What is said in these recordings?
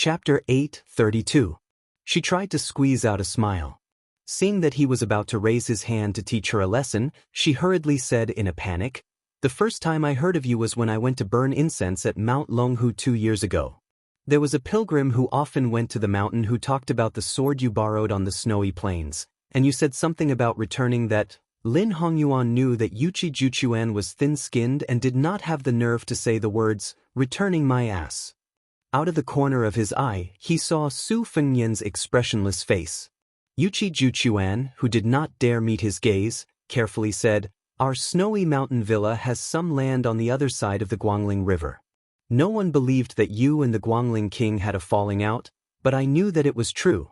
Chapter 8:32. She tried to squeeze out a smile. Seeing that he was about to raise his hand to teach her a lesson, she hurriedly said in a panic, "The first time I heard of you was when I went to burn incense at Mount Longhu 2 years ago. There was a pilgrim who often went to the mountain who talked about the sword you borrowed on the snowy plains, and you said something about returning that." Lin Hongyuan knew that Yuchi Juchuan was thin-skinned and did not have the nerve to say the words, "returning my ass." Out of the corner of his eye, he saw Su Fengnian's expressionless face. Yuchi Juchuan, who did not dare meet his gaze, carefully said, "Our snowy mountain villa has some land on the other side of the Guangling River. No one believed that you and the Guangling king had a falling out, but I knew that it was true.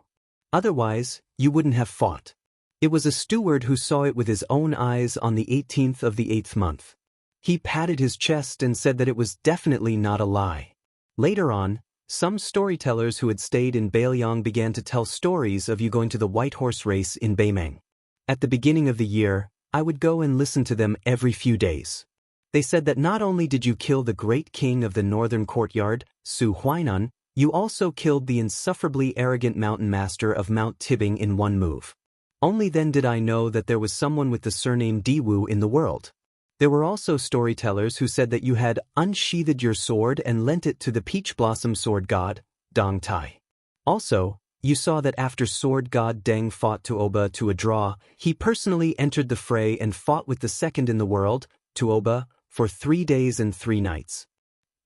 Otherwise, you wouldn't have fought. It was a steward who saw it with his own eyes on the 18th of the 8th month. He patted his chest and said that it was definitely not a lie." Later on, some storytellers who had stayed in Beiliang began to tell stories of you going to the White Horse race in Beimeng. At the beginning of the year, I would go and listen to them every few days. They said that not only did you kill the great king of the northern courtyard, Su Huainan, you also killed the insufferably arrogant mountain master of Mount Tibing in one move. Only then did I know that there was someone with the surname Diwu in the world. There were also storytellers who said that you had unsheathed your sword and lent it to the peach blossom sword god, Dong Tai. Also, you saw that after sword god Deng fought Tuoba to a draw, he personally entered the fray and fought with the second in the world, Tuoba, for 3 days and 3 nights.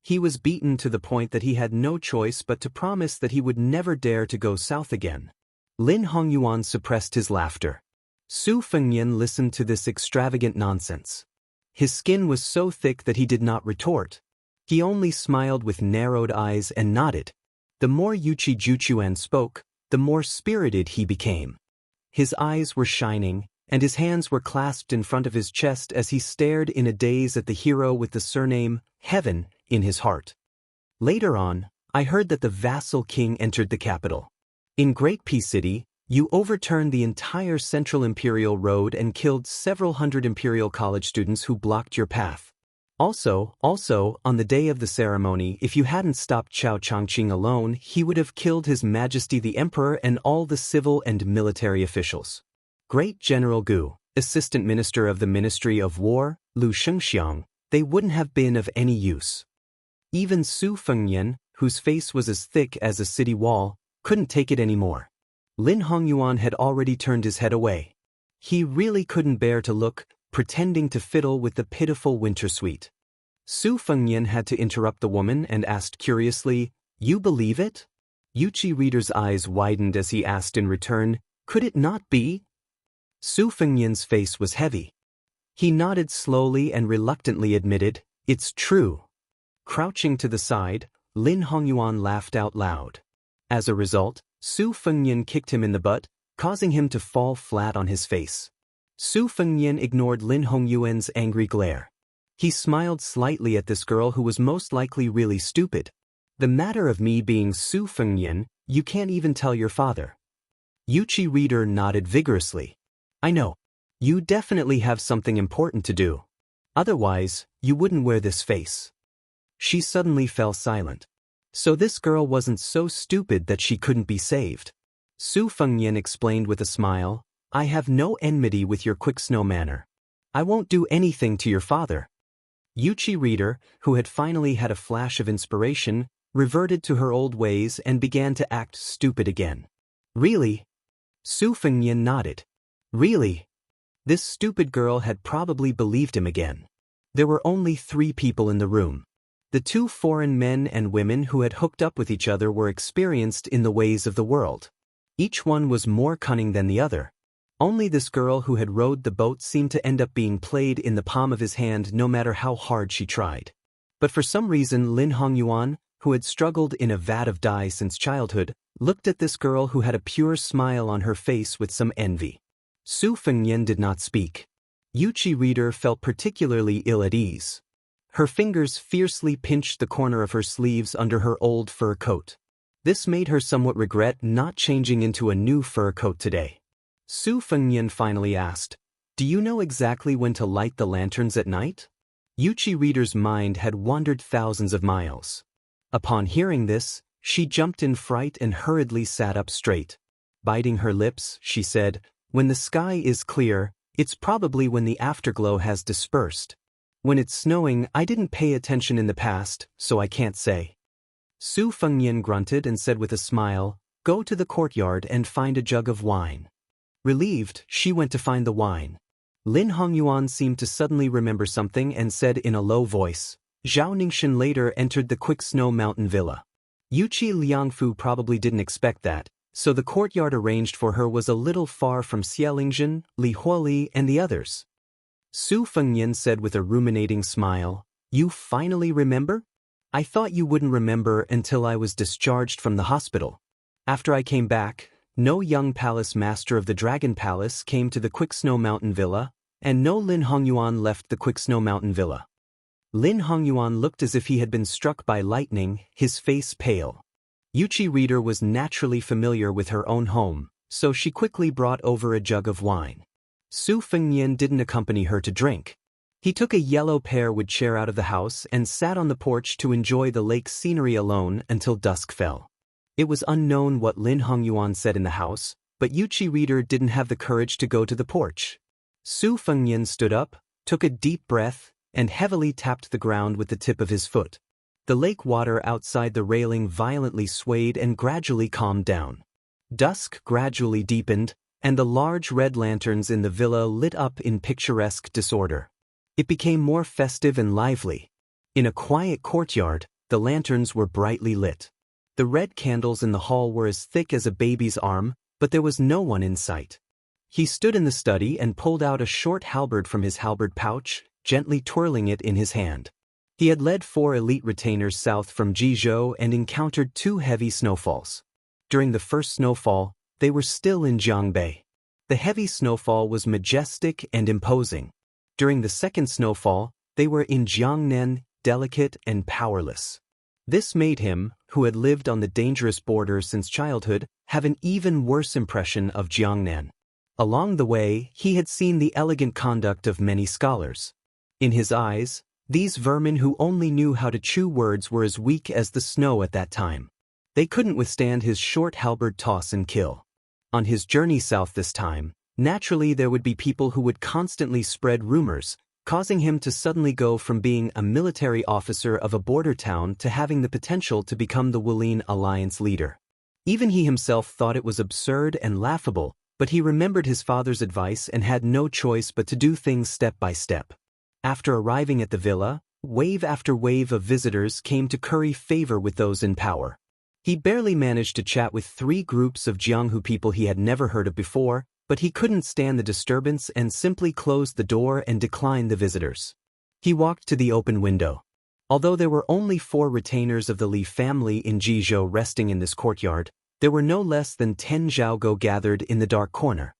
He was beaten to the point that he had no choice but to promise that he would never dare to go south again. Lin Hongyuan suppressed his laughter. Su Fengnian listened to this extravagant nonsense. His skin was so thick that he did not retort. He only smiled with narrowed eyes and nodded. The more Yuchi Juchuan spoke, the more spirited he became. His eyes were shining, and his hands were clasped in front of his chest as he stared in a daze at the hero with the surname, Heaven, in his heart. Later on, I heard that the vassal king entered the capital. In Great Peace City, you overturned the entire Central Imperial Road and killed several hundred Imperial College students who blocked your path. Also, on the day of the ceremony, if you hadn't stopped Chao Changqing alone, he would have killed His Majesty the Emperor and all the civil and military officials. Great General Gu, Assistant Minister of the Ministry of War, Lu Shengxiang, they wouldn't have been of any use. Even Su Fengnian, whose face was as thick as a city wall, couldn't take it anymore. Lin Hongyuan had already turned his head away. He really couldn't bear to look, pretending to fiddle with the pitiful winter suite. Su Fengnian had to interrupt the woman and asked curiously, "You believe it?" Yuchi Reader's eyes widened as he asked in return, "Could it not be?" Su Fengnian's face was heavy. He nodded slowly and reluctantly admitted, "It's true." Crouching to the side, Lin Hongyuan laughed out loud. As a result, Su Fengnian kicked him in the butt, causing him to fall flat on his face. Su Fengnian ignored Lin Hongyuan's angry glare. He smiled slightly at this girl who was most likely really stupid. "The matter of me being Su Fengnian, you can't even tell your father." Yuchi Reader nodded vigorously. "I know. You definitely have something important to do. Otherwise, you wouldn't wear this face." She suddenly fell silent. So this girl wasn't so stupid that she couldn't be saved. Su Fengnian explained with a smile, "I have no enmity with your quick snow manner. I won't do anything to your father." Yuchi Reader, who had finally had a flash of inspiration, reverted to her old ways and began to act stupid again. "Really?" Su Fengnian nodded. "Really?" This stupid girl had probably believed him again. There were only 3 people in the room. The 2 foreign men and women who had hooked up with each other were experienced in the ways of the world. Each one was more cunning than the other. Only this girl who had rowed the boat seemed to end up being played in the palm of his hand no matter how hard she tried. But for some reason Lin Hongyuan, who had struggled in a vat of dye since childhood, looked at this girl who had a pure smile on her face with some envy. Su Fengnian did not speak. Yuchi Reader felt particularly ill at ease. Her fingers fiercely pinched the corner of her sleeves under her old fur coat. This made her somewhat regret not changing into a new fur coat today. Su Fengnian finally asked, "Do you know exactly when to light the lanterns at night?" Yuchi Reader's mind had wandered thousands of miles. Upon hearing this, She jumped in fright and hurriedly sat up straight. Biting her lips, she said, "When the sky is clear, it's probably when the afterglow has dispersed. When it's snowing, I didn't pay attention in the past, so I can't say." Su Fengnian grunted and said with a smile, "Go to the courtyard and find a jug of wine." Relieved, she went to find the wine. Lin Hongyuan seemed to suddenly remember something and said in a low voice. Zhao Ningxin later entered the Quick Snow Mountain Villa. Yuqi Liangfu probably didn't expect that, so the courtyard arranged for her was a little far from Xielingzhen, Li Huoli, and the others. Su Fengnian said with a ruminating smile, "You finally remember? I thought you wouldn't remember until I was discharged from the hospital. After I came back, no young palace master of the Dragon Palace came to the Quick Snow Mountain Villa, and no Lin Hongyuan left the Quick Snow Mountain Villa." Lin Hongyuan looked as if he had been struck by lightning, his face pale. Yuqi Reader was naturally familiar with her own home, so she quickly brought over a jug of wine. Su Fengnian didn't accompany her to drink. He took a yellow pearwood chair out of the house and sat on the porch to enjoy the lake's scenery alone until dusk fell. It was unknown what Lin Hongyuan said in the house, but Yuqi Reader didn't have the courage to go to the porch. Su Fengnian stood up, took a deep breath, and heavily tapped the ground with the tip of his foot. The lake water outside the railing violently swayed and gradually calmed down. Dusk gradually deepened, and the large red lanterns in the villa lit up in picturesque disorder. It became more festive and lively. In a quiet courtyard, the lanterns were brightly lit. The red candles in the hall were as thick as a baby's arm, but there was no one in sight. He stood in the study and pulled out a short halberd from his halberd pouch, gently twirling it in his hand. He had led 4 elite retainers south from Jizhou and encountered 2 heavy snowfalls. During the first snowfall, they were still in Jiangbei. The heavy snowfall was majestic and imposing. During the second snowfall, they were in Jiangnan, delicate and powerless. This made him, who had lived on the dangerous border since childhood, have an even worse impression of Jiangnan. Along the way, he had seen the elegant conduct of many scholars. In his eyes, these vermin who only knew how to chew words were as weak as the snow at that time. They couldn't withstand his short halberd toss and kill. On his journey south this time, naturally there would be people who would constantly spread rumors, causing him to suddenly go from being a military officer of a border town to having the potential to become the Wulin Alliance leader. Even he himself thought it was absurd and laughable, but he remembered his father's advice and had no choice but to do things step by step. After arriving at the villa, wave after wave of visitors came to curry favor with those in power. He barely managed to chat with 3 groups of Jianghu people he had never heard of before, but he couldn't stand the disturbance and simply closed the door and declined the visitors. He walked to the open window. Although there were only 4 retainers of the Li family in Jizhou resting in this courtyard, there were no less than 10 Zhaogo gathered in the dark corner.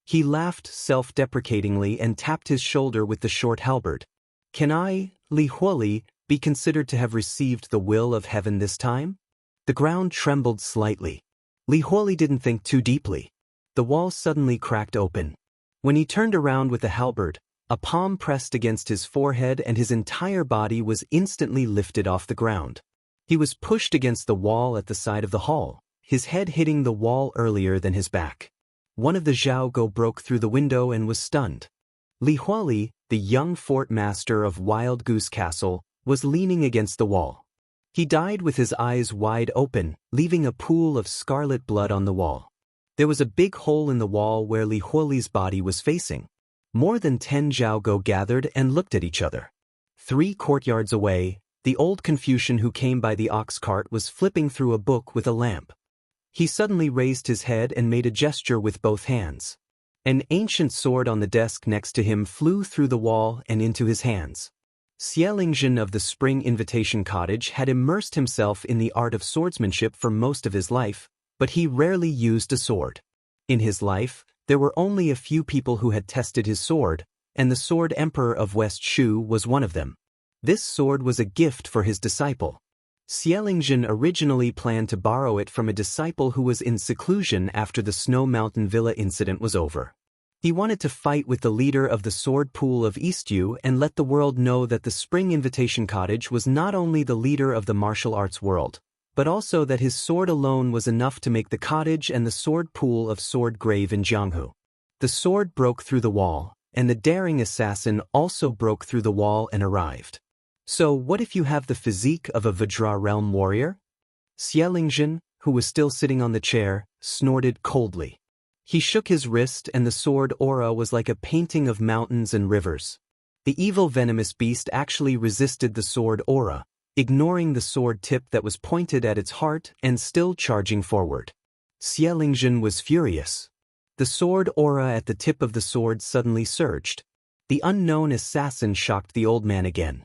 He laughed self-deprecatingly and tapped his shoulder with the short halberd. "Can I, Li Huoli, be considered to have received the will of heaven this time?" The ground trembled slightly. Li Huoli didn't think too deeply. The wall suddenly cracked open. When he turned around with the halberd, a palm pressed against his forehead and his entire body was instantly lifted off the ground. He was pushed against the wall at the side of the hall, his head hitting the wall earlier than his back. One of the Zhaogo broke through the window and was stunned. Li Huoli, the young fort master of Wild Goose Castle, was leaning against the wall. He died with his eyes wide open, leaving a pool of scarlet blood on the wall. There was a big hole in the wall where Li Huoli's body was facing. More than 10 Zhaogo gathered and looked at each other. 3 courtyards away, the old Confucian who came by the ox cart was flipping through a book with a lamp. He suddenly raised his head and made a gesture with both hands. An ancient sword on the desk next to him flew through the wall and into his hands. Xielingzhen of the Spring Invitation Cottage had immersed himself in the art of swordsmanship for most of his life, but he rarely used a sword. In his life, there were only a few people who had tested his sword, and the Sword Emperor of West Shu was one of them. This sword was a gift for his disciple. Xielingzhen originally planned to borrow it from a disciple who was in seclusion after the Snow Mountain Villa incident was over. He wanted to fight with the leader of the Sword Pool of Eastyu and let the world know that the Spring Invitation Cottage was not only the leader of the martial arts world, but also that his sword alone was enough to make the cottage and the sword pool of sword grave in Jianghu. The sword broke through the wall, and the daring assassin also broke through the wall and arrived. So what if you have the physique of a Vajra realm warrior? Xie Lingjun, who was still sitting on the chair, snorted coldly. He shook his wrist and the sword aura was like a painting of mountains and rivers. The evil venomous beast actually resisted the sword aura, ignoring the sword tip that was pointed at its heart and still charging forward. Xie Lingjun was furious. The sword aura at the tip of the sword suddenly surged. The unknown assassin shocked the old man again.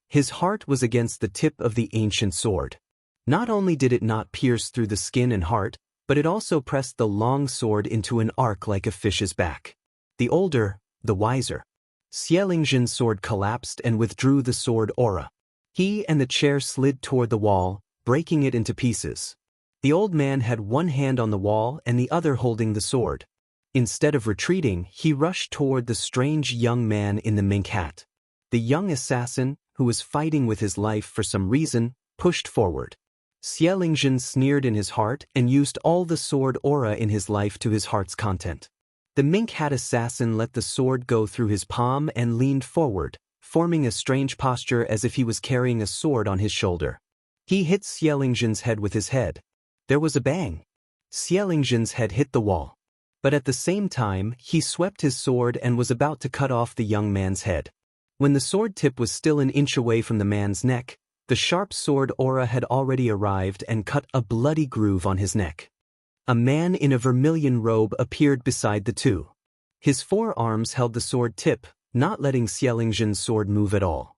His heart was against the tip of the ancient sword. Not only did it not pierce through the skin and heart, but it also pressed the long sword into an arc like a fish's back. The older, the wiser. Xie Lingjun's sword collapsed and withdrew the sword aura. He and the chair slid toward the wall, breaking it into pieces. The old man had one hand on the wall and the other holding the sword. Instead of retreating, he rushed toward the strange young man in the mink hat. The young assassin, who was fighting with his life for some reason, pushed forward. Xie Lingjun sneered in his heart and used all the sword aura in his life to his heart's content. The mink hat assassin let the sword go through his palm and leaned forward, forming a strange posture as if he was carrying a sword on his shoulder. He hit Xie Lingjun's head with his head. There was a bang. Xie Lingjun's head hit the wall. But at the same time, he swept his sword and was about to cut off the young man's head. When the sword tip was still an inch away from the man's neck, the sharp sword aura had already arrived and cut a bloody groove on his neck. A man in a vermilion robe appeared beside the two. His forearms held the sword tip, not letting Xie Lingjun's sword move at all.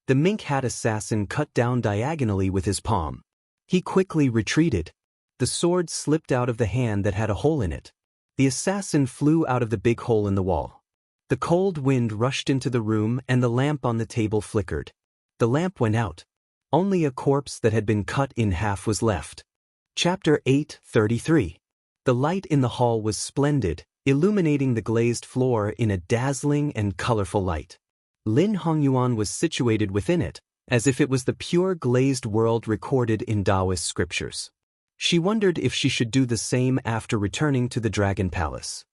The mink hat assassin cut down diagonally with his palm. He quickly retreated. The sword slipped out of the hand that had a hole in it. The assassin flew out of the big hole in the wall. The cold wind rushed into the room and the lamp on the table flickered. The lamp went out. Only a corpse that had been cut in half was left. Chapter 8:33. The light in the hall was splendid, illuminating the glazed floor in a dazzling and colorful light. Lin Hongyuan was situated within it, as if it was the pure glazed world recorded in Taoist scriptures. She wondered if she should do the same after returning to the Dragon Palace.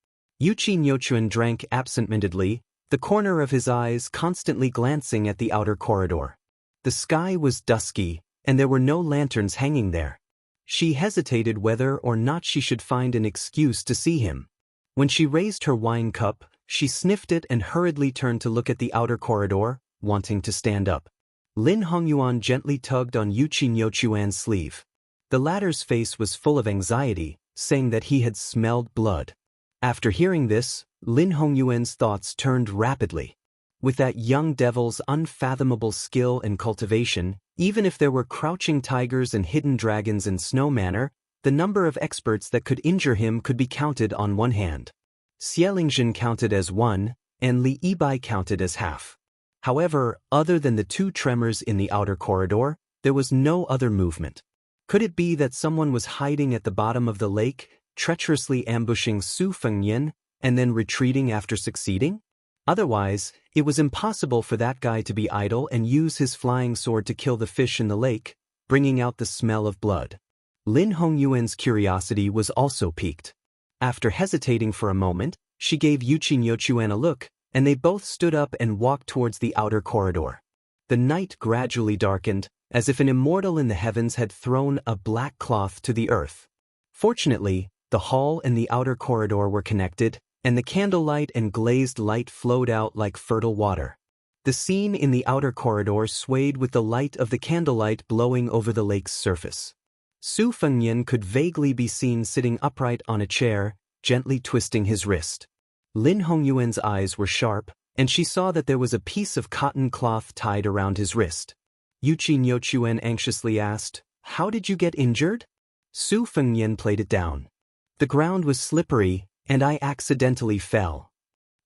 Yuqi Nyochuan drank absent-mindedly, the corner of his eyes constantly glancing at the outer corridor. The sky was dusky, and there were no lanterns hanging there. She hesitated whether or not she should find an excuse to see him. When she raised her wine cup, she sniffed it and hurriedly turned to look at the outer corridor, wanting to stand up. Lin Hongyuan gently tugged on Yuqi Nyochuan's sleeve. The latter's face was full of anxiety, saying that he had smelled blood. After hearing this, Lin Hongyuan's thoughts turned rapidly. With that young devil's unfathomable skill and cultivation, even if there were crouching tigers and hidden dragons in Snow Manor, the number of experts that could injure him could be counted on one hand. Xie Lingjun counted as one, and Li Yibai counted as half. However, other than the two tremors in the outer corridor, there was no other movement. Could it be that someone was hiding at the bottom of the lake, treacherously ambushing Su Fengnian, and then retreating after succeeding? Otherwise, it was impossible for that guy to be idle and use his flying sword to kill the fish in the lake, bringing out the smell of blood. Lin Hongyuan's curiosity was also piqued. After hesitating for a moment, she gave Yuqi Nyochuan a look, and they both stood up and walked towards the outer corridor. The night gradually darkened, as if an immortal in the heavens had thrown a black cloth to the earth. Fortunately, the hall and the outer corridor were connected, and the candlelight and glazed light flowed out like fertile water. The scene in the outer corridor swayed with the light of the candlelight blowing over the lake's surface. Su Fengnian could vaguely be seen sitting upright on a chair, gently twisting his wrist. Lin Hongyuan's eyes were sharp, and she saw that there was a piece of cotton cloth tied around his wrist. Yuqi Nyochuan anxiously asked, "How did you get injured?" Su Fengnian played it down. "The ground was slippery, and I accidentally fell."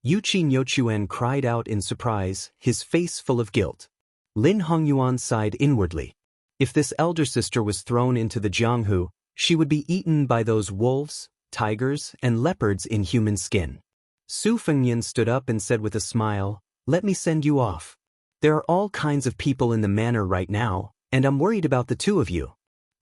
Yuqi Nyochuan cried out in surprise, his face full of guilt. Lin Hongyuan sighed inwardly. If this elder sister was thrown into the Jianghu, she would be eaten by those wolves, tigers, and leopards in human skin. Su Fengnian stood up and said with a smile, "Let me send you off. There are all kinds of people in the manor right now, and I'm worried about the two of you."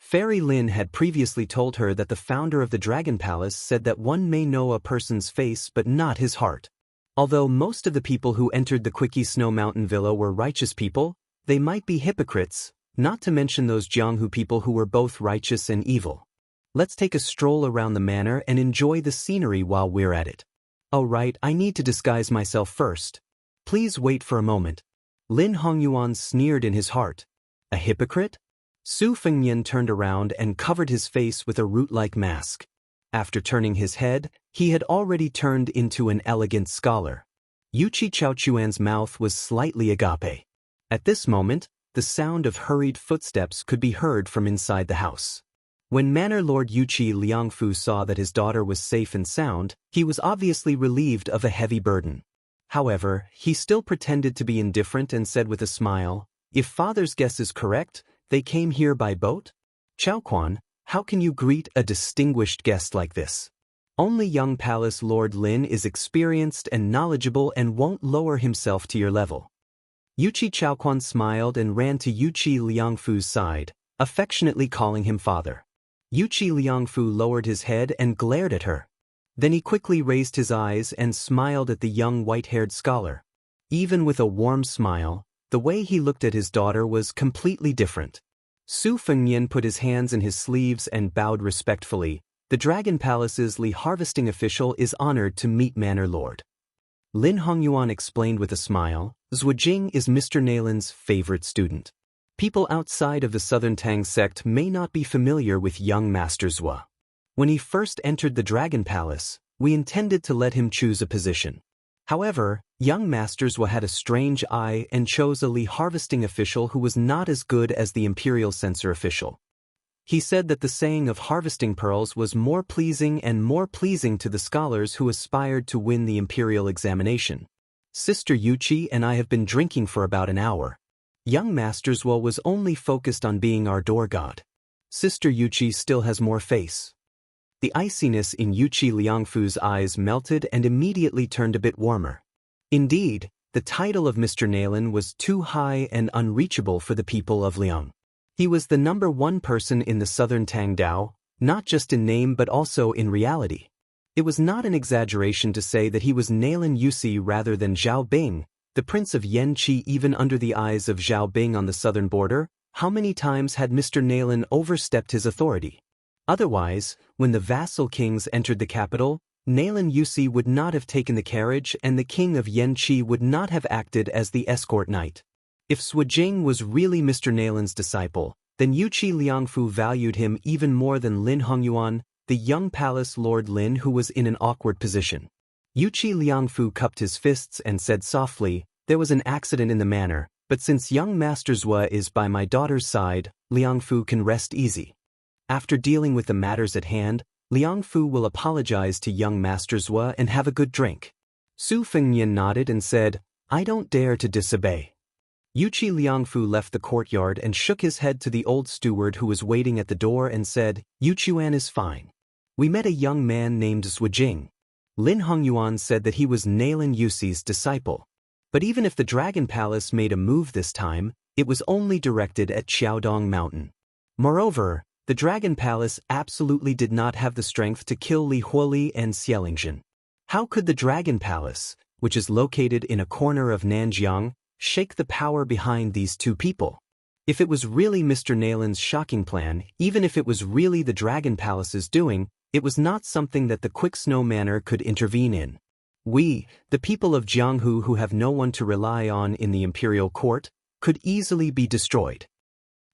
Fairy Lin had previously told her that the founder of the Dragon Palace said that one may know a person's face but not his heart. Although most of the people who entered the Quickie Snow Mountain Villa were righteous people, they might be hypocrites, not to mention those Jianghu people who were both righteous and evil. Let's take a stroll around the manor and enjoy the scenery while we're at it. Oh right, I need to disguise myself first. Please wait for a moment. Lin Hongyuan sneered in his heart. A hypocrite? Su Fengnian turned around and covered his face with a root-like mask. After turning his head, he had already turned into an elegant scholar. Yuchi Chaochuan's mouth was slightly agape. At this moment, the sound of hurried footsteps could be heard from inside the house. When Manor Lord Yuchi Liangfu saw that his daughter was safe and sound, he was obviously relieved of a heavy burden. However, he still pretended to be indifferent and said with a smile, "If father's guess is correct, they came here by boat? Chaoquan, how can you greet a distinguished guest like this? Only young Palace Lord Lin is experienced and knowledgeable and won't lower himself to your level." Yuchi Chaoquan smiled and ran to Yuchi Liangfu's side, affectionately calling him father. Yuchi Liangfu lowered his head and glared at her. Then he quickly raised his eyes and smiled at the young white-haired scholar. Even with a warm smile, the way he looked at his daughter was completely different. Su Fengnian put his hands in his sleeves and bowed respectfully. The Dragon Palace's Li harvesting official is honored to meet Manor Lord. Lin Hongyuan explained with a smile, Zhuijing is Mr. Nalin's favorite student. People outside of the Southern Tang sect may not be familiar with young Master Zhua. When he first entered the Dragon Palace, we intended to let him choose a position. However, young Master Zhua had a strange eye and chose a Li harvesting official who was not as good as the Imperial Censor official. He said that the saying of harvesting pearls was more pleasing to the scholars who aspired to win the Imperial examination. Sister Yuchi and I have been drinking for about an hour. Young Master Zhua was only focused on being our door god. Sister Yuchi still has more face. The iciness in Yuchi Liangfu's eyes melted and immediately turned a bit warmer. Indeed, the title of Mr. Nalin was too high and unreachable for the people of Liang. He was the #1 person in the Southern Tang Dao, not just in name but also in reality. It was not an exaggeration to say that he was Nalin Yusi rather than Zhao Bing, the Prince of Yanqi. Even under the eyes of Zhao Bing on the southern border, how many times had Mr. Nalin overstepped his authority? Otherwise, when the vassal kings entered the capital, Nalin Yusi would not have taken the carriage and the king of Yanqi would not have acted as the escort knight. If Zhuijing was really Mr. Nalin's disciple, then Yuchi Liangfu valued him even more than Lin Hongyuan, the young Palace Lord Lin who was in an awkward position. Yuchi Liangfu cupped his fists and said softly, "There was an accident in the manor, but since young Master Zhua is by my daughter's side, Liangfu can rest easy. After dealing with the matters at hand, Liangfu will apologize to young Master Zhua and have a good drink." Su Fengnian nodded and said, "I don't dare to disobey." Yuchi Liangfu left the courtyard and shook his head to the old steward who was waiting at the door and said, "Yuchuan is fine. We met a young man named Zhuijing." Lin Hongyuan said that he was Nalin Yusi's disciple. But even if the Dragon Palace made a move this time, it was only directed at Qiaodong Mountain. Moreover, the Dragon Palace absolutely did not have the strength to kill Li Huoli and Xielingzhen. How could the Dragon Palace, which is located in a corner of Nanjiang, shake the power behind these two people? If it was really Mr. Nalin's shocking plan, even if it was really the Dragon Palace's doing, it was not something that the Quick Snow Manor could intervene in. We, the people of Jianghu who have no one to rely on in the imperial court, could easily be destroyed.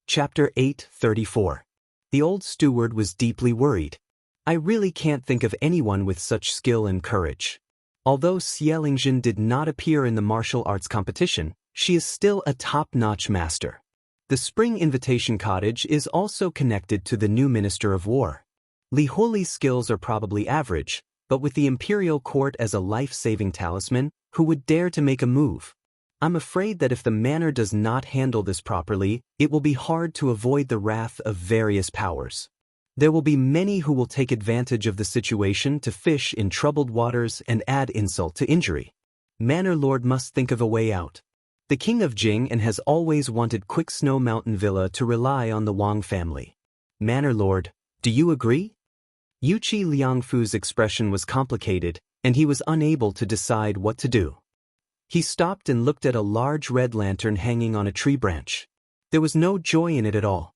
Chapter 8:34. The old steward was deeply worried. I really can't think of anyone with such skill and courage. Although Xielingzhen did not appear in the martial arts competition, she is still a top-notch master. The Spring Invitation Cottage is also connected to the new Minister of War. Li Huoli's skills are probably average, but with the imperial court as a life-saving talisman, who would dare to make a move? I'm afraid that if the manor does not handle this properly, it will be hard to avoid the wrath of various powers. There will be many who will take advantage of the situation to fish in troubled waters and add insult to injury. Manor Lord must think of a way out. The king of Jing and has always wanted Quick Snow Mountain Villa to rely on the Wang family. Manor Lord, do you agree? Yuchi Liangfu's expression was complicated, and he was unable to decide what to do. He stopped and looked at a large red lantern hanging on a tree branch. There was no joy in it at all.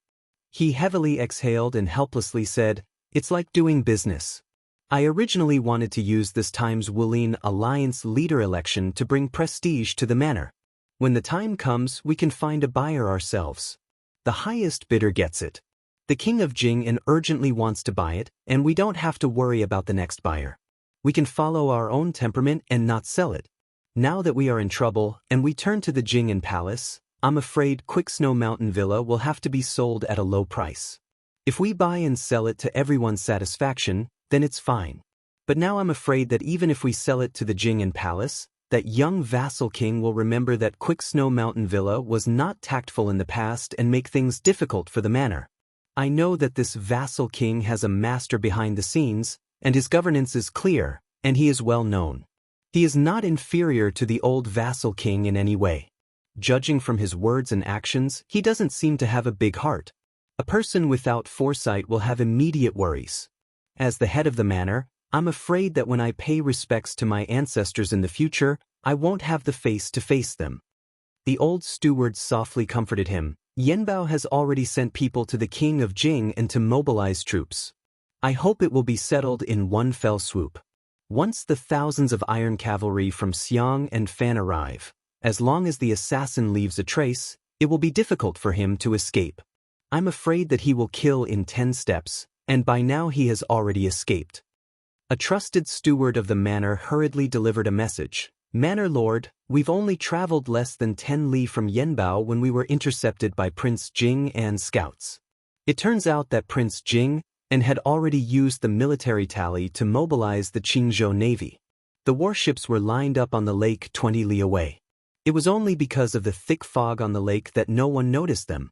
He heavily exhaled and helplessly said, "It's like doing business. I originally wanted to use this time's Wulian Alliance leader election to bring prestige to the manor. When the time comes, we can find a buyer ourselves. The highest bidder gets it. The king of Jing urgently wants to buy it, and we don't have to worry about the next buyer. We can follow our own temperament and not sell it. Now that we are in trouble and we turn to the Jing Palace, I'm afraid Quick Snow Mountain Villa will have to be sold at a low price. If we buy and sell it to everyone's satisfaction, then it's fine. But now I'm afraid that even if we sell it to the Jing Palace, that young vassal king will remember that Quick Snow Mountain Villa was not tactful in the past and make things difficult for the manor. I know that this vassal king has a master behind the scenes, and his governance is clear, and he is well known. He is not inferior to the old vassal king in any way. Judging from his words and actions, he doesn't seem to have a big heart. A person without foresight will have immediate worries. As the head of the manor, I'm afraid that when I pay respects to my ancestors in the future, I won't have the face to face them." The old steward softly comforted him. "Yenbao has already sent people to the king of Jing and to mobilize troops. I hope it will be settled in one fell swoop. Once the thousands of iron cavalry from Xiang and Fan arrive, as long as the assassin leaves a trace, it will be difficult for him to escape. I'm afraid that he will kill in 10 steps, and by now he has already escaped." A trusted steward of the manor hurriedly delivered a message. "Manor Lord, we've only traveled less than 10 li from Yenbao when we were intercepted by Prince Jing and scouts. It turns out that Prince Jing had already used the military tally to mobilize the Qingzhou Navy. The warships were lined up on the lake 20 li away. It was only because of the thick fog on the lake that no one noticed them.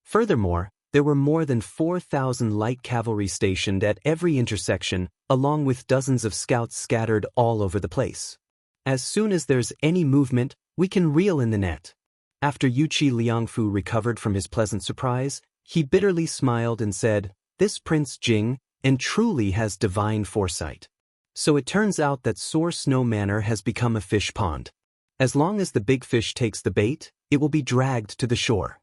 Furthermore, there were more than 4,000 light cavalry stationed at every intersection, along with dozens of scouts scattered all over the place. As soon as there's any movement, we can reel in the net." After Yuchi Liangfu recovered from his pleasant surprise, he bitterly smiled and said, "This Prince Jing truly has divine foresight. So it turns out that Soar Snow Manor has become a fish pond. As long as the big fish takes the bait, it will be dragged to the shore.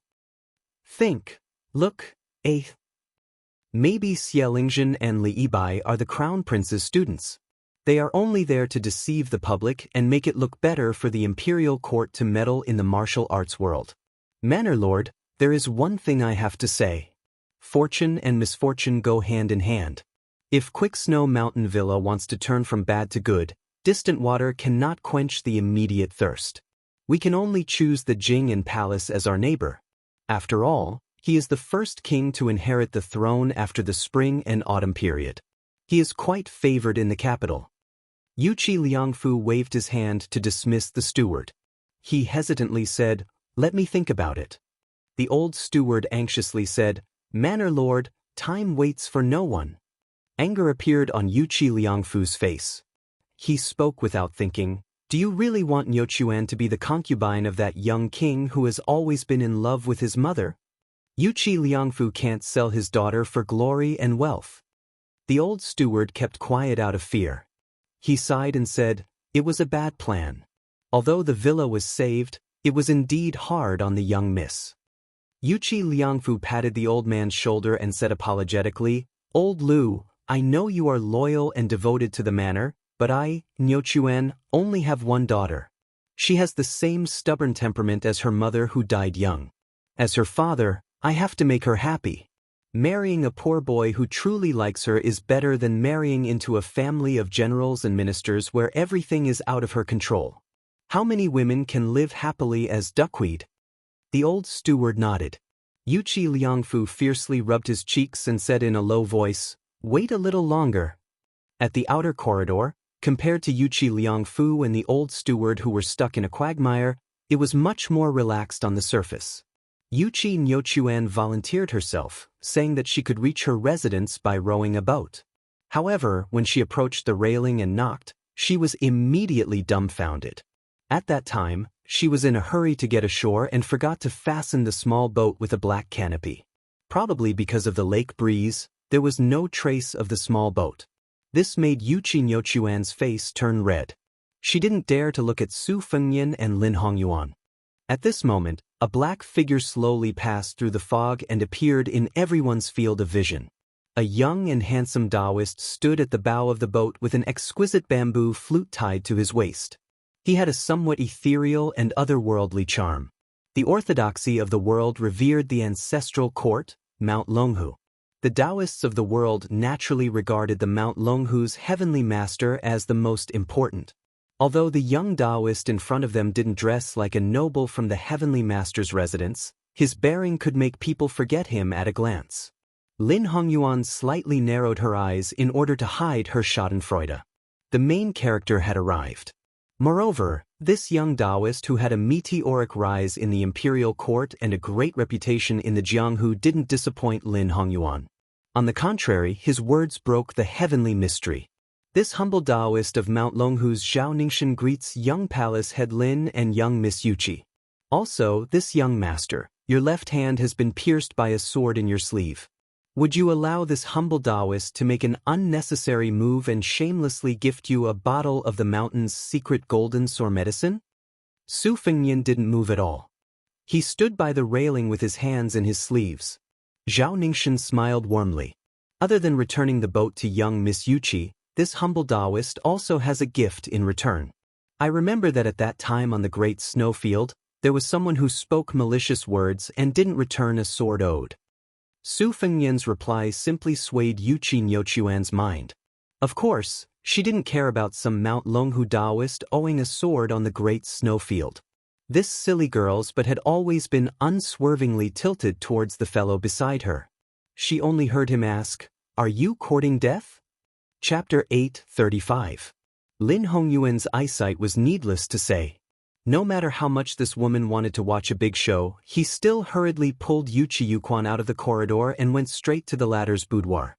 Think. Look, maybe Xie Lingzhen and Li Yibai are the crown prince's students. They are only there to deceive the public and make it look better for the imperial court to meddle in the martial arts world. Manor Lord, there is one thing I have to say. Fortune and misfortune go hand in hand. If Quick Snow Mountain Villa wants to turn from bad to good, distant water cannot quench the immediate thirst. We can only choose the Jing Palace as our neighbor. After all, he is the first king to inherit the throne after the spring and autumn period. He is quite favored in the capital." Yuchi Liangfu waved his hand to dismiss the steward. He hesitantly said, "Let me think about it." The old steward anxiously said, "Manor Lord, time waits for no one." Anger appeared on Yuchi Liangfu's face. He spoke without thinking. "Do you really want Nyochuan to be the concubine of that young king who has always been in love with his mother? Yuchi Liangfu can't sell his daughter for glory and wealth." The old steward kept quiet out of fear. He sighed and said, "It was a bad plan. Although the villa was saved, it was indeed hard on the young miss." Yuchi Liangfu patted the old man's shoulder and said apologetically, "Old Lu, I know you are loyal and devoted to the manor, but I, Nyochuan, only have one daughter. She has the same stubborn temperament as her mother who died young. As her father, I have to make her happy. Marrying a poor boy who truly likes her is better than marrying into a family of generals and ministers where everything is out of her control. How many women can live happily as duckweed?" The old steward nodded. Yuchi Liangfu fiercely rubbed his cheeks and said in a low voice, "Wait a little longer." At the outer corridor, compared to Yuchi Liangfu and the old steward who were stuck in a quagmire, it was much more relaxed on the surface. Yuchi Nyochuan volunteered herself, saying that she could reach her residence by rowing a boat. However, when she approached the railing and knocked, she was immediately dumbfounded. At that time, she was in a hurry to get ashore and forgot to fasten the small boat with a black canopy. Probably because of the lake breeze, there was no trace of the small boat. This made Yuchi Nyochuan's face turn red. She didn't dare to look at Su Fengyan and Lin Hongyuan. At this moment, a black figure slowly passed through the fog and appeared in everyone's field of vision. A young and handsome Taoist stood at the bow of the boat with an exquisite bamboo flute tied to his waist. He had a somewhat ethereal and otherworldly charm. The orthodoxy of the world revered the ancestral court, Mount Longhu. The Taoists of the world naturally regarded the Mount Longhu's heavenly master as the most important. Although the young Taoist in front of them didn't dress like a noble from the heavenly master's residence, his bearing could make people forget him at a glance. Lin Hongyuan slightly narrowed her eyes in order to hide her schadenfreude. The main character had arrived. Moreover, this young Taoist who had a meteoric rise in the imperial court and a great reputation in the Jianghu didn't disappoint Lin Hongyuan. On the contrary, his words broke the heavenly mystery. This humble Taoist of Mount Longhu's Zhao Ningxian greets young palace head Lin and young Miss Yuchi. Also, this young master, your left hand has been pierced by a sword in your sleeve. Would you allow this humble Taoist to make an unnecessary move and shamelessly gift you a bottle of the mountain's secret golden sore medicine? Su Fengyan didn't move at all. He stood by the railing with his hands in his sleeves. Zhao Ningxian smiled warmly. Other than returning the boat to young Miss Yuchi, this humble Taoist also has a gift in return. I remember that at that time on the great snowfield, there was someone who spoke malicious words and didn't return a sword owed. Su Fengyan's reply simply swayed Yuchi Nyochuan's mind. Of course, she didn't care about some Mount Longhu Taoist owing a sword on the great snowfield. This silly girl's but had always been unswervingly tilted towards the fellow beside her. She only heard him ask, "Are you courting death?" Chapter 8:35. Lin Hongyuan's eyesight was needless to say. No matter how much this woman wanted to watch a big show, he still hurriedly pulled Yuchi Yuquan out of the corridor and went straight to the latter's boudoir.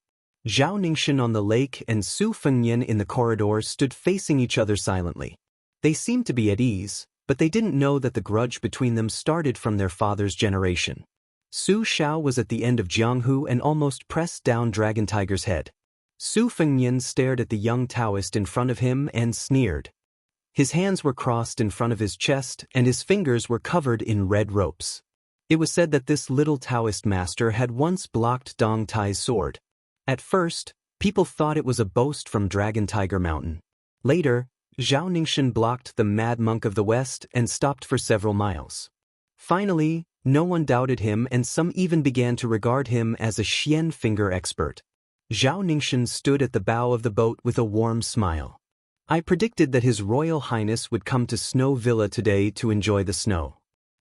Zhao Ningxian on the lake and Su Fengyan in the corridor stood facing each other silently. They seemed to be at ease, but they didn't know that the grudge between them started from their father's generation. Su Xiao was at the end of Jianghu and almost pressed down Dragon Tiger's head. Su Fengyan stared at the young Taoist in front of him and sneered. His hands were crossed in front of his chest and his fingers were covered in red ropes. It was said that this little Taoist master had once blocked Dong Tai's sword. At first, people thought it was a boast from Dragon Tiger Mountain. Later, Zhao Ningxian blocked the Mad Monk of the West and stopped for several miles. Finally, no one doubted him and some even began to regard him as a Xian finger expert. Zhao Ningxian stood at the bow of the boat with a warm smile. I predicted that His Royal Highness would come to Snow Villa today to enjoy the snow.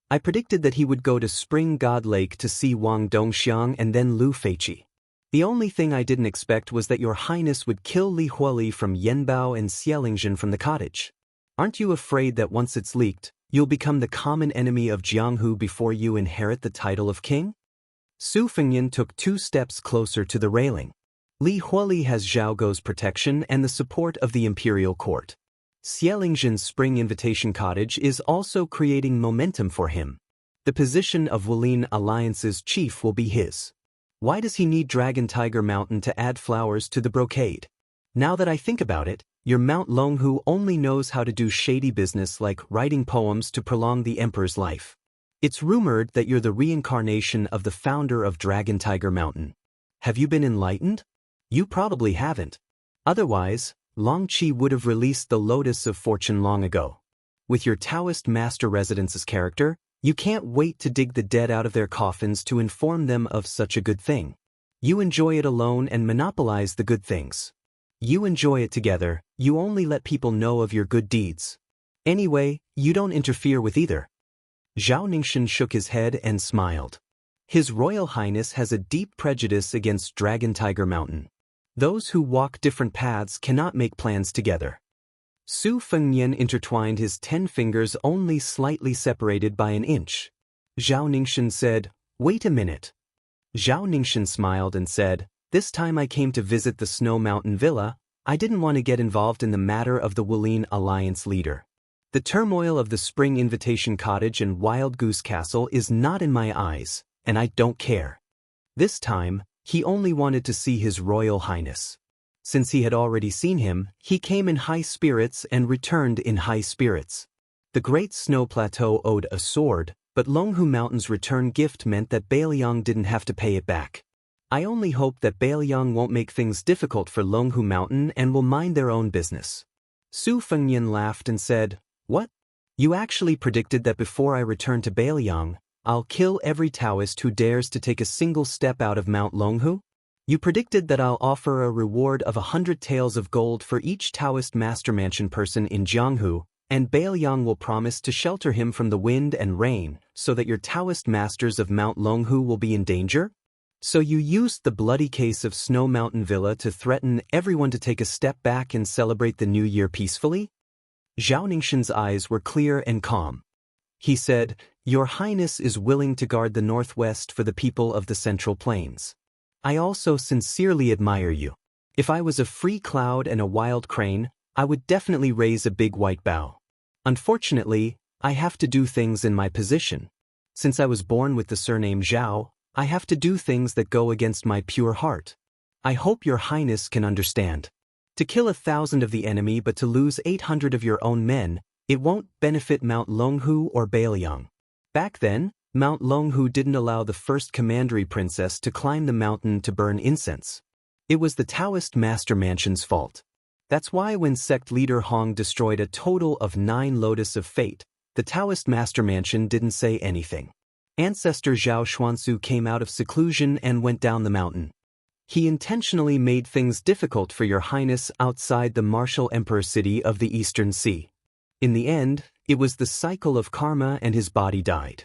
I predicted that he would go to Spring God Lake to see Wang Dongxiang and then Lu Feiqi. The only thing I didn't expect was that Your Highness would kill Li Huoli from Yanbao and Xielingzhen from the cottage. Aren't you afraid that once it's leaked, you'll become the common enemy of Jianghu before you inherit the title of king? Su Fengyan took 2 steps closer to the railing. Li Huoli has Zhao Guo's protection and the support of the imperial court. Xielingzhen's spring invitation cottage is also creating momentum for him. The position of Wulin Alliance's chief will be his. Why does he need Dragon Tiger Mountain to add flowers to the brocade? Now that I think about it, your Mount Longhu only knows how to do shady business like writing poems to prolong the emperor's life. It's rumored that you're the reincarnation of the founder of Dragon Tiger Mountain. Have you been enlightened? You probably haven't. Otherwise, Long Qi would have released the Lotus of Fortune long ago. With your Taoist master residence's character, you can't wait to dig the dead out of their coffins to inform them of such a good thing. You enjoy it alone and monopolize the good things. You enjoy it together, you only let people know of your good deeds. Anyway, you don't interfere with either. Zhao Ningxian shook his head and smiled. His Royal Highness has a deep prejudice against Dragon Tiger Mountain. Those who walk different paths cannot make plans together. Su Fengyan intertwined his 10 fingers only slightly separated by an inch. Zhao Ningxian said, "Wait a minute." Zhao Ningxian smiled and said, "This time I came to visit the Snow Mountain Villa, I didn't want to get involved in the matter of the Wulin Alliance leader. The turmoil of the Spring Invitation Cottage and Wild Goose Castle is not in my eyes, and I don't care." This time, he only wanted to see His Royal Highness. Since he had already seen him, he came in high spirits and returned in high spirits. The Great Snow Plateau owed a sword, but Longhu Mountain's return gift meant that Bailiang didn't have to pay it back. I only hope that Bailiang won't make things difficult for Longhu Mountain and will mind their own business. Su Fengnian laughed and said, "What? You actually predicted that before I return to Bailiang, I'll kill every Taoist who dares to take a single step out of Mount Longhu? You predicted that I'll offer a reward of 100 taels of gold for each Taoist master mansion person in Jianghu, and Bailiang will promise to shelter him from the wind and rain so that your Taoist masters of Mount Longhu will be in danger? So you used the bloody case of Snow Mountain Villa to threaten everyone to take a step back and celebrate the new year peacefully?" Zhao Ningxin's eyes were clear and calm. He said, "Your Highness is willing to guard the northwest for the people of the Central Plains. I also sincerely admire you. If I was a free cloud and a wild crane, I would definitely raise a big white bough. Unfortunately, I have to do things in my position. Since I was born with the surname Zhao, I have to do things that go against my pure heart. I hope your Highness can understand. To kill 1,000 of the enemy but to lose 800 of your own men, it won't benefit Mount Longhu or Bailiang. Back then, Mount Longhu didn't allow the first commandery princess to climb the mountain to burn incense. It was the Taoist master mansion's fault. That's why when sect leader Hong destroyed a total of 9 Lotus of Fate, the Taoist master mansion didn't say anything. Ancestor Zhao Xuansu came out of seclusion and went down the mountain. He intentionally made things difficult for your Highness outside the martial emperor city of the Eastern Sea. In the end, it was the cycle of karma and his body died.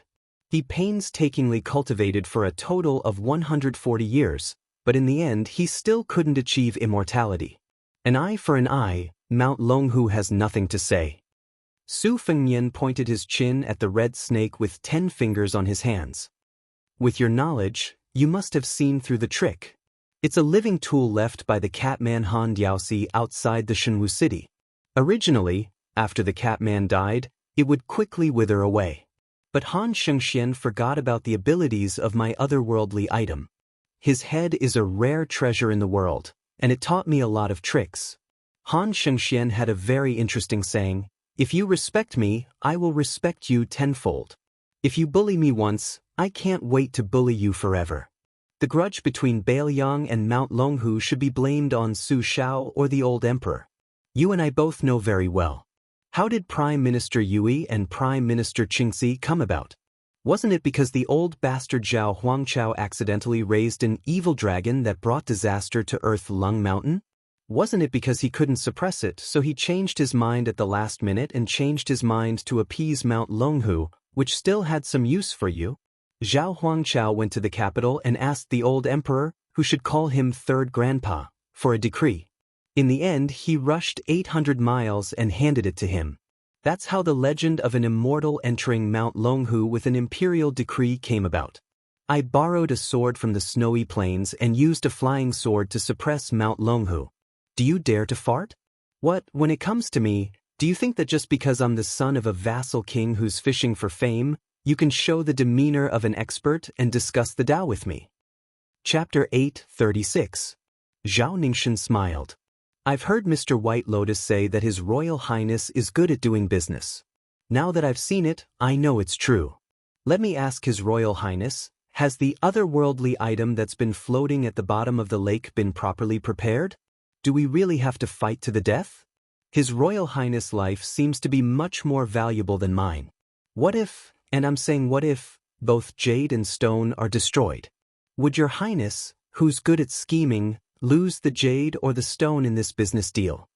He painstakingly cultivated for a total of 140 years, but in the end he still couldn't achieve immortality. An eye for an eye, Mount Longhu has nothing to say." Su Fengnian pointed his chin at the red snake with 10 fingers on his hands. "With your knowledge, you must have seen through the trick. It's a living tool left by the Catman Han Diaosi outside the Shenwu city. Originally, after the Catman died, it would quickly wither away. But Han Shengxian forgot about the abilities of my otherworldly item. His head is a rare treasure in the world, and it taught me a lot of tricks. Han Shengxian had a very interesting saying, 'If you respect me, I will respect you tenfold. If you bully me once, I can't wait to bully you forever.' The grudge between Bailiang and Mount Longhu should be blamed on Su Shao or the old emperor. You and I both know very well. How did Prime Minister Yui and Prime Minister Qingxi come about? Wasn't it because the old bastard Zhao Huangchao accidentally raised an evil dragon that brought disaster to Earth Lung Mountain? Wasn't it because he couldn't suppress it, so he changed his mind at the last minute and changed his mind to appease Mount Longhu, which still had some use for you? Zhao Huangchao went to the capital and asked the old emperor, who should call him Third Grandpa, for a decree. In the end, he rushed 800 miles and handed it to him. That's how the legend of an immortal entering Mount Longhu with an imperial decree came about. I borrowed a sword from the snowy plains and used a flying sword to suppress Mount Longhu. Do you dare to fart? What, when it comes to me, do you think that just because I'm the son of a vassal king who's fishing for fame, you can show the demeanor of an expert and discuss the Tao with me?" Chapter 8:36. Zhao Ningxin smiled. "I've heard Mr. White Lotus say that His Royal Highness is good at doing business. Now that I've seen it, I know it's true. Let me ask His Royal Highness, has the otherworldly item that's been floating at the bottom of the lake been properly prepared? Do we really have to fight to the death? His Royal Highness' life seems to be much more valuable than mine. What if, and I'm saying what if, both jade and stone are destroyed? Would your Highness, who's good at scheming, lose the jade or the stone in this business deal?"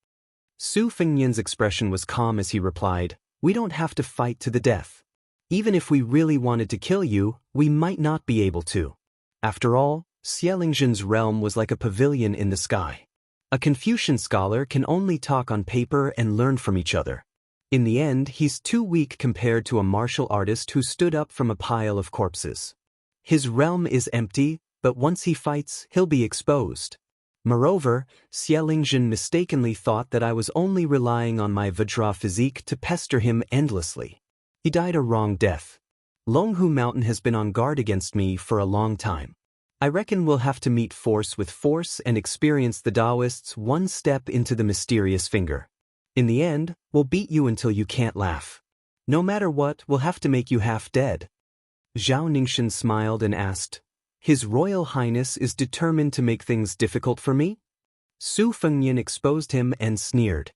Su Fengnian's expression was calm as he replied, "We don't have to fight to the death. Even if we really wanted to kill you, we might not be able to. After all, Xielingzhen's realm was like a pavilion in the sky. A Confucian scholar can only talk on paper and learn from each other. In the end, he's too weak compared to a martial artist who stood up from a pile of corpses. His realm is empty, but once he fights, he'll be exposed. Moreover, Xielingzhen mistakenly thought that I was only relying on my Vajra physique to pester him endlessly. He died a wrong death. Longhu Mountain has been on guard against me for a long time. I reckon we'll have to meet force with force and experience the Taoists one step into the mysterious finger. In the end, we'll beat you until you can't laugh. No matter what, we'll have to make you half dead." Zhao Ningxin smiled and asked, "His Royal Highness is determined to make things difficult for me?" Su Fengnian exposed him and sneered.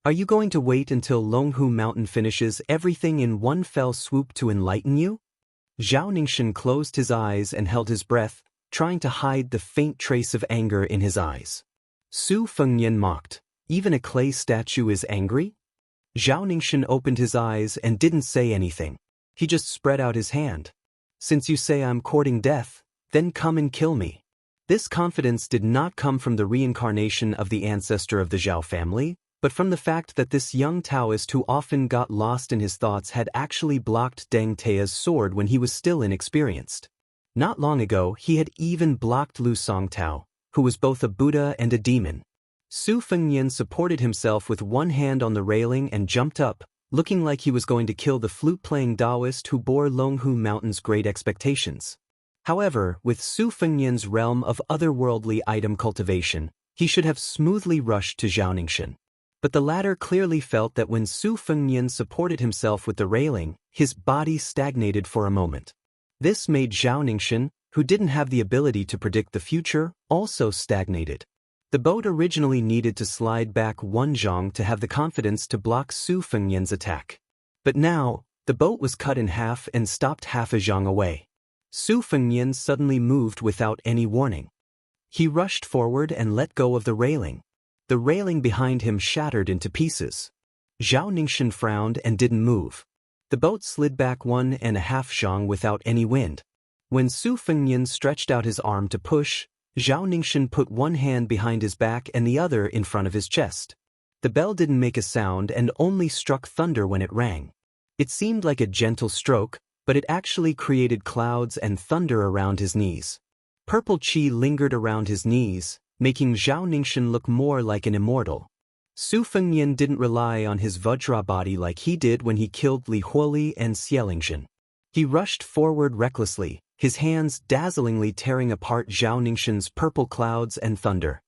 "Are you going to wait until Longhu Mountain finishes everything in one fell swoop to enlighten you?" Zhao Ningxin closed his eyes and held his breath, trying to hide the faint trace of anger in his eyes. Su Fengnian mocked, "Even a clay statue is angry?" Zhao Ningxin opened his eyes and didn't say anything. He just spread out his hand. "Since you say I'm courting death, then come and kill me." This confidence did not come from the reincarnation of the ancestor of the Zhao family, but from the fact that this young Taoist who often got lost in his thoughts had actually blocked Deng Tea's sword when he was still inexperienced. Not long ago, he had even blocked Lu Songtao, who was both a Buddha and a demon. Su Fengnian supported himself with one hand on the railing and jumped up, looking like he was going to kill the flute-playing Taoist who bore Longhu Mountain's great expectations. However, with Su Fengnian's realm of otherworldly item cultivation, he should have smoothly rushed to Zhao Ningxin. But the latter clearly felt that when Su Fengnian supported himself with the railing, his body stagnated for a moment. This made Zhao Ningxin, who didn't have the ability to predict the future, also stagnated. The boat originally needed to slide back one zhang to have the confidence to block Su Fengnian's attack. But now, the boat was cut in half and stopped half a zhang away. Su Fengnian suddenly moved without any warning. He rushed forward and let go of the railing. The railing behind him shattered into pieces. Zhao Ningxin frowned and didn't move. The boat slid back 1.5 zhang without any wind. When Su Fengnian stretched out his arm to push, Zhao Ningxin put one hand behind his back and the other in front of his chest. The bell didn't make a sound and only struck thunder when it rang. It seemed like a gentle stroke, but it actually created clouds and thunder around his knees. Purple qi lingered around his knees, making Zhao Ningxin look more like an immortal. Su Fengnian didn't rely on his Vajra body like he did when he killed Li Huoli and Xielingxin. He rushed forward recklessly, his hands dazzlingly tearing apart Zhao Ningxin's purple clouds and thunder.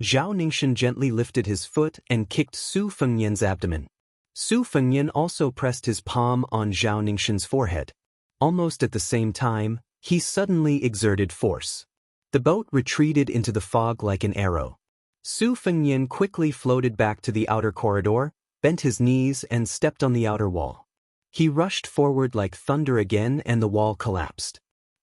Zhao Ningxin gently lifted his foot and kicked Su Fengnian's abdomen. Su Fengnian also pressed his palm on Zhao Ningxin's forehead. Almost at the same time, he suddenly exerted force. The boat retreated into the fog like an arrow. Su Fengnian quickly floated back to the outer corridor, bent his knees and stepped on the outer wall. He rushed forward like thunder again and the wall collapsed.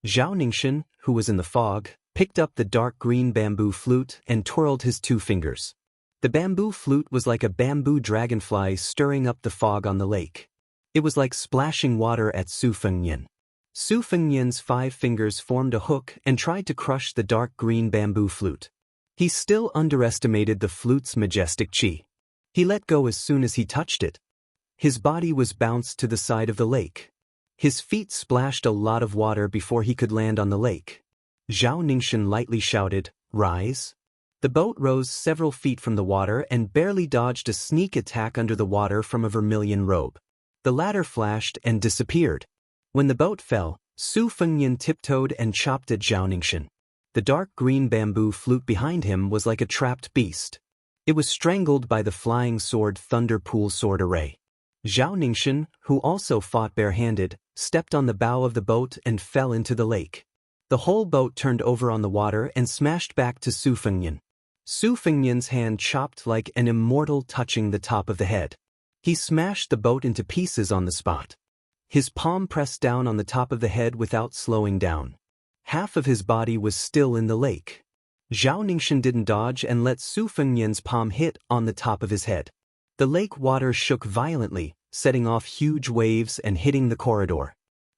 Zhao Ningxin, who was in the fog, picked up the dark green bamboo flute and twirled his 2 fingers. The bamboo flute was like a bamboo dragonfly stirring up the fog on the lake. It was like splashing water at Su Fengnian. Su Fengnian's 5 fingers formed a hook and tried to crush the dark green bamboo flute. He still underestimated the flute's majestic qi. He let go as soon as he touched it. His body was bounced to the side of the lake. His feet splashed a lot of water before he could land on the lake. Zhao Ningxin lightly shouted, "Rise." The boat rose several feet from the water and barely dodged a sneak attack under the water from a vermilion robe. The latter flashed and disappeared. When the boat fell, Su Fengnian tiptoed and chopped at Zhao Ningxin. The dark green bamboo flute behind him was like a trapped beast. It was strangled by the flying sword Thunder Pool sword array. Zhao Ningxin, who also fought barehanded, stepped on the bow of the boat and fell into the lake. The whole boat turned over on the water and smashed back to Su Fengnian. Su Fengnian's hand chopped like an immortal touching the top of the head. He smashed the boat into pieces on the spot. His palm pressed down on the top of the head without slowing down. Half of his body was still in the lake. Zhao Ningxin didn't dodge and let Su Fengnian's palm hit on the top of his head. The lake water shook violently, setting off huge waves and hitting the corridor.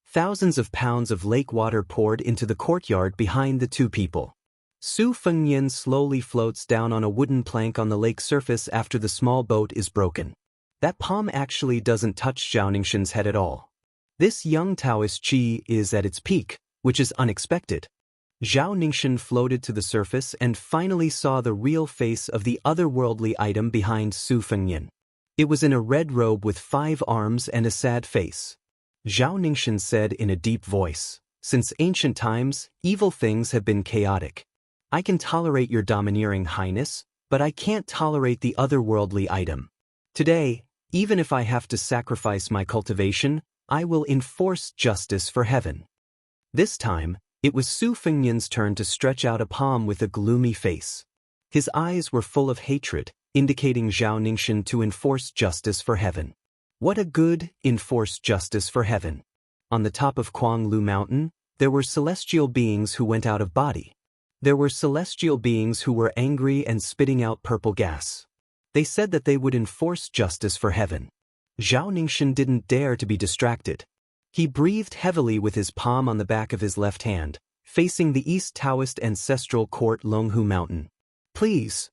Thousands of pounds of lake water poured into the courtyard behind the 2 people. Su Fengnian slowly floats down on a wooden plank on the lake surface after the small boat is broken. That palm actually doesn't touch Zhao Ningxin's head at all. This young Taoist qi is at its peak, which is unexpected. Zhao Ningxin floated to the surface and finally saw the real face of the otherworldly item behind Su Fengnian. It was in a red robe with 5 arms and a sad face. Zhao Ningxin said in a deep voice, Since ancient times, evil things have been chaotic. I can tolerate your domineering highness, but I can't tolerate the otherworldly item. Today, even if I have to sacrifice my cultivation, I will enforce justice for heaven. This time, it was Su Fengnian's turn to stretch out a palm with a gloomy face. His eyes were full of hatred, indicating Zhao Ningxin to enforce justice for heaven. What a good, enforce justice for heaven. On the top of Kuanglu Mountain, there were celestial beings who went out of body. There were celestial beings who were angry and spitting out purple gas. They said that they would enforce justice for heaven. Zhao Ningxin didn't dare to be distracted. He breathed heavily with his palm on the back of his left hand, facing the East Taoist ancestral court Longhu Mountain. Please.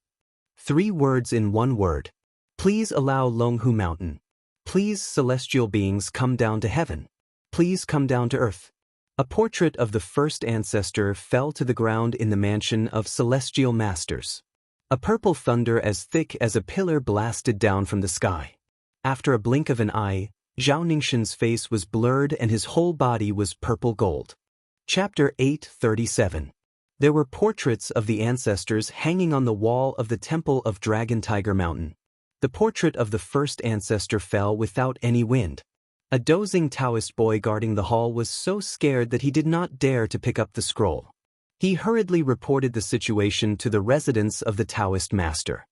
3 words in 1 word. Please allow Longhu Mountain. Please celestial beings come down to heaven. Please come down to earth. A portrait of the first ancestor fell to the ground in the mansion of celestial masters. A purple thunder as thick as a pillar blasted down from the sky. After a blink of an eye, Zhao Ningxin's face was blurred and his whole body was purple gold. Chapter 837. There were portraits of the ancestors hanging on the wall of the temple of Dragon Tiger Mountain. The portrait of the first ancestor fell without any wind. A dozing Taoist boy guarding the hall was so scared that he did not dare to pick up the scroll. He hurriedly reported the situation to the residence of the Taoist master.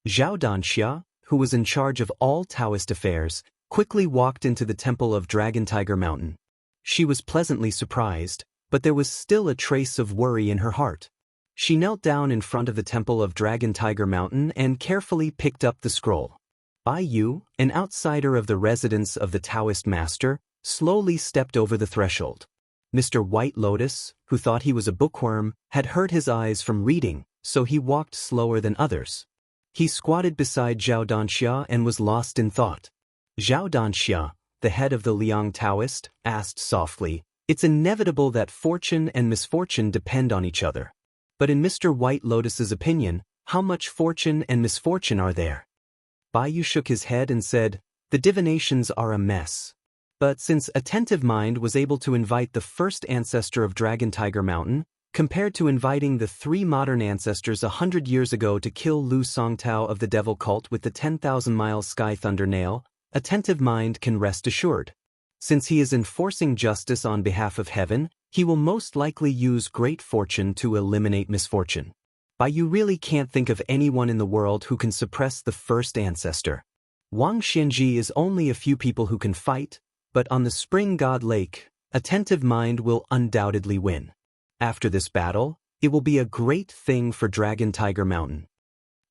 Zhao Danxia, who was in charge of all Taoist affairs, quickly walked into the temple of Dragon Tiger Mountain. She was pleasantly surprised, but there was still a trace of worry in her heart. She knelt down in front of the temple of Dragon Tiger Mountain and carefully picked up the scroll. Bai Yu, an outsider of the residence of the Taoist master, slowly stepped over the threshold. Mr. White Lotus, who thought he was a bookworm, had hurt his eyes from reading, so he walked slower than others. He squatted beside Zhao Danxia and was lost in thought. Zhao Danxia, the head of the Liang Taoist, asked softly, "It's inevitable that fortune and misfortune depend on each other. But in Mr. White Lotus's opinion, how much fortune and misfortune are there?" Bai Yu shook his head and said, "The divinations are a mess. But since Attentive Mind was able to invite the first ancestor of Dragon Tiger Mountain, compared to inviting the 3 modern ancestors 100 years ago to kill Lu Songtao of the devil cult with the 10,000-mile sky thunder nail, Attentive Mind can rest assured. Since he is enforcing justice on behalf of heaven, he will most likely use great fortune to eliminate misfortune. But you really can't think of anyone in the world who can suppress the first ancestor. Wang Xianji is only a few people who can fight, but on the Spring God Lake, Attentive Mind will undoubtedly win. After this battle, it will be a great thing for Dragon Tiger Mountain."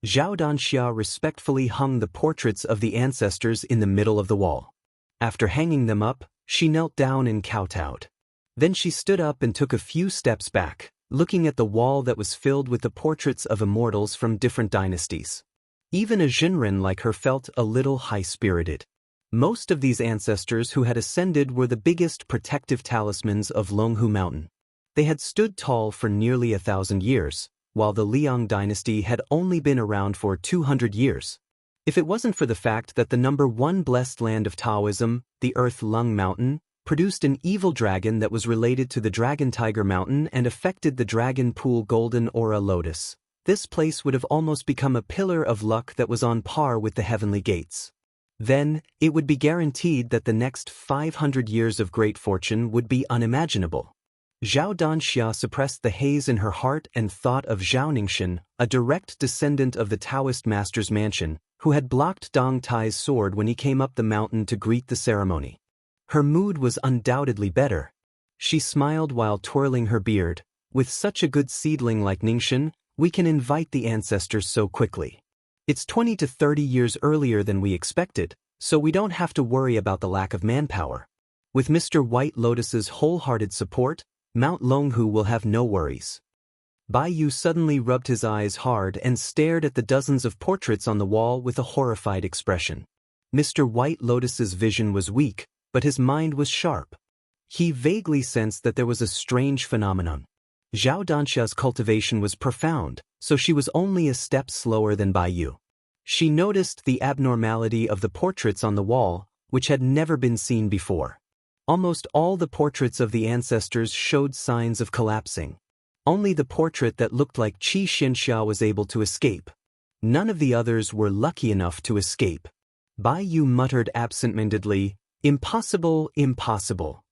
Zhao Danxia respectfully hung the portraits of the ancestors in the middle of the wall. After hanging them up, she knelt down and kowtowed. Then she stood up and took a few steps back, looking at the wall that was filled with the portraits of immortals from different dynasties. Even a Jinren like her felt a little high-spirited. Most of these ancestors who had ascended were the biggest protective talismans of Longhu Mountain. They had stood tall for nearly 1,000 years, while the Liang dynasty had only been around for 200 years. If it wasn't for the fact that the #1 blessed land of Taoism, the Earth Lung Mountain, produced an evil dragon that was related to the Dragon Tiger Mountain and affected the Dragon Pool Golden Aura Lotus, this place would have almost become a pillar of luck that was on par with the heavenly gates. Then, it would be guaranteed that the next 500 years of great fortune would be unimaginable. Zhao Danxia suppressed the haze in her heart and thought of Zhao Ningxin, a direct descendant of the Taoist master's mansion, who had blocked Dong Tai's sword when he came up the mountain to greet the ceremony. Her mood was undoubtedly better. She smiled while twirling her beard. "With such a good seedling like Ningxin, we can invite the ancestors so quickly. It's 20 to 30 years earlier than we expected, so we don't have to worry about the lack of manpower. With Mr. White Lotus's wholehearted support, Mount Longhu will have no worries." Bai Yu suddenly rubbed his eyes hard and stared at the dozens of portraits on the wall with a horrified expression. Mr. White Lotus's vision was weak, but his mind was sharp. He vaguely sensed that there was a strange phenomenon. Zhao Danxia's cultivation was profound, so she was only a step slower than Bai Yu. She noticed the abnormality of the portraits on the wall, which had never been seen before. Almost all the portraits of the ancestors showed signs of collapsing. Only the portrait that looked like Qi Xianxia was able to escape. None of the others were lucky enough to escape. Bai Yu muttered absent-mindedly, "Impossible, impossible."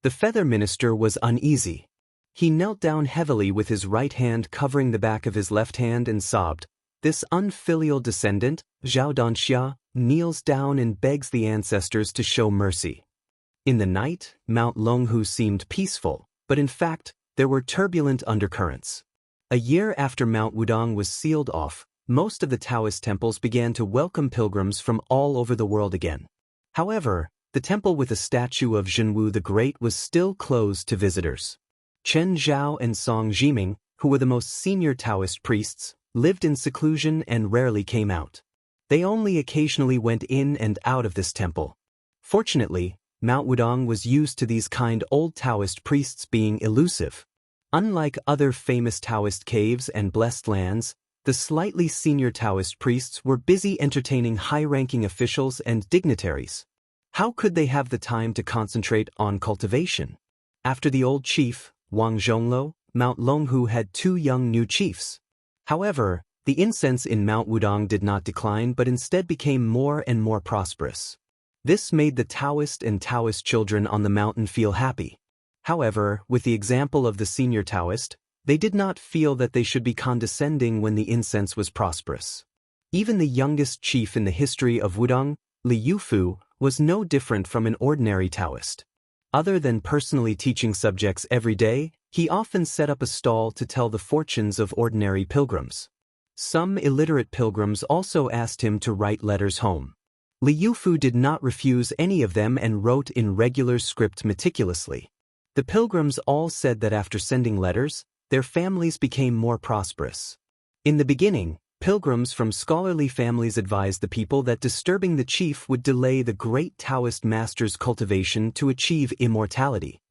The feather minister was uneasy. He knelt down heavily with his right hand covering the back of his left hand and sobbed. This unfilial descendant, Zhao Danxia, kneels down and begs the ancestors to show mercy. In the night, Mount Longhu seemed peaceful, but in fact, there were turbulent undercurrents. A year after Mount Wudong was sealed off, most of the Taoist temples began to welcome pilgrims from all over the world again. However, the temple with a statue of Zhenwu the Great was still closed to visitors. Chen Zhao and Song Jiming, who were the most senior Taoist priests, lived in seclusion and rarely came out. They only occasionally went in and out of this temple. Fortunately, Mount Wudong was used to these kind old Taoist priests being elusive. Unlike other famous Taoist caves and blessed lands, the slightly senior Taoist priests were busy entertaining high-ranking officials and dignitaries. How could they have the time to concentrate on cultivation? After the old chief, Wang Zhonglo, Mount Longhu had 2 young new chiefs. However, the incense in Mount Wudong did not decline but instead became more and more prosperous. This made the Taoist and Taoist children on the mountain feel happy. However, with the example of the senior Taoist, they did not feel that they should be condescending when the incense was prosperous. Even the youngest chief in the history of Wudong, Li Yufu, was no different from an ordinary Taoist. Other than personally teaching subjects every day, he often set up a stall to tell the fortunes of ordinary pilgrims. Some illiterate pilgrims also asked him to write letters home. Li Yufu did not refuse any of them and wrote in regular script meticulously. The pilgrims all said that after sending letters, their families became more prosperous. In the beginning, pilgrims from scholarly families advised the people that disturbing the chief would delay the great Taoist master's cultivation to achieve immortality.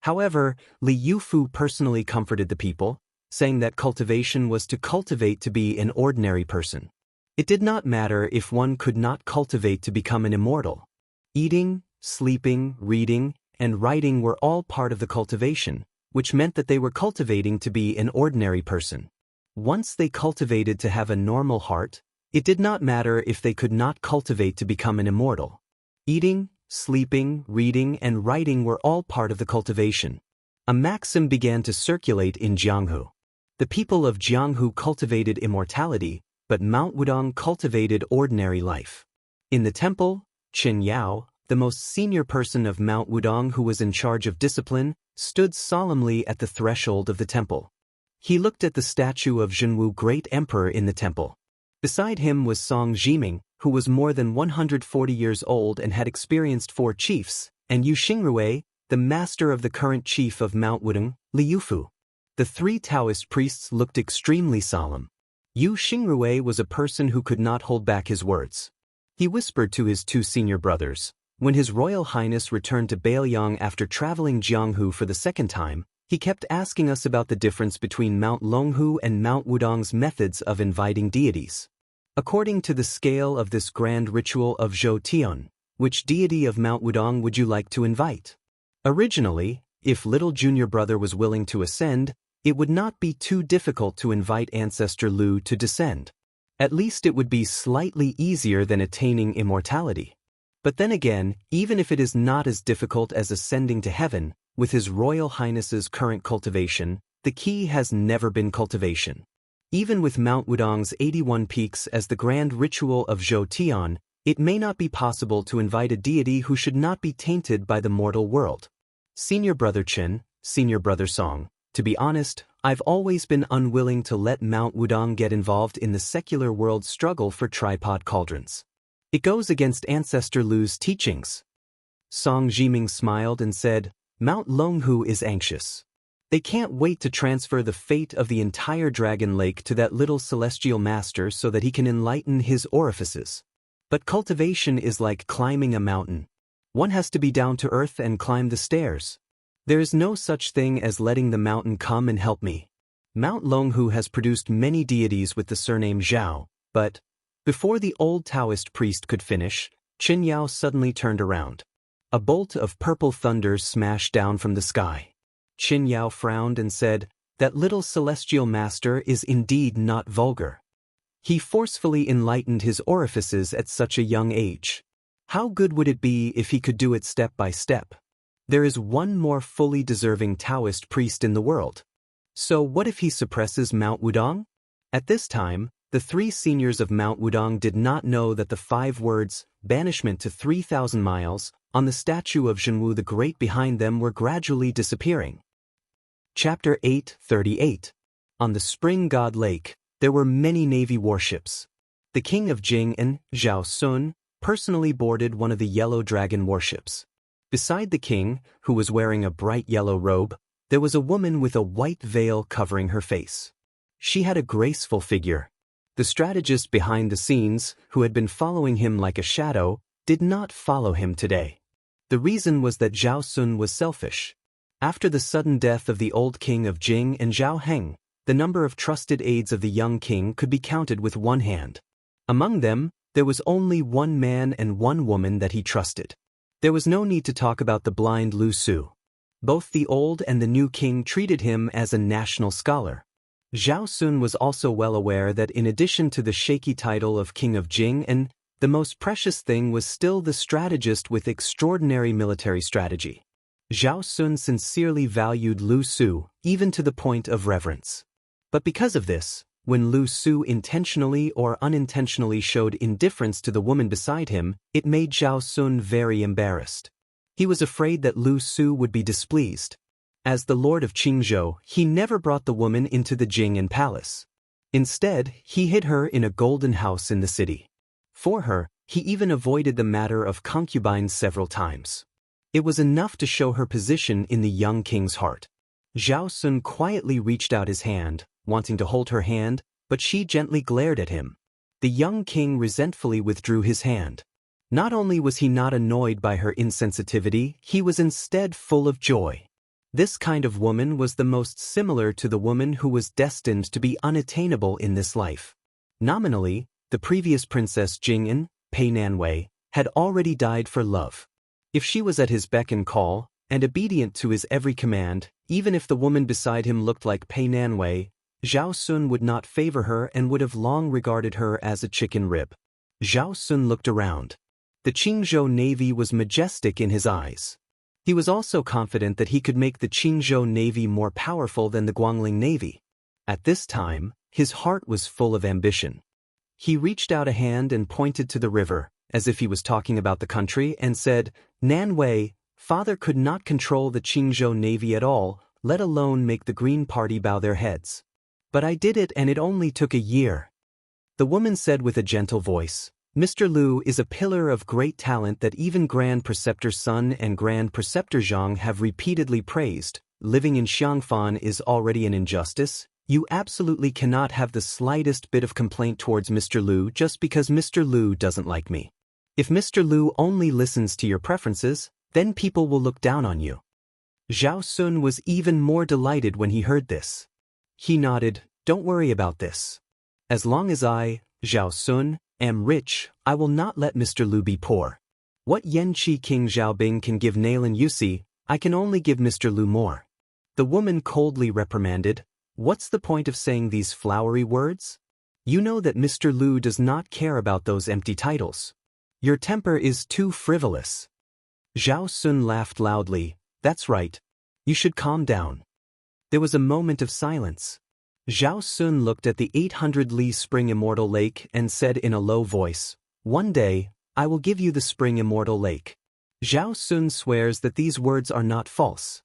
However, Li Yufu personally comforted the people, saying that cultivation was to cultivate to be an ordinary person. It did not matter if one could not cultivate to become an immortal. Eating, sleeping, reading, and writing were all part of the cultivation, which meant that they were cultivating to be an ordinary person. Once they cultivated to have a normal heart, it did not matter if they could not cultivate to become an immortal. Eating, sleeping, reading, and writing were all part of the cultivation. A maxim began to circulate in Jianghu. The people of Jianghu cultivated immortality, but Mount Wudong cultivated ordinary life. In the temple, Qin Yao, the most senior person of Mount Wudong who was in charge of discipline, stood solemnly at the threshold of the temple. He looked at the statue of Zhenwu, great emperor in the temple. Beside him was Song Jiming, who was more than 140 years old and had experienced 4 chiefs, and Yu Xingrui, the master of the current chief of Mount Wudong, Li Yufu. The 3 Taoist priests looked extremely solemn. Yu Xingrui was a person who could not hold back his words. He whispered to his 2 senior brothers. When His Royal Highness returned to Bailiang after traveling Jianghu for the 2nd time, he kept asking us about the difference between Mount Longhu and Mount Wudong's methods of inviting deities. According to the scale of this grand ritual of Zhou Tian, which deity of Mount Wudong would you like to invite? Originally, if little junior brother was willing to ascend, it would not be too difficult to invite ancestor Lu to descend. At least it would be slightly easier than attaining immortality. But then again, even if it is not as difficult as ascending to heaven, with His Royal Highness's current cultivation, the key has never been cultivation. Even with Mount Wudong's 81 peaks as the grand ritual of Zhou Tian, it may not be possible to invite a deity who should not be tainted by the mortal world. Senior Brother Chen, Senior Brother Song, to be honest, I've always been unwilling to let Mount Wudong get involved in the secular world's struggle for tripod cauldrons. It goes against Ancestor Lu's teachings. Song Jiming smiled and said, Mount Longhu is anxious. They can't wait to transfer the fate of the entire Dragon Lake to that little celestial master so that he can enlighten his orifices. But cultivation is like climbing a mountain. One has to be down to earth and climb the stairs. There is no such thing as letting the mountain come and help me. Mount Longhu has produced many deities with the surname Zhao, but before the old Taoist priest could finish, Qin Yao suddenly turned around. A bolt of purple thunder smashed down from the sky. Qin Yao frowned and said, "That little celestial master is indeed not vulgar. He forcefully enlightened his orifices at such a young age. How good would it be if he could do it step by step? There is one more fully deserving Taoist priest in the world. So what if he suppresses Mount Wudong?" At this time, the 3 seniors of Mount Wudong did not know that the 5 words, "banishment to 3,000 miles," on the statue of Zhenwu the Great behind them were gradually disappearing. Chapter 8:38. On the Spring God Lake, there were many navy warships. The king of Jing and Zhao Sun personally boarded one of the Yellow Dragon warships. Beside the king, who was wearing a bright yellow robe, there was a woman with a white veil covering her face. She had a graceful figure. The strategist behind the scenes, who had been following him like a shadow, did not follow him today. The reason was that Zhao Sun was selfish. After the sudden death of the old king of Jing and Zhao Heng, the number of trusted aides of the young king could be counted with one hand. Among them, there was only one man and one woman that he trusted. There was no need to talk about the blind Lu Su. Both the old and the new king treated him as a national scholar. Zhao Sun was also well aware that in addition to the shaky title of King of Jing, and the most precious thing was still the strategist with extraordinary military strategy. Zhao Sun sincerely valued Lu Su, even to the point of reverence. But because of this, when Lu Su intentionally or unintentionally showed indifference to the woman beside him, it made Zhao Sun very embarrassed. He was afraid that Lu Su would be displeased. As the lord of Qingzhou, he never brought the woman into the Jing'an palace. Instead, he hid her in a golden house in the city. For her, he even avoided the matter of concubines several times. It was enough to show her position in the young king's heart. Zhao Sun quietly reached out his hand, wanting to hold her hand, but she gently glared at him. The young king resentfully withdrew his hand. Not only was he not annoyed by her insensitivity, he was instead full of joy. This kind of woman was the most similar to the woman who was destined to be unattainable in this life. Nominally, the previous Princess Jing'an, Pei Nanwei, had already died for love. If she was at his beck and call, and obedient to his every command, even if the woman beside him looked like Pei Nanwei, Zhao Sun would not favor her and would have long regarded her as a chicken rib. Zhao Sun looked around. The Qingzhou Navy was majestic in his eyes. He was also confident that he could make the Qingzhou Navy more powerful than the Guangling Navy. At this time, his heart was full of ambition. He reached out a hand and pointed to the river, as if he was talking about the country, and said, "Nanwei, father could not control the Qingzhou Navy at all, let alone make the Green Party bow their heads. But I did it, and it only took a year." The woman said with a gentle voice, "Mr. Lu is a pillar of great talent that even Grand Preceptor Sun and Grand Preceptor Zhang have repeatedly praised. Living in Xiangfan is already an injustice. You absolutely cannot have the slightest bit of complaint towards Mr. Lu just because Mr. Lu doesn't like me. If Mr. Lu only listens to your preferences, then people will look down on you." Zhao Sun was even more delighted when he heard this. He nodded, "Don't worry about this. As long as I, Zhao Sun, am rich, I will not let Mr. Lu be poor. What Yanqi King Xiaobing can give Nailan Yusi, I can only give Mr. Lu more." The woman coldly reprimanded, "What's the point of saying these flowery words? You know that Mr. Lu does not care about those empty titles. Your temper is too frivolous." Zhao Sun laughed loudly, "That's right. You should calm down." There was a moment of silence. Zhao Sun looked at the 800-li spring immortal lake and said in a low voice, "One day, I will give you the spring immortal lake." Zhao Sun swears that these words are not false.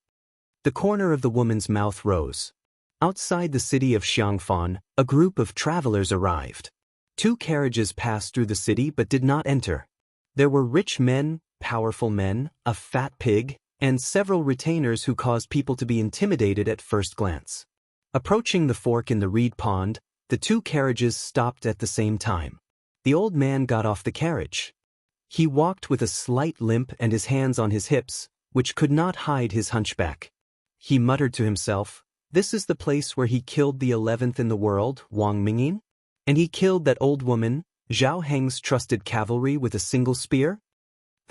The corner of the woman's mouth rose. Outside the city of Xiangfan, a group of travelers arrived. 2 carriages passed through the city but did not enter. There were rich men, powerful men, a fat pig, and several retainers who caused people to be intimidated at first glance. Approaching the fork in the reed pond, the 2 carriages stopped at the same time. The old man got off the carriage. He walked with a slight limp and his hands on his hips, which could not hide his hunchback. He muttered to himself, "This is the place where he killed the 11th in the world, Wang Mingyin? And he killed that old woman, Zhao Heng's trusted cavalry, with a single spear?"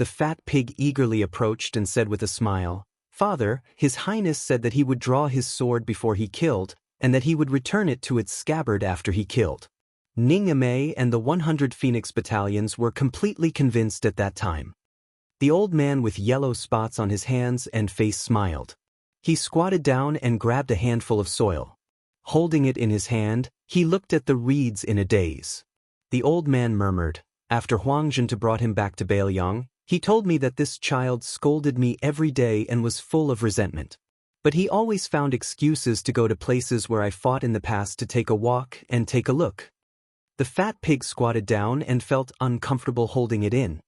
The fat pig eagerly approached and said with a smile, "Father, His Highness said that he would draw his sword before he killed, and that he would return it to its scabbard after he killed." Ning Amei and the 100 Phoenix battalions were completely convinced at that time. The old man with yellow spots on his hands and face smiled. He squatted down and grabbed a handful of soil. Holding it in his hand, he looked at the reeds in a daze. The old man murmured, "After Huang Zhenta brought him back to Bailiang, he told me that this child scolded me every day and was full of resentment. But he always found excuses to go to places where I fought in the past to take a walk and take a look." The fat pig squatted down and felt uncomfortable holding it in.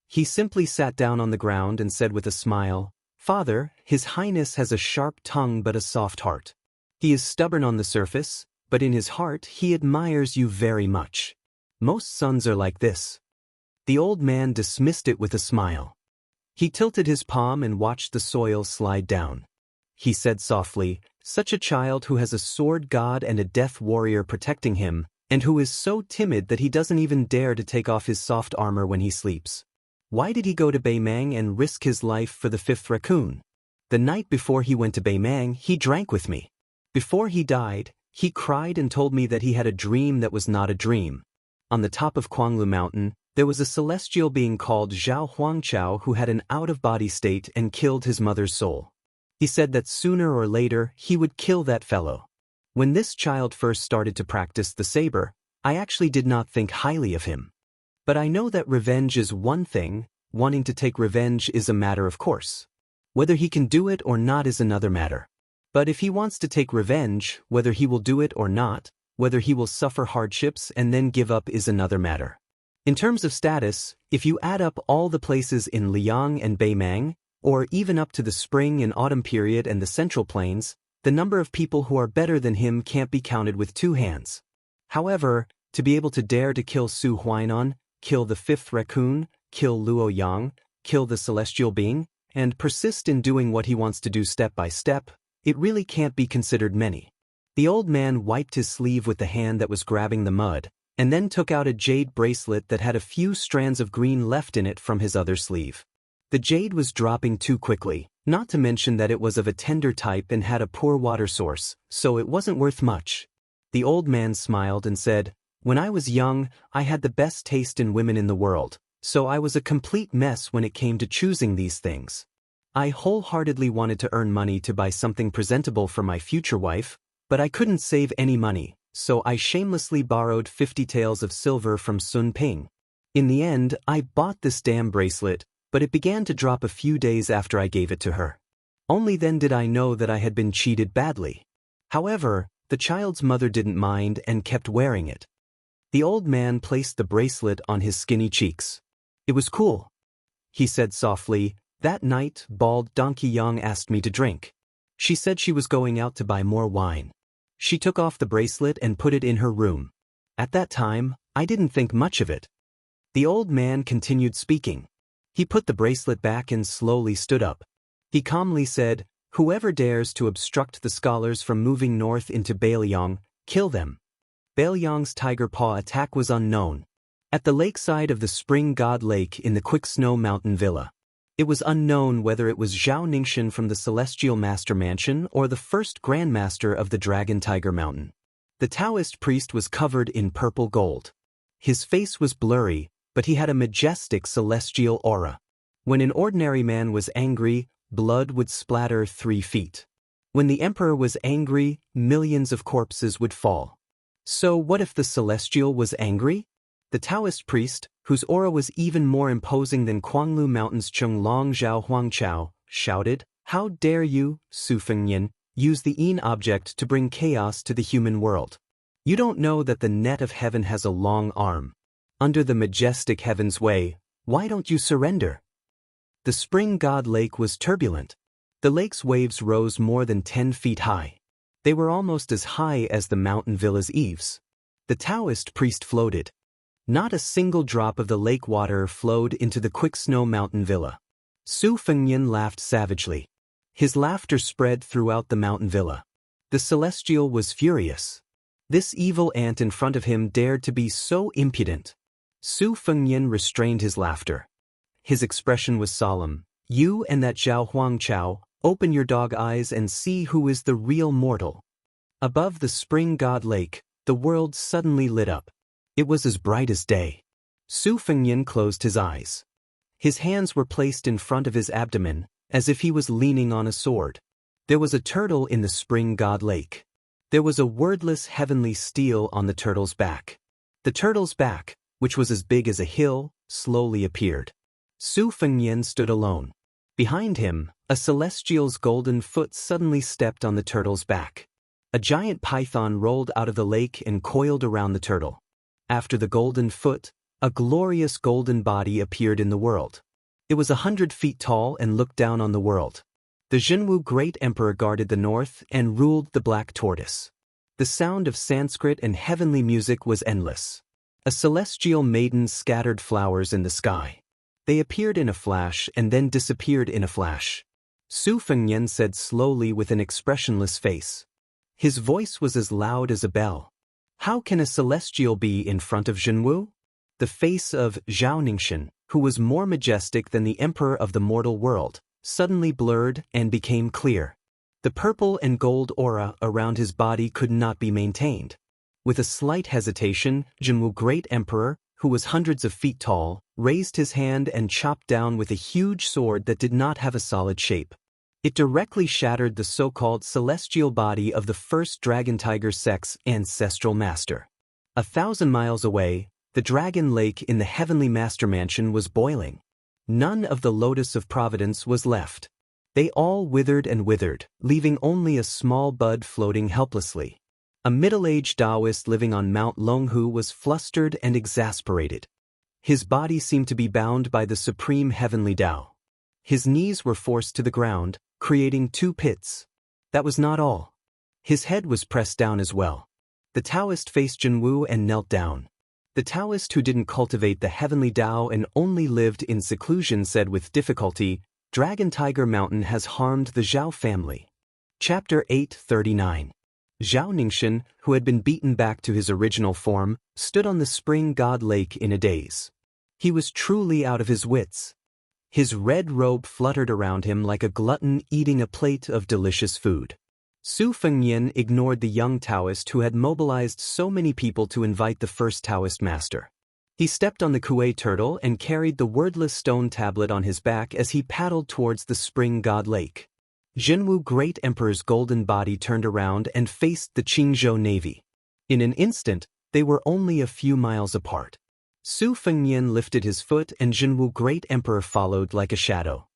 He simply sat down on the ground and said with a smile, "Father, His Highness has a sharp tongue but a soft heart. He is stubborn on the surface, but in his heart he admires you very much. Most sons are like this." The old man dismissed it with a smile. He tilted his palm and watched the soil slide down. He said softly, "Such a child who has a sword god and a death warrior protecting him, and who is so timid that he doesn't even dare to take off his soft armor when he sleeps. Why did he go to Beimang and risk his life for the 5th raccoon? The night before he went to Beimang, he drank with me. Before he died, he cried and told me that he had a dream that was not a dream. On the top of Kuanglu Mountain, there was a celestial being called Zhao Huangchao who had an out-of-body state and killed his mother's soul. He said that sooner or later he would kill that fellow. When this child first started to practice the saber, I actually did not think highly of him. But I know that revenge is one thing, wanting to take revenge is a matter of course. Whether he can do it or not is another matter. But if he wants to take revenge, whether he will do it or not, whether he will suffer hardships and then give up is another matter. In terms of status, if you add up all the places in Liang and Beimang, or even up to the spring and autumn period and the Central Plains, the number of people who are better than him can't be counted with 2 hands. However, to be able to dare to kill Su Huainan, kill the 5th raccoon, kill Luo Yang, kill the celestial being, and persist in doing what he wants to do step by step, it really can't be considered many. The old man wiped his sleeve with the hand that was grabbing the mud, and then took out a jade bracelet that had a few strands of green left in it from his other sleeve. The jade was dropping too quickly, not to mention that it was of a tender type and had a poor water source, so it wasn't worth much. The old man smiled and said, "When I was young, I had the best taste in women in the world, so I was a complete mess when it came to choosing these things. I wholeheartedly wanted to earn money to buy something presentable for my future wife, but I couldn't save any money, so I shamelessly borrowed 50 taels of silver from Sun Ping. In the end, I bought this damn bracelet, but it began to drop a few days after I gave it to her. Only then did I know that I had been cheated badly. However, the child's mother didn't mind and kept wearing it." The old man placed the bracelet on his skinny cheeks. "It was cool," he said softly. "That night, bald Donkey Yang asked me to drink. She said she was going out to buy more wine. She took off the bracelet and put it in her room. At that time, I didn't think much of it." The old man continued speaking. He put the bracelet back and slowly stood up. He calmly said, "Whoever dares to obstruct the scholars from moving north into Bailiang, kill them." Bailiang's tiger paw attack was unknown. At the lakeside of the Spring God Lake in the Quick Snow Mountain Villa, it was unknown whether it was Zhao Ningxian from the Celestial Master Mansion or the first Grandmaster of the Dragon Tiger Mountain. The Taoist priest was covered in purple gold. His face was blurry, but he had a majestic celestial aura. When an ordinary man was angry, blood would splatter 3 feet. When the emperor was angry, millions of corpses would fall. So what if the celestial was angry? The Taoist priest, whose aura was even more imposing than Kuanglu Mountain's Chunglong Zhao Huangchao, shouted, "How dare you, Su Fengyan, use the Yin object to bring chaos to the human world? You don't know that the net of heaven has a long arm. Under the majestic heaven's way, why don't you surrender?" The Spring God Lake was turbulent. The lake's waves rose more than 10 feet high. They were almost as high as the mountain villa's eaves. The Taoist priest floated. Not a single drop of the lake water flowed into the Quick Snow Mountain Villa. Su Fengyan laughed savagely. His laughter spread throughout the mountain villa. The celestial was furious. This evil ant in front of him dared to be so impudent. Su Fengyan restrained his laughter. his expression was solemn. "You and that Zhao Huangchao, open your dog eyes and see who is the real mortal." Above the spring god lake, the world suddenly lit up. It was as bright as day. Su Fengnian closed his eyes. His hands were placed in front of his abdomen, as if he was leaning on a sword. There was a turtle in the spring god lake. There was a wordless heavenly steel on the turtle's back. The turtle's back, which was as big as a hill, slowly appeared. Su Fengnian stood alone. Behind him, a celestial's golden foot suddenly stepped on the turtle's back. A giant python rolled out of the lake and coiled around the turtle. After the golden foot, a glorious golden body appeared in the world. It was 100 feet tall and looked down on the world. The Jinwu Great Emperor guarded the north and ruled the Black Tortoise. The sound of Sanskrit and heavenly music was endless. A celestial maiden scattered flowers in the sky. They appeared in a flash and then disappeared in a flash. Su Fengnian said slowly with an expressionless face. His voice was as loud as a bell. "How can a celestial be in front of Jinwu?" The face of Zhao Ningxin, who was more majestic than the emperor of the mortal world, suddenly blurred and became clear. The purple and gold aura around his body could not be maintained. With a slight hesitation, Jinwu Great Emperor, who was hundreds of feet tall, raised his hand and chopped down with a huge sword that did not have a solid shape. It directly shattered the so-called celestial body of the first dragon tiger sex ancestral master. 1,000 miles away, the dragon lake in the heavenly master mansion was boiling. None of the lotus of providence was left. They all withered and withered, leaving only a small bud floating helplessly. A middle-aged Taoist living on Mount Longhu was flustered and exasperated. His body seemed to be bound by the supreme heavenly Tao. His knees were forced to the ground, creating 2 pits. That was not all. His head was pressed down as well. The Taoist faced Jinwu and knelt down. The Taoist who didn't cultivate the heavenly Tao and only lived in seclusion said with difficulty, "Dragon Tiger Mountain has harmed the Zhao family." Chapter 839. Zhao Ningxin, who had been beaten back to his original form, stood on the spring god lake in a daze. He was truly out of his wits. His red robe fluttered around him like a glutton eating a plate of delicious food. Su Fengnian ignored the young Taoist who had mobilized so many people to invite the first Taoist master. He stepped on the Kuei turtle and carried the wordless stone tablet on his back as he paddled towards the spring god lake. Jinwu Great Emperor's golden body turned around and faced the Qingzhou navy. In an instant, they were only a few miles apart. Su Fengnian lifted his foot and Jinwu Great Emperor followed like a shadow.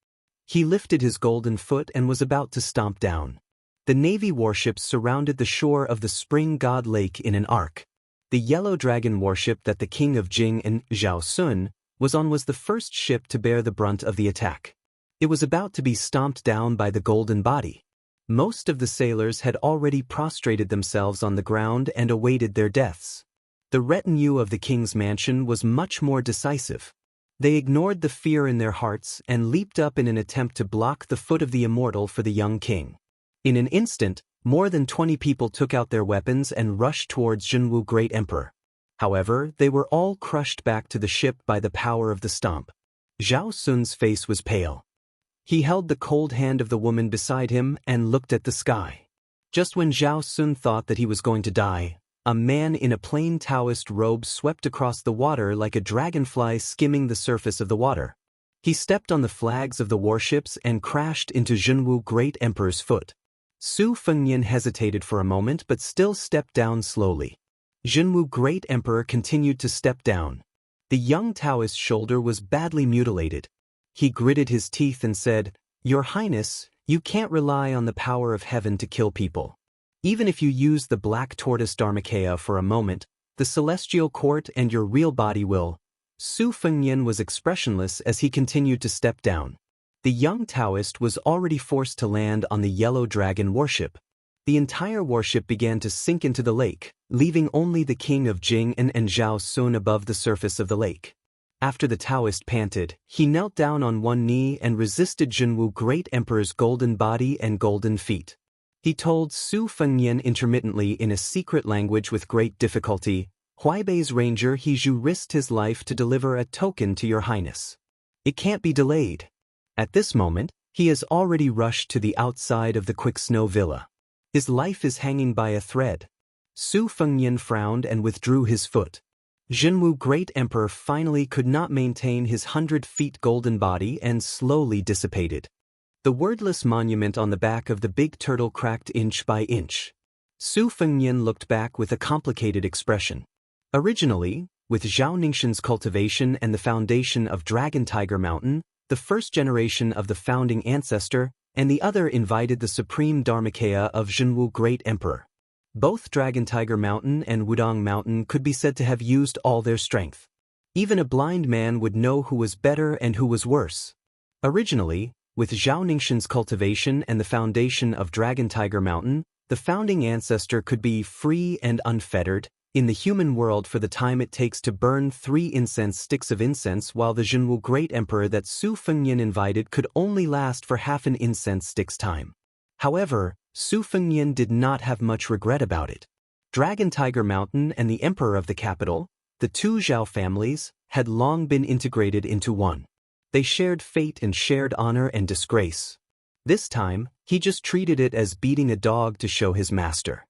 He lifted his golden foot and was about to stomp down. The navy warships surrounded the shore of the spring god lake in an arc. The yellow dragon warship that the king of Jing and Zhao Sun was on was the first ship to bear the brunt of the attack. It was about to be stomped down by the golden body. Most of the sailors had already prostrated themselves on the ground and awaited their deaths. The retinue of the king's mansion was much more decisive. They ignored the fear in their hearts and leaped up in an attempt to block the foot of the immortal for the young king. In an instant, more than 20 people took out their weapons and rushed towards Jinwu Great Emperor. However, they were all crushed back to the ship by the power of the stomp. Zhao Sun's face was pale. He held the cold hand of the woman beside him and looked at the sky. Just when Zhao Sun thought that he was going to die, a man in a plain Taoist robe swept across the water like a dragonfly skimming the surface of the water. He stepped on the flags of the warships and crashed into Jinwu Great Emperor's foot. Su Fengnian hesitated for a moment but still stepped down slowly. Jinwu Great Emperor continued to step down. The young Taoist's shoulder was badly mutilated. He gritted his teeth and said, "Your Highness, you can't rely on the power of heaven to kill people. Even if you use the black tortoise Dharmakaya for a moment, the celestial court and your real body will." Su Fengnian was expressionless as he continued to step down. The young Taoist was already forced to land on the yellow dragon warship. The entire warship began to sink into the lake, leaving only the king of Jing and Zhao Sun above the surface of the lake. After the Taoist panted, he knelt down on one knee and resisted Jinwu Great Emperor's golden body and golden feet. He told Su Fengnian intermittently in a secret language with great difficulty, "Huaibei's ranger He Zhu risked his life to deliver a token to your highness. It can't be delayed. At this moment, he has already rushed to the outside of the quick snow villa. His life is hanging by a thread. Su Fengnian frowned and withdrew his foot. Jinwu Great Emperor finally could not maintain his 100 feet golden body and slowly dissipated. The wordless monument on the back of the big turtle cracked inch by inch. Su Fengnian looked back with a complicated expression. Originally, with Zhao Ningxin's cultivation and the foundation of Dragon Tiger Mountain, the first generation of the founding ancestor, and the other invited the supreme Dharmakaya of Jinwu Great Emperor. Both Dragon Tiger Mountain and Wudong Mountain could be said to have used all their strength. Even a blind man would know who was better and who was worse. Originally, with Zhao Ningxin's cultivation and the foundation of Dragon Tiger Mountain, the founding ancestor could be free and unfettered in the human world for the time it takes to burn 3 incense sticks of incense, while the Jinwu Great Emperor that Su Fengnian invited could only last for half an incense stick's time. However, Su Fengnian did not have much regret about it. Dragon Tiger Mountain and the Emperor of the capital, the two Zhao families, had long been integrated into one. They shared fate and shared honor and disgrace. This time, he just treated it as beating a dog to show his master.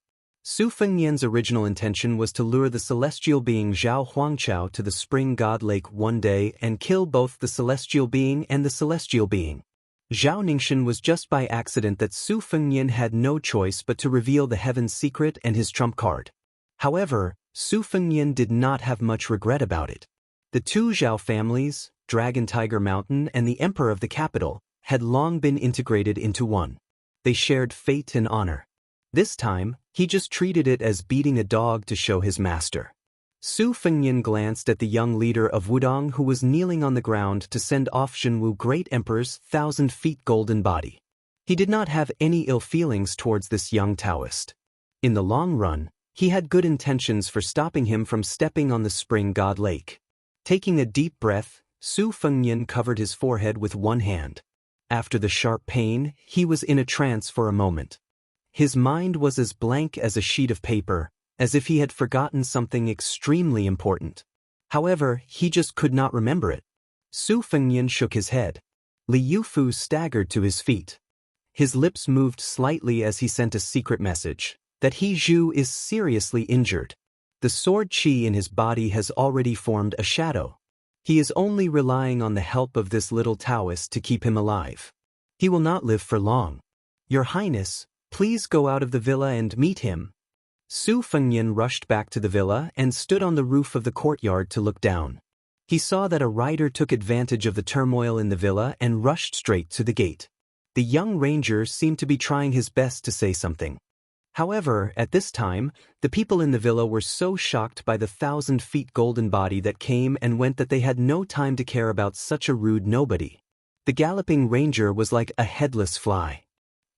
Su Fengnian's original intention was to lure the celestial being Zhao Huangqiao to the spring god lake one day and kill both the celestial being and the celestial being. Zhao Ningxin was just by accident that Su Fengnian had no choice but to reveal the heaven's secret and his trump card. However, Su Fengnian did not have much regret about it. The two Zhao families, Dragon Tiger Mountain and the Emperor of the capital, had long been integrated into one. They shared fate and honor. This time, he just treated it as beating a dog to show his master. Su Fengnian glanced at the young leader of Wudong who was kneeling on the ground to send off Jinwu Great Emperor's 1,000 feet golden body. He did not have any ill feelings towards this young Taoist. In the long run, he had good intentions for stopping him from stepping on the spring god lake. Taking a deep breath, Su Fengnian covered his forehead with one hand. After the sharp pain, he was in a trance for a moment. His mind was as blank as a sheet of paper, as if he had forgotten something extremely important. However, he just could not remember it. Su Fengnian shook his head. Li Yufu staggered to his feet. His lips moved slightly as he sent a secret message, that He Zhu is seriously injured. The sword qi in his body has already formed a shadow. He is only relying on the help of this little Taoist to keep him alive. He will not live for long. Your Highness, please go out of the villa and meet him. Su Fengnian rushed back to the villa and stood on the roof of the courtyard to look down. He saw that a rider took advantage of the turmoil in the villa and rushed straight to the gate. The young ranger seemed to be trying his best to say something. However, at this time, the people in the villa were so shocked by the 1,000 feet golden body that came and went that they had no time to care about such a rude nobody. The galloping ranger was like a headless fly.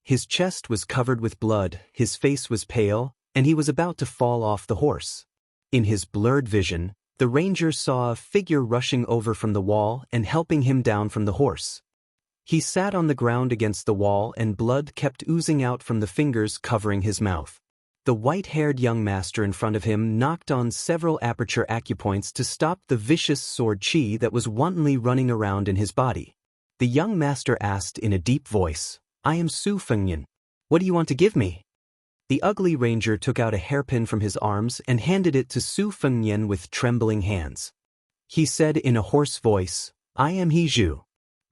His chest was covered with blood, his face was pale, and he was about to fall off the horse. In his blurred vision, the ranger saw a figure rushing over from the wall and helping him down from the horse. He sat on the ground against the wall and blood kept oozing out from the fingers covering his mouth. The white-haired young master in front of him knocked on several aperture acupoints to stop the vicious sword qi that was wantonly running around in his body. The young master asked in a deep voice, I am Su Fengnian. What do you want to give me? The ugly ranger took out a hairpin from his arms and handed it to Su Fengnian with trembling hands. He said in a hoarse voice, I am He Zhu.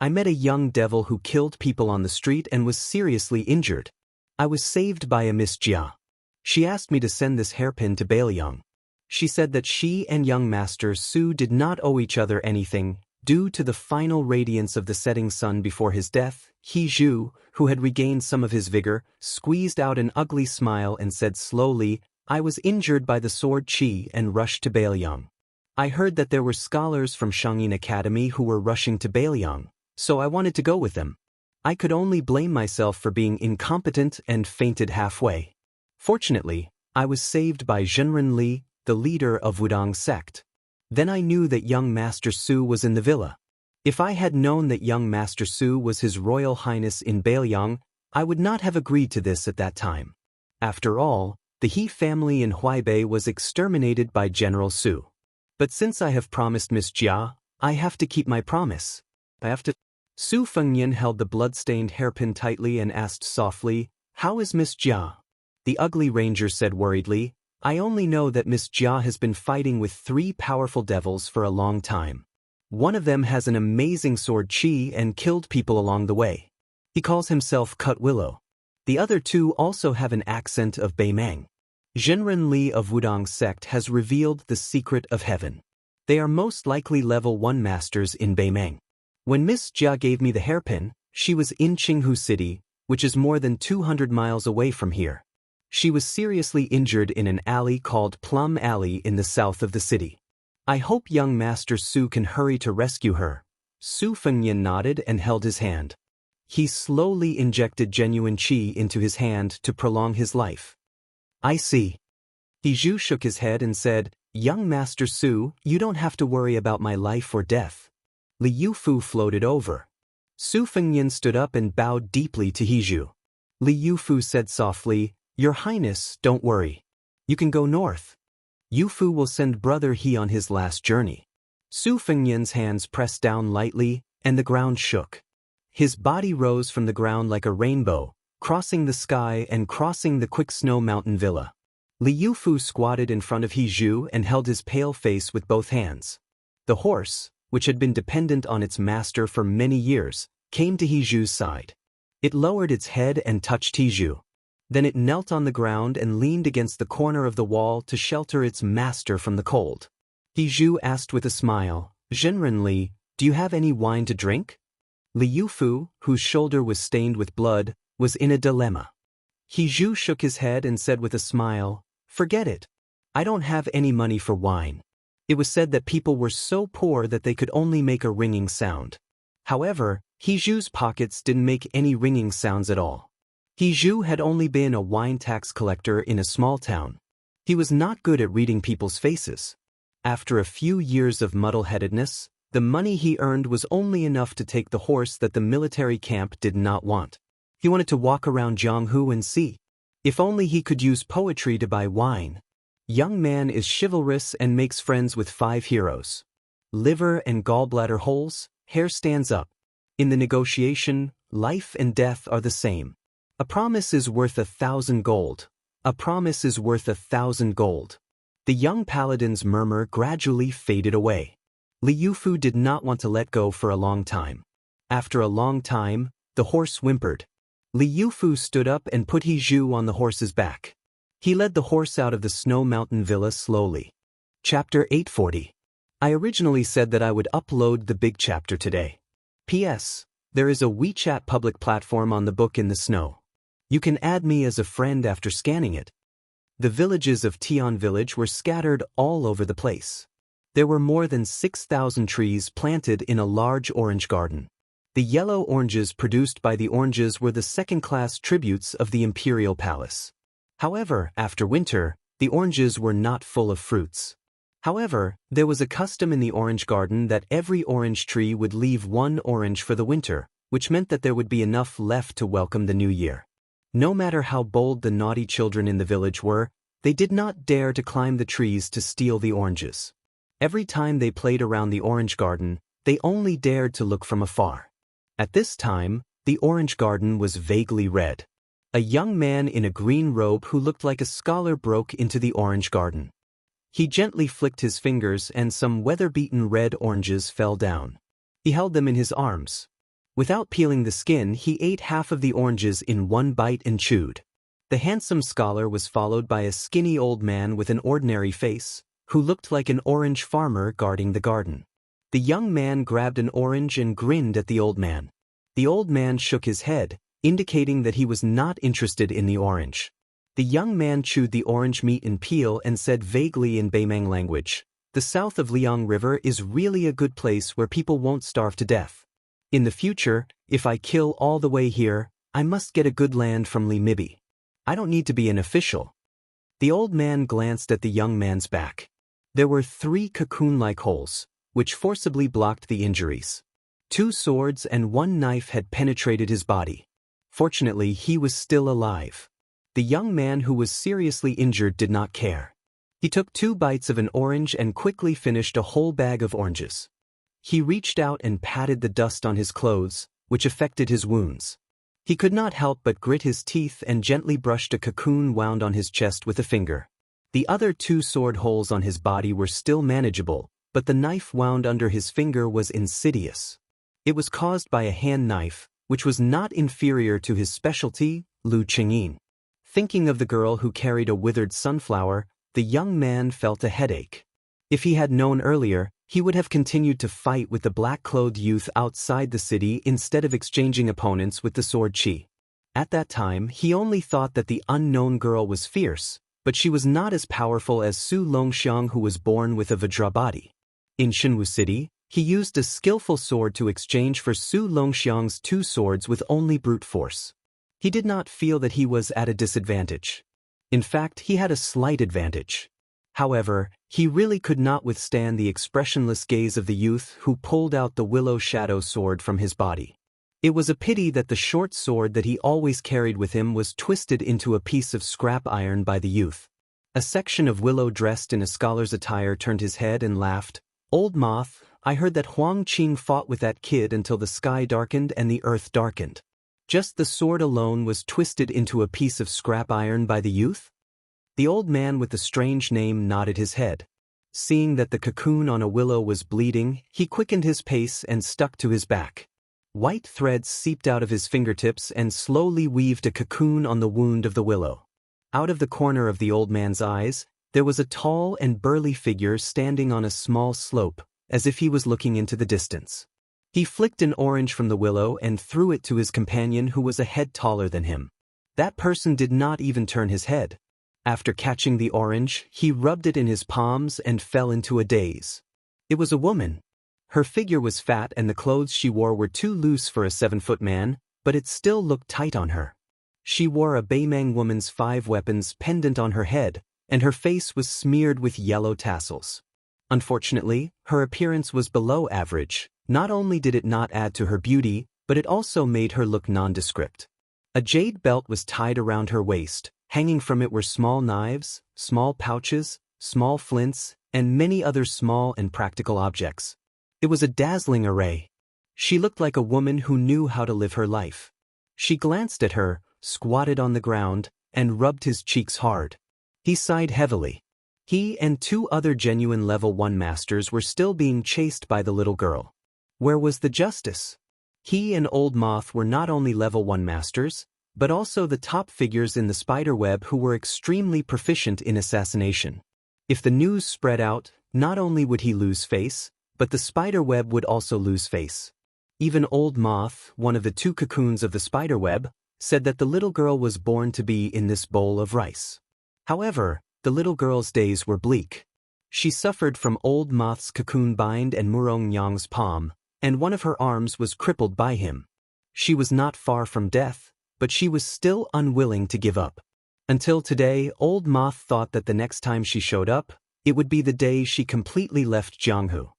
I met a young devil who killed people on the street and was seriously injured. I was saved by a Miss Jia. She asked me to send this hairpin to Bailiang. She said that she and young master Su did not owe each other anything. Due to the final radiance of the setting sun before his death, He Zhu, who had regained some of his vigor, squeezed out an ugly smile and said slowly, I was injured by the sword qi and rushed to Bailiang. I heard that there were scholars from Shangyin Academy who were rushing to Bailiang, so I wanted to go with them. I could only blame myself for being incompetent and fainted halfway. Fortunately, I was saved by Zhenren Li, the leader of Wudong sect. Then I knew that young Master Su was in the villa. If I had known that young Master Su was His Royal Highness in Bailiang, I would not have agreed to this at that time. After all, the He family in Huaibei was exterminated by General Su. But since I have promised Miss Jia, I have to keep my promise. I have to. Su Fengnian held the blood-stained hairpin tightly and asked softly, "How is Miss Jia?" The ugly ranger said worriedly, "I only know that Miss Jia has been fighting with 3 powerful devils for a long time. One of them has an amazing sword chi and killed people along the way. He calls himself Cut Willow. The other 2 also have an accent of Beimang. Zhenren Li of Wudong's sect has revealed the secret of heaven. They are most likely level 1 masters in Beimang. When Miss Jia gave me the hairpin, she was in Qinghu City, which is more than 200 miles away from here. She was seriously injured in an alley called Plum Alley in the south of the city. I hope young Master Su can hurry to rescue her." Su Fengnian nodded and held his hand. He slowly injected genuine qi into his hand to prolong his life. "I see." Hiju shook his head and said, "Young Master Su, you don't have to worry about my life or death." Li Yufu floated over. Su Fengnian stood up and bowed deeply to Hiju. Li Yufu said softly, "Your Highness, don't worry. You can go north. Yufu will send Brother He on his last journey." Su Fengnian's hands pressed down lightly, and the ground shook. His body rose from the ground like a rainbow, crossing the sky and crossing the quick snow mountain villa. Li Yufu squatted in front of Hiju and held his pale face with both hands. The horse, which had been dependent on its master for many years, came to Hiju's side. It lowered its head and touched Hiju. Then it knelt on the ground and leaned against the corner of the wall to shelter its master from the cold. Hiju asked with a smile, "Zhenren Li, do you have any wine to drink?" Li Yufu, whose shoulder was stained with blood, was in a dilemma. Hiju shook his head and said with a smile, "Forget it. I don't have any money for wine." It was said that people were so poor that they could only make a ringing sound. However, Hiju's pockets didn't make any ringing sounds at all. Hiju had only been a wine tax collector in a small town. He was not good at reading people's faces. After a few years of muddle-headedness, the money he earned was only enough to take the horse that the military camp did not want. He wanted to walk around Jianghu and see. If only he could use poetry to buy wine. Young man is chivalrous and makes friends with 5 heroes. Liver and gallbladder holes, hair stands up. In the negotiation, life and death are the same. A promise is worth 1,000 gold. A promise is worth 1,000 gold. The young paladin's murmur gradually faded away. Li Yufu did not want to let go for a long time. After a long time, the horse whimpered. Li Yufu stood up and put Hiju on the horse's back. He led the horse out of the snow mountain villa slowly. Chapter 840. I originally said that I would upload the big chapter today. P.S. There is a WeChat public platform on the book in the snow. You can add me as a friend after scanning it. The villages of Tian Village were scattered all over the place. There were more than 6,000 trees planted in a large orange garden. The yellow oranges produced by the oranges were the second-class tributes of the imperial palace. However, after winter, the oranges were not full of fruits. However, there was a custom in the orange garden that every orange tree would leave 1 orange for the winter, which meant that there would be enough left to welcome the new year. No matter how bold the naughty children in the village were, they did not dare to climb the trees to steal the oranges. Every time they played around the orange garden, they only dared to look from afar. At this time, the orange garden was vaguely red. A young man in a green robe who looked like a scholar broke into the orange garden. He gently flicked his fingers and some weather-beaten red oranges fell down. He held them in his arms. Without peeling the skin, he ate half of the oranges in 1 bite and chewed. The handsome scholar was followed by a skinny old man with an ordinary face, who looked like an orange farmer guarding the garden. The young man grabbed an orange and grinned at the old man. The old man shook his head, indicating that he was not interested in the orange. The young man chewed the orange meat and peel and said vaguely in Beimang language, "The south of Liang River is really a good place where people won't starve to death. In the future, if I kill all the way here, I must get a good land from Li Mibi. I don't need to be an official." The old man glanced at the young man's back. There were 3 cocoon-like holes, which forcibly blocked the injuries. 2 swords and 1 knife had penetrated his body. Fortunately, he was still alive. The young man who was seriously injured did not care. He took 2 bites of an orange and quickly finished a whole bag of oranges. He reached out and patted the dust on his clothes, which affected his wounds. He could not help but grit his teeth and gently brushed a cocoon wound on his chest with a finger. The other 2 sword holes on his body were still manageable, but the knife wound under his finger was insidious. It was caused by a hand knife, which was not inferior to his specialty, Lu Qingyin. Thinking of the girl who carried a withered sunflower, the young man felt a headache. If he had known earlier, he would have continued to fight with the black-clothed youth outside the city instead of exchanging opponents with the sword Qi. At that time, he only thought that the unknown girl was fierce, but she was not as powerful as Su Longxiang, who was born with a Vajra body. In Shenwu City, he used a skillful sword to exchange for Su Longxiang's 2 swords with only brute force. He did not feel that he was at a disadvantage. In fact, he had a slight advantage. However, he really could not withstand the expressionless gaze of the youth who pulled out the willow shadow sword from his body. It was a pity that the short sword that he always carried with him was twisted into a piece of scrap iron by the youth. A section of Willow dressed in a scholar's attire turned his head and laughed. "Old moth, I heard that Huang Qing fought with that kid until the sky darkened and the earth darkened. Just the sword alone was twisted into a piece of scrap iron by the youth?" The old man with the strange name nodded his head. Seeing that the cocoon on a willow was bleeding, he quickened his pace and stuck to his back. White threads seeped out of his fingertips and slowly weaved a cocoon on the wound of the willow. Out of the corner of the old man's eyes, there was a tall and burly figure standing on a small slope, as if he was looking into the distance. He flicked an orange from the willow and threw it to his companion, who was a head taller than him. That person did not even turn his head. After catching the orange, he rubbed it in his palms and fell into a daze. It was a woman. Her figure was fat and the clothes she wore were too loose for a 7-foot man, but it still looked tight on her. She wore a Beimang woman's 5 weapons pendant on her head, and her face was smeared with yellow tassels. Unfortunately, her appearance was below average. Not only did it not add to her beauty, but it also made her look nondescript. A jade belt was tied around her waist. Hanging from it were small knives, small pouches, small flints, and many other small and practical objects. It was a dazzling array. She looked like a woman who knew how to live her life. She glanced at her, squatted on the ground, and rubbed his cheeks hard. He sighed heavily. He and 2 other genuine level 1 masters were still being chased by the little girl. Where was the justice? He and Old Moth were not only level 1 masters, but also the top figures in the spiderweb who were extremely proficient in assassination. If the news spread out, not only would he lose face, but the spiderweb would also lose face. Even Old Moth, one of the 2 cocoons of the spiderweb, said that the little girl was born to be in this bowl of rice. However, the little girl's days were bleak. She suffered from Old Moth's cocoon bind and Murong Yang's palm, and one of her arms was crippled by him. She was not far from death, but she was still unwilling to give up. Until today, Old Moth thought that the next time she showed up, it would be the day she completely left Jianghu.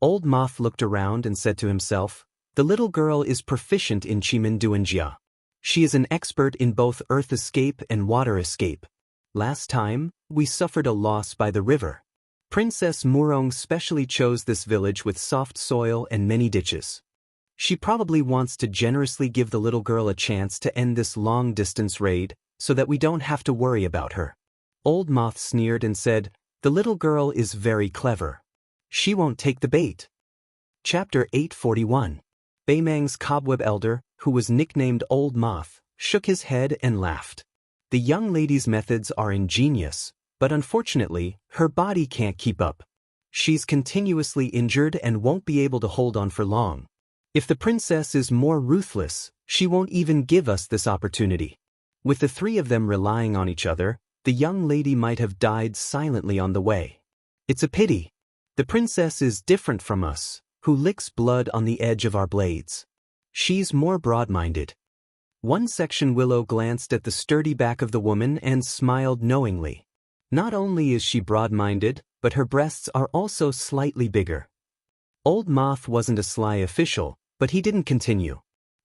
Old Moth looked around and said to himself, "The little girl is proficient in Qimen Duanjia. She is an expert in both earth escape and water escape. Last time, we suffered a loss by the river. Princess Murong specially chose this village with soft soil and many ditches. She probably wants to generously give the little girl a chance to end this long-distance raid, so that we don't have to worry about her." Old Moth sneered and said, "The little girl is very clever. She won't take the bait." Chapter 841. Beimang's cobweb elder, who was nicknamed Old Moth, shook his head and laughed. The young lady's methods are ingenious, but unfortunately, her body can't keep up. She's continuously injured and won't be able to hold on for long. If the princess is more ruthless, she won't even give us this opportunity. With the 3 of them relying on each other, the young lady might have died silently on the way. It's a pity. The princess is different from us, who licks blood on the edge of our blades. She's more broad-minded. One section Willow glanced at the sturdy back of the woman and smiled knowingly. Not only is she broad-minded, but her breasts are also slightly bigger. Old Moth wasn't a sly official, but he didn't continue.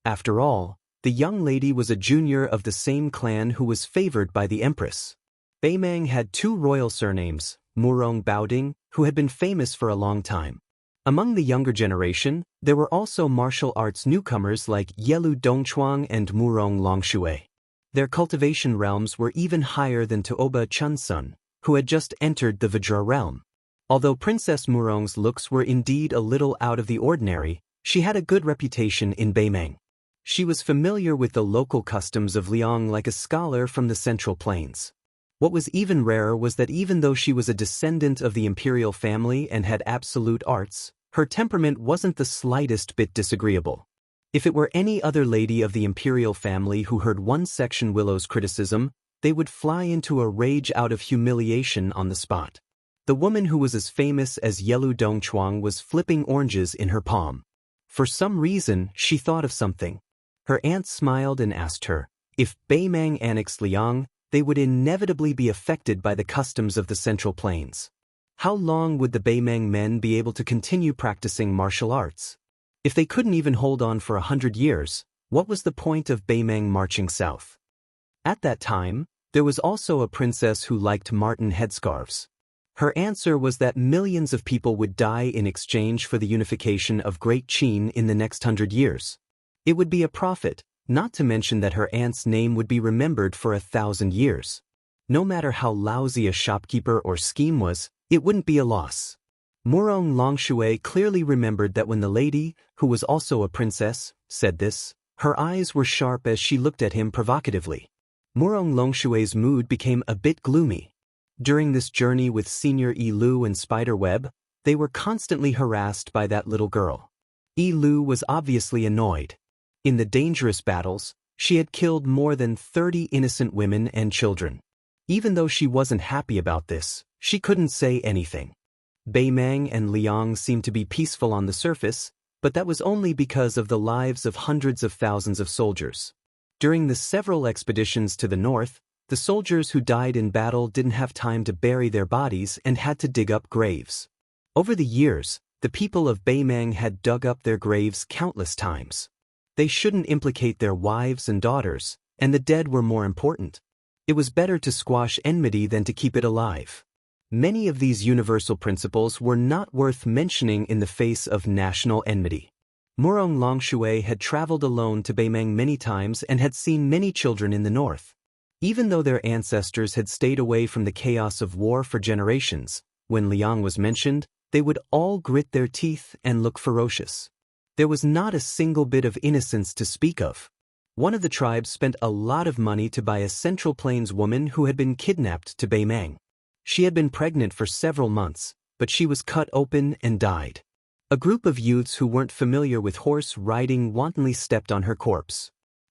After all, the young lady was a junior of the same clan who was favored by the empress. Beimang had 2 royal surnames, Murong Baoding, who had been famous for a long time. Among the younger generation, there were also martial arts newcomers like Yelu Dongchuang and Murong Longshui. Their cultivation realms were even higher than Tooba Chunsun, who had just entered the Vajra realm. Although Princess Murong's looks were indeed a little out of the ordinary, she had a good reputation in Beimeng. She was familiar with the local customs of Liang like a scholar from the Central Plains. What was even rarer was that even though she was a descendant of the imperial family and had absolute arts, her temperament wasn't the slightest bit disagreeable. If it were any other lady of the imperial family who heard one Section Willow's criticism, they would fly into a rage out of humiliation on the spot. The woman who was as famous as Yelu Dongchuang was flipping oranges in her palm. For some reason, she thought of something. Her aunt smiled and asked her, if Beimeng annexed Liang, they would inevitably be affected by the customs of the Central Plains. How long would the Beimeng men be able to continue practicing martial arts? If they couldn't even hold on for 100 years, what was the point of Beimeng marching south? At that time, there was also a princess who liked marten headscarves. Her answer was that millions of people would die in exchange for the unification of Great Qin in the next 100 years. It would be a profit, not to mention that her aunt's name would be remembered for 1,000 years. No matter how lousy a shopkeeper or scheme was, it wouldn't be a loss. Murong Longshui clearly remembered that when the lady, who was also a princess, said this, her eyes were sharp as she looked at him provocatively. Murong Longshui's mood became a bit gloomy. During this journey with Senior Lu and Spiderweb, they were constantly harassed by that little girl. Lu was obviously annoyed. In the dangerous battles, she had killed more than 30 innocent women and children. Even though she wasn't happy about this, she couldn't say anything. Beimeng and Liang seemed to be peaceful on the surface, but that was only because of the lives of hundreds of thousands of soldiers. During the several expeditions to the north, the soldiers who died in battle didn't have time to bury their bodies and had to dig up graves. Over the years, the people of Beimeng had dug up their graves countless times. They shouldn't implicate their wives and daughters, and the dead were more important. It was better to squash enmity than to keep it alive. Many of these universal principles were not worth mentioning in the face of national enmity. Murong Longshui had traveled alone to Beimeng many times and had seen many children in the north. Even though their ancestors had stayed away from the chaos of war for generations, when Liang was mentioned, they would all grit their teeth and look ferocious. There was not a single bit of innocence to speak of. One of the tribes spent a lot of money to buy a Central Plains woman who had been kidnapped to Beimeng. She had been pregnant for several months, but she was cut open and died. A group of youths who weren't familiar with horse riding wantonly stepped on her corpse.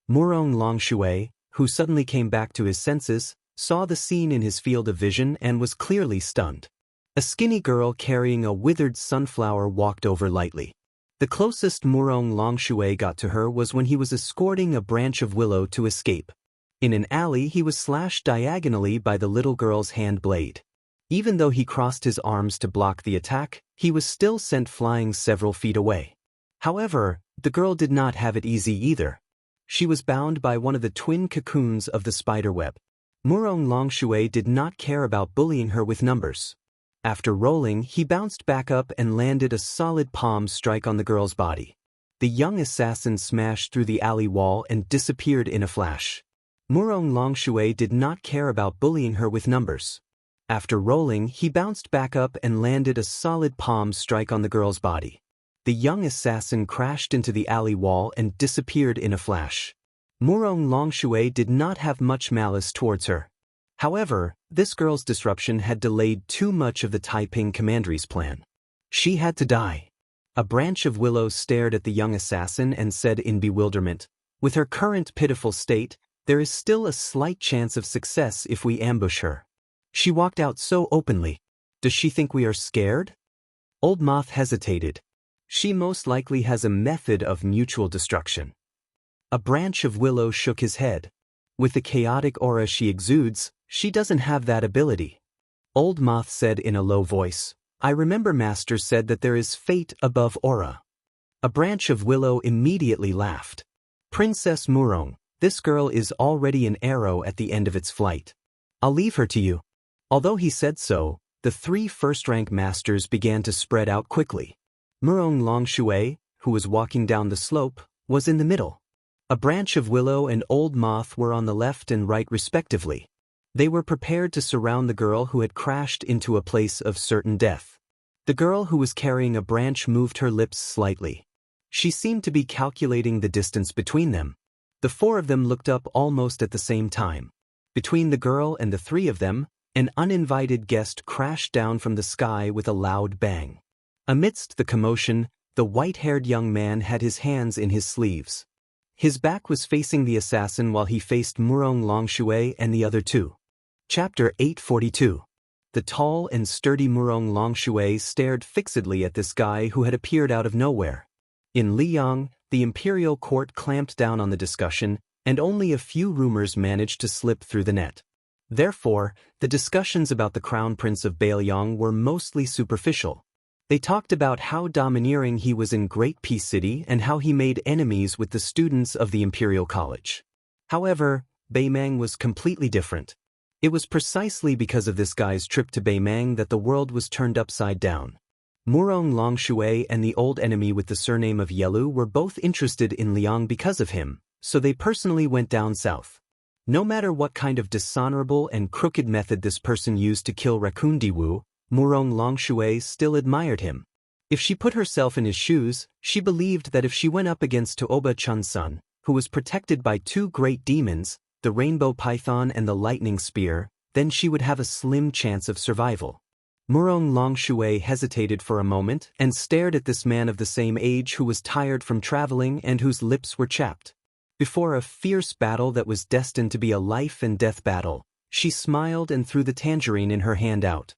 Murong Longshui, who suddenly came back to his senses, saw the scene in his field of vision and was clearly stunned. A skinny girl carrying a withered sunflower walked over lightly. The closest Murong Longshui got to her was when he was escorting a branch of willow to escape. In an alley, he was slashed diagonally by the little girl's hand blade. Even though he crossed his arms to block the attack, he was still sent flying several feet away. However, the girl did not have it easy either. She was bound by one of the twin cocoons of the spiderweb. Murong Longshui did not care about bullying her with numbers. After rolling, he bounced back up and landed a solid palm strike on the girl's body. The young assassin smashed through the alley wall and disappeared in a flash. Murong Longshui did not care about bullying her with numbers. After rolling, he bounced back up and landed a solid palm strike on the girl's body. The young assassin crashed into the alley wall and disappeared in a flash. Murong Longshui did not have much malice towards her. However, this girl's disruption had delayed too much of the Taiping commandery's plan. She had to die. A branch of willow stared at the young assassin and said in bewilderment, "With her current pitiful state, there is still a slight chance of success if we ambush her. She walked out so openly. Does she think we are scared?" Old Moth hesitated. She most likely has a method of mutual destruction. A branch of willow shook his head. With the chaotic aura she exudes, she doesn't have that ability. Old Moth said in a low voice, "I remember Master said that there is fate above aura." A branch of willow immediately laughed. "Princess Murong, this girl is already an arrow at the end of its flight. I'll leave her to you." Although he said so, the 3 first-rank masters began to spread out quickly. Murong Longshui, who was walking down the slope, was in the middle. A branch of willow and old moth were on the left and right respectively. They were prepared to surround the girl who had crashed into a place of certain death. The girl who was carrying a branch moved her lips slightly. She seemed to be calculating the distance between them. The four of them looked up almost at the same time. Between the girl and the three of them, an uninvited guest crashed down from the sky with a loud bang. Amidst the commotion, the white-haired young man had his hands in his sleeves. His back was facing the assassin while he faced Murong Longshui and the other two. Chapter 842. The tall and sturdy Murong Longshui stared fixedly at this guy who had appeared out of nowhere. In Liyang, the imperial court clamped down on the discussion, and only a few rumors managed to slip through the net. Therefore, the discussions about the Crown Prince of Bailiang were mostly superficial. They talked about how domineering he was in Great Peace City and how he made enemies with the students of the Imperial College. However, Baimang was completely different. It was precisely because of this guy's trip to Baimang that the world was turned upside down. Murong Longshui and the old enemy with the surname of Yelu were both interested in Liang because of him, so they personally went down south. No matter what kind of dishonorable and crooked method this person used to kill Raccoon Diwu, Murong Longshui still admired him. If she put herself in his shoes, she believed that if she went up against Tooba Chunsun, who was protected by two great demons, the rainbow python and the lightning spear, then she would have a slim chance of survival. Murong Longshui hesitated for a moment and stared at this man of the same age who was tired from traveling and whose lips were chapped. Before a fierce battle that was destined to be a life-and-death battle, she smiled and threw the tangerine in her hand out.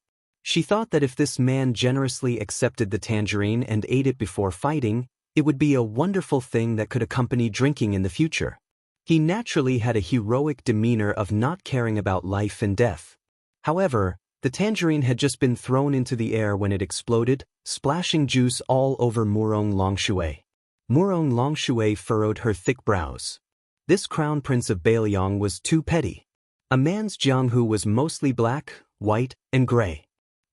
She thought that if this man generously accepted the tangerine and ate it before fighting, it would be a wonderful thing that could accompany drinking in the future. He naturally had a heroic demeanor of not caring about life and death. However, the tangerine had just been thrown into the air when it exploded, splashing juice all over Murong Longshui. Murong Longshui furrowed her thick brows. This Crown Prince of Bailiang was too petty. A man's jianghu was mostly black, white, and gray.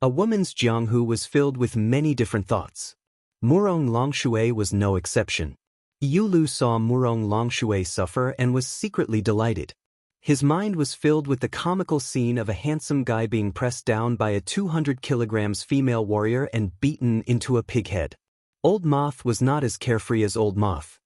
A woman's jianghu was filled with many different thoughts. Murong Longshui was no exception. Yulu saw Murong Longshui suffer and was secretly delighted. His mind was filled with the comical scene of a handsome guy being pressed down by a 200 kilograms female warrior and beaten into a pig head. Old Moth was not as carefree as Old Moth.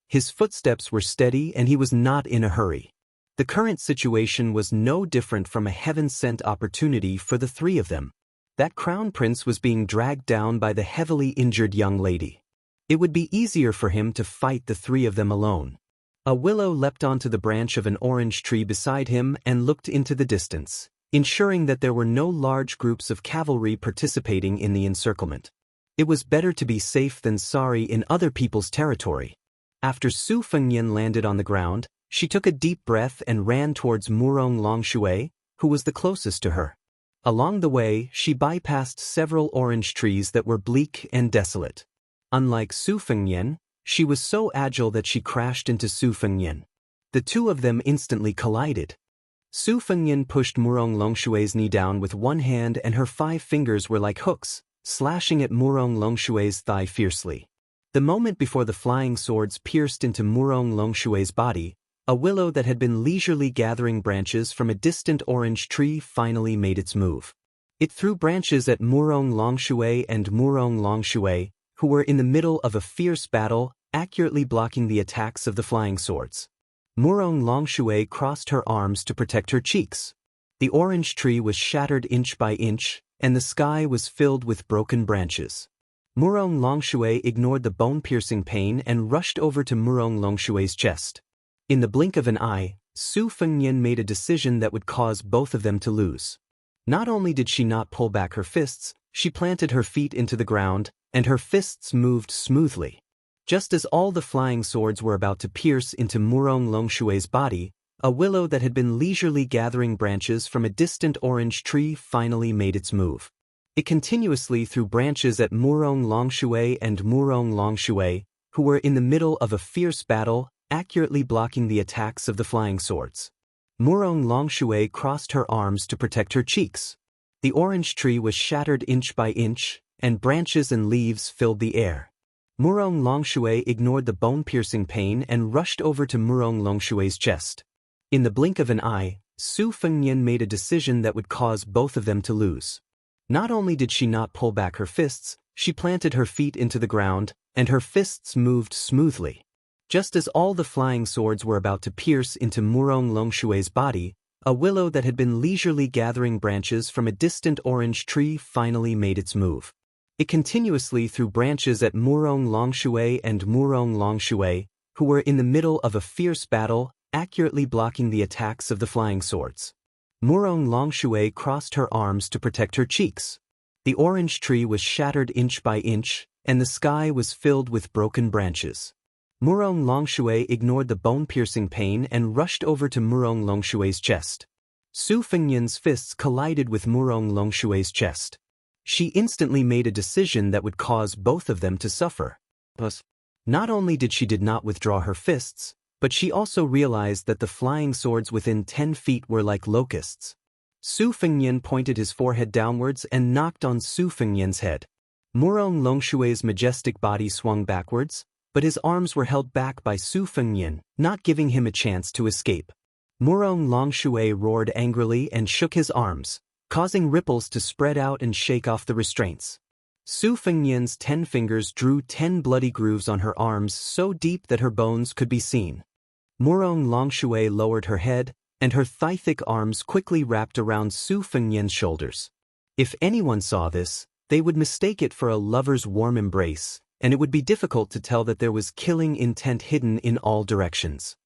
His footsteps were steady and he was not in a hurry. The current situation was no different from a heaven-sent opportunity for the three of them. That crown prince was being dragged down by the heavily injured young lady. It would be easier for him to fight the three of them alone. A willow leapt onto the branch of an orange tree beside him and looked into the distance, ensuring that there were no large groups of cavalry participating in the encirclement. It was better to be safe than sorry in other people's territory. After Su Fengyan landed on the ground, she took a deep breath and ran towards Murong Longshui, who was the closest to her. Along the way, she bypassed several orange trees that were bleak and desolate. Unlike Su Fengyan, she was so agile that she crashed into Su Fengyan. The two of them instantly collided. Su Fengyan pushed Murong Longshui's knee down with one hand and her 5 fingers were like hooks, slashing at Murong Longshui's thigh fiercely. The moment before the flying swords pierced into Murong Longshui's body, a willow that had been leisurely gathering branches from a distant orange tree finally made its move. It threw branches at Murong Longshui and Murong Longshui, who were in the middle of a fierce battle, accurately blocking the attacks of the flying swords. Murong Longshui crossed her arms to protect her cheeks. The orange tree was shattered inch by inch, and the sky was filled with broken branches. Murong Longshui ignored the bone-piercing pain and rushed over to Murong Longshui's chest. In the blink of an eye, Su Fengyan made a decision that would cause both of them to lose. Not only did she not pull back her fists, she planted her feet into the ground, and her fists moved smoothly. Just as all the flying swords were about to pierce into Murong Longshui's body, a willow that had been leisurely gathering branches from a distant orange tree finally made its move. It continuously threw branches at Murong Longshui and Murong Longshui, who were in the middle of a fierce battle, accurately blocking the attacks of the flying swords. Murong Longshui crossed her arms to protect her cheeks. The orange tree was shattered inch by inch, and branches and leaves filled the air. Murong Longshui ignored the bone-piercing pain and rushed over to Murong Longshui's chest. In the blink of an eye, Su Fengnian made a decision that would cause both of them to lose. Not only did she not pull back her fists, she planted her feet into the ground, and her fists moved smoothly. Just as all the flying swords were about to pierce into Murong Longshui's body, a willow that had been leisurely gathering branches from a distant orange tree finally made its move. It continuously threw branches at Murong Longshui and Murong Longshui, who were in the middle of a fierce battle, accurately blocking the attacks of the flying swords. Murong Longshui crossed her arms to protect her cheeks. The orange tree was shattered inch by inch, and the sky was filled with broken branches. Murong Longshui ignored the bone-piercing pain and rushed over to Murong Longshui's chest. Su Fengnian's fists collided with Murong Longshui's chest. She instantly made a decision that would cause both of them to suffer. Not only did she not withdraw her fists, but she also realized that the flying swords within 10 feet were like locusts. Su Fengnian pointed his forehead downwards and knocked on Su Fengnian's head. Murong Longshui's majestic body swung backwards, but his arms were held back by Su Fengnian, not giving him a chance to escape. Murong Longshui roared angrily and shook his arms, causing ripples to spread out and shake off the restraints. Su Fengnian's 10 fingers drew 10 bloody grooves on her arms so deep that her bones could be seen. Murong Longshui lowered her head, and her thigh-thick arms quickly wrapped around Su Fengnian's shoulders. If anyone saw this, they would mistake it for a lover's warm embrace, and it would be difficult to tell that there was killing intent hidden in all directions.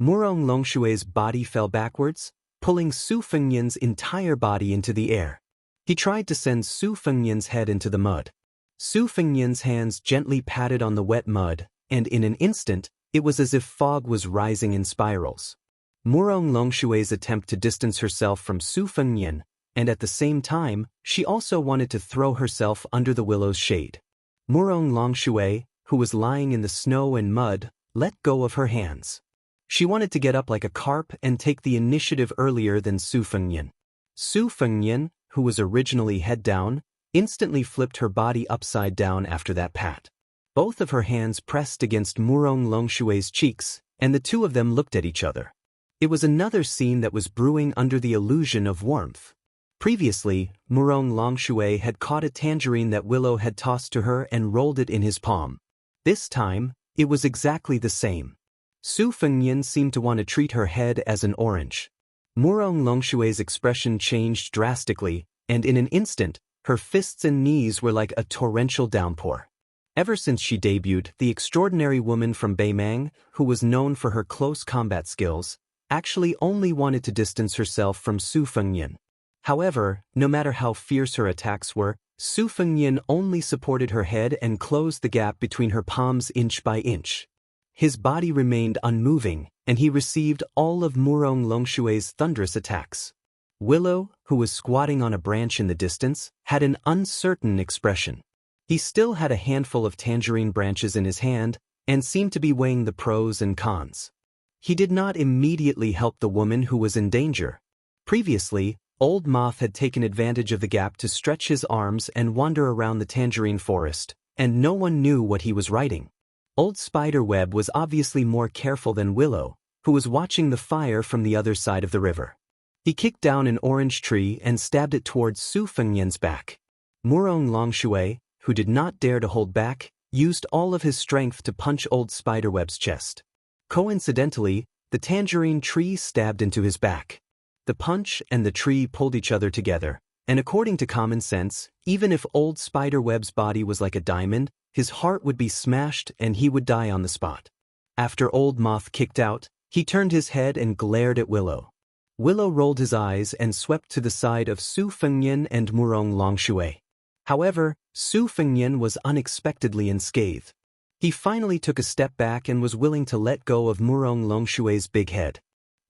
Murong Longshui's body fell backwards, pulling Su Fengnian's entire body into the air. He tried to send Su Fengnian's head into the mud. Su Fengnian's hands gently patted on the wet mud, and in an instant, it was as if fog was rising in spirals. Murong Longshui's attempt to distance herself from Su Fengnian, and at the same time, she also wanted to throw herself under the willow's shade. Murong Longshui, who was lying in the snow and mud, let go of her hands. She wanted to get up like a carp and take the initiative earlier than Su Fengnian. Su Fengnian, who was originally head down, instantly flipped her body upside down after that pat. Both of her hands pressed against Murong Longshui's cheeks, and the two of them looked at each other. It was another scene that was brewing under the illusion of warmth. Previously, Murong Longshui had caught a tangerine that Willow had tossed to her and rolled it in his palm. This time, it was exactly the same. Su Fengnian seemed to want to treat her head as an orange. Murong Longshui's expression changed drastically, and in an instant, her fists and knees were like a torrential downpour. Ever since she debuted, the extraordinary woman from Beimang, who was known for her close combat skills, actually only wanted to distance herself from Su Fengnian. However, no matter how fierce her attacks were, Su Fengnian only supported her head and closed the gap between her palms inch by inch. His body remained unmoving, and he received all of Murong Longshui's thunderous attacks. Willow, who was squatting on a branch in the distance, had an uncertain expression. He still had a handful of tangerine branches in his hand, and seemed to be weighing the pros and cons. He did not immediately help the woman who was in danger. Previously, Old Moth had taken advantage of the gap to stretch his arms and wander around the tangerine forest, and no one knew what he was writing. Old Spiderweb was obviously more careful than Willow, who was watching the fire from the other side of the river. He kicked down an orange tree and stabbed it towards Su Fengnian's back. Murong Longshui, who did not dare to hold back, used all of his strength to punch Old Spiderweb's chest. Coincidentally, the tangerine tree stabbed into his back. The punch and the tree pulled each other together, and according to common sense, even if Old Spiderweb's body was like a diamond, his heart would be smashed and he would die on the spot. After Old Moth kicked out, he turned his head and glared at Willow. Willow rolled his eyes and swept to the side of Su Fengnian and Murong Longshui. However, Su Fengnian was unexpectedly unscathed. He finally took a step back and was willing to let go of Murong Longshui's big head.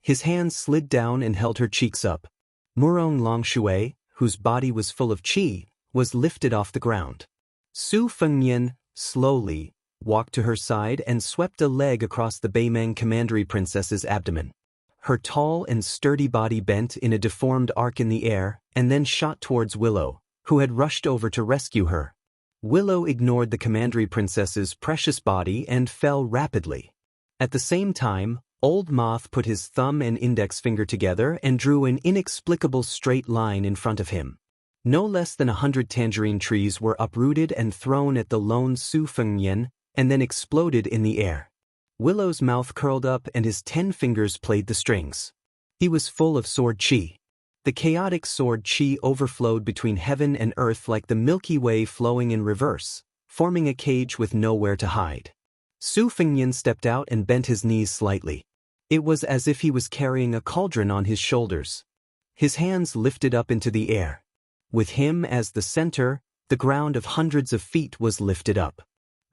His hands slid down and held her cheeks up. Murong Longshui, whose body was full of qi, was lifted off the ground. Su Fengnian, slowly, walked to her side and swept a leg across the Beimang commandery princess's abdomen. Her tall and sturdy body bent in a deformed arc in the air and then shot towards Willow, who had rushed over to rescue her. Willow ignored the commandery princess's precious body and fell rapidly. At the same time, Old Moth put his thumb and index finger together and drew an inexplicable straight line in front of him. No less than 100 tangerine trees were uprooted and thrown at the lone Su Fengnian, and then exploded in the air. Willow's mouth curled up and his 10 fingers played the strings. He was full of sword chi. The chaotic sword chi overflowed between heaven and earth like the Milky Way flowing in reverse, forming a cage with nowhere to hide. Su Fengnian stepped out and bent his knees slightly. It was as if he was carrying a cauldron on his shoulders. His hands lifted up into the air. With him as the center, the ground of hundreds of feet was lifted up.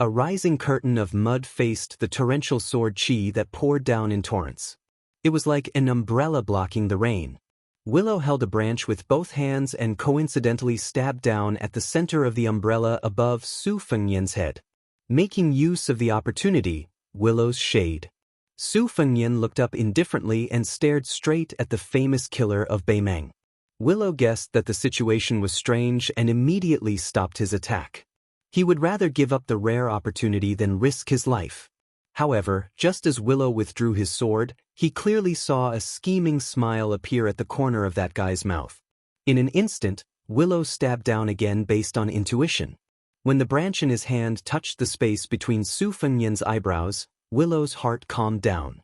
A rising curtain of mud faced the torrential sword chi that poured down in torrents. It was like an umbrella blocking the rain. Willow held a branch with both hands and coincidentally stabbed down at the center of the umbrella above Su Fengnian's head. Making use of the opportunity, Willow's shade. Su Fengnian looked up indifferently and stared straight at the famous killer of Beimeng. Willow guessed that the situation was strange and immediately stopped his attack. He would rather give up the rare opportunity than risk his life. However, just as Willow withdrew his sword, he clearly saw a scheming smile appear at the corner of that guy's mouth. In an instant, Willow stabbed down again based on intuition. When the branch in his hand touched the space between Su Fengnian's eyebrows, Willow's heart calmed down.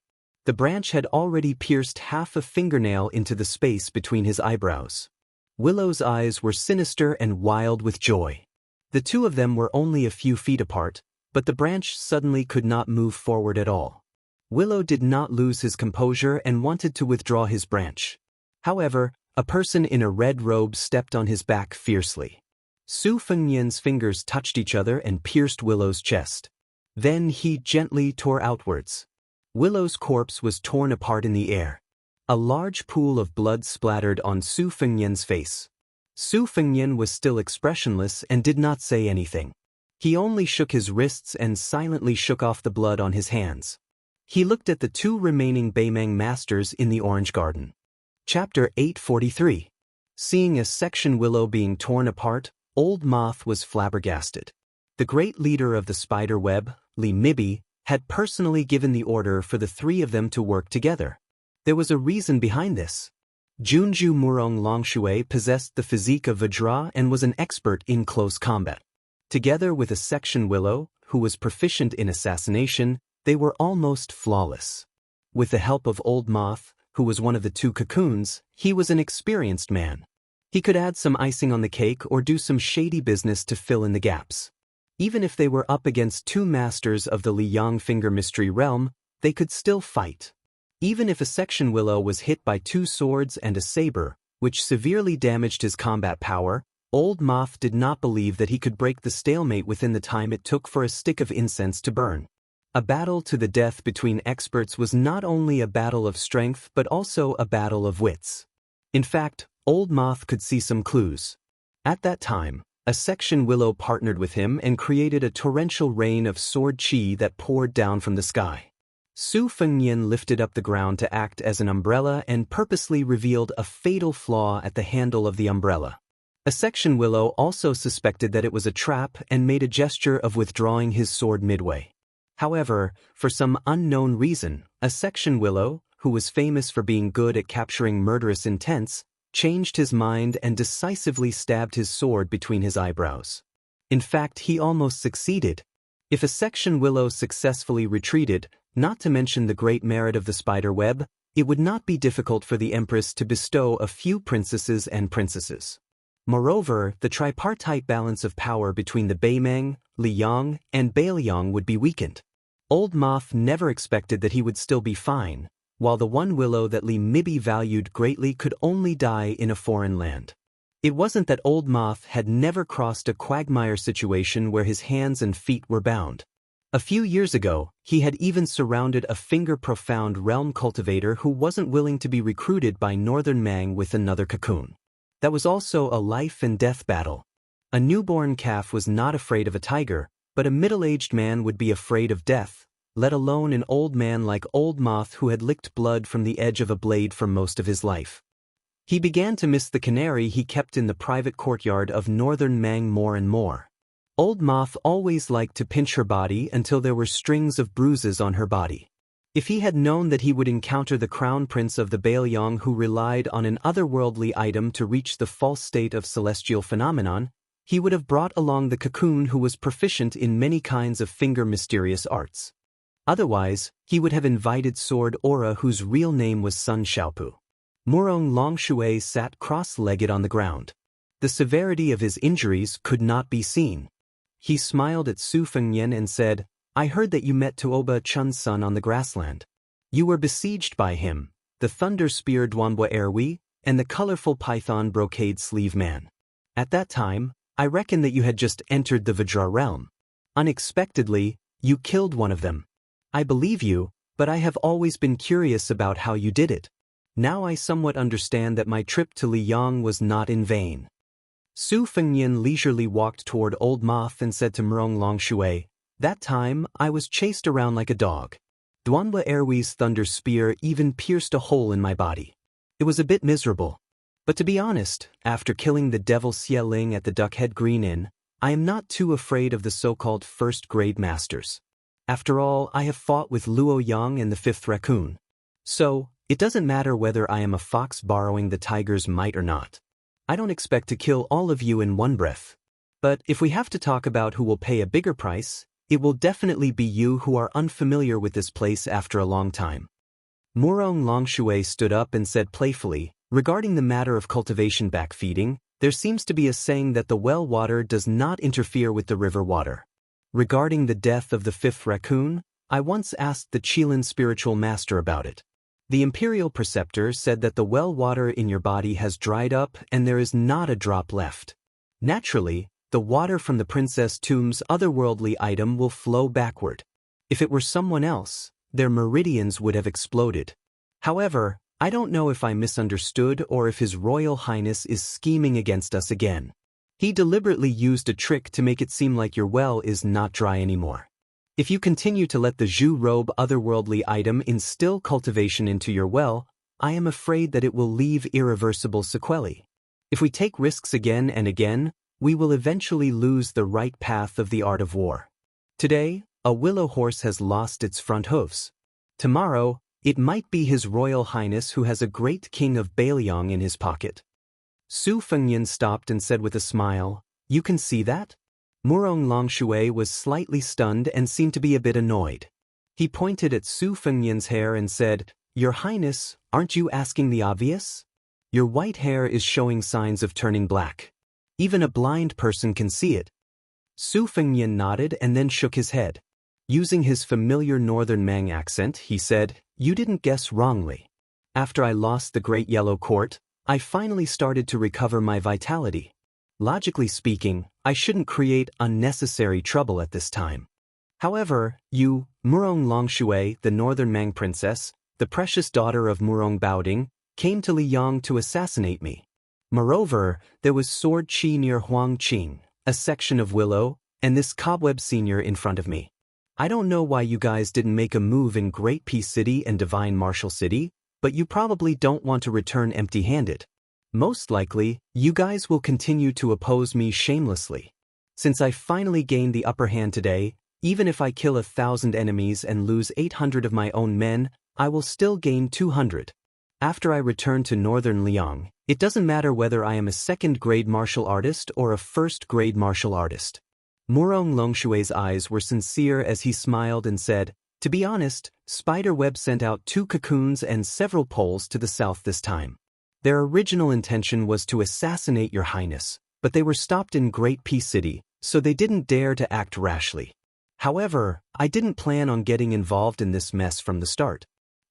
The branch had already pierced half a fingernail into the space between his eyebrows. Willow's eyes were sinister and wild with joy. The two of them were only a few feet apart, but the branch suddenly could not move forward at all. Willow did not lose his composure and wanted to withdraw his branch. However, a person in a red robe stepped on his back fiercely. Su Fengnian's fingers touched each other and pierced Willow's chest. Then he gently tore outwards. Willow's corpse was torn apart in the air. A large pool of blood splattered on Su Fengnian's face. Su Fengnian was still expressionless and did not say anything. He only shook his wrists and silently shook off the blood on his hands. He looked at the two remaining Beimeng masters in the orange garden. Chapter 843. Seeing a section willow being torn apart, Old Moth was flabbergasted. The great leader of the spider web, Li Mibi, had personally given the order for the three of them to work together. There was a reason behind this. Junju Murong Longshui possessed the physique of Vajra and was an expert in close combat. Together with a section willow, who was proficient in assassination, they were almost flawless. With the help of Old Moth, who was one of the two cocoons, he was an experienced man. He could add some icing on the cake or do some shady business to fill in the gaps. Even if they were up against two masters of the Liang Finger Mystery Realm, they could still fight. Even if a section willow was hit by two swords and a saber, which severely damaged his combat power, Old Moth did not believe that he could break the stalemate within the time it took for a stick of incense to burn. A battle to the death between experts was not only a battle of strength but also a battle of wits. In fact, Old Moth could see some clues. At that time, a section willow partnered with him and created a torrential rain of sword chi that poured down from the sky. Su Fengnian lifted up the ground to act as an umbrella and purposely revealed a fatal flaw at the handle of the umbrella. A section willow also suspected that it was a trap and made a gesture of withdrawing his sword midway. However, for some unknown reason, a section willow, who was famous for being good at capturing murderous intents, changed his mind and decisively stabbed his sword between his eyebrows. In fact, he almost succeeded. If a section willow successfully retreated, not to mention the great merit of the spider web, it would not be difficult for the Empress to bestow a few princesses and princesses. Moreover, the tripartite balance of power between the Beimeng, Liang, and Bailiang would be weakened. Old Moth never expected that he would still be fine, while the one willow that Li Mibi valued greatly could only die in a foreign land. It wasn't that Old Moth had never crossed a quagmire situation where his hands and feet were bound. A few years ago, he had even surrounded a finger-profound realm cultivator who wasn't willing to be recruited by Northern Mang with another cocoon. That was also a life-and-death battle. A newborn calf was not afraid of a tiger, but a middle-aged man would be afraid of death, let alone an old man like Old Moth who had licked blood from the edge of a blade for most of his life. He began to miss the canary he kept in the private courtyard of Northern Mang more and more. Old Moth always liked to pinch her body until there were strings of bruises on her body. If he had known that he would encounter the crown prince of the Baelyong who relied on an otherworldly item to reach the false state of celestial phenomenon, he would have brought along the cocoon who was proficient in many kinds of finger mysterious arts. Otherwise, he would have invited Sword Aura whose real name was Sun Xiaopu. Murong Longshui sat cross-legged on the ground. The severity of his injuries could not be seen. He smiled at Su Fengnian and said, I heard that you met Tuoba Chun's son on the grassland. You were besieged by him, the thunder spear Duanbua Erwi, and the colorful python brocade sleeve man. At that time, I reckon that you had just entered the Vajra realm. Unexpectedly, you killed one of them. I believe you, but I have always been curious about how you did it. Now I somewhat understand that my trip to Liyang was not in vain. Su Fengnian leisurely walked toward Old Moth and said to Murong Longshui, that time, I was chased around like a dog. Duanbua Erwi's thunder spear even pierced a hole in my body. It was a bit miserable. But to be honest, after killing the devil Xie Ling at the Duckhead Green Inn, I am not too afraid of the so-called first-grade masters. After all, I have fought with Luo Yang and the Fifth Raccoon. So, it doesn't matter whether I am a fox borrowing the tiger's might or not. I don't expect to kill all of you in one breath. But if we have to talk about who will pay a bigger price, it will definitely be you who are unfamiliar with this place after a long time. Murong Longshui stood up and said playfully, regarding the matter of cultivation backfeeding, there seems to be a saying that the well water does not interfere with the river water. Regarding the death of the Fifth Raccoon, I once asked the Qilin spiritual master about it. The imperial preceptor said that the well water in your body has dried up and there is not a drop left. Naturally, the water from the Princess Tomb's otherworldly item will flow backward. If it were someone else, their meridians would have exploded. However, I don't know if I misunderstood or if His Royal Highness is scheming against us again. He deliberately used a trick to make it seem like your well is not dry anymore. If you continue to let the Zhu Robe otherworldly item instill cultivation into your well, I am afraid that it will leave irreversible sequelae. If we take risks again and again, we will eventually lose the right path of the art of war. Today, a willow horse has lost its front hooves. Tomorrow, it might be His Royal Highness who has a great king of Baelyong in his pocket. Su Fengnian stopped and said with a smile, you can see that? Murong Longshui was slightly stunned and seemed to be a bit annoyed. He pointed at Su Fengnian's hair and said, Your Highness, aren't you asking the obvious? Your white hair is showing signs of turning black. Even a blind person can see it. Su Fengnian nodded and then shook his head. Using his familiar Northern Mang accent, he said, You didn't guess wrongly. After I lost the Great Yellow Court, I finally started to recover my vitality. Logically speaking, I shouldn't create unnecessary trouble at this time. However, you, Murong Longshui, the Northern Mang princess, the precious daughter of Murong Baoding, came to Liyang to assassinate me. Moreover, there was Sword Chi near Huangqing, a section of Willow, and this Cobweb Senior in front of me. I don't know why you guys didn't make a move in Great Peace City and Divine Martial City, but you probably don't want to return empty-handed. Most likely, you guys will continue to oppose me shamelessly. Since I finally gained the upper hand today, even if I kill 1,000 enemies and lose 800 of my own men, I will still gain 200. After I return to Northern Liyang, it doesn't matter whether I am a second-grade martial artist or a first-grade martial artist. Murong Longshui's eyes were sincere as he smiled and said, To be honest, Spiderweb sent out 2 cocoons and several poles to the south this time. Their original intention was to assassinate your highness, but they were stopped in Great Peace City, so they didn't dare to act rashly. However, I didn't plan on getting involved in this mess from the start.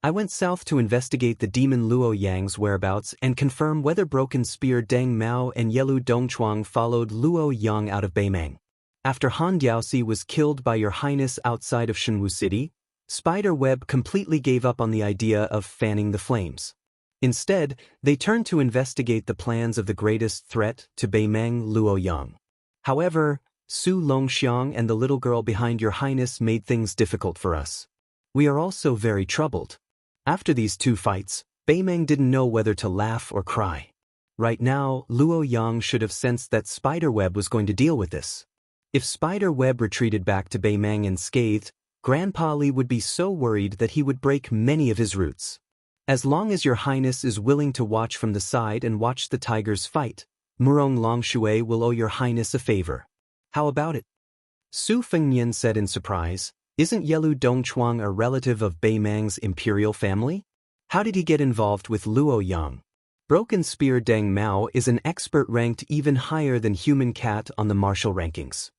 I went south to investigate the demon Luo Yang's whereabouts and confirm whether Broken Spear Deng Mao and Yelu Dongchuang followed Luo Yang out of Beimeng. After Han Diaoxi was killed by your highness outside of Shenwu City, Spiderweb completely gave up on the idea of fanning the flames. Instead, they turned to investigate the plans of the greatest threat to Beimeng, Luo Yang. However, Su Longxiang and the little girl behind your highness made things difficult for us. We are also very troubled. After these 2 fights, Beimeng didn't know whether to laugh or cry. Right now, Luo Yang should have sensed that Spiderweb was going to deal with this. If Spider-Web retreated back to Beimang unscathed, Grandpa Li would be so worried that he would break many of his roots. As long as your highness is willing to watch from the side and watch the tigers fight, Murong Longshui will owe your highness a favor. How about it? Su Fengnian said in surprise. Isn't Yelu Dongchuang a relative of Beimang's imperial family? How did he get involved with Luo Yang? Broken Spear Deng Mao is an expert ranked even higher than Human Cat on the martial rankings.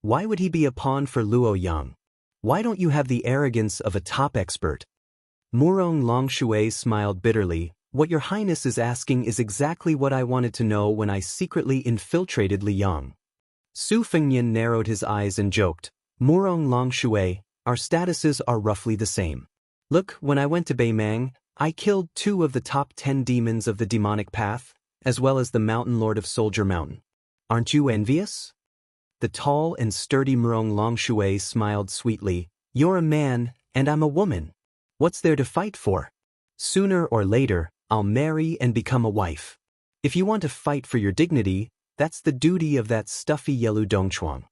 Why would he be a pawn for Luo Yang? Why don't you have the arrogance of a top expert? Murong Longshui smiled bitterly. What your highness is asking is exactly what I wanted to know when I secretly infiltrated Liang. Su Fengnian narrowed his eyes and joked, Murong Longshui, our statuses are roughly the same. Look, when I went to Beimang, I killed 2 of the top 10 demons of the demonic path, as well as the Mountain Lord of Soldier Mountain. Aren't you envious? The tall and sturdy Murong Longshui smiled sweetly. You're a man, and I'm a woman. What's there to fight for? Sooner or later, I'll marry and become a wife. If you want to fight for your dignity, that's the duty of that stuffy Yelu Dongchuang.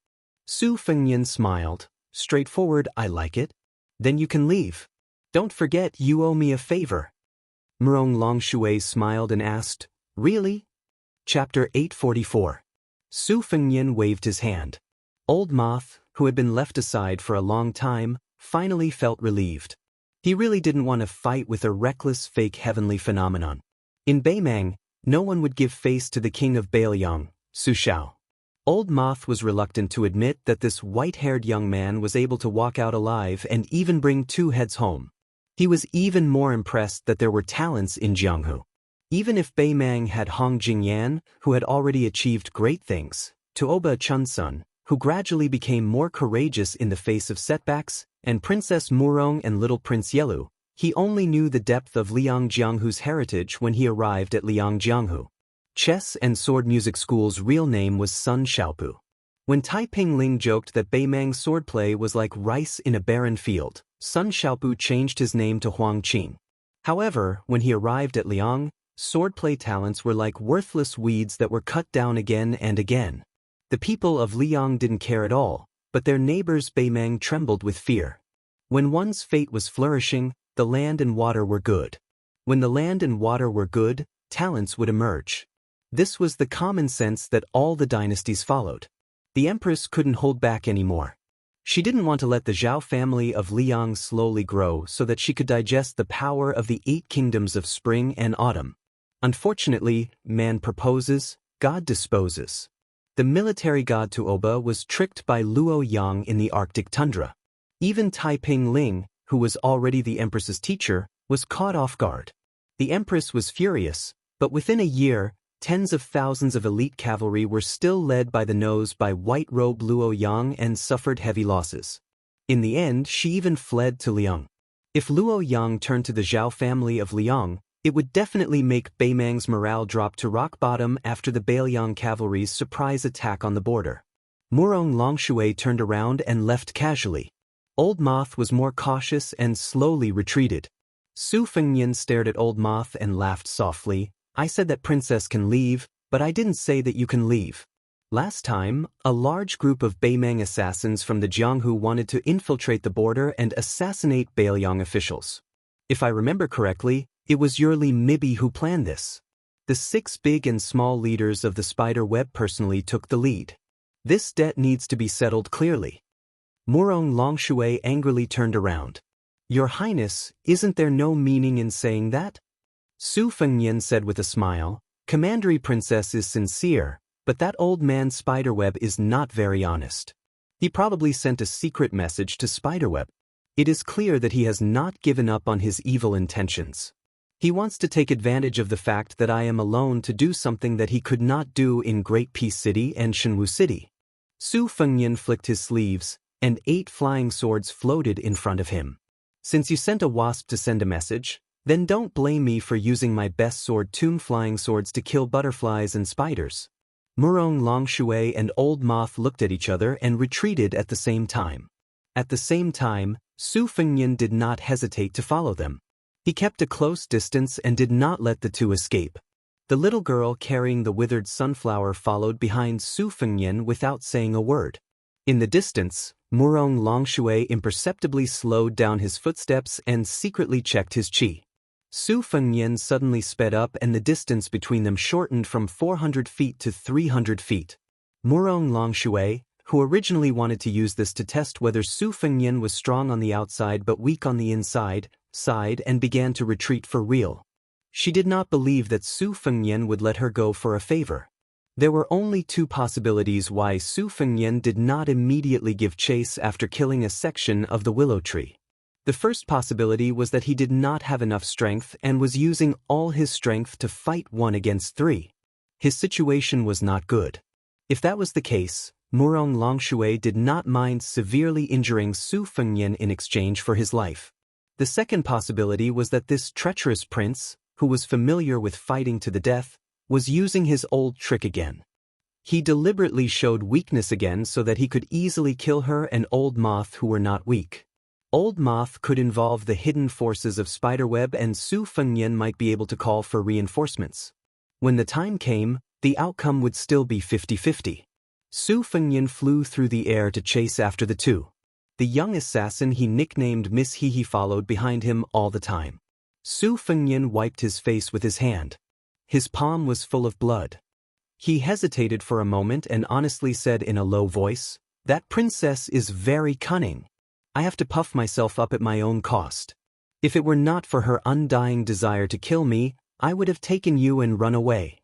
Su Fengnian smiled. Straightforward, I like it. Then you can leave. Don't forget you owe me a favor. Murong Longshui smiled and asked, Really? Chapter 844. Su Fengnian waved his hand. Old Moth, who had been left aside for a long time, finally felt relieved. He really didn't want to fight with a reckless fake heavenly phenomenon. In Beimang, no one would give face to the king of Bailiang, Su Shao. Old Moth was reluctant to admit that this white-haired young man was able to walk out alive and even bring 2 heads home. He was even more impressed that there were talents in Jianghu. Even if Beimang had Hong Jingyan, who had already achieved great things, Tuoba Chunsun, who gradually became more courageous in the face of setbacks, and Princess Murong and Little Prince Yelu, he only knew the depth of Liang Jianghu's heritage when he arrived at Liang Jianghu. Chess and Sword Music School's real name was Sun Xiaopu. When Taiping Ling joked that Beimang's swordplay was like rice in a barren field, Sun Xiaopu changed his name to Huang Qing. However, when he arrived at Liang, swordplay talents were like worthless weeds that were cut down again and again. The people of Liang didn't care at all, but their neighbors Beimang trembled with fear. When one's fate was flourishing, the land and water were good. When the land and water were good, talents would emerge. This was the common sense that all the dynasties followed. The empress couldn't hold back anymore. She didn't want to let the Zhao family of Liang slowly grow so that she could digest the power of the 8 kingdoms of spring and autumn. Unfortunately, man proposes, God disposes. The military god Tuoba was tricked by Luo Yang in the Arctic tundra. Even Taiping Ling, who was already the empress's teacher, was caught off guard. The empress was furious, but within a year, tens of thousands of elite cavalry were still led by the nose by white-robed Luo Yang and suffered heavy losses. In the end, she even fled to Liang. If Luo Yang turned to the Zhao family of Liang, it would definitely make Beimang's morale drop to rock bottom after the Bailiang cavalry's surprise attack on the border. Murong Longshui turned around and left casually. Old Moth was more cautious and slowly retreated. Su Fengnian stared at Old Moth and laughed softly. I said that princess can leave, but I didn't say that you can leave. Last time, a large group of Beimang assassins from the Jianghu wanted to infiltrate the border and assassinate Bailiang officials. If I remember correctly, it was Yurli Mibi who planned this. The 6 big and small leaders of the spider web personally took the lead. This debt needs to be settled clearly. Murong Longshui angrily turned around. Your Highness, isn't there no meaning in saying that? Su Fengnian said with a smile, Commandery Princess is sincere, but that old man Spiderweb is not very honest. He probably sent a secret message to Spiderweb. It is clear that he has not given up on his evil intentions. He wants to take advantage of the fact that I am alone to do something that he could not do in Great Peace City and Shenwu City. Su Fengnian flicked his sleeves, and 8 flying swords floated in front of him. Since you sent a wasp to send a message, then don't blame me for using my best sword Tomb Flying Swords to kill butterflies and spiders. Murong Longshui and Old Moth looked at each other and retreated at the same time. At the same time, Su Fengnian did not hesitate to follow them. He kept a close distance and did not let the 2 escape. The little girl carrying the withered sunflower followed behind Su Fengnian without saying a word. In the distance, Murong Longshui imperceptibly slowed down his footsteps and secretly checked his qi. Su Fengnian suddenly sped up and the distance between them shortened from 400 feet to 300 feet. Murong Longshui, who originally wanted to use this to test whether Su Fengnian was strong on the outside but weak on the inside, sighed and began to retreat for real. She did not believe that Su Fengnian would let her go for a favor. There were only two possibilities why Su Fengnian did not immediately give chase after killing a section of the willow tree. The first possibility was that he did not have enough strength and was using all his strength to fight 1 against 3. His situation was not good. If that was the case, Murong Longshui did not mind severely injuring Su Fengnian in exchange for his life. The second possibility was that this treacherous prince, who was familiar with fighting to the death, was using his old trick again. He deliberately showed weakness again so that he could easily kill her and Old Moth who were not weak. Old Moth could involve the hidden forces of Spiderweb and Su Fengnian might be able to call for reinforcements. When the time came, the outcome would still be 50-50. Su Fengnian flew through the air to chase after the two. The young assassin he nicknamed Miss He followed behind him all the time. Su Fengnian wiped his face with his hand. His palm was full of blood. He hesitated for a moment and honestly said in a low voice, "That princess is very cunning. I have to puff myself up at my own cost. If it were not for her undying desire to kill me, I would have taken you and run away.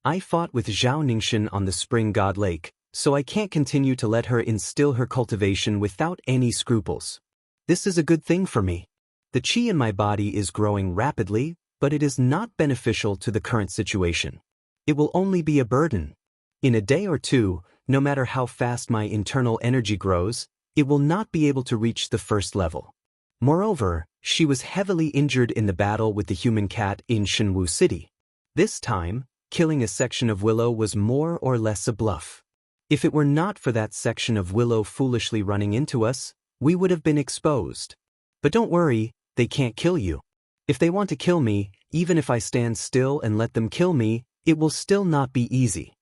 I fought with Zhao Ningxin on the Spring God Lake, so I can't continue to let her instill her cultivation without any scruples. This is a good thing for me. The qi in my body is growing rapidly, but it is not beneficial to the current situation. It will only be a burden. In a day or two, no matter how fast my internal energy grows, it will not be able to reach the first level." Moreover, she was heavily injured in the battle with the human cat in Shenwu City. This time, killing a section of willow was more or less a bluff. If it were not for that section of willow foolishly running into us, we would have been exposed. But don't worry, they can't kill you. If they want to kill me, even if I stand still and let them kill me, it will still not be easy.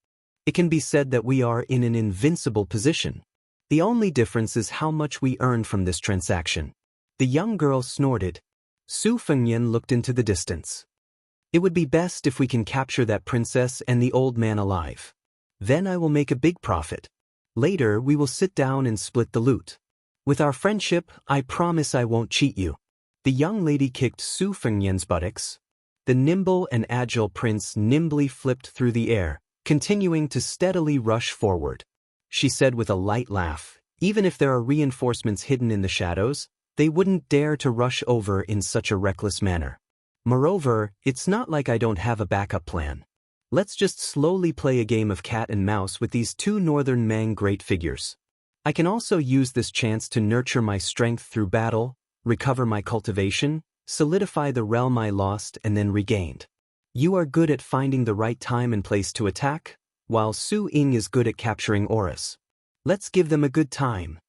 It can be said that we are in an invincible position. The only difference is how much we earn from this transaction." The young girl snorted. Su Fengnian looked into the distance. "It would be best if we can capture that princess and the old man alive. Then I will make a big profit. Later we will sit down and split the loot. With our friendship, I promise I won't cheat you." The young lady kicked Su Fengnian's buttocks. The nimble and agile prince nimbly flipped through the air, continuing to steadily rush forward. She said with a light laugh, "Even if there are reinforcements hidden in the shadows, they wouldn't dare to rush over in such a reckless manner. Moreover, it's not like I don't have a backup plan. Let's just slowly play a game of cat and mouse with these two northern Mang great figures. I can also use this chance to nurture my strength through battle, recover my cultivation, solidify the realm I lost and then regained. You are good at finding the right time and place to attack, while Su Ying is good at capturing auras. Let's give them a good time."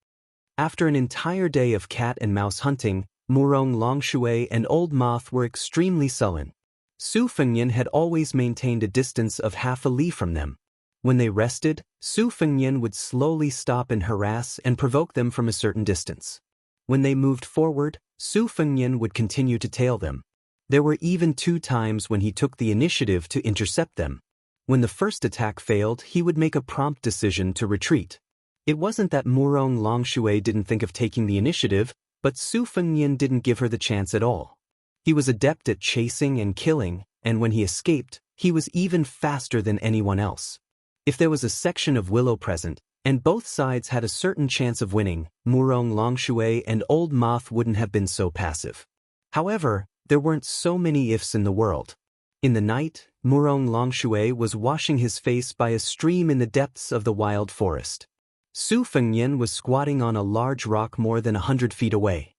After an entire day of cat and mouse hunting, Murong Longshui and Old Moth were extremely sullen. Su Fengnian had always maintained a distance of half a li from them. When they rested, Su Fengnian would slowly stop and harass and provoke them from a certain distance. When they moved forward, Su Fengnian would continue to tail them. There were even 2 times when he took the initiative to intercept them. When the first attack failed, he would make a prompt decision to retreat. It wasn't that Murong Longshui didn't think of taking the initiative, but Su Fengnian didn't give her the chance at all. He was adept at chasing and killing, and when he escaped, he was even faster than anyone else. If there was a section of willow present, and both sides had a certain chance of winning, Murong Longshui and Old Moth wouldn't have been so passive. However, there weren't so many ifs in the world. In the night, Murong Longshui was washing his face by a stream in the depths of the wild forest. Su Fengnian was squatting on a large rock more than 100 feet away.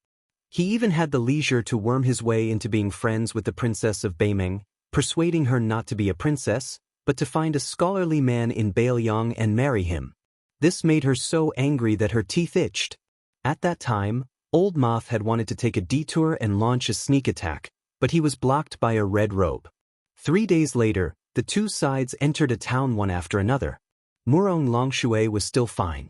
He even had the leisure to worm his way into being friends with the princess of Beimeng, persuading her not to be a princess, but to find a scholarly man in Bailiang and marry him. This made her so angry that her teeth itched. At that time, Old Moth had wanted to take a detour and launch a sneak attack, but he was blocked by a red robe. 3 days later, the two sides entered a town one after another. Murong Longshui was still fine.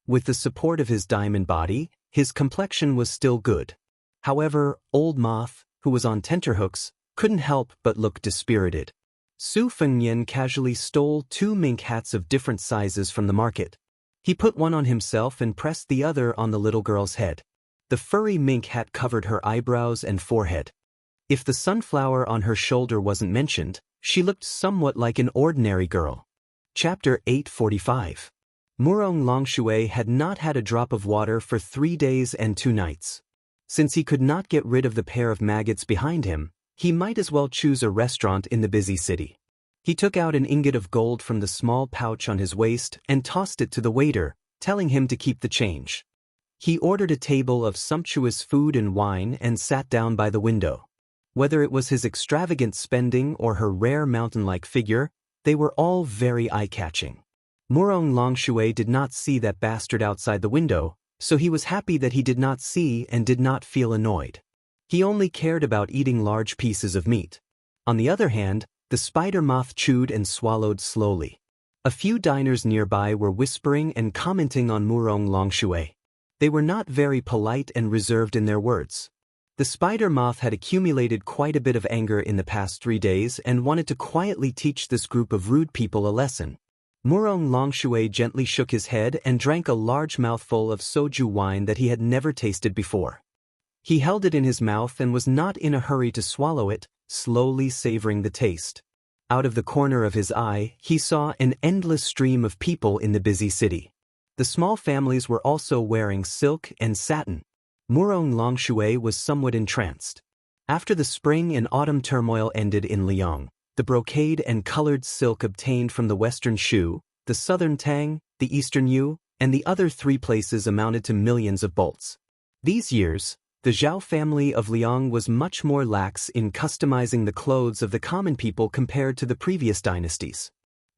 With the support of his diamond body, his complexion was still good. However, Old Moth, who was on tenterhooks, couldn't help but look dispirited. Su Fengnian casually stole 2 mink hats of different sizes from the market. He put one on himself and pressed the other on the little girl's head. The furry mink hat covered her eyebrows and forehead. If the sunflower on her shoulder wasn't mentioned, she looked somewhat like an ordinary girl. Chapter 845. Murong Longshui had not had a drop of water for 3 days and 2 nights. Since he could not get rid of the pair of maggots behind him, he might as well choose a restaurant in the busy city. He took out an ingot of gold from the small pouch on his waist and tossed it to the waiter, telling him to keep the change. He ordered a table of sumptuous food and wine and sat down by the window. Whether it was his extravagant spending or her rare mountain-like figure, they were all very eye-catching. Murong Longshui did not see that bastard outside the window, so he was happy that he did not see and did not feel annoyed. He only cared about eating large pieces of meat. On the other hand, the spider moth chewed and swallowed slowly. A few diners nearby were whispering and commenting on Murong Longshui. They were not very polite and reserved in their words. The spider moth had accumulated quite a bit of anger in the past 3 days and wanted to quietly teach this group of rude people a lesson. Murong Longshui gently shook his head and drank a large mouthful of soju wine that he had never tasted before. He held it in his mouth and was not in a hurry to swallow it, slowly savoring the taste. Out of the corner of his eye, he saw an endless stream of people in the busy city. The small families were also wearing silk and satin. Murong Longshui was somewhat entranced. After the spring and autumn turmoil ended in Liang, the brocade and colored silk obtained from the western Shu, the southern Tang, the eastern Yu, and the other 3 places amounted to millions of bolts. These years, the Zhao family of Liang was much more lax in customizing the clothes of the common people compared to the previous dynasties.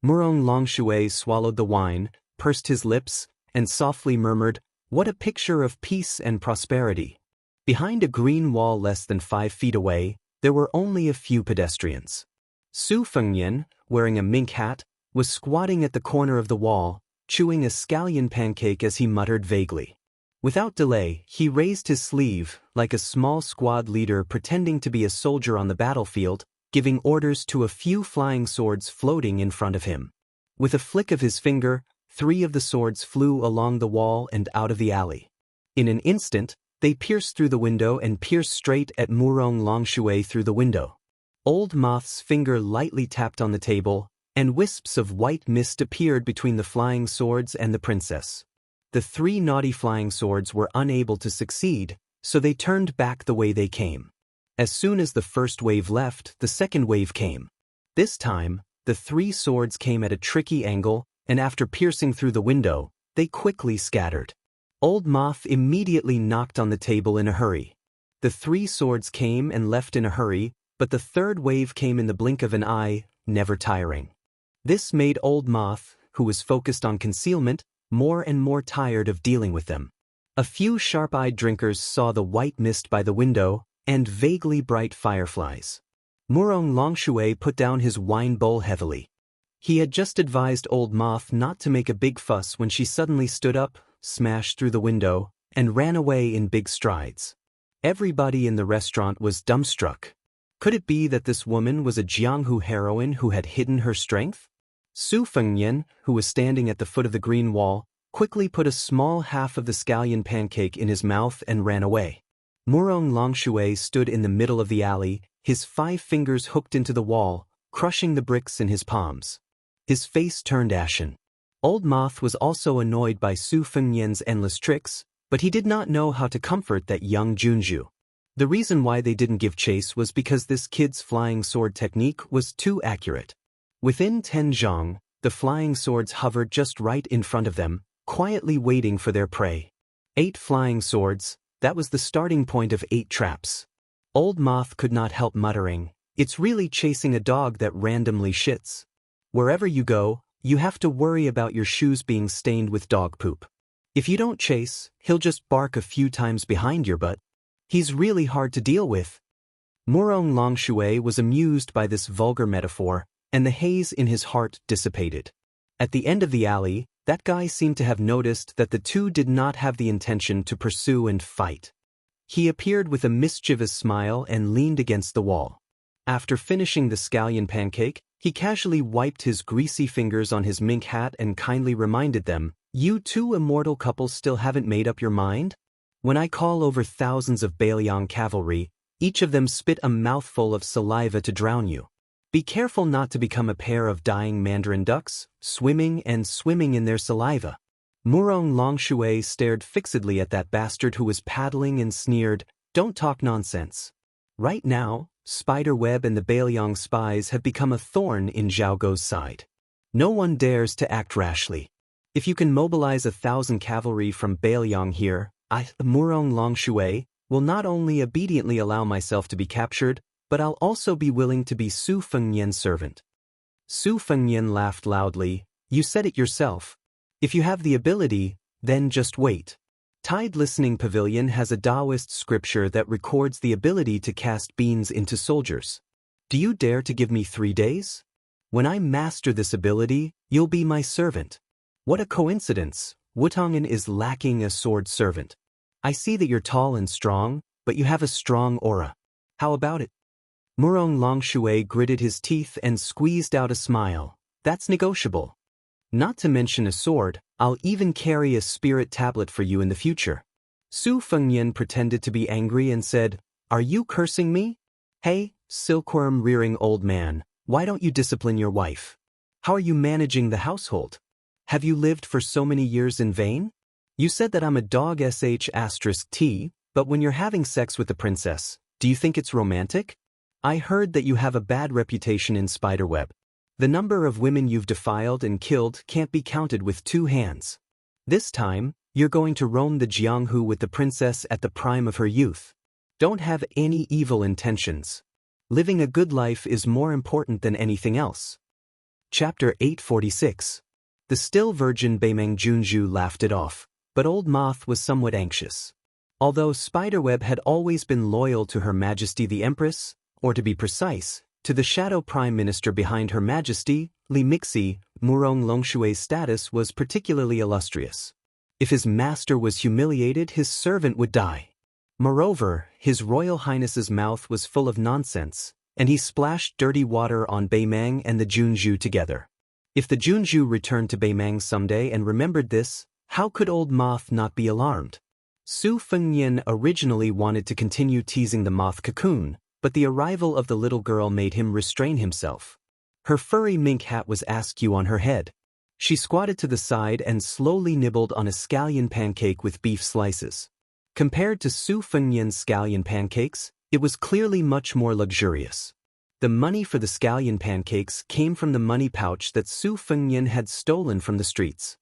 Murong Longshui swallowed the wine, pursed his lips, and softly murmured, "What a picture of peace and prosperity." Behind a green wall less than 5 feet away, there were only a few pedestrians. Su Fengnian, wearing a mink hat, was squatting at the corner of the wall, chewing a scallion pancake as he muttered vaguely. Without delay, he raised his sleeve, like a small squad leader pretending to be a soldier on the battlefield, giving orders to a few flying swords floating in front of him. With a flick of his finger, 3 of the swords flew along the wall and out of the alley. In an instant, they pierced through the window and pierced straight at Murong Longshui through the window. Old Moth's finger lightly tapped on the table, and wisps of white mist appeared between the flying swords and the princess. The 3 naughty flying swords were unable to succeed, so they turned back the way they came. As soon as the first wave left, the second wave came. This time, the 3 swords came at a tricky angle, and after piercing through the window, they quickly scattered. Old Moth immediately knocked on the table in a hurry. The 3 swords came and left in a hurry, but the third wave came in the blink of an eye, never tiring. This made Old Moth, who was focused on concealment, more and more tired of dealing with them. A few sharp-eyed drinkers saw the white mist by the window and vaguely bright fireflies. Murong Longshui put down his wine bowl heavily. He had just advised Old Moth not to make a big fuss when she suddenly stood up, smashed through the window, and ran away in big strides. Everybody in the restaurant was dumbstruck. Could it be that this woman was a Jianghu heroine who had hidden her strength? Su Fengnian, who was standing at the foot of the green wall, quickly put a small half of the scallion pancake in his mouth and ran away. Murong Longshui stood in the middle of the alley, his 5 fingers hooked into the wall, crushing the bricks in his palms. His face turned ashen. Old Moth was also annoyed by Su Fengnian's endless tricks, but he did not know how to comfort that young Junju. The reason why they didn't give chase was because this kid's flying sword technique was too accurate. Within 10 zhang, the flying swords hovered just right in front of them, quietly waiting for their prey. 8 flying swords, that was the starting point of 8 traps. Old Moth could not help muttering, "It's really chasing a dog that randomly shits. Wherever you go, you have to worry about your shoes being stained with dog poop. If you don't chase, he'll just bark a few times behind your butt. He's really hard to deal with." Murong Longshui was amused by this vulgar metaphor, and the haze in his heart dissipated. At the end of the alley, That guy seemed to have noticed that the two did not have the intention to pursue and fight. He appeared with a mischievous smile and leaned against the wall. After finishing the scallion pancake, he casually wiped his greasy fingers on his mink hat and kindly reminded them, "You two immortal couples still haven't made up your mind? When I call over thousands of Baeliang cavalry, each of them spit a mouthful of saliva to drown you. Be careful not to become a pair of dying mandarin ducks, swimming and swimming in their saliva." Murong Longshui stared fixedly at that bastard who was paddling and sneered, "Don't talk nonsense. Right now, Spiderweb and the Baeliang spies have become a thorn in Zhao Guo's side. No one dares to act rashly. If you can mobilize 1,000 cavalry from Baeliang here, I, Murong Longshui, will not only obediently allow myself to be captured, but I'll also be willing to be Su Fengnian's servant." Su Fengnian laughed loudly. "You said it yourself. If you have the ability, then just wait. Tide Listening Pavilion has a Taoist scripture that records the ability to cast beans into soldiers. Do you dare to give me 3 days? When I master this ability, you'll be my servant." What a coincidence, Wutongan is lacking a sword servant. I see that you're tall and strong, but you have a strong aura. How about it? Murong Longshui gritted his teeth and squeezed out a smile. "That's negotiable. Not to mention a sword, I'll even carry a spirit tablet for you in the future." Su Fengnian pretended to be angry and said, "Are you cursing me? Hey, silkworm-rearing old man, why don't you discipline your wife? How are you managing the household? Have you lived for so many years in vain? You said that I'm a dog sh*t, but when you're having sex with the princess, do you think it's romantic? I heard that you have a bad reputation in Spiderweb. The number of women you've defiled and killed can't be counted with 2 hands. This time, you're going to roam the Jianghu with the princess at the prime of her youth. Don't have any evil intentions. Living a good life is more important than anything else." Chapter 846. The still virgin Beimeng Junju laughed it off, but Old Moth was somewhat anxious. Although Spiderweb had always been loyal to Her Majesty the Empress, or to be precise, to the shadow prime minister behind Her Majesty, Li Mixi, Murong Longshui's status was particularly illustrious. If his master was humiliated, his servant would die. Moreover, His Royal Highness's mouth was full of nonsense, and he splashed dirty water on Beimeng and the Junju together. If the Junju returned to Beimeng someday and remembered this, how could Old Moth not be alarmed? Su Fengnian originally wanted to continue teasing the moth cocoon, but the arrival of the little girl made him restrain himself. Her furry mink hat was askew on her head. She squatted to the side and slowly nibbled on a scallion pancake with beef slices. Compared to Su Fengnian's scallion pancakes, it was clearly much more luxurious. The money for the scallion pancakes came from the money pouch that Su Fengnian had stolen from the streets.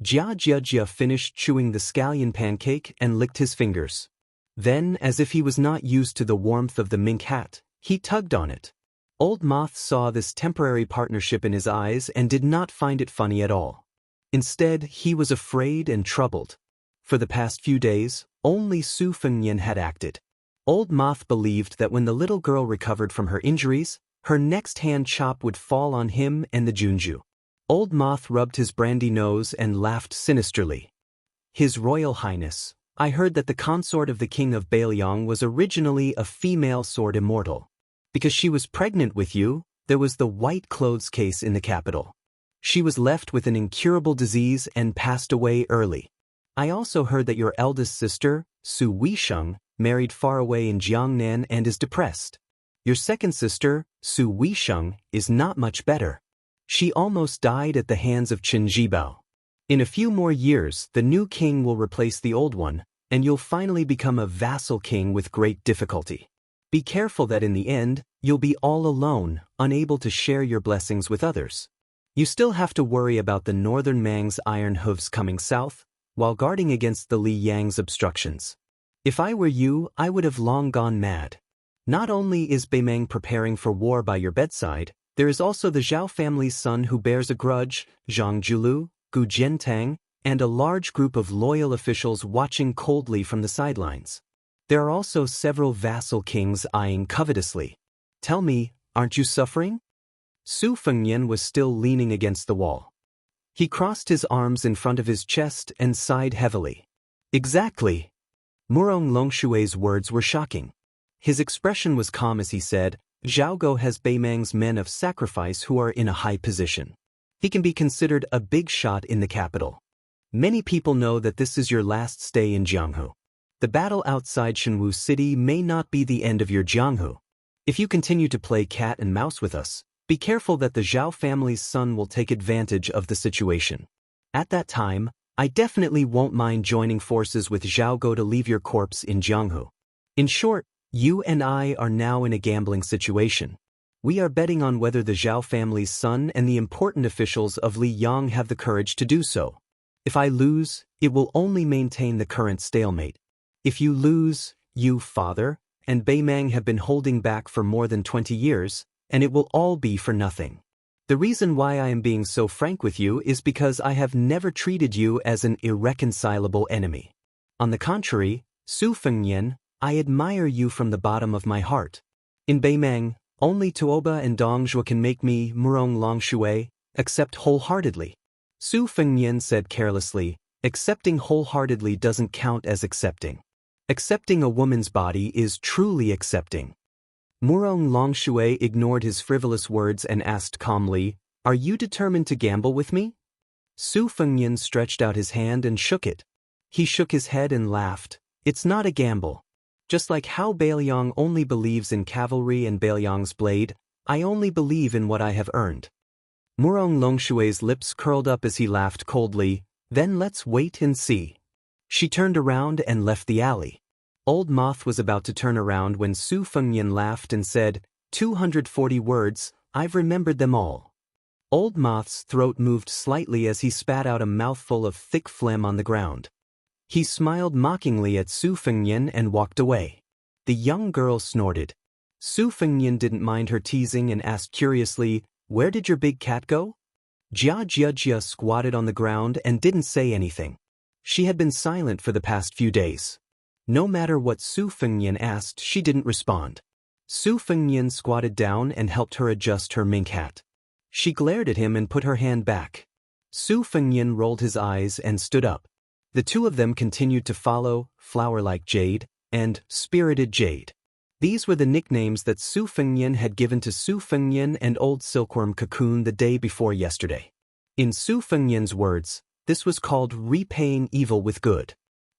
Jia finished chewing the scallion pancake and licked his fingers. Then, as if he was not used to the warmth of the mink hat, he tugged on it. Old Moth saw this temporary partnership in his eyes and did not find it funny at all. Instead, he was afraid and troubled. For the past few days, only Su Fengnian had acted. Old Moth believed that when the little girl recovered from her injuries, her next hand chop would fall on him and the Junju. Old Moth rubbed his brandy nose and laughed sinisterly. "His Royal Highness, I heard that the consort of the King of Baeliang was originally a female sword immortal. Because she was pregnant with you, there was the white clothes case in the capital. She was left with an incurable disease and passed away early. I also heard that your eldest sister, Su Weisheng, married far away in Jiangnan and is depressed. Your second sister, Su Weisheng, is not much better. She almost died at the hands of Qin Jibao. In a few more years, the new king will replace the old one, and you'll finally become a vassal king with great difficulty. Be careful that in the end, you'll be all alone, unable to share your blessings with others. You still have to worry about the northern Mang's iron hooves coming south, while guarding against the Li Yang's obstructions. If I were you, I would have long gone mad. Not only is Beimeng preparing for war by your bedside, there is also the Zhao family's son who bears a grudge, Zhang Julu, Gu Jiantang, and a large group of loyal officials watching coldly from the sidelines. There are also several vassal kings eyeing covetously. Tell me, aren't you suffering?" Su Fengnian was still leaning against the wall. He crossed his arms in front of his chest and sighed heavily. Exactly. Murong Longshue's words were shocking. His expression was calm as he said, Zhao Go has Beimang's men of sacrifice who are in a high position. He can be considered a big shot in the capital. Many people know that this is your last stay in Jianghu. The battle outside Shenwu City may not be the end of your Jianghu. If you continue to play cat and mouse with us, be careful that the Zhao family's son will take advantage of the situation. At that time, I definitely won't mind joining forces with Zhao Go to leave your corpse in Jianghu. In short, you and I are now in a gambling situation. We are betting on whether the Zhao family's son and the important officials of Liyang have the courage to do so. If I lose, it will only maintain the current stalemate. If you lose, you, father, and Beimang have been holding back for more than 20 years, and it will all be for nothing. The reason why I am being so frank with you is because I have never treated you as an irreconcilable enemy. On the contrary, Su Fengnian, I admire you from the bottom of my heart. In Beimang, only Tuoba and Dongzhuo can make me, Murong Longshue, accept wholeheartedly. Su Fengnian said carelessly, accepting wholeheartedly doesn't count as accepting. Accepting a woman's body is truly accepting. Murong Longshue ignored his frivolous words and asked calmly, Are you determined to gamble with me? Su Fengnian stretched out his hand and shook it. He shook his head and laughed. It's not a gamble. Just like how Bailiang only believes in cavalry and Bailiang's blade, I only believe in what I have earned. Murong Longshue's lips curled up as he laughed coldly, Then let's wait and see. She turned around and left the alley. Old Moth was about to turn around when Su Fengnian laughed and said, 240 words, I've remembered them all. Old Moth's throat moved slightly as he spat out a mouthful of thick phlegm on the ground. He smiled mockingly at Su Fengnian and walked away. The young girl snorted. Su Fengnian didn't mind her teasing and asked curiously, Where did your big cat go? Jia squatted on the ground and didn't say anything. She had been silent for the past few days. No matter what Su Fengnian asked, she didn't respond. Su Fengnian squatted down and helped her adjust her mink hat. She glared at him and put her hand back. Su Fengnian rolled his eyes and stood up. The two of them continued to follow Flower-like Jade and Spirited Jade. These were the nicknames that Su Fengnian had given to Su Fengnian and Old Silkworm Cocoon the day before yesterday. In Su Fengnian's words, this was called repaying evil with good.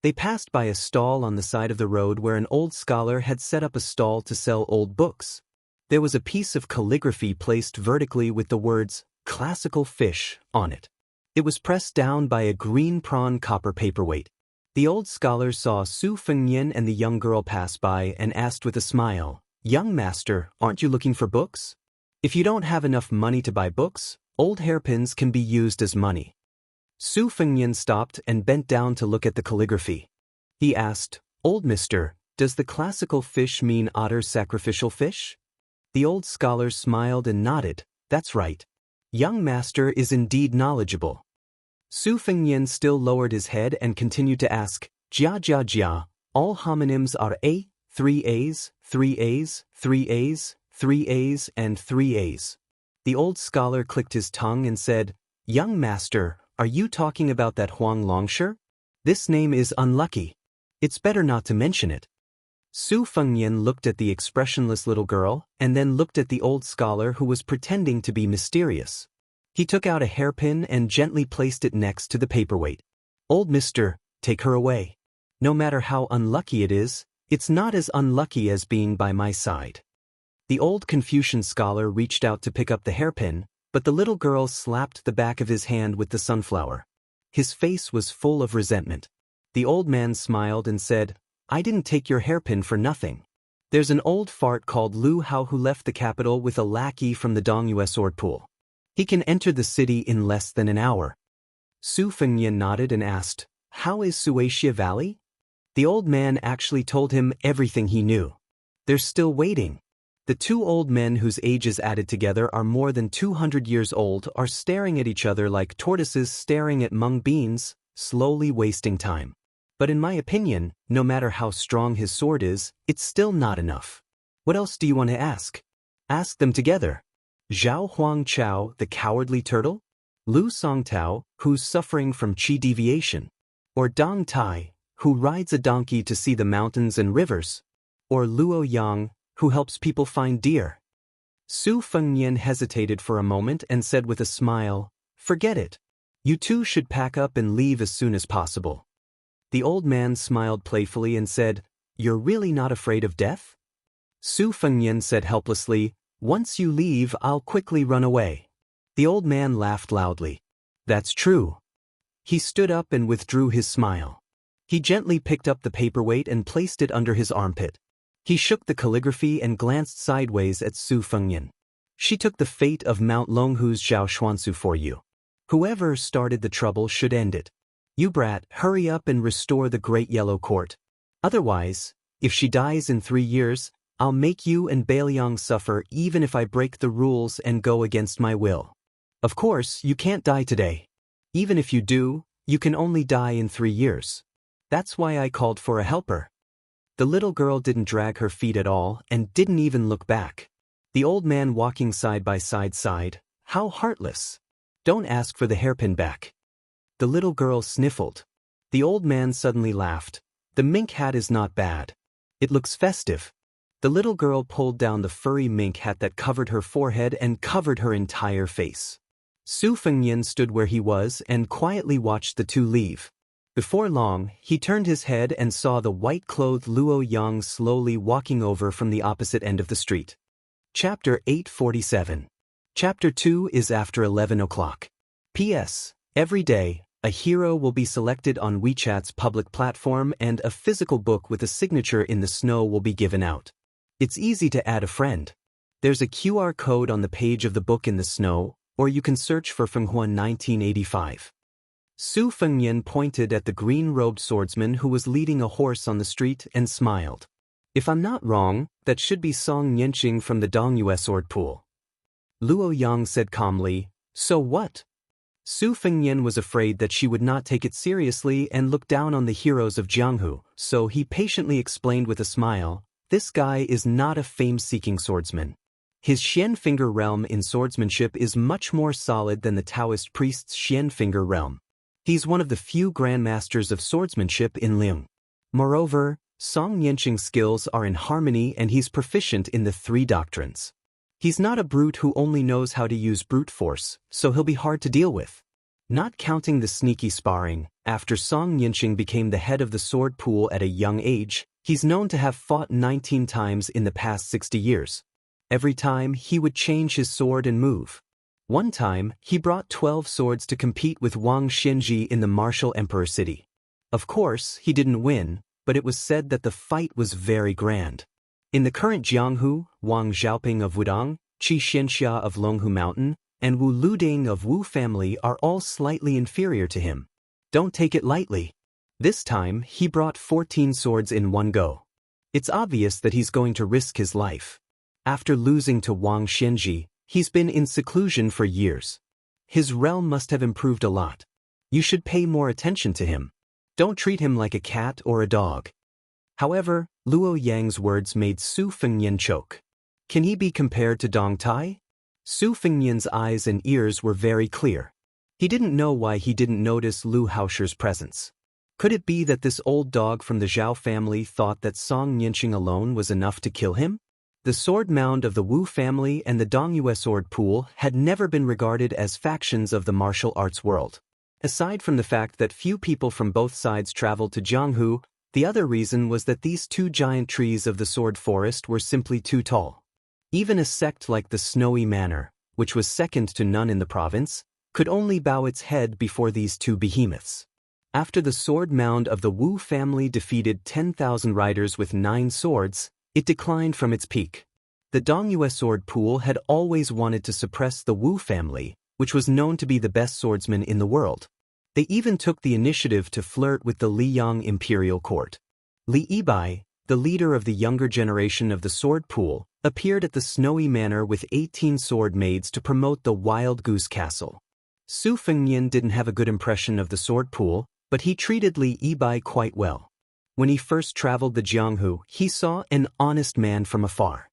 They passed by a stall on the side of the road where an old scholar had set up a stall to sell old books. There was a piece of calligraphy placed vertically with the words, Classical Fish, on it. It was pressed down by a green prawn copper paperweight. The old scholar saw Su Fengnian and the young girl pass by and asked with a smile, Young master, aren't you looking for books? If you don't have enough money to buy books, old hairpins can be used as money. Su Fengnian stopped and bent down to look at the calligraphy. He asked, Old mister, does the classical fish mean otter sacrificial fish? The old scholar smiled and nodded, That's right. Young master is indeed knowledgeable. Su Fengnian still lowered his head and continued to ask, Jia, all homonyms are A, 3 A's, 3 A's, 3 A's, 3 A's, and 3 A's. The old scholar clicked his tongue and said, Young master, are you talking about that Huang Longsher? This name is unlucky. It's better not to mention it. Su Fengnian looked at the expressionless little girl and then looked at the old scholar who was pretending to be mysterious. He took out a hairpin and gently placed it next to the paperweight. Old mister, take her away. No matter how unlucky it is, it's not as unlucky as being by my side. The old Confucian scholar reached out to pick up the hairpin, but the little girl slapped the back of his hand with the sunflower. His face was full of resentment. The old man smiled and said, I didn't take your hairpin for nothing. There's an old fart called Lu Hao who left the capital with a lackey from the Dongyue sword pool. He can enter the city in less than an hour. Su Fengnian nodded and asked, How is Suaxia Valley? The old man actually told him everything he knew. They're still waiting. The two old men whose ages added together are more than 200 years old are staring at each other like tortoises staring at mung beans, slowly wasting time. But in my opinion, no matter how strong his sword is, it's still not enough. What else do you want to ask? Ask them together. Zhao Huang Chao, the cowardly turtle? Lu Songtao, who's suffering from qi deviation, or Dong Tai, who rides a donkey to see the mountains and rivers, or Luo Yang, who helps people find deer. Su Fengnian hesitated for a moment and said with a smile, "Forget it. You two should pack up and leave as soon as possible." The old man smiled playfully and said, "You're really not afraid of death?" Su Fengnian said helplessly, "Once you leave, I'll quickly run away." The old man laughed loudly. "That's true." He stood up and withdrew his smile. He gently picked up the paperweight and placed it under his armpit. He shook the calligraphy and glanced sideways at Su Fengnian. "She took the fate of Mount Longhu's Zhao Xuansu for you. Whoever started the trouble should end it. You brat, hurry up and restore the Great Yellow Court. Otherwise, if she dies in 3 years, I'll make you and Bailiang suffer even if I break the rules and go against my will. Of course, you can't die today. Even if you do, you can only die in 3 years. That's why I called for a helper." The little girl didn't drag her feet at all and didn't even look back. The old man walking side by side sighed, "How heartless. Don't ask for the hairpin back." The little girl sniffled. The old man suddenly laughed. "The mink hat is not bad. It looks festive." The little girl pulled down the furry mink hat that covered her forehead and covered her entire face. Su Fengnian stood where he was and quietly watched the two leave. Before long, he turned his head and saw the white-clothed Luo Yang slowly walking over from the opposite end of the street. Chapter 847. Chapter 2 is after 11 o'clock. P.S. Every day, a hero will be selected on WeChat's public platform and a physical book with a signature in the snow will be given out. It's easy to add a friend. There's a QR code on the page of the book in the snow, or you can search for Fenghuan 1985. Su Fengnian pointed at the green-robed swordsman who was leading a horse on the street and smiled. "If I'm not wrong, that should be Song Nianqing from the Dongyue sword pool." Luo Yang said calmly, "So what?" Su Fengnian was afraid that she would not take it seriously and look down on the heroes of Jianghu, so he patiently explained with a smile, "This guy is not a fame-seeking swordsman. His Xian finger realm in swordsmanship is much more solid than the Taoist priest's Xian finger realm. He's one of the few grandmasters of swordsmanship in Liang. Moreover, Song Nianqing's skills are in harmony and he's proficient in the 3 doctrines. He's not a brute who only knows how to use brute force, so he'll be hard to deal with." Not counting the sneaky sparring, after Song Nianqing became the head of the sword pool at a young age, he's known to have fought 19 times in the past 60 years. Every time, he would change his sword and move. One time, he brought 12 swords to compete with Wang Xianji in the martial emperor city. Of course, he didn't win, but it was said that the fight was very grand. In the current Jianghu, Wang Xiaoping of Wudang, Qi Xianxia of Longhu Mountain, and Wu Luding of Wu family are all slightly inferior to him. Don't take it lightly. This time, he brought 14 swords in one go. It's obvious that he's going to risk his life. After losing to Wang Xianji, he's been in seclusion for years. His realm must have improved a lot. You should pay more attention to him. Don't treat him like a cat or a dog. However, Luo Yang's words made Su Fengnian choke. Can he be compared to Dong Tai? Su Fengnian's eyes and ears were very clear. He didn't know why he didn't notice Lu Haosher's presence. Could it be that this old dog from the Zhao family thought that Song Nianqing alone was enough to kill him? The sword mound of the Wu family and the Dongyue sword pool had never been regarded as factions of the martial arts world. Aside from the fact that few people from both sides traveled to Jianghu, the other reason was that these 2 giant trees of the sword forest were simply too tall. Even a sect like the Snowy Manor, which was second to none in the province, could only bow its head before these 2 behemoths. After the sword mound of the Wu family defeated 10,000 riders with 9 swords, it declined from its peak. The Dongyue sword pool had always wanted to suppress the Wu family, which was known to be the best swordsman in the world. They even took the initiative to flirt with the Liyang imperial court. Li Yibai, the leader of the younger generation of the sword pool, appeared at the Snowy Manor with 18 sword maids to promote the Wild Goose Castle. Su Fengnian didn't have a good impression of the sword pool, but he treated Li Yibai quite well. When he first traveled the Jianghu, he saw an honest man from afar.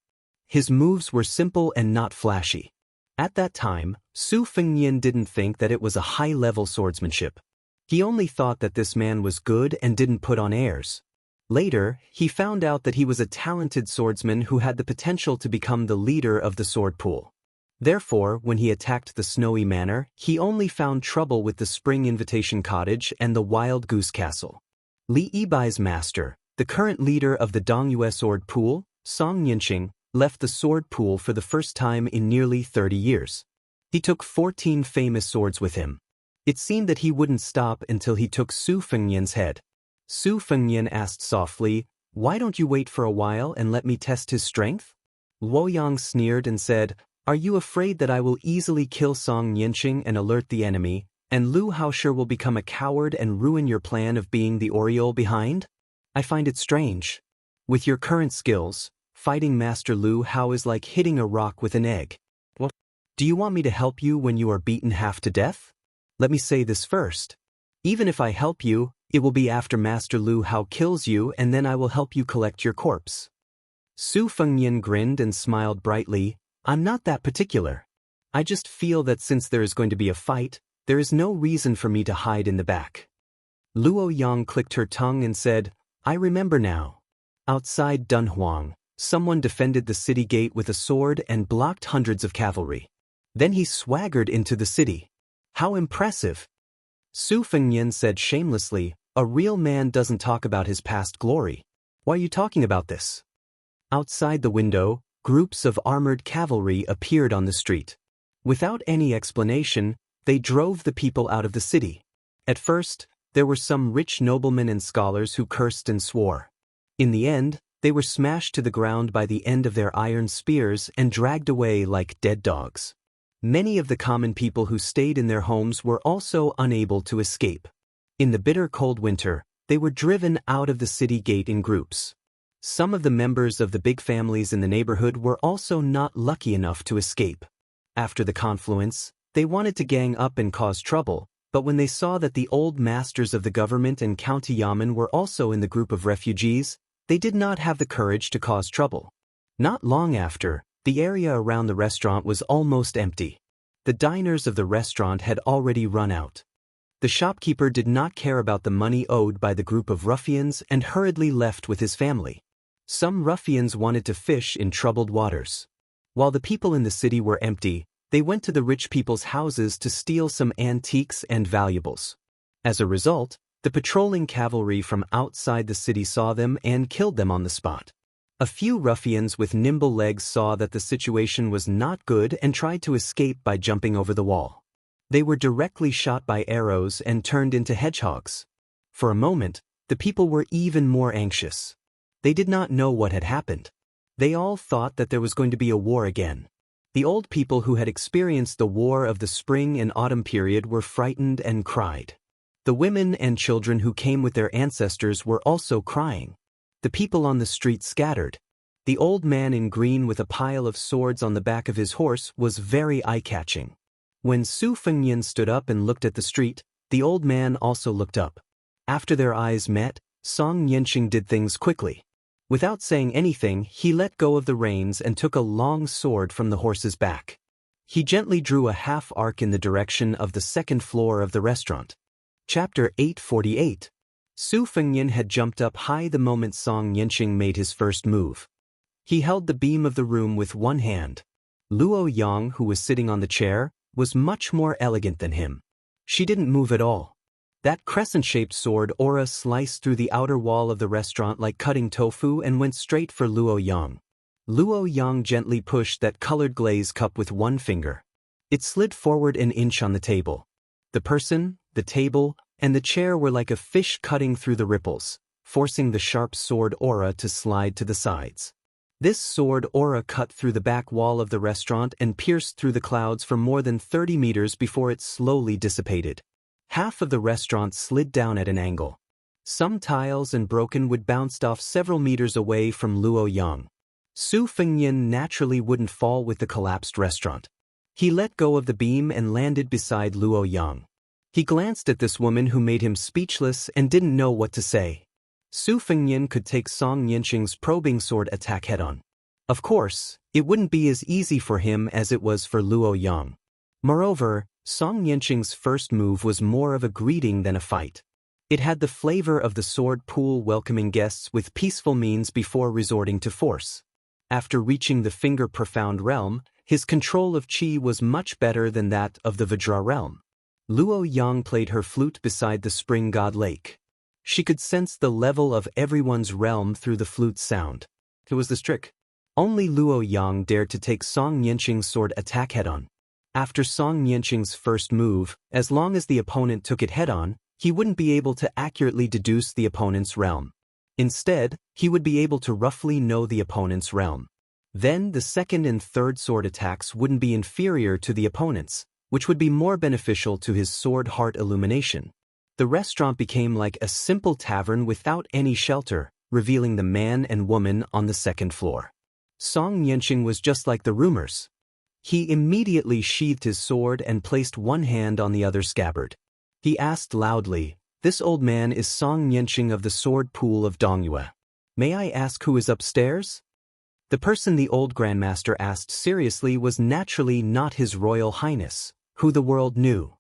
His moves were simple and not flashy. At that time, Su Fengnian didn't think that it was a high-level swordsmanship. He only thought that this man was good and didn't put on airs. Later, he found out that he was a talented swordsman who had the potential to become the leader of the sword pool. Therefore, when he attacked the Snowy Manor, he only found trouble with the Spring Invitation Cottage and the Wild Goose Castle. Li Yibai's master, the current leader of the Dongyue sword pool, Song Yinqing, left the sword pool for the first time in nearly 30 years. He took 14 famous swords with him. It seemed that he wouldn't stop until he took Su Fengnian's head. Su Fengnian asked softly, "Why don't you wait for a while and let me test his strength?" Luo Yang sneered and said, "Are you afraid that I will easily kill Song Yinqing and alert the enemy, and Lu Haoshi will become a coward and ruin your plan of being the Oriole behind? I find it strange. With your current skills, fighting Master Lu Hao is like hitting a rock with an egg. Well, do you want me to help you when you are beaten half to death? Let me say this first. Even if I help you, it will be after Master Lu Hao kills you, and then I will help you collect your corpse." Su Fengnian grinned and smiled brightly. "I'm not that particular. I just feel that since there is going to be a fight, there is no reason for me to hide in the back." Luo Yang clicked her tongue and said, "I remember now. Outside Dunhuang, someone defended the city gate with a sword and blocked hundreds of cavalry. Then he swaggered into the city. How impressive!" Su Fengnian said shamelessly, "A real man doesn't talk about his past glory. Why are you talking about this?" Outside the window, groups of armored cavalry appeared on the street. Without any explanation, they drove the people out of the city. At first, there were some rich noblemen and scholars who cursed and swore. In the end, they were smashed to the ground by the end of their iron spears and dragged away like dead dogs. Many of the common people who stayed in their homes were also unable to escape. In the bitter cold winter, they were driven out of the city gate in groups. Some of the members of the big families in the neighborhood were also not lucky enough to escape. After the confluence, they wanted to gang up and cause trouble, but when they saw that the old masters of the government and county yamen were also in the group of refugees, they did not have the courage to cause trouble. Not long after, the area around the restaurant was almost empty. The diners of the restaurant had already run out. The shopkeeper did not care about the money owed by the group of ruffians and hurriedly left with his family. Some ruffians wanted to fish in troubled waters. While the people in the city were empty, they went to the rich people's houses to steal some antiques and valuables. As a result, the patrolling cavalry from outside the city saw them and killed them on the spot. A few ruffians with nimble legs saw that the situation was not good and tried to escape by jumping over the wall. They were directly shot by arrows and turned into hedgehogs. For a moment, the people were even more anxious. They did not know what had happened. They all thought that there was going to be a war again. The old people who had experienced the war of the spring and autumn period were frightened and cried. The women and children who came with their ancestors were also crying. The people on the street scattered. The old man in green with a pile of swords on the back of his horse was very eye-catching. When Su Fengnian stood up and looked at the street, the old man also looked up. After their eyes met, Song Yinqing did things quickly. Without saying anything, he let go of the reins and took a long sword from the horse's back. He gently drew a half arc in the direction of the second floor of the restaurant. Chapter 848. Su Fengnian had jumped up high the moment Song Yinqing made his first move. He held the beam of the room with one hand. Luo Yang, who was sitting on the chair, was much more elegant than him. She didn't move at all. That crescent-shaped sword aura sliced through the outer wall of the restaurant like cutting tofu and went straight for Luo Yang. Luo Yang gently pushed that colored glaze cup with one finger. It slid forward an inch on the table. The person, the table, and the chair were like a fish cutting through the ripples, forcing the sharp sword aura to slide to the sides. This sword aura cut through the back wall of the restaurant and pierced through the clouds for more than 30 meters before it slowly dissipated. Half of the restaurant slid down at an angle. Some tiles and broken wood bounced off several meters away from Luo Yang. Su Fengnian naturally wouldn't fall with the collapsed restaurant. He let go of the beam and landed beside Luo Yang. He glanced at this woman who made him speechless and didn't know what to say. Su Fengnian could take Song Yinqing's probing sword attack head-on. Of course, it wouldn't be as easy for him as it was for Luo Yang. Moreover, Song Yanqing's first move was more of a greeting than a fight. It had the flavor of the sword pool welcoming guests with peaceful means before resorting to force. After reaching the finger-profound realm, his control of qi was much better than that of the Vajra realm. Luo Yang played her flute beside the spring god lake. She could sense the level of everyone's realm through the flute's sound. It was the trick. Only Luo Yang dared to take Song Yanqing's sword attack head-on. After Song Yanqing's first move, as long as the opponent took it head-on, he wouldn't be able to accurately deduce the opponent's realm. Instead, he would be able to roughly know the opponent's realm. Then the second and third sword attacks wouldn't be inferior to the opponent's, which would be more beneficial to his sword heart illumination. The restaurant became like a simple tavern without any shelter, revealing the man and woman on the second floor. Song Yanqing was just like the rumors. He immediately sheathed his sword and placed one hand on the other scabbard. He asked loudly, "This old man is Song Yanqing of the sword pool of Dongyue. May I ask who is upstairs?" The person the old grandmaster asked seriously was naturally not His Royal Highness, who the world knew.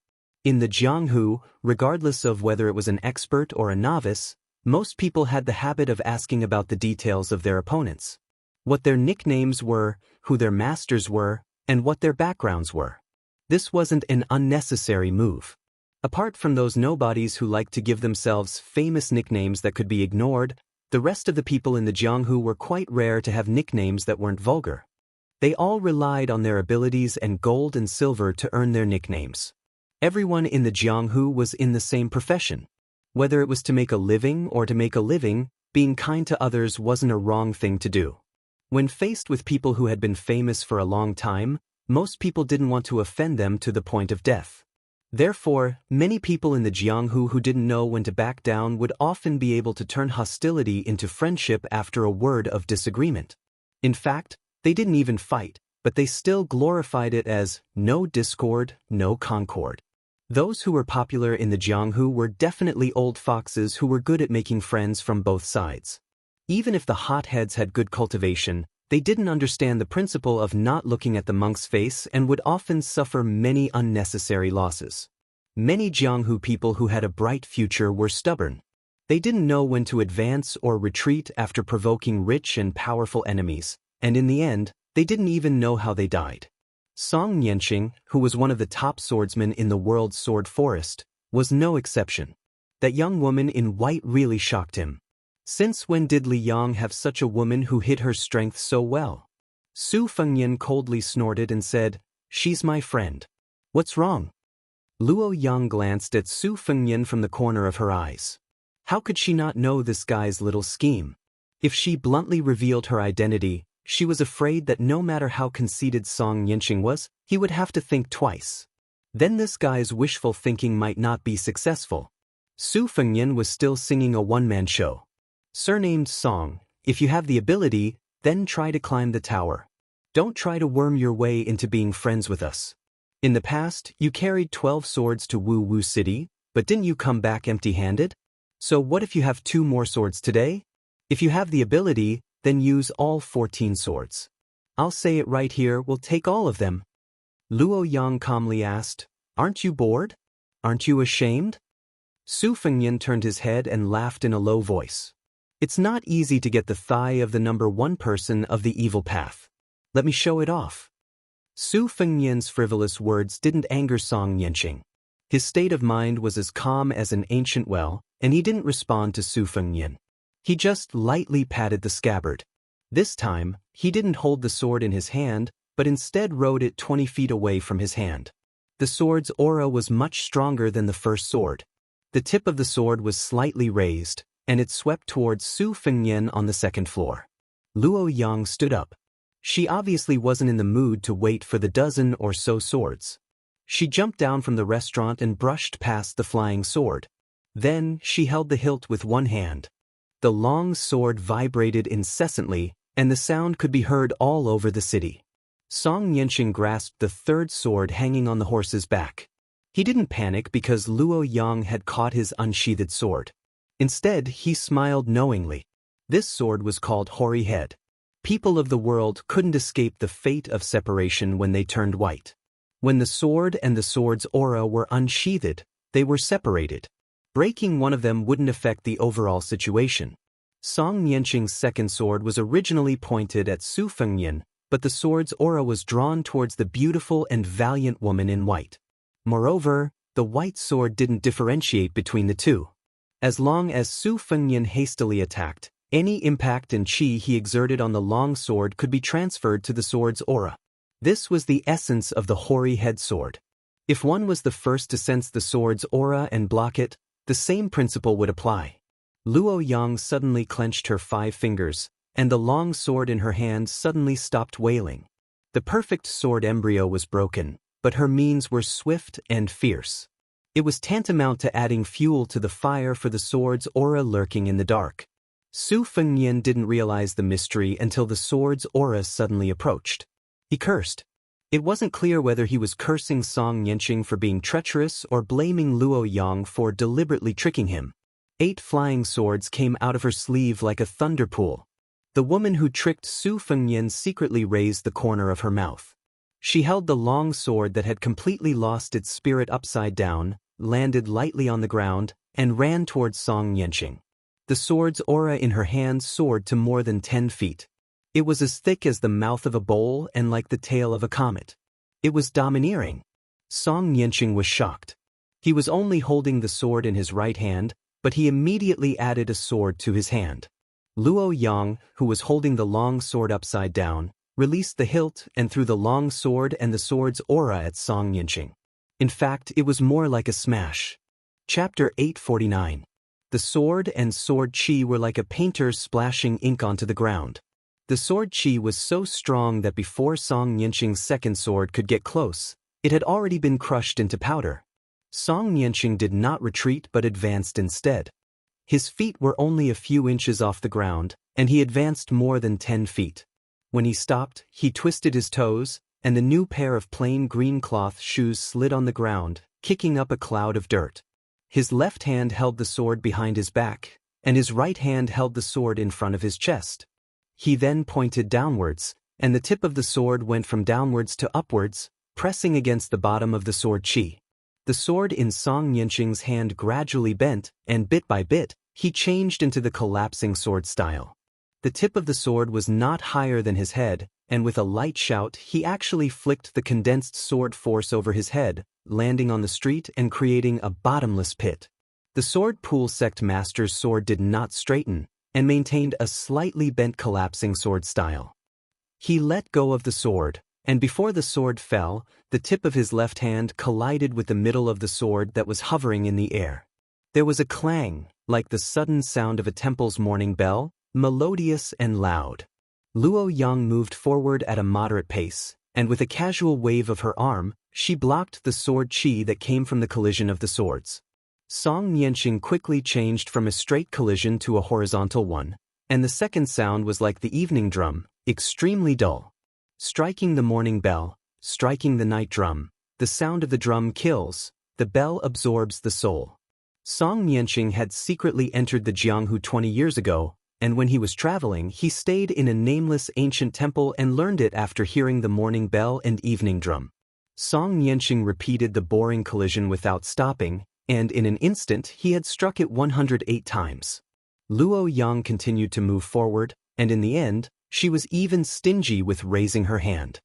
In the Jianghu, regardless of whether it was an expert or a novice, most people had the habit of asking about the details of their opponents. What their nicknames were, who their masters were, and what their backgrounds were. This wasn't an unnecessary move. Apart from those nobodies who liked to give themselves famous nicknames that could be ignored, the rest of the people in the Jianghu were quite rare to have nicknames that weren't vulgar. They all relied on their abilities and gold and silver to earn their nicknames. Everyone in the Jianghu was in the same profession. Whether it was to make a living or to make a living, being kind to others wasn't a wrong thing to do. When faced with people who had been famous for a long time, most people didn't want to offend them to the point of death. Therefore, many people in the Jianghu who didn't know when to back down would often be able to turn hostility into friendship after a word of disagreement. In fact, they didn't even fight, but they still glorified it as no discord, no concord. Those who were popular in the Jianghu were definitely old foxes who were good at making friends from both sides. Even if the hotheads had good cultivation, they didn't understand the principle of not looking at the monk's face and would often suffer many unnecessary losses. Many Jianghu people who had a bright future were stubborn. They didn't know when to advance or retreat after provoking rich and powerful enemies, and in the end, they didn't even know how they died. Song Yanqing, who was one of the top swordsmen in the world's sword forest, was no exception. That young woman in white really shocked him. Since when did Li Yang have such a woman who hid her strength so well? Su Fengyan coldly snorted and said, "She's my friend. What's wrong?" Luo Yang glanced at Su Fengyan from the corner of her eyes. How could she not know this guy's little scheme? If she bluntly revealed her identity, she was afraid that no matter how conceited Song Yanqing was, he would have to think twice. Then this guy's wishful thinking might not be successful. Su Fengyan was still singing a one-man show. Surnamed Song, if you have the ability, then try to climb the tower. Don't try to worm your way into being friends with us. In the past, you carried 12 swords to Wu Wu City, but didn't you come back empty-handed? So what if you have 2 more swords today? If you have the ability, then use all 14 swords. I'll say it right here, we'll take all of them. Luo Yang calmly asked, "Aren't you bored? Aren't you ashamed?" Su Fengyan turned his head and laughed in a low voice. It's not easy to get the thigh of the number 1 person of the evil path. Let me show it off. Su Fengyan's frivolous words didn't anger Song Yanqing. His state of mind was as calm as an ancient well, and he didn't respond to Su Fengyan. He just lightly patted the scabbard. This time, he didn't hold the sword in his hand, but instead rode it 20 feet away from his hand. The sword's aura was much stronger than the first sword. The tip of the sword was slightly raised, and it swept towards Su Fengyan on the second floor. Luo Yang stood up. She obviously wasn't in the mood to wait for the dozen or so swords. She jumped down from the restaurant and brushed past the flying sword. Then, she held the hilt with one hand. The long sword vibrated incessantly, and the sound could be heard all over the city. Song Yanqing grasped the third sword hanging on the horse's back. He didn't panic because Luo Yang had caught his unsheathed sword. Instead, he smiled knowingly. This sword was called Hoary Head. People of the world couldn't escape the fate of separation when they turned white. When the sword and the sword's aura were unsheathed, they were separated. Breaking one of them wouldn't affect the overall situation. Song Nianqing's second sword was originally pointed at Su Fengnian, but the sword's aura was drawn towards the beautiful and valiant woman in white. Moreover, the white sword didn't differentiate between the two. As long as Su Fengnian hastily attacked, any impact and qi he exerted on the long sword could be transferred to the sword's aura. This was the essence of the hoary head sword. If one was the first to sense the sword's aura and block it, the same principle would apply. Luo Yang suddenly clenched her 5 fingers, and the long sword in her hand suddenly stopped wailing. The perfect sword embryo was broken, but her means were swift and fierce. It was tantamount to adding fuel to the fire for the sword's aura lurking in the dark. Su Fengnian didn't realize the mystery until the sword's aura suddenly approached. He cursed. It wasn't clear whether he was cursing Song Nianqing for being treacherous or blaming Luo Yang for deliberately tricking him. 8 flying swords came out of her sleeve like a thunder pool. The woman who tricked Su Fengnian secretly raised the corner of her mouth. She held the long sword that had completely lost its spirit upside down, landed lightly on the ground, and ran towards Song Nianqing. The sword's aura in her hand soared to more than 10 feet. It was as thick as the mouth of a bowl and like the tail of a comet. It was domineering. Song Nianqing was shocked. He was only holding the sword in his right hand, but he immediately added a sword to his hand. Luo Yang, who was holding the long sword upside down, released the hilt and threw the long sword and the sword's aura at Song Nianqing. In fact, it was more like a smash. Chapter 849. The sword and sword qi were like a painter splashing ink onto the ground. The sword qi was so strong that before Song Nianqing's second sword could get close, it had already been crushed into powder. Song Nianqing did not retreat but advanced instead. His feet were only a few inches off the ground, and he advanced more than 10 feet. When he stopped, he twisted his toes, and the new pair of plain green cloth shoes slid on the ground, kicking up a cloud of dirt. His left hand held the sword behind his back, and his right hand held the sword in front of his chest. He then pointed downwards, and the tip of the sword went from downwards to upwards, pressing against the bottom of the sword qi. The sword in Song Nianqing's hand gradually bent, and bit by bit, he changed into the collapsing sword style. The tip of the sword was not higher than his head, and with a light shout he actually flicked the condensed sword force over his head, landing on the street and creating a bottomless pit. The sword pool sect master's sword did not straighten, and maintained a slightly bent collapsing sword style. He let go of the sword, and before the sword fell, the tip of his left hand collided with the middle of the sword that was hovering in the air. There was a clang, like the sudden sound of a temple's morning bell, melodious and loud. Luo Yang moved forward at a moderate pace, and with a casual wave of her arm, she blocked the sword qi that came from the collision of the swords. Song Nianqing quickly changed from a straight collision to a horizontal one, and the second sound was like the evening drum, extremely dull. Striking the morning bell, striking the night drum, the sound of the drum kills, the bell absorbs the soul. Song Nianqing had secretly entered the Jianghu 20 years ago, and when he was traveling he stayed in a nameless ancient temple and learned it after hearing the morning bell and evening drum. Song Nianqing repeated the boring collision without stopping, and in an instant he had struck it 108 times. Luo Yang continued to move forward, and in the end, she was even stingy with raising her hand.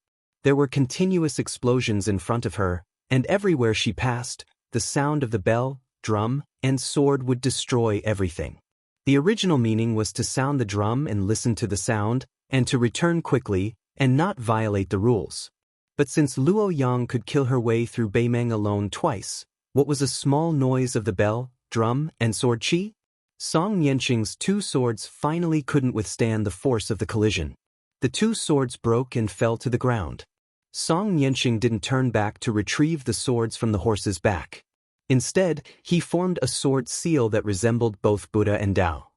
There were continuous explosions in front of her, and everywhere she passed, the sound of the bell, drum, and sword would destroy everything. The original meaning was to sound the drum and listen to the sound, and to return quickly, and not violate the rules. But since Luo Yang could kill her way through Beimeng alone twice, what was a small noise of the bell, drum, and sword qi? Song Nianqing's 2 swords finally couldn't withstand the force of the collision. The 2 swords broke and fell to the ground. Song Nianqing didn't turn back to retrieve the swords from the horse's back. Instead, he formed a sword seal that resembled both Buddha and Tao.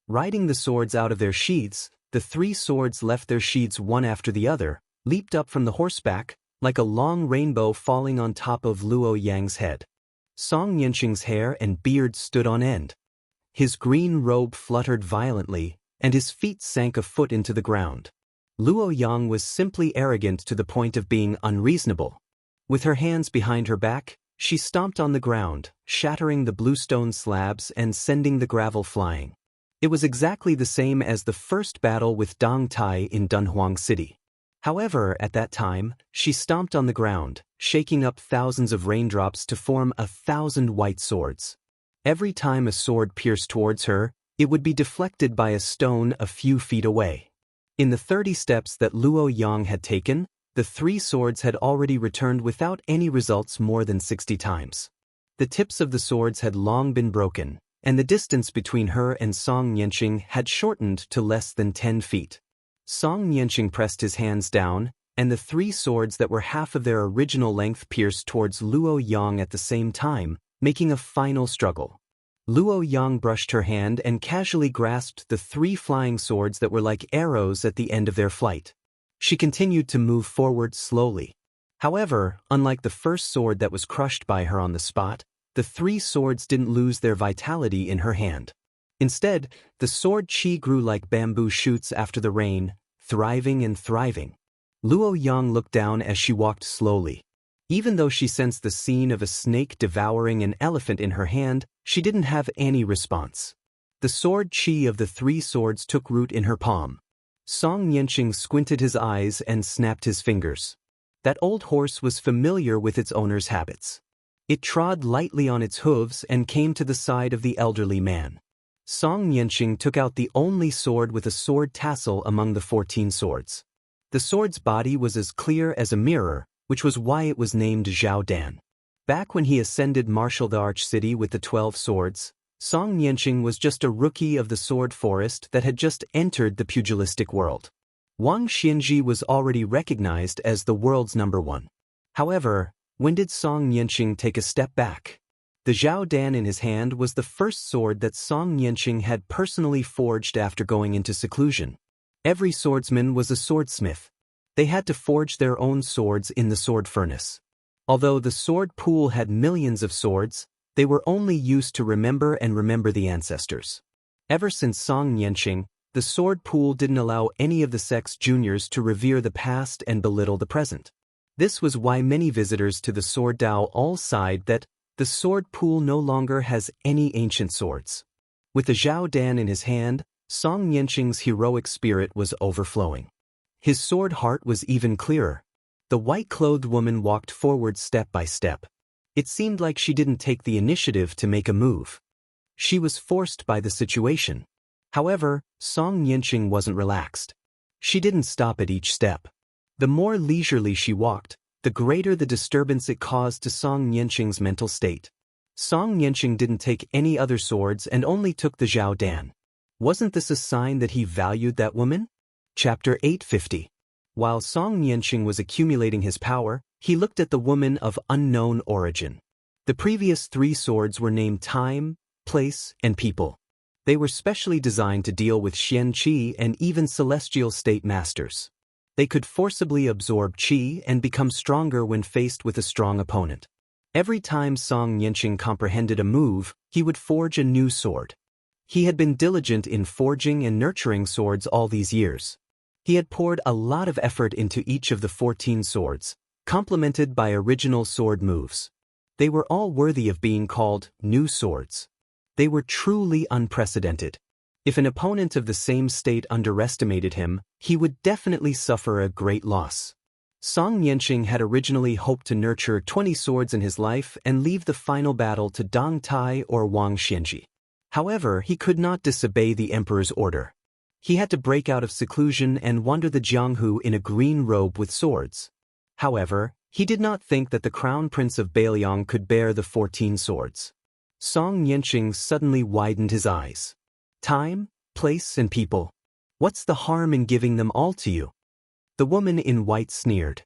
Riding the swords out of their sheaths, the 3 swords left their sheaths one after the other, leaped up from the horseback, like a long rainbow falling on top of Luo Yang's head. Song Nianqing's hair and beard stood on end. His green robe fluttered violently, and his feet sank a foot into the ground. Luo Yang was simply arrogant to the point of being unreasonable. With her hands behind her back, she stomped on the ground, shattering the bluestone slabs and sending the gravel flying. It was exactly the same as the first battle with Dong Tai in Dunhuang City. However, at that time, she stomped on the ground, shaking up thousands of raindrops to form 1,000 white swords. Every time a sword pierced towards her, it would be deflected by a stone a few feet away. In the 30 steps that Luo Yang had taken, the 3 swords had already returned without any results more than 60 times. The tips of the swords had long been broken, and the distance between her and Song Nianqing had shortened to less than 10 feet. Song Nianqing pressed his hands down, and the 3 swords that were half of their original length pierced towards Luo Yang at the same time, making a final struggle. Luo Yang brushed her hand and casually grasped the 3 flying swords that were like arrows at the end of their flight. She continued to move forward slowly. However, unlike the first sword that was crushed by her on the spot, the 3 swords didn't lose their vitality in her hand. Instead, the sword qi grew like bamboo shoots after the rain, thriving and thriving. Luo Yang looked down as she walked slowly. Even though she sensed the scene of a snake devouring an elephant in her hand, she didn't have any response. The sword qi of the 3 swords took root in her palm. Song Nianqing squinted his eyes and snapped his fingers. That old horse was familiar with its owner's habits. It trod lightly on its hooves and came to the side of the elderly man. Song Nianqing took out the only sword with a sword tassel among the 14 swords. The sword's body was as clear as a mirror, which was why it was named Zhao Dan. Back when he ascended Marshal the Arch City with the 12 swords, Song Nianqing was just a rookie of the sword forest that had just entered the pugilistic world. Wang Xianji was already recognized as the world's #1. However, when did Song Nianqing take a step back? The Zhao Dan in his hand was the first sword that Song Nianqing had personally forged after going into seclusion. Every swordsman was a swordsmith. They had to forge their own swords in the sword furnace. Although the sword pool had millions of swords, they were only used to remember the ancestors. Ever since Song Nianqing, the sword pool didn't allow any of the sect's juniors to revere the past and belittle the present. This was why many visitors to the sword Dao all sighed that the sword pool no longer has any ancient swords. With the Zhao Dan in his hand, Song Nianqing's heroic spirit was overflowing. His sword heart was even clearer. The white-clothed woman walked forward step by step. It seemed like she didn't take the initiative to make a move. She was forced by the situation. However, Song Nianqing wasn't relaxed. She didn't stop at each step. The more leisurely she walked, the greater the disturbance it caused to Song Nianqing's mental state. Song Nianqing didn't take any other swords and only took the Zhao Dan. Wasn't this a sign that he valued that woman? Chapter 850. While Song Nianqing was accumulating his power, he looked at the woman of unknown origin. The previous 3 swords were named Time, Place, and People. They were specially designed to deal with Xian Qi and even celestial state masters. They could forcibly absorb Qi and become stronger when faced with a strong opponent. Every time Song Nianqing comprehended a move, he would forge a new sword. He had been diligent in forging and nurturing swords all these years. He had poured a lot of effort into each of the 14 swords, complemented by original sword moves. They were all worthy of being called new swords. They were truly unprecedented. If an opponent of the same state underestimated him, he would definitely suffer a great loss. Song Nianqing had originally hoped to nurture 20 swords in his life and leave the final battle to Dong Tai or Wang Xianji. However, he could not disobey the emperor's order. He had to break out of seclusion and wander the Jianghu in a green robe with swords. However, he did not think that the crown prince of Bailiang could bear the 14 swords. Song Nianqing suddenly widened his eyes. Time, place, and people. What's the harm in giving them all to you? The woman in white sneered.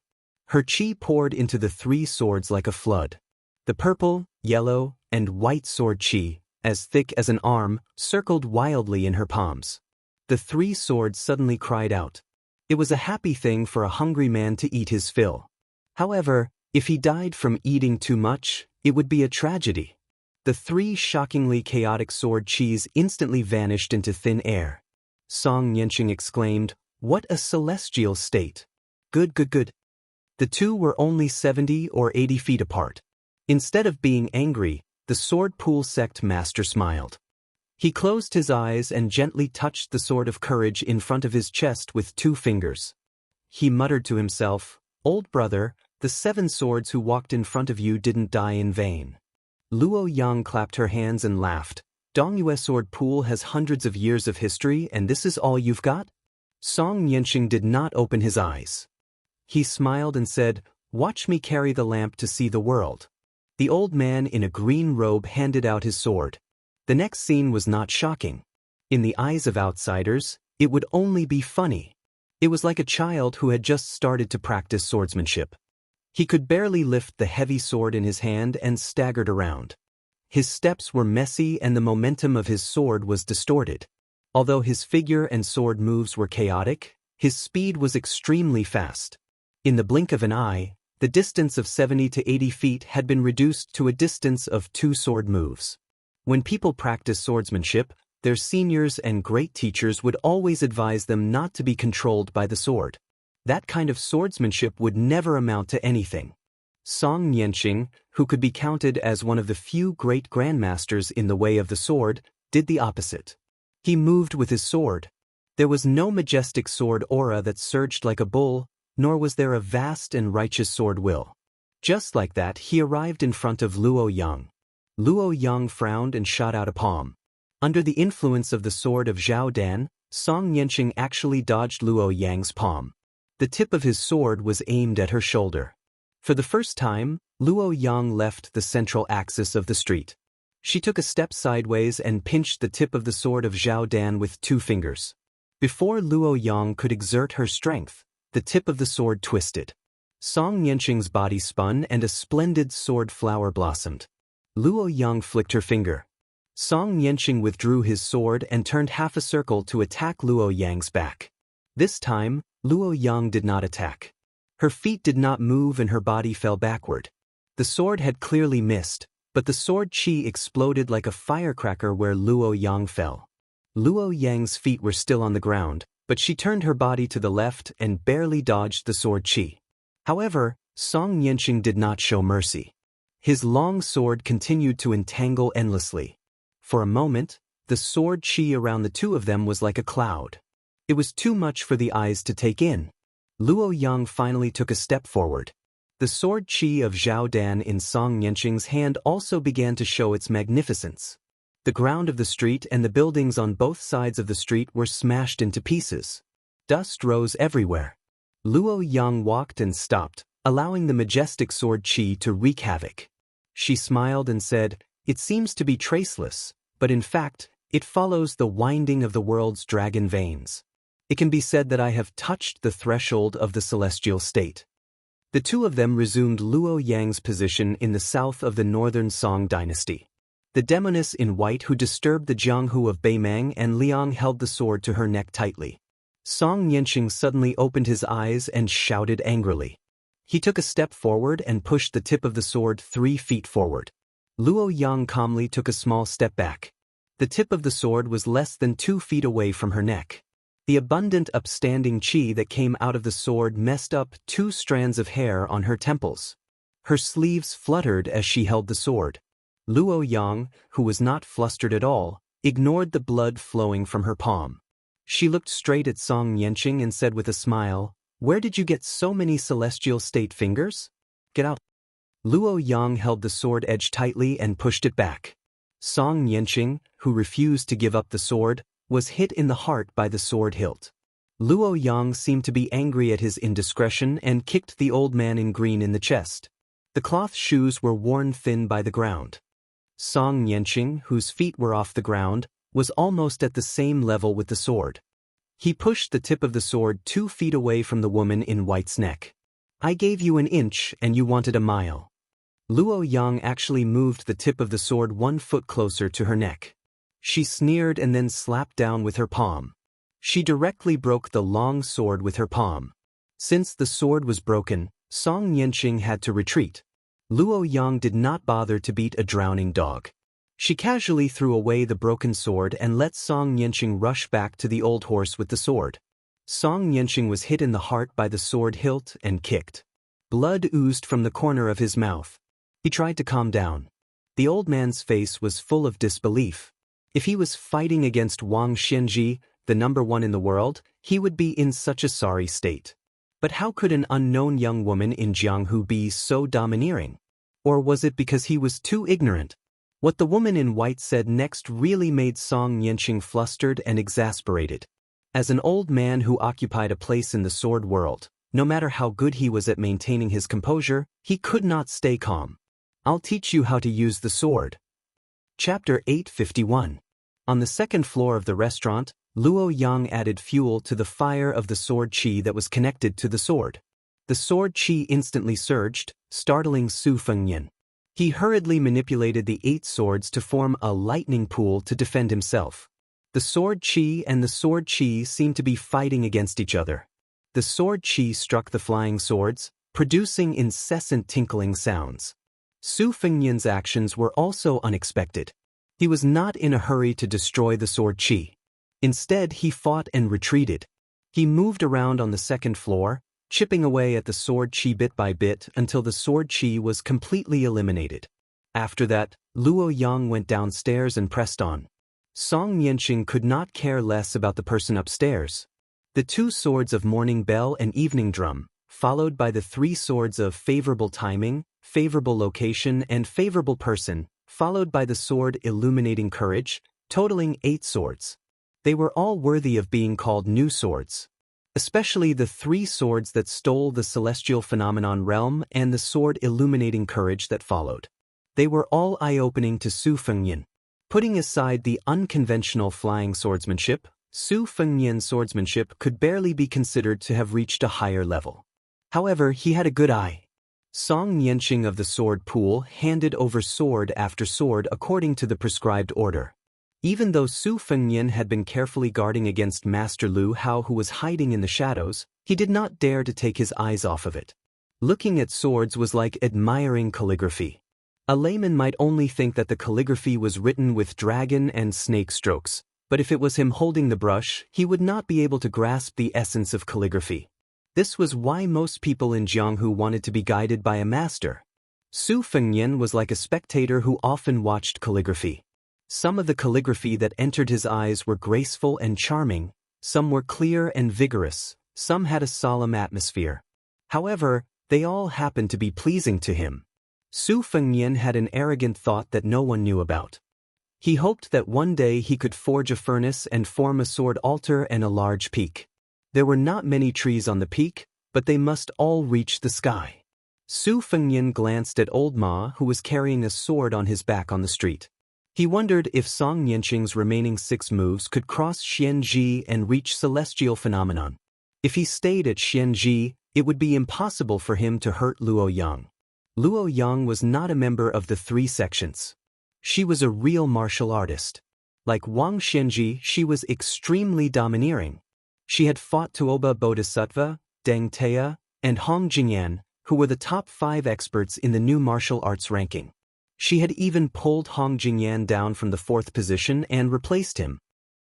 Her qi poured into the 3 swords like a flood. The purple, yellow, and white sword qi, as thick as an arm, circled wildly in her palms. The 3 swords suddenly cried out. It was a happy thing for a hungry man to eat his fill. However, if he died from eating too much, it would be a tragedy. The 3 shockingly chaotic sword qis instantly vanished into thin air. Song Nianqing exclaimed, "What a celestial state! Good, good, good." The two were only 70 or 80 feet apart. Instead of being angry, the sword pool sect master smiled. He closed his eyes and gently touched the sword of courage in front of his chest with 2 fingers. He muttered to himself, "Old brother, the 7 swords who walked in front of you didn't die in vain." Luo Yang clapped her hands and laughed. "Dongyue sword pool has hundreds of years of history and this is all you've got?" Song Nianxing did not open his eyes. He smiled and said, "Watch me carry the lamp to see the world." The old man in a green robe handed out his sword. The next scene was not shocking. In the eyes of outsiders, it would only be funny. It was like a child who had just started to practice swordsmanship. He could barely lift the heavy sword in his hand and staggered around. His steps were messy and the momentum of his sword was distorted. Although his figure and sword moves were chaotic, his speed was extremely fast. In the blink of an eye, the distance of 70 to 80 feet had been reduced to a distance of 2 sword moves. When people practice swordsmanship, their seniors and great teachers would always advise them not to be controlled by the sword. That kind of swordsmanship would never amount to anything. Song Nianxing, who could be counted as one of the few great grandmasters in the way of the sword, did the opposite. He moved with his sword. There was no majestic sword aura that surged like a bull, nor was there a vast and righteous sword will. Just like that, he arrived in front of Luo Yang. Luo Yang frowned and shot out a palm. Under the influence of the sword of Zhao Dan, Song Nianxing actually dodged Luo Yang's palm. The tip of his sword was aimed at her shoulder. For the first time, Luo Yang left the central axis of the street. She took a step sideways and pinched the tip of the sword of Zhao Dan with 2 fingers. Before Luo Yang could exert her strength, the tip of the sword twisted. Song Nianxing's body spun and a splendid sword flower blossomed. Luo Yang flicked her finger. Song Nianxing withdrew his sword and turned half a circle to attack Luo Yang's back. This time, Luo Yang did not attack. Her feet did not move and her body fell backward. The sword had clearly missed, but the sword chi exploded like a firecracker where Luo Yang fell. Luo Yang's feet were still on the ground, but she turned her body to the left and barely dodged the sword chi. However, Song Nianxing did not show mercy. His long sword continued to entangle endlessly. For a moment, the sword chi around the two of them was like a cloud. It was too much for the eyes to take in. Luo Yang finally took a step forward. The sword chi of Zhao Dan in Song Nianxing's hand also began to show its magnificence. The ground of the street and the buildings on both sides of the street were smashed into pieces. Dust rose everywhere. Luo Yang walked and stopped, allowing the majestic sword chi to wreak havoc. She smiled and said, "It seems to be traceless, but in fact, it follows the winding of the world's dragon veins. It can be said that I have touched the threshold of the celestial state." The two of them resumed Luo Yang's position in the south of the northern Song dynasty. The demoness in white who disturbed the Jianghu of Beimang and Liang held the sword to her neck tightly. Song Nianxing suddenly opened his eyes and shouted angrily. He took a step forward and pushed the tip of the sword 3 feet forward. Luo Yang calmly took a small step back. The tip of the sword was less than 2 feet away from her neck. The abundant upstanding chi that came out of the sword messed up 2 strands of hair on her temples. Her sleeves fluttered as she held the sword. Luo Yang, who was not flustered at all, ignored the blood flowing from her palm. She looked straight at Song Nianxing and said with a smile, "Where did you get so many celestial state fingers? Get out." Luo Yang held the sword edge tightly and pushed it back. Song Nianxing, who refused to give up the sword, was hit in the heart by the sword hilt. Luo Yang seemed to be angry at his indiscretion and kicked the old man in green in the chest. The cloth shoes were worn thin by the ground. Song Nianxing, whose feet were off the ground, was almost at the same level with the sword. He pushed the tip of the sword 2 feet away from the woman in white's neck. "I gave you an inch and you wanted a mile." Luo Yang actually moved the tip of the sword 1 foot closer to her neck. She sneered and then slapped down with her palm. She directly broke the long sword with her palm. Since the sword was broken, Song Nianxing had to retreat. Luo Yang did not bother to beat a drowning dog. She casually threw away the broken sword and let Song Nianxing rush back to the old horse with the sword. Song Nianxing was hit in the heart by the sword hilt and kicked. Blood oozed from the corner of his mouth. He tried to calm down. The old man's face was full of disbelief. If he was fighting against Wang Xianji, the number one in the world, he would be in such a sorry state. But how could an unknown young woman in Jianghu be so domineering? Or was it because he was too ignorant? What the woman in white said next really made Song Yanqing flustered and exasperated. As an old man who occupied a place in the sword world, no matter how good he was at maintaining his composure, he could not stay calm. I'll teach you how to use the sword. Chapter 851. On the second floor of the restaurant, Luo Yang added fuel to the fire of the sword qi that was connected to the sword. The sword qi instantly surged, startling Su Fengyan. He hurriedly manipulated the 8 swords to form a lightning pool to defend himself. The sword qi and the sword qi seemed to be fighting against each other. The sword qi struck the flying swords, producing incessant tinkling sounds. Su Fengyan's actions were also unexpected. He was not in a hurry to destroy the sword qi. Instead, he fought and retreated. He moved around on the second floor, chipping away at the sword qi bit by bit until the sword qi was completely eliminated. After that, Luo Yang went downstairs and pressed on. Song Yanqing could not care less about the person upstairs. The 2 swords of morning bell and evening drum, followed by the 3 swords of favorable timing, favorable location, and favorable person, followed by the sword illuminating courage, totaling 8 swords. They were all worthy of being called new swords. Especially the 3 swords that stole the celestial phenomenon realm and the sword illuminating courage that followed. They were all eye-opening to Su Fengyan. Putting aside the unconventional flying swordsmanship, Su Fengyan's swordsmanship could barely be considered to have reached a higher level. However, he had a good eye. Song Yanqing of the sword pool handed over sword after sword according to the prescribed order. Even though Su Fengyan had been carefully guarding against Master Lu Hao, who was hiding in the shadows, he did not dare to take his eyes off of it. Looking at swords was like admiring calligraphy. A layman might only think that the calligraphy was written with dragon and snake strokes, but if it was him holding the brush, he would not be able to grasp the essence of calligraphy. This was why most people in Jianghu wanted to be guided by a master. Su Fengyan was like a spectator who often watched calligraphy. Some of the calligraphy that entered his eyes were graceful and charming, some were clear and vigorous, some had a solemn atmosphere. However, they all happened to be pleasing to him. Su Fengyan had an arrogant thought that no one knew about. He hoped that one day he could forge a furnace and form a sword altar and a large peak. There were not many trees on the peak, but they must all reach the sky. Su Fengyan glanced at old Ma, who was carrying a sword on his back on the street. He wondered if Song Yanqing's remaining 6 moves could cross Xianji and reach celestial phenomenon. If he stayed at Xianji, it would be impossible for him to hurt Luo Yang. Luo Yang was not a member of the 3 sections. She was a real martial artist. Like Wang Xianji, she was extremely domineering. She had fought Tuoba Bodhisattva, Deng Tea, and Hong Jingyan, who were the top 5 experts in the new martial arts ranking. She had even pulled Hong Jingyan down from the 4th position and replaced him.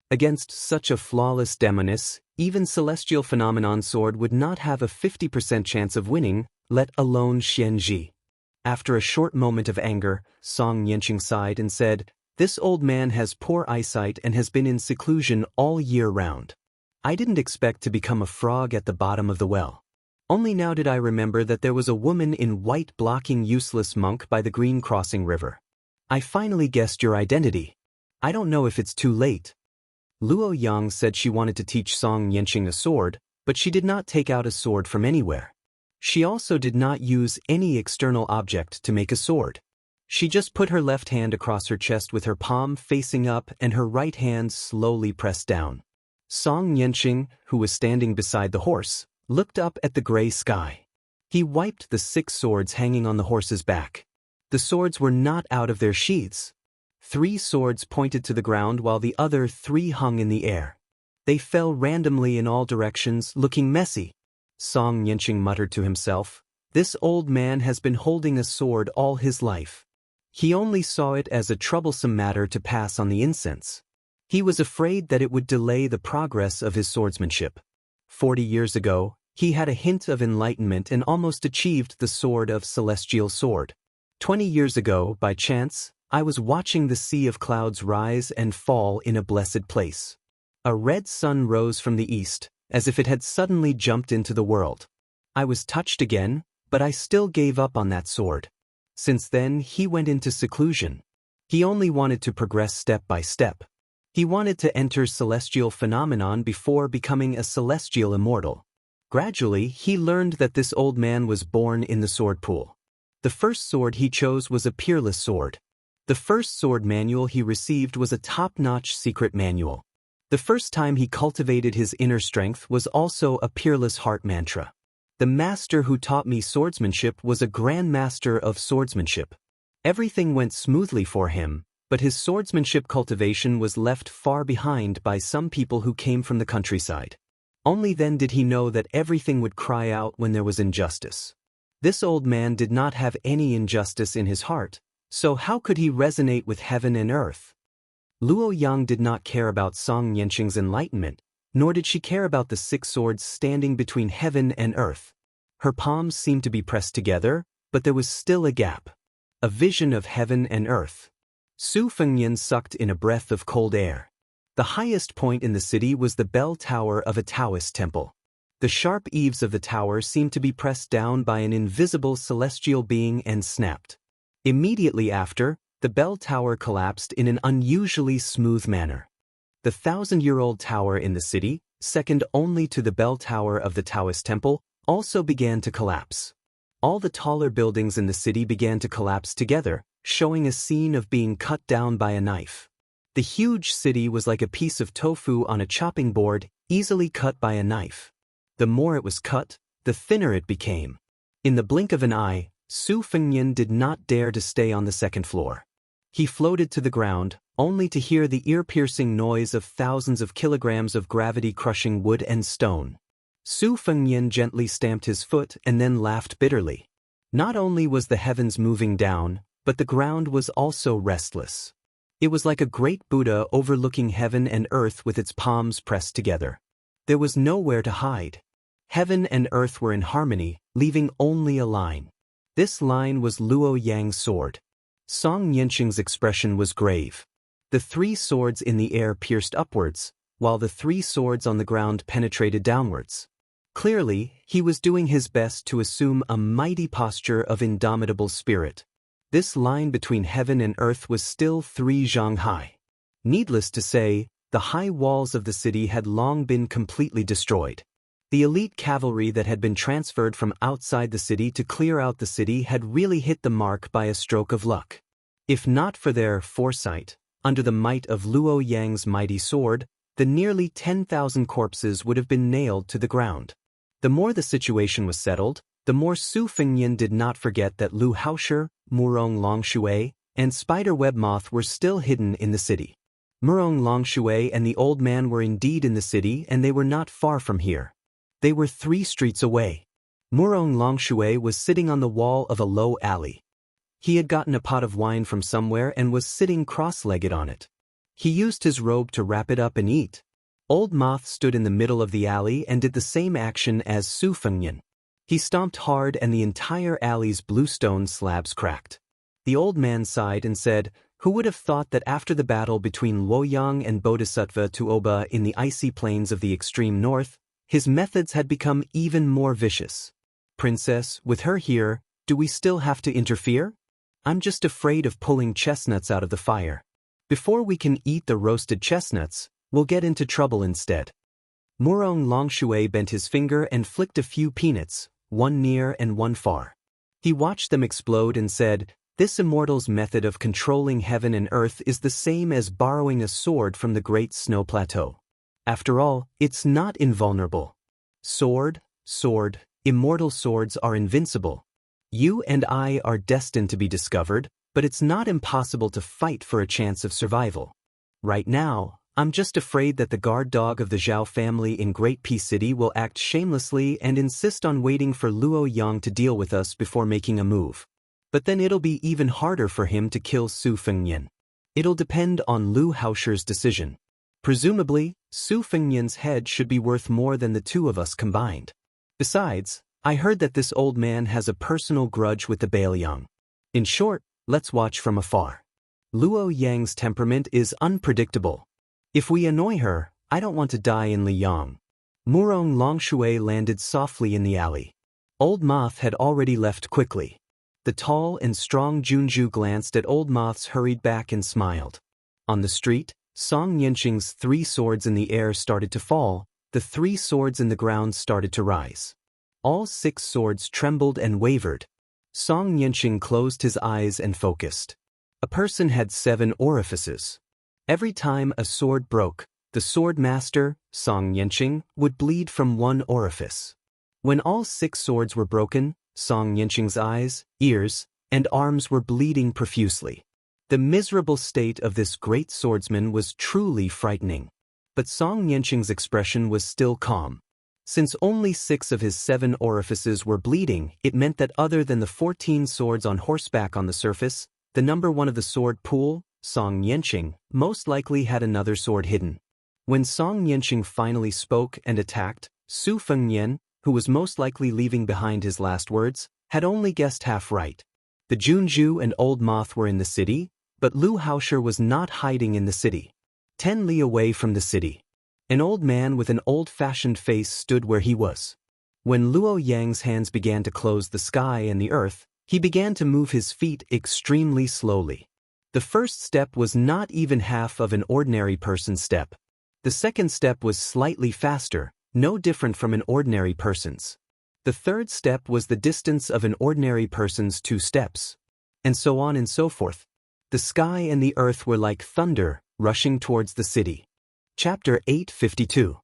Against such a flawless demoness, even Celestial Phenomenon Sword would not have a 50% chance of winning, let alone Xianji. After a short moment of anger, Song Yanqing sighed and said, "This old man has poor eyesight and has been in seclusion all year round. I didn't expect to become a frog at the bottom of the well. Only now did I remember that there was a woman in white blocking useless monk by the green crossing river. I finally guessed your identity. I don't know if it's too late." Luo Yang said she wanted to teach Song Yanqing a sword, but she did not take out a sword from anywhere. She also did not use any external object to make a sword. She just put her left hand across her chest with her palm facing up and her right hand slowly pressed down. Song Yanqing, who was standing beside the horse, looked up at the gray sky. He wiped the 6 swords hanging on the horse's back. The swords were not out of their sheaths. 3 swords pointed to the ground while the other 3 hung in the air. They fell randomly in all directions, looking messy. Song Yanqing muttered to himself, "This old man has been holding a sword all his life. He only saw it as a troublesome matter to pass on the incense. He was afraid that it would delay the progress of his swordsmanship. 40 years ago, He had a hint of enlightenment and almost achieved the sword of celestial sword. 20 years ago, by chance, I was watching the sea of clouds rise and fall in a blessed place. A red sun rose from the east, as if it had suddenly jumped into the world. I was touched again, but I still gave up on that sword. Since then, he went into seclusion. He only wanted to progress step by step. He wanted to enter celestial phenomenon before becoming a celestial immortal. Gradually, he learned that this old man was born in the sword pool. The first sword he chose was a peerless sword. The first sword manual he received was a top-notch secret manual. The first time he cultivated his inner strength was also a peerless heart mantra. The master who taught me swordsmanship was a grand master of swordsmanship. Everything went smoothly for him, but his swordsmanship cultivation was left far behind by some people who came from the countryside. Only then did he know that everything would cry out when there was injustice. This old man did not have any injustice in his heart, so how could he resonate with heaven and earth? Luo Yang did not care about Song Yanqing's enlightenment, nor did she care about the 6 swords standing between heaven and earth. Her palms seemed to be pressed together, but there was still a gap. A vision of heaven and earth. Su Fengyan sucked in a breath of cold air. The highest point in the city was the bell tower of a Taoist temple. The sharp eaves of the tower seemed to be pressed down by an invisible celestial being and snapped. Immediately after, the bell tower collapsed in an unusually smooth manner. The 1,000-year-old tower in the city, second only to the bell tower of the Taoist temple, also began to collapse. All the taller buildings in the city began to collapse together, showing a scene of being cut down by a knife. The huge city was like a piece of tofu on a chopping board, easily cut by a knife. The more it was cut, the thinner it became. In the blink of an eye, Su Fengyan did not dare to stay on the second floor. He floated to the ground, only to hear the ear-piercing noise of thousands of kilograms of gravity crushing wood and stone. Su Fengyan gently stamped his foot and then laughed bitterly. Not only was the heavens moving down, but the ground was also restless. It was like a great Buddha overlooking heaven and earth with its palms pressed together. There was nowhere to hide. Heaven and earth were in harmony, leaving only a line. This line was Luo Yang's sword. Song Yanqing's expression was grave. The 3 swords in the air pierced upwards, while the 3 swords on the ground penetrated downwards. Clearly, he was doing his best to assume a mighty posture of indomitable spirit. This line between heaven and earth was still 3 zhang high. Needless to say, the high walls of the city had long been completely destroyed. The elite cavalry that had been transferred from outside the city to clear out the city had really hit the mark by a stroke of luck. If not for their foresight, under the might of Luo Yang's mighty sword, the nearly 10,000 corpses would have been nailed to the ground. The more the situation was settled, the more Su Fengyan did not forget that Lu Haosher, Murong Longshui, and Spiderweb Moth were still hidden in the city. Murong Longshui and the old man were indeed in the city, and they were not far from here. They were 3 streets away. Murong Longshui was sitting on the wall of a low alley. He had gotten a pot of wine from somewhere and was sitting cross-legged on it. He used his robe to wrap it up and eat. Old Moth stood in the middle of the alley and did the same action as Su Fengyan. He stomped hard and the entire alley's bluestone slabs cracked. The old man sighed and said, "Who would have thought that after the battle between Luoyang and Bodhisattva Tuoba in the icy plains of the extreme north, his methods had become even more vicious. Princess, with her here, do we still have to interfere? I'm just afraid of pulling chestnuts out of the fire. Before we can eat the roasted chestnuts, we'll get into trouble instead." Murong Longshui bent his finger and flicked a few peanuts, one near and one far. He watched them explode and said, "This immortal's method of controlling heaven and earth is the same as borrowing a sword from the Great Snow Plateau. After all, it's not invulnerable. Sword, immortal swords are invincible. You and I are destined to be discovered, but it's not impossible to fight for a chance of survival. Right now, I'm just afraid that the guard dog of the Zhao family in Great Peace City will act shamelessly and insist on waiting for Luo Yang to deal with us before making a move. But then it'll be even harder for him to kill Su Fengyan. It'll depend on Lu Haosher's decision. Presumably, Su Fengyan's head should be worth more than the 2 of us combined. Besides, I heard that this old man has a personal grudge with the Bailiang. In short, let's watch from afar. Luo Yang's temperament is unpredictable. If we annoy her, I don't want to die in Liyang. Murong Longshui landed softly in the alley. Old Moth had already left quickly. The tall and strong Junju glanced at Old Moth's hurried back and smiled. On the street, Song Yanqing's 3 swords in the air started to fall, the 3 swords in the ground started to rise. All 6 swords trembled and wavered. Song Yanqing closed his eyes and focused. A person had 7 orifices. Every time a sword broke, the sword master, Song Yanqing, would bleed from one orifice. When all 6 swords were broken, Song Yanqing's eyes, ears, and arms were bleeding profusely. The miserable state of this great swordsman was truly frightening. But Song Yanqing's expression was still calm. Since only 6 of his 7 orifices were bleeding, it meant that other than the 14 swords on horseback on the surface, the number 1 of the sword pool, Song Yanqing, most likely had another sword hidden. When Song Yanqing finally spoke and attacked, Su Fengnian, who was most likely leaving behind his last words, had only guessed half right. The Junju and Old Moth were in the city, but Lu Haosher was not hiding in the city. 10 li away from the city. An old man with an old-fashioned face stood where he was. When Luo Yang's hands began to close the sky and the earth, he began to move his feet extremely slowly. The first step was not even half of an ordinary person's step. The second step was slightly faster, no different from an ordinary person's. The third step was the distance of an ordinary person's 2 steps. And so on and so forth. The sky and the earth were like thunder, rushing towards the city. Chapter 852.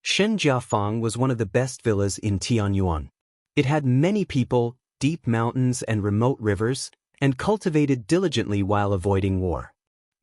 Shenjiafang was one of the best villas in Tianyuan. It had many people, deep mountains and remote rivers, and cultivated diligently while avoiding war.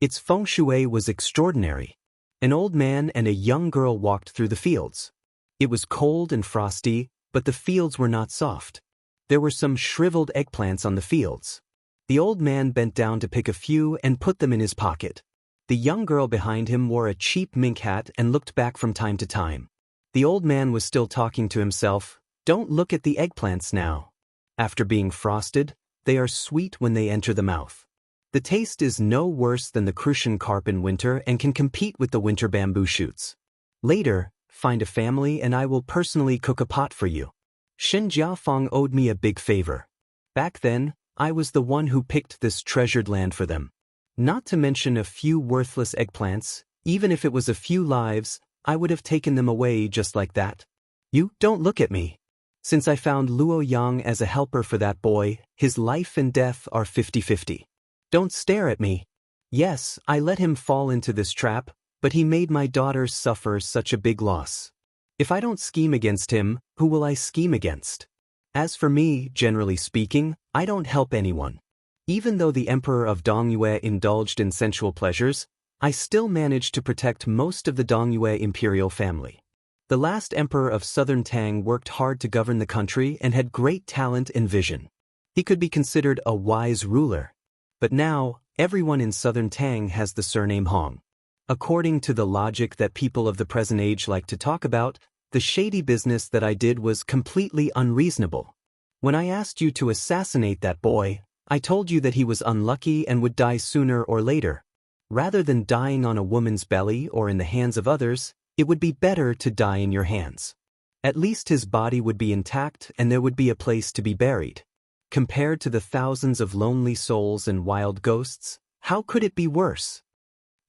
Its feng shui was extraordinary. An old man and a young girl walked through the fields. It was cold and frosty, but the fields were not soft. There were some shriveled eggplants on the fields. The old man bent down to pick a few and put them in his pocket. The young girl behind him wore a cheap mink hat and looked back from time to time. The old man was still talking to himself. Don't look at the eggplants now. After being frosted, they are sweet when they enter the mouth. The taste is no worse than the crucian carp in winter and can compete with the winter bamboo shoots. Later, find a family and I will personally cook a pot for you. Shen Jiafang owed me a big favor. Back then, I was the one who picked this treasured land for them. Not to mention a few worthless eggplants, even if it was a few lives, I would have taken them away just like that. You don't look at me. Since I found Luo Yang as a helper for that boy, his life and death are 50-50. Don't stare at me. Yes, I let him fall into this trap, but he made my daughter suffer such a big loss. If I don't scheme against him, who will I scheme against? As for me, generally speaking, I don't help anyone. Even though the emperor of Dongyue indulged in sensual pleasures, I still managed to protect most of the Dongyue imperial family. The last emperor of southern Tang worked hard to govern the country and had great talent and vision. He could be considered a wise ruler. But now, everyone in southern Tang has the surname Hong. According to the logic that people of the present age like to talk about, the shady business that I did was completely unreasonable. When I asked you to assassinate that boy, I told you that he was unlucky and would die sooner or later. Rather than dying on a woman's belly or in the hands of others, it would be better to die in your hands. At least his body would be intact and there would be a place to be buried. Compared to the thousands of lonely souls and wild ghosts, how could it be worse?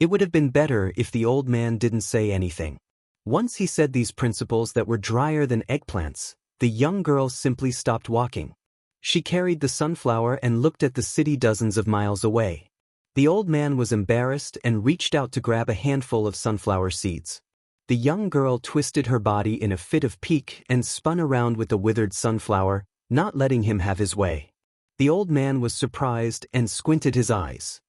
It would have been better if the old man didn't say anything. Once he said these principles that were drier than eggplants, the young girl simply stopped walking. She carried the sunflower and looked at the city dozens of miles away. The old man was embarrassed and reached out to grab a handful of sunflower seeds. The young girl twisted her body in a fit of pique and spun around with the withered sunflower, not letting him have his way. The old man was surprised and squinted his eyes.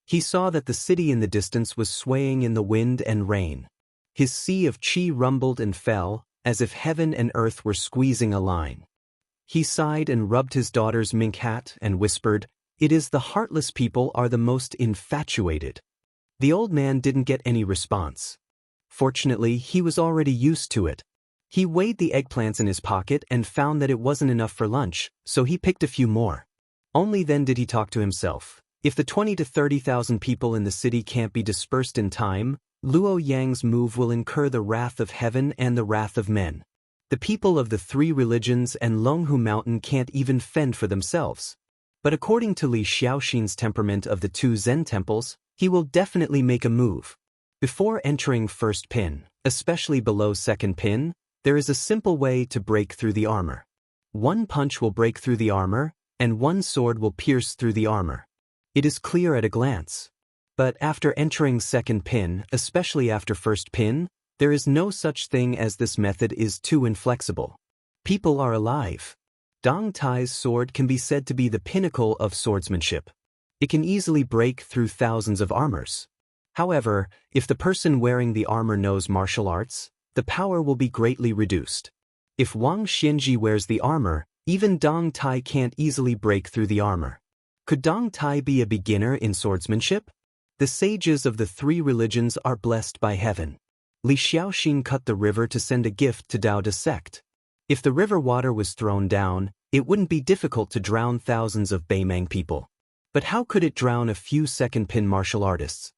He saw that the city in the distance was swaying in the wind and rain. His sea of chi rumbled and fell, as if heaven and earth were squeezing a line. He sighed and rubbed his daughter's mink hat and whispered, "It is the heartless people are the most infatuated." The old man didn't get any response. Fortunately, he was already used to it. He weighed the eggplants in his pocket and found that it wasn't enough for lunch, so he picked a few more. Only then did he talk to himself. If the 20 to 30,000 people in the city can't be dispersed in time, Luo Yang's move will incur the wrath of heaven and the wrath of men. The people of the three religions and Longhu Mountain can't even fend for themselves. But according to Li Xiaoxin's temperament of the two Zen temples, he will definitely make a move. Before entering first pin, especially below second pin, there is a simple way to break through the armor. One punch will break through the armor, and one sword will pierce through the armor. It is clear at a glance. But after entering second pin, especially after first pin, there is no such thing as this method is too inflexible. People are alive. Dong Tai's sword can be said to be the pinnacle of swordsmanship. It can easily break through thousands of armors. However, if the person wearing the armor knows martial arts, the power will be greatly reduced. If Wang Xianji wears the armor, even Dong Tai can't easily break through the armor. Could Dong Tai be a beginner in swordsmanship? The sages of the three religions are blessed by heaven. Li Xiaoxin cut the river to send a gift to Dao De sect. If the river water was thrown down, it wouldn't be difficult to drown thousands of Beimang people. But how could it drown a few second-pin martial artists?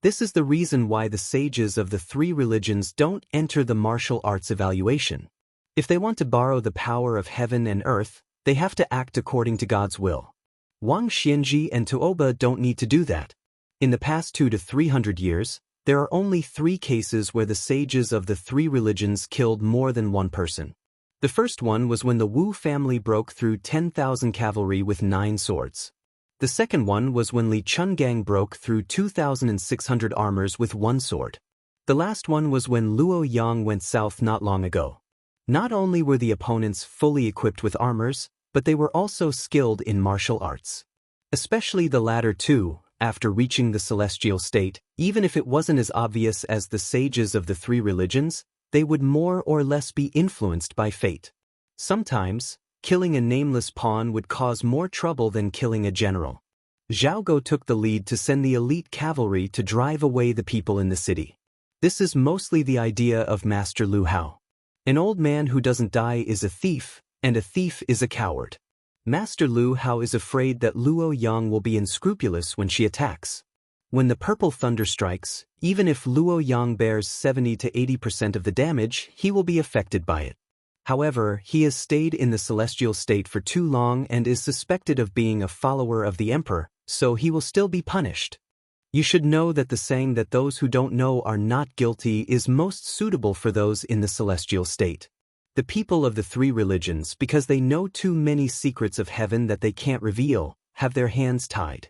This is the reason why the sages of the three religions don't enter the martial arts evaluation. If they want to borrow the power of heaven and earth, they have to act according to God's will. Wang Xianji and Tuoba don't need to do that. In the past 200 to 300 years, there are only 3 cases where the sages of the three religions killed more than one person. The first one was when the Wu family broke through 10,000 cavalry with 9 swords. The second one was when Li Chungang broke through 2,600 armors with 1 sword. The last one was when Luo Yang went south not long ago. Not only were the opponents fully equipped with armors, but they were also skilled in martial arts. Especially the latter two, after reaching the celestial state, even if it wasn't as obvious as the sages of the three religions, they would more or less be influenced by fate. Sometimes, killing a nameless pawn would cause more trouble than killing a general. Zhao Go took the lead to send the elite cavalry to drive away the people in the city. This is mostly the idea of Master Lu Hao. An old man who doesn't die is a thief, and a thief is a coward. Master Lu Hao is afraid that Luo Yang will be unscrupulous when she attacks. When the purple thunder strikes, even if Luo Yang bears 70 to 80% of the damage, he will be affected by it. However, he has stayed in the celestial state for too long and is suspected of being a follower of the emperor, so he will still be punished. You should know that the saying that those who don't know are not guilty is most suitable for those in the celestial state. The people of the three religions, because they know too many secrets of heaven that they can't reveal, have their hands tied.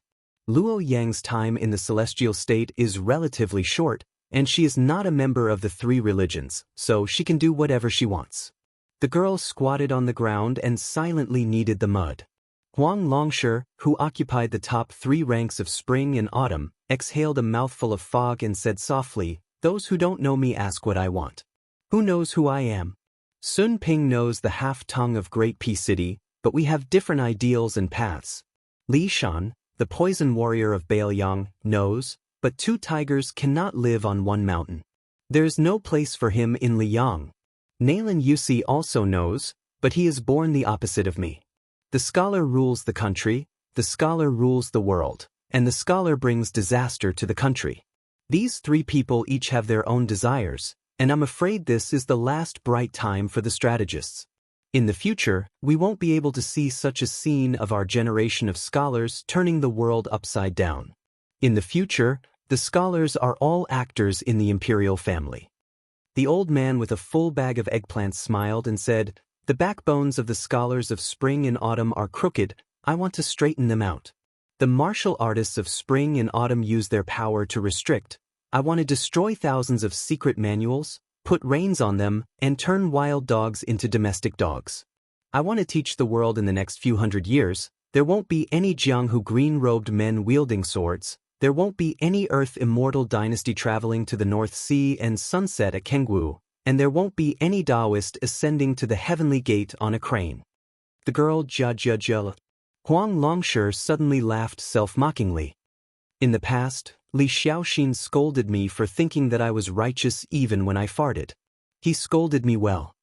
Luo Yang's time in the celestial state is relatively short, and she is not a member of the three religions, so she can do whatever she wants. The girl squatted on the ground and silently kneaded the mud. Huang Longshi, who occupied the top 3 ranks of spring and autumn, exhaled a mouthful of fog and said softly, "Those who don't know me ask what I want. Who knows who I am? Sun Ping knows the half-tongue of Great Peace City, but we have different ideals and paths. Li Shan, the poison warrior of Baoyang, knows, but 2 tigers cannot live on one mountain. There is no place for him in Liyang. Nalen Yusi also knows, but he is born the opposite of me. The scholar rules the country, the scholar rules the world, and the scholar brings disaster to the country. These 3 people each have their own desires, and I'm afraid this is the last bright time for the strategists. In the future, we won't be able to see such a scene of our generation of scholars turning the world upside down. In the future, the scholars are all actors in the imperial family." The old man with a full bag of eggplants smiled and said, "The backbones of the scholars of spring and autumn are crooked. I want to straighten them out. The martial artists of spring and autumn use their power to restrict. I want to destroy thousands of secret manuals, put reins on them, and turn wild dogs into domestic dogs. I want to teach the world in the next few hundred years, there won't be any Jianghu green-robed men wielding swords, there won't be any Earth Immortal dynasty traveling to the North Sea and sunset at Kengwu, and there won't be any Taoist ascending to the heavenly gate on a crane." The girl Jia. Huang Longshi suddenly laughed self-mockingly. "In the past, Li Xiaoxin scolded me for thinking that I was righteous even when I farted. He scolded me well.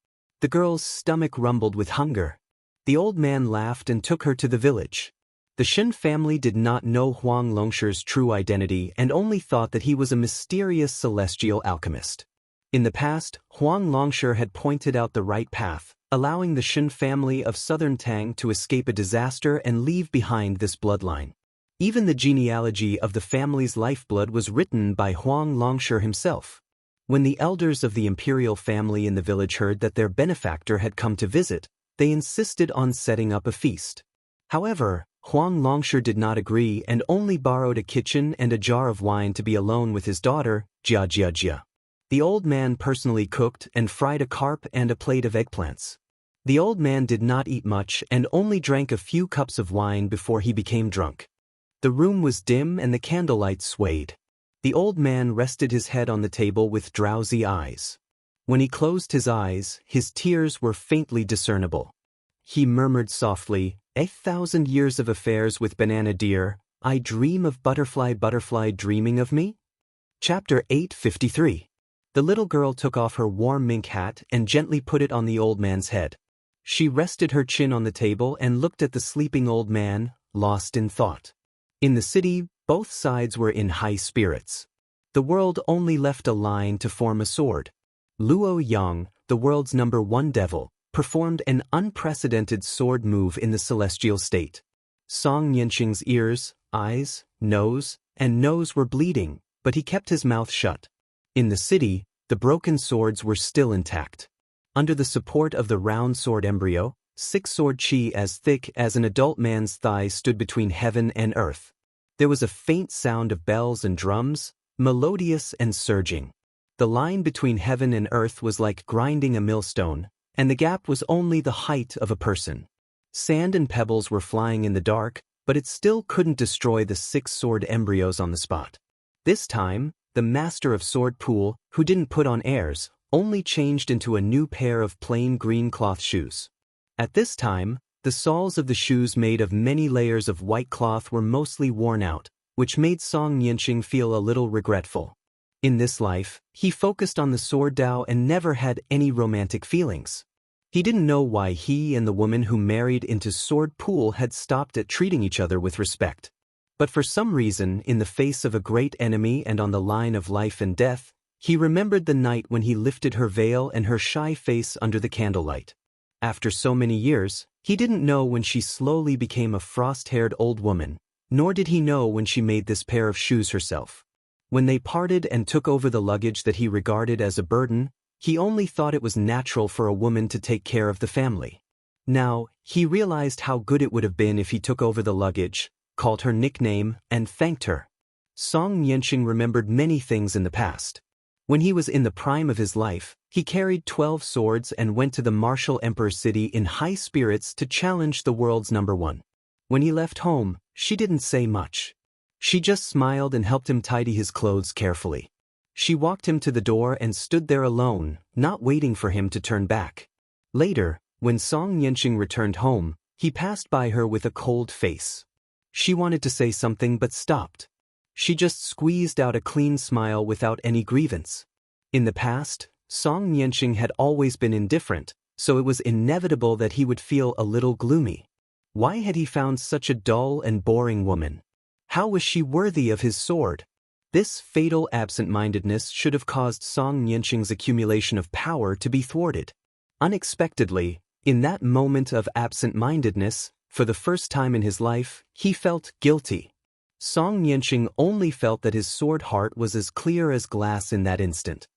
The girl's stomach rumbled with hunger. The old man laughed and took her to the village. The Shen family did not know Huang Longshi's true identity and only thought that he was a mysterious celestial alchemist. In the past, Huang Longshi had pointed out the right path, allowing the Shen family of southern Tang to escape a disaster and leave behind this bloodline. Even the genealogy of the family's lifeblood was written by Huang Longshi himself. When the elders of the imperial family in the village heard that their benefactor had come to visit, they insisted on setting up a feast. However, Huang Longshi did not agree and only borrowed a kitchen and a jar of wine to be alone with his daughter, Jia Jia Jia. The old man personally cooked and fried a carp and a plate of eggplants. The old man did not eat much and only drank a few cups of wine before he became drunk. The room was dim and the candlelight swayed. The old man rested his head on the table with drowsy eyes. When he closed his eyes, his tears were faintly discernible. He murmured softly, "1,000 years of affairs with banana deer, I dream of butterfly dreaming of me?" Chapter 853. The little girl took off her warm mink hat and gently put it on the old man's head. She rested her chin on the table and looked at the sleeping old man, lost in thought. In the city, both sides were in high spirits. The world only left a line to form a sword. Luo Yang, the world's #1 devil, performed an unprecedented sword move in the celestial state. Song Yanqing's ears, eyes, nose, and nose were bleeding, but he kept his mouth shut. In the city, the broken swords were still intact. Under the support of the round sword embryo, 6-sword chi as thick as an adult man's thigh stood between heaven and earth. There was a faint sound of bells and drums, melodious and surging. The line between heaven and earth was like grinding a millstone, and the gap was only the height of a person. Sand and pebbles were flying in the dark, but it still couldn't destroy the 6-sword embryos on the spot. This time, the master of sword pool, who didn't put on airs, only changed into a new pair of plain green cloth shoes. At this time, the soles of the shoes made of many layers of white cloth were mostly worn out, which made Song Yanqing feel a little regretful. In this life, he focused on the sword Dao and never had any romantic feelings. He didn't know why he and the woman who married into sword pool had stopped at treating each other with respect. But for some reason, in the face of a great enemy and on the line of life and death, he remembered the night when he lifted her veil and her shy face under the candlelight. After so many years, he didn't know when she slowly became a frost-haired old woman, nor did he know when she made this pair of shoes herself. When they parted and took over the luggage that he regarded as a burden, he only thought it was natural for a woman to take care of the family. Now, he realized how good it would have been if he took over the luggage, called her nickname, and thanked her. Song Yanqing remembered many things in the past. When he was in the prime of his life, he carried 12 swords and went to the martial emperor city in high spirits to challenge the world's #1. When he left home, she didn't say much. She just smiled and helped him tidy his clothes carefully. She walked him to the door and stood there alone, not waiting for him to turn back. Later, when Song Yanqing returned home, he passed by her with a cold face. She wanted to say something but stopped. She just squeezed out a clean smile without any grievance. In the past, Song Yanqing had always been indifferent, so it was inevitable that he would feel a little gloomy. Why had he found such a dull and boring woman? How was she worthy of his sword? This fatal absent-mindedness should have caused Song Yanqing's accumulation of power to be thwarted. Unexpectedly, in that moment of absent-mindedness, for the first time in his life, he felt guilty. Song Yanqing only felt that his sword heart was as clear as glass in that instant.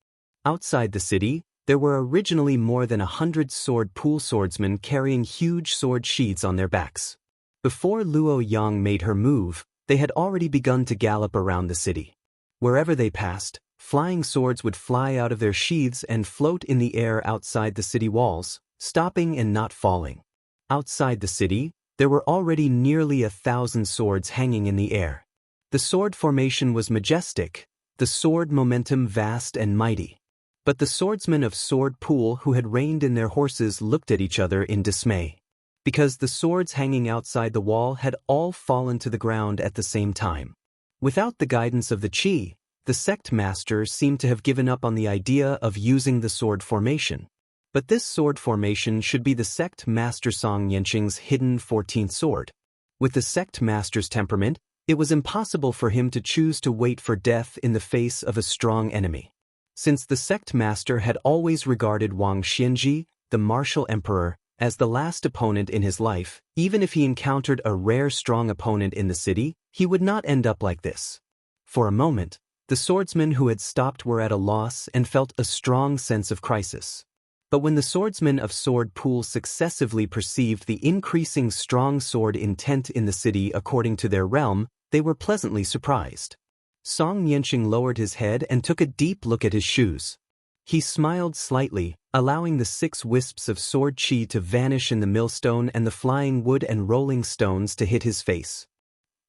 Outside the city, there were originally more than 100 sword pool swordsmen carrying huge sword sheaths on their backs. Before Luo Yang made her move, they had already begun to gallop around the city. Wherever they passed, flying swords would fly out of their sheaths and float in the air outside the city walls, stopping and not falling. Outside the city, there were already nearly 1,000 swords hanging in the air. The sword formation was majestic, the sword momentum vast and mighty. But the swordsmen of Sword Pool who had reined in their horses looked at each other in dismay. Because the swords hanging outside the wall had all fallen to the ground at the same time. Without the guidance of the Qi, the sect master seemed to have given up on the idea of using the sword formation. But this sword formation should be the sect master Song Yanqing's hidden 14th sword. With the sect master's temperament, it was impossible for him to choose to wait for death in the face of a strong enemy. Since the sect master had always regarded Wang Xianji, the martial emperor, as the last opponent in his life, even if he encountered a rare strong opponent in the city, he would not end up like this. For a moment, the swordsmen who had stopped were at a loss and felt a strong sense of crisis. But when the swordsmen of Sword Pool successively perceived the increasing strong sword intent in the city according to their realm, they were pleasantly surprised. Song Yanqing lowered his head and took a deep look at his shoes. He smiled slightly, allowing the 6 wisps of sword chi to vanish in the millstone and the flying wood and rolling stones to hit his face.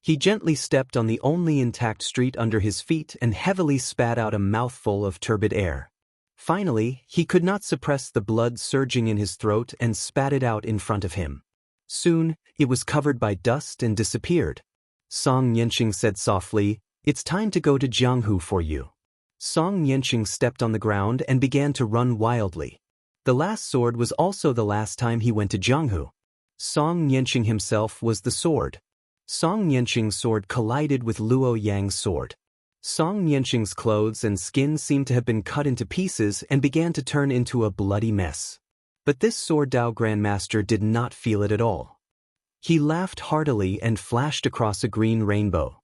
He gently stepped on the only intact street under his feet and heavily spat out a mouthful of turbid air. Finally, he could not suppress the blood surging in his throat and spat it out in front of him. Soon, it was covered by dust and disappeared. Song Yanqing said softly, "It's time to go to Jianghu for you." Song Yanqing stepped on the ground and began to run wildly. The last sword was also the last time he went to Jianghu. Song Yanqing himself was the sword. Song Yanqing's sword collided with Luo Yang's sword. Song Yanqing's clothes and skin seemed to have been cut into pieces and began to turn into a bloody mess. But this sword Dao Grandmaster did not feel it at all. He laughed heartily and flashed across a green rainbow.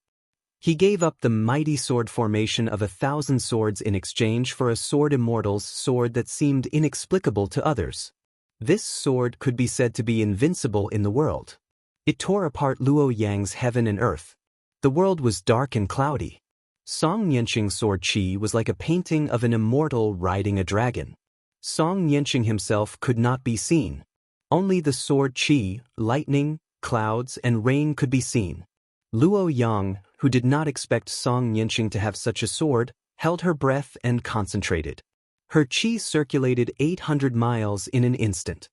He gave up the mighty sword formation of 1,000 swords in exchange for a sword immortal's sword that seemed inexplicable to others. This sword could be said to be invincible in the world. It tore apart Luo Yang's heaven and earth. The world was dark and cloudy. Song Yanqing's sword chi was like a painting of an immortal riding a dragon. Song Yanqing himself could not be seen. Only the sword chi, lightning, clouds, and rain could be seen. Luo Yang, who did not expect Song Yanqing to have such a sword, held her breath and concentrated. Her chi circulated 800 miles in an instant.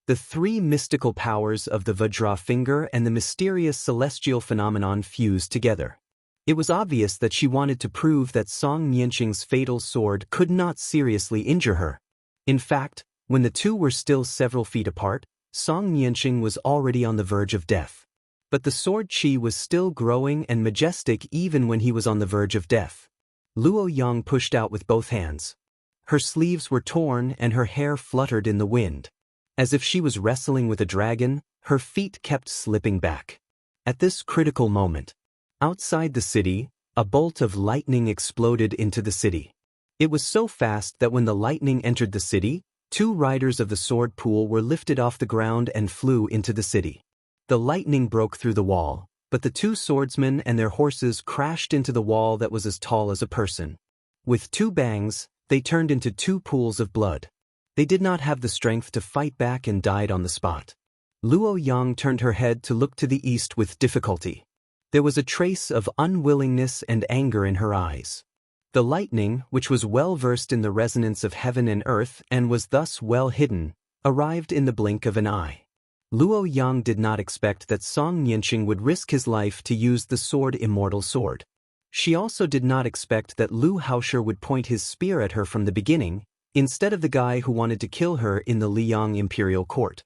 The 3 mystical powers of the Vajra finger and the mysterious celestial phenomenon fused together. It was obvious that she wanted to prove that Song Yanqing's fatal sword could not seriously injure her. In fact, when the two were still several feet apart, Song Yanqing was already on the verge of death. But the sword chi was still growing and majestic even when he was on the verge of death. Luo Yang pushed out with both hands. Her sleeves were torn and her hair fluttered in the wind. As if she was wrestling with a dragon, her feet kept slipping back. At this critical moment, outside the city, a bolt of lightning exploded into the city. It was so fast that when the lightning entered the city, 2 riders of the sword pool were lifted off the ground and flew into the city. The lightning broke through the wall, but the 2 swordsmen and their horses crashed into the wall that was as tall as a person. With 2 bangs, they turned into 2 pools of blood. They did not have the strength to fight back and died on the spot. Luo Yang turned her head to look to the east with difficulty. There was a trace of unwillingness and anger in her eyes. The lightning, which was well versed in the resonance of heaven and earth and was thus well hidden, arrived in the blink of an eye. Luo Yang did not expect that Song Yanqing would risk his life to use the sword immortal sword. She also did not expect that Lu Haosher would point his spear at her from the beginning, instead of the guy who wanted to kill her in the Liang imperial court.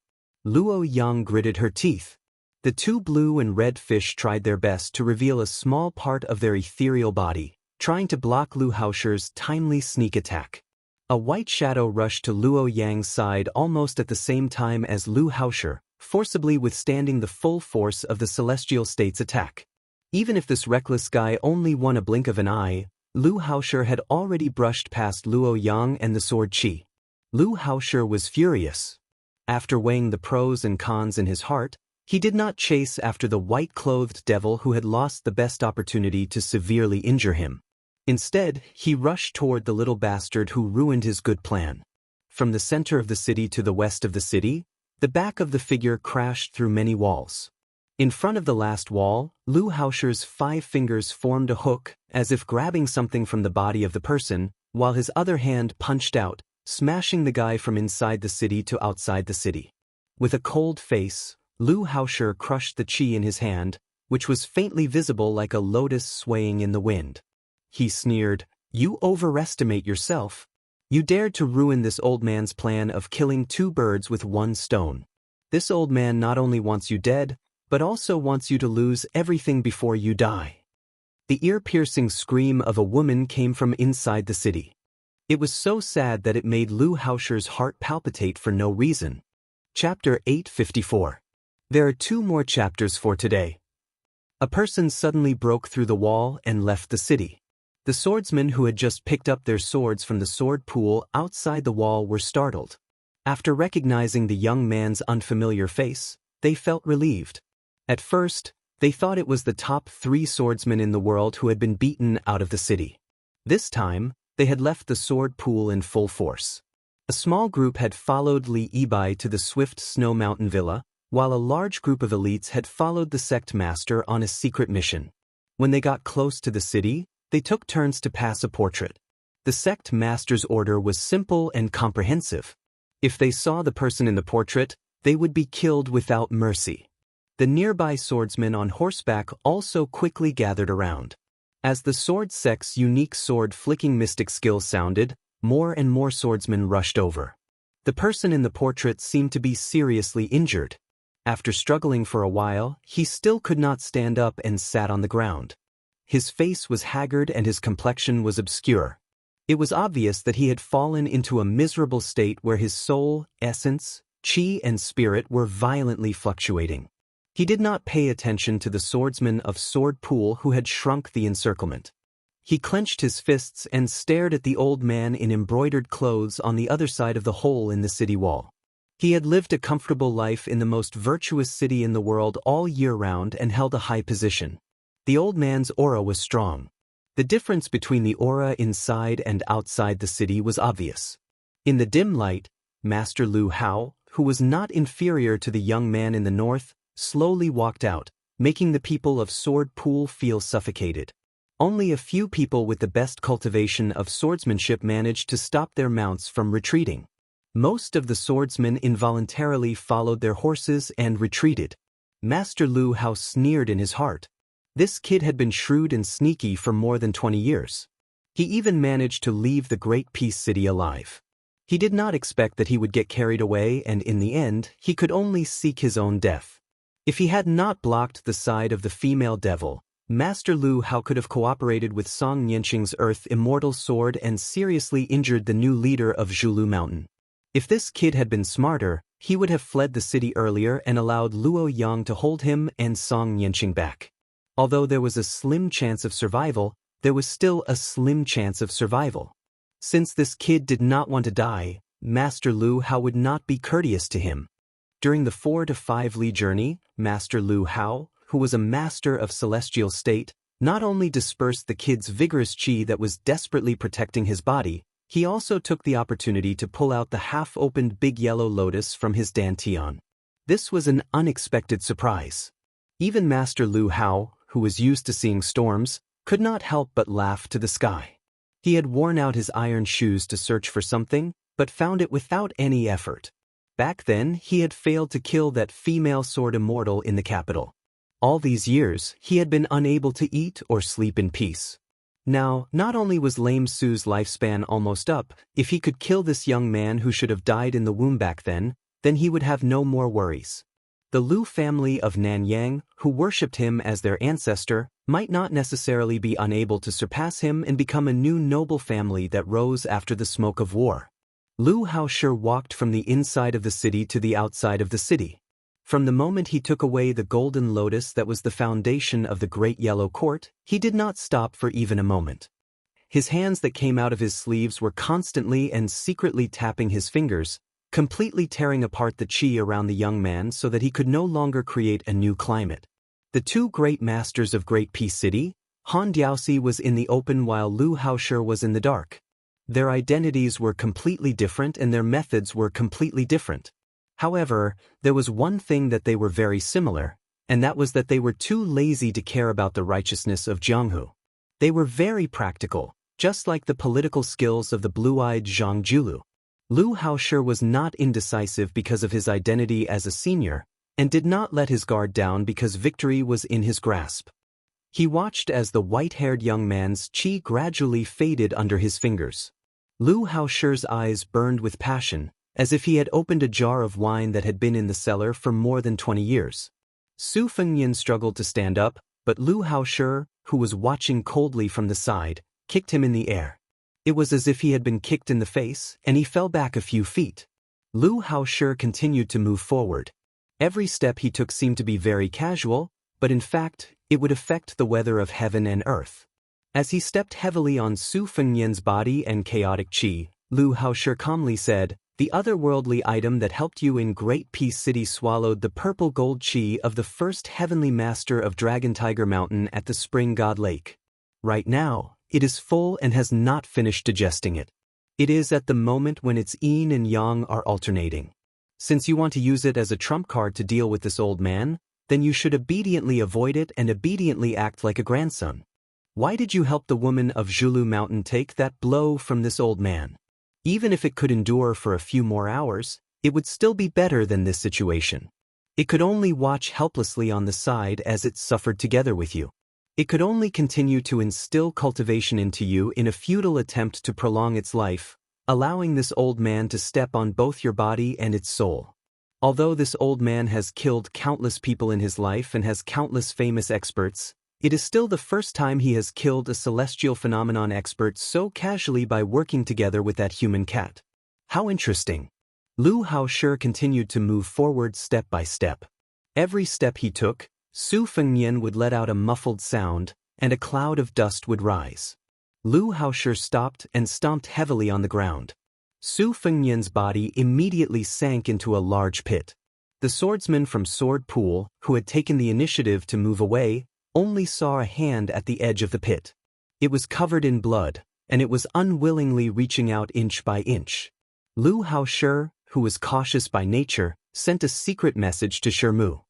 Luo Yang gritted her teeth. The 2 blue and red fish tried their best to reveal a small part of their ethereal body, trying to block Lu Haosher's timely sneak attack. A white shadow rushed to Luo Yang's side almost at the same time as Lu Haosher, forcibly withstanding the full force of the Celestial State's attack. Even if this reckless guy only won a blink of an eye, Lu Haosher had already brushed past Luo Yang and the sword chi. Lu Haosher was furious. After weighing the pros and cons in his heart, he did not chase after the white-clothed devil who had lost the best opportunity to severely injure him. Instead, he rushed toward the little bastard who ruined his good plan. From the center of the city to the west of the city, the back of the figure crashed through many walls. In front of the last wall, Lu Haosher's 5 fingers formed a hook, as if grabbing something from the body of the person, while his other hand punched out, smashing the guy from inside the city to outside the city. With a cold face, Lu Haosher crushed the chi in his hand, which was faintly visible like a lotus swaying in the wind. He sneered, "You overestimate yourself." You dared to ruin this old man's plan of killing two birds with one stone. This old man not only wants you dead, but also wants you to lose everything before you die." The ear-piercing scream of a woman came from inside the city. It was so sad that it made Lu Haosher's heart palpitate for no reason. Chapter 854. There are 2 more chapters for today. A person suddenly broke through the wall and left the city. The swordsmen who had just picked up their swords from the sword pool outside the wall were startled. After recognizing the young man's unfamiliar face, they felt relieved. At first, they thought it was the top 3 swordsmen in the world who had been beaten out of the city. This time, they had left the sword pool in full force. A small group had followed Li Yibai to the Swift Snow Mountain Villa, while a large group of elites had followed the sect master on a secret mission. When they got close to the city, they took turns to pass a portrait. The sect master's order was simple and comprehensive. If they saw the person in the portrait, they would be killed without mercy. The nearby swordsmen on horseback also quickly gathered around. As the sword sect's unique sword-flicking mystic skill sounded, more and more swordsmen rushed over. The person in the portrait seemed to be seriously injured. After struggling for a while, he still could not stand up and sat on the ground. His face was haggard and his complexion was obscure. It was obvious that he had fallen into a miserable state where his soul, essence, chi and spirit were violently fluctuating. He did not pay attention to the swordsman of Sword Pool who had shrunk the encirclement. He clenched his fists and stared at the old man in embroidered clothes on the other side of the hole in the city wall. He had lived a comfortable life in the most virtuous city in the world all year round and held a high position. The old man's aura was strong. The difference between the aura inside and outside the city was obvious. In the dim light, Master Lu Hao, who was not inferior to the young man in the north, slowly walked out, making the people of Sword Pool feel suffocated. Only a few people with the best cultivation of swordsmanship managed to stop their mounts from retreating. Most of the swordsmen involuntarily followed their horses and retreated. Master Lu Hao sneered in his heart. This kid had been shrewd and sneaky for more than 20 years. He even managed to leave the Great Peace City alive. He did not expect that he would get carried away, and in the end, he could only seek his own death. If he had not blocked the side of the female devil, Master Lu Hao could have cooperated with Song Nianqing's Earth Immortal Sword and seriously injured the new leader of Zhulu Mountain. If this kid had been smarter, he would have fled the city earlier and allowed Luo Yang to hold him and Song Nianqing back. Although there was a slim chance of survival, there was still a slim chance of survival. Since this kid did not want to die, Master Lu Hao would not be courteous to him. During the 4 to 5 li journey, Master Lu Hao, who was a master of celestial state, not only dispersed the kid's vigorous chi that was desperately protecting his body, he also took the opportunity to pull out the half-opened big yellow lotus from his dantian. This was an unexpected surprise. Even Master Lu Hao, who was used to seeing storms, could not help but laugh to the sky. He had worn out his iron shoes to search for something, but found it without any effort. Back then, he had failed to kill that female sword immortal in the capital. All these years, he had been unable to eat or sleep in peace. Now, not only was Lame Su's lifespan almost up, if he could kill this young man who should have died in the womb back then he would have no more worries. The Lu family of Nanyang, who worshipped him as their ancestor, might not necessarily be unable to surpass him and become a new noble family that rose after the smoke of war. Lu Haosher walked from the inside of the city to the outside of the city. From the moment he took away the golden lotus that was the foundation of the Great Yellow Court, he did not stop for even a moment. His hands that came out of his sleeves were constantly and secretly tapping his fingers, completely tearing apart the chi around the young man so that he could no longer create a new climate. The 2 great masters of Great Peace City, Han Diaosi was in the open while Lu Haosher was in the dark. Their identities were completely different and their methods were completely different. However, there was one thing that they were very similar, and that was that they were too lazy to care about the righteousness of Jianghu. They were very practical, just like the political skills of the blue-eyed Zhang Julu. Lu Haosher was not indecisive because of his identity as a senior, and did not let his guard down because victory was in his grasp. He watched as the white-haired young man's chi gradually faded under his fingers. Lu Haoshi's eyes burned with passion, as if he had opened a jar of wine that had been in the cellar for more than 20 years. Su Fengnian struggled to stand up, but Lu Haoshi, who was watching coldly from the side, kicked him in the air. It was as if he had been kicked in the face, and he fell back a few feet. Lu Haoshi continued to move forward. Every step he took seemed to be very casual, but in fact, it would affect the weather of heaven and earth. As he stepped heavily on Su Fengnian's body and chaotic qi, Lu Haoshi calmly said, "The otherworldly item that helped you in Great Peace City swallowed the purple gold qi of the first heavenly master of Dragon Tiger Mountain at the Spring God Lake. Right now, it is full and has not finished digesting it. It is at the moment when its yin and yang are alternating. Since you want to use it as a trump card to deal with this old man, then you should obediently avoid it and obediently act like a grandson. Why did you help the woman of Zhulu Mountain take that blow from this old man? Even if it could endure for a few more hours, it would still be better than this situation. It could only watch helplessly on the side as it suffered together with you. It could only continue to instill cultivation into you in a futile attempt to prolong its life, allowing this old man to step on both your body and its soul. Although this old man has killed countless people in his life and has countless famous experts, it is still the first time he has killed a celestial phenomenon expert so casually by working together with that human cat. How interesting." Lu Haoshi continued to move forward step by step. Every step he took, Su Fengnian would let out a muffled sound, and a cloud of dust would rise. Lu Haoshi stopped and stomped heavily on the ground. Su Fengnian's body immediately sank into a large pit. The swordsman from Sword Pool, who had taken the initiative to move away, only saw a hand at the edge of the pit. It was covered in blood, and it was unwillingly reaching out inch by inch. Lu Haoshi, who was cautious by nature, sent a secret message to Shermu.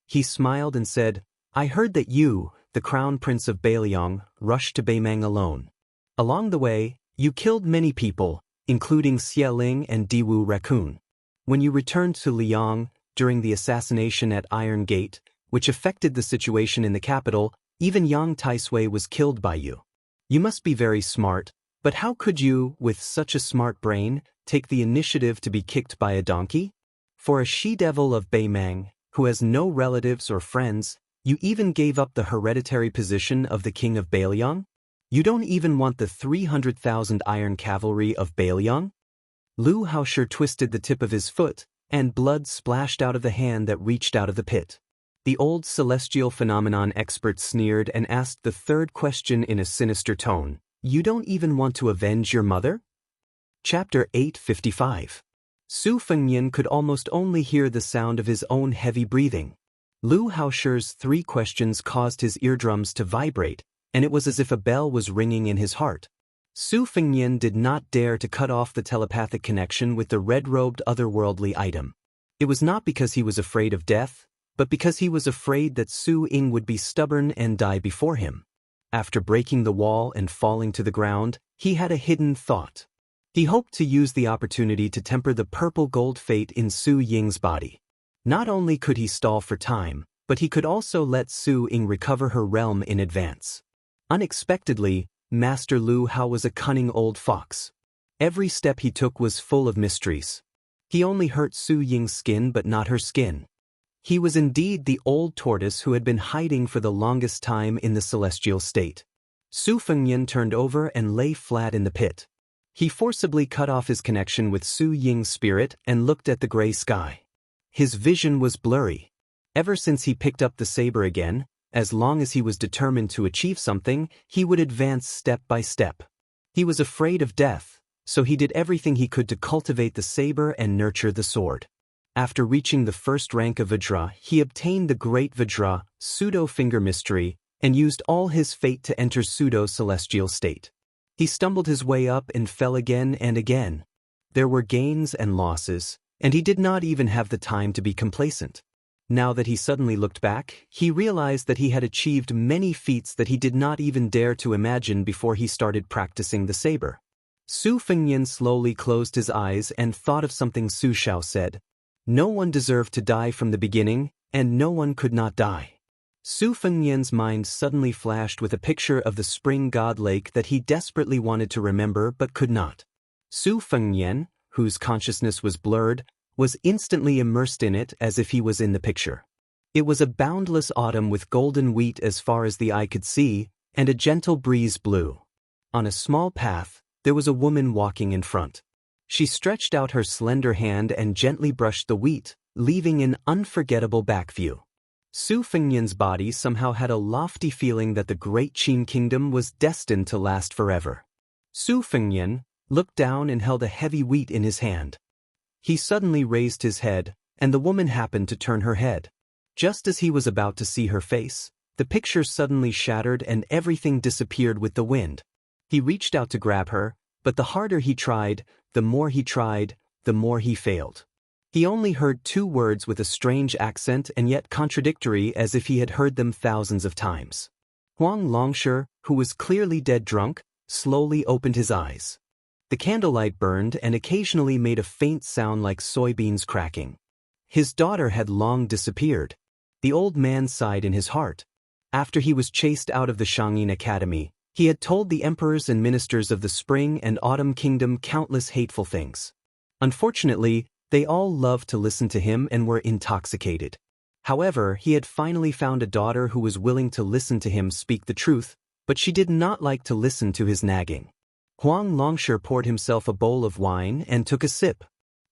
He smiled and said, "I heard that you, the Crown Prince of Beiliang, rushed to Beimang alone. Along the way, you killed many people, including Xie Ling and Diwu Raccoon. When you returned to Liang, during the assassination at Iron Gate, which affected the situation in the capital, even Yang Taisui was killed by you. You must be very smart, but how could you, with such a smart brain, take the initiative to be kicked by a donkey? For a she-devil of Beimang, who has no relatives or friends, you even gave up the hereditary position of the king of Beiliang? You don't even want the 300,000 iron cavalry of Beiliang?" Lu Haoshi twisted the tip of his foot, and blood splashed out of the hand that reached out of the pit. The old celestial phenomenon expert sneered and asked the third question in a sinister tone. "You don't even want to avenge your mother?" Chapter 855. Su Fengnian could almost only hear the sound of his own heavy breathing. Lu Haoshi's three questions caused his eardrums to vibrate, and it was as if a bell was ringing in his heart. Su Fengnian did not dare to cut off the telepathic connection with the red-robed otherworldly item. It was not because he was afraid of death, but because he was afraid that Su Ying would be stubborn and die before him. After breaking the wall and falling to the ground, he had a hidden thought. He hoped to use the opportunity to temper the purple gold fate in Su Ying's body. Not only could he stall for time, but he could also let Su Ying recover her realm in advance. Unexpectedly, Master Lu Hao was a cunning old fox. Every step he took was full of mysteries. He only hurt Su Ying's skin but not her skin. He was indeed the old tortoise who had been hiding for the longest time in the celestial state. Su Fengnian turned over and lay flat in the pit. He forcibly cut off his connection with Su Ying's spirit and looked at the gray sky. His vision was blurry. Ever since he picked up the saber again, as long as he was determined to achieve something, he would advance step by step. He was afraid of death, so he did everything he could to cultivate the saber and nurture the sword. After reaching the first rank of Vajra, he obtained the Great Vajra, Pseudo-Finger Mystery, and used all his fate to enter Pseudo-Celestial State. He stumbled his way up and fell again and again. There were gains and losses, and he did not even have the time to be complacent. Now that he suddenly looked back, he realized that he had achieved many feats that he did not even dare to imagine before he started practicing the saber. Su Fengnian slowly closed his eyes and thought of something Su Shao said. No one deserved to die from the beginning, and no one could not die. Su Fengnian's mind suddenly flashed with a picture of the spring god lake that he desperately wanted to remember but could not. Su Fengnian, whose consciousness was blurred, was instantly immersed in it as if he was in the picture. It was a boundless autumn with golden wheat as far as the eye could see, and a gentle breeze blew. On a small path, there was a woman walking in front. She stretched out her slender hand and gently brushed the wheat, leaving an unforgettable back view. Su Fengnian's body somehow had a lofty feeling that the great Qin kingdom was destined to last forever. Su Fengnian looked down and held a heavy wheat in his hand. He suddenly raised his head, and the woman happened to turn her head. Just as he was about to see her face, the picture suddenly shattered and everything disappeared with the wind. He reached out to grab her, but the harder he tried, the more he failed. He only heard 2 words with a strange accent and yet contradictory as if he had heard them thousands of times. Huang Longshi, who was clearly dead drunk, slowly opened his eyes. The candlelight burned and occasionally made a faint sound like soybeans cracking. His daughter had long disappeared. The old man sighed in his heart. After he was chased out of the Shangyin Academy, he had told the emperors and ministers of the Spring and Autumn Kingdom countless hateful things. Unfortunately, they all loved to listen to him and were intoxicated. However, he had finally found a daughter who was willing to listen to him speak the truth, but she did not like to listen to his nagging. Huang Longshi poured himself a bowl of wine and took a sip.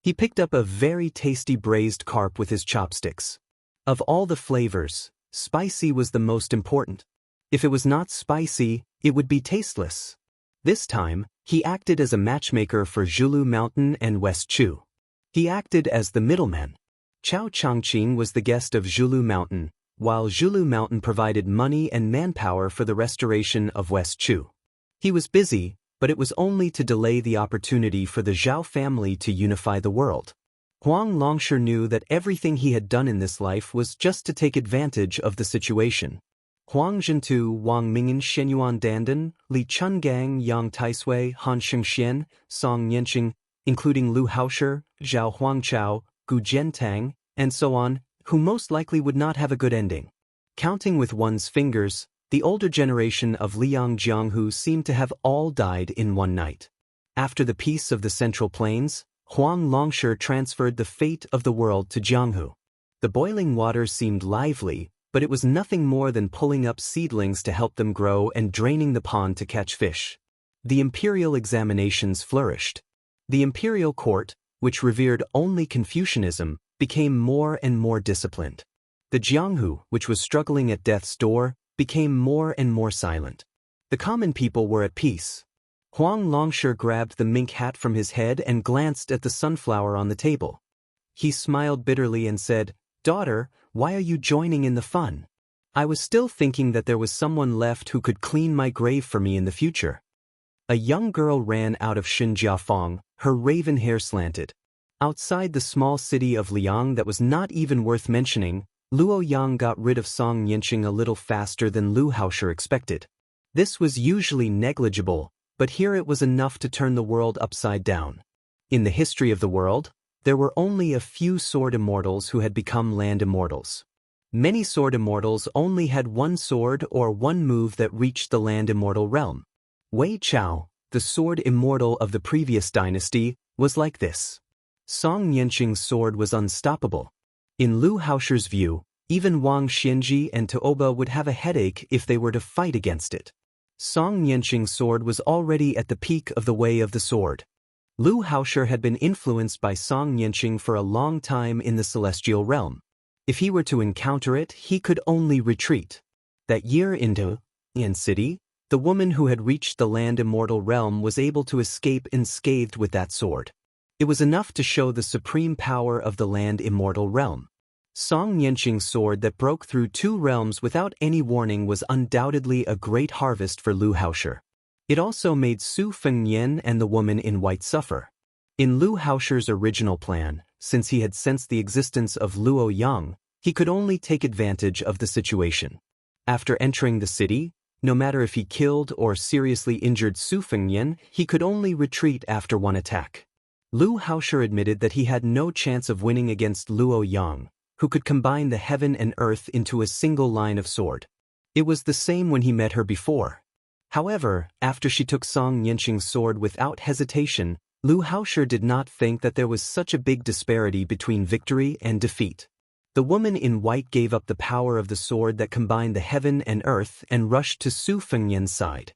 He picked up a very tasty braised carp with his chopsticks. Of all the flavors, spicy was the most important. If it was not spicy, it would be tasteless. This time, he acted as a matchmaker for Zhulu Mountain and West Chu. He acted as the middleman. Chao Changqing was the guest of Zhulu Mountain, while Zhulu Mountain provided money and manpower for the restoration of West Chu. He was busy, but it was only to delay the opportunity for the Zhao family to unify the world. Huang Longshi knew that everything he had done in this life was just to take advantage of the situation. Huang Zhentu, Wang Mingyun, Shenyuan Dandan, Li Chungang, Yang Taisui, Han Shengxian, Song Yanqing, including Lu Haoshi, Zhao Huangchao, Gu Jiantang, and so on, who most likely would not have a good ending. Counting with one's fingers, the older generation of Liang Jianghu seemed to have all died in one night. After the peace of the Central Plains, Huang Longshi transferred the fate of the world to Jianghu. The boiling water seemed lively, but it was nothing more than pulling up seedlings to help them grow and draining the pond to catch fish. The imperial examinations flourished. The imperial court, which revered only Confucianism, became more and more disciplined. The Jianghu, which was struggling at death's door, became more and more silent. The common people were at peace. Huang Longshi grabbed the mink hat from his head and glanced at the sunflower on the table. He smiled bitterly and said, "Daughter, why are you joining in the fun? I was still thinking that there was someone left who could clean my grave for me in the future." A young girl ran out of Xinjiafeng, her raven hair slanted. Outside the small city of Liang that was not even worth mentioning, Luo Yang got rid of Song Yanqing a little faster than Lu Haoshi expected. This was usually negligible, but here it was enough to turn the world upside down. In the history of the world, there were only a few sword immortals who had become land immortals. Many sword immortals only had one sword or one move that reached the land immortal realm. Wei Chao, the sword immortal of the previous dynasty, was like this. Song Yanqing's sword was unstoppable. In Lu Haoshi's view, even Wang Xianji and Taoba would have a headache if they were to fight against it. Song Yanqing's sword was already at the peak of the way of the sword. Lu Haoshi had been influenced by Song Yanqing for a long time in the celestial realm. If he were to encounter it, he could only retreat. That year in Yan City, the woman who had reached the land immortal realm was able to escape unscathed with that sword. It was enough to show the supreme power of the land immortal realm. Song Yanqing's sword that broke through 2 realms without any warning was undoubtedly a great harvest for Lu Haoshi. It also made Su Fengnian and the woman in white suffer. In Lu Haoshi's original plan, since he had sensed the existence of Luo Yang, he could only take advantage of the situation. After entering the city, no matter if he killed or seriously injured Su Fengnian, he could only retreat after one attack. Lu Haoshi admitted that he had no chance of winning against Luo Yang, who could combine the heaven and earth into a single line of sword. It was the same when he met her before. However, after she took Song Yanqing's sword without hesitation, Lu Haoshi did not think that there was such a big disparity between victory and defeat. The woman in white gave up the power of the sword that combined the heaven and earth and rushed to Su Fengnian's side.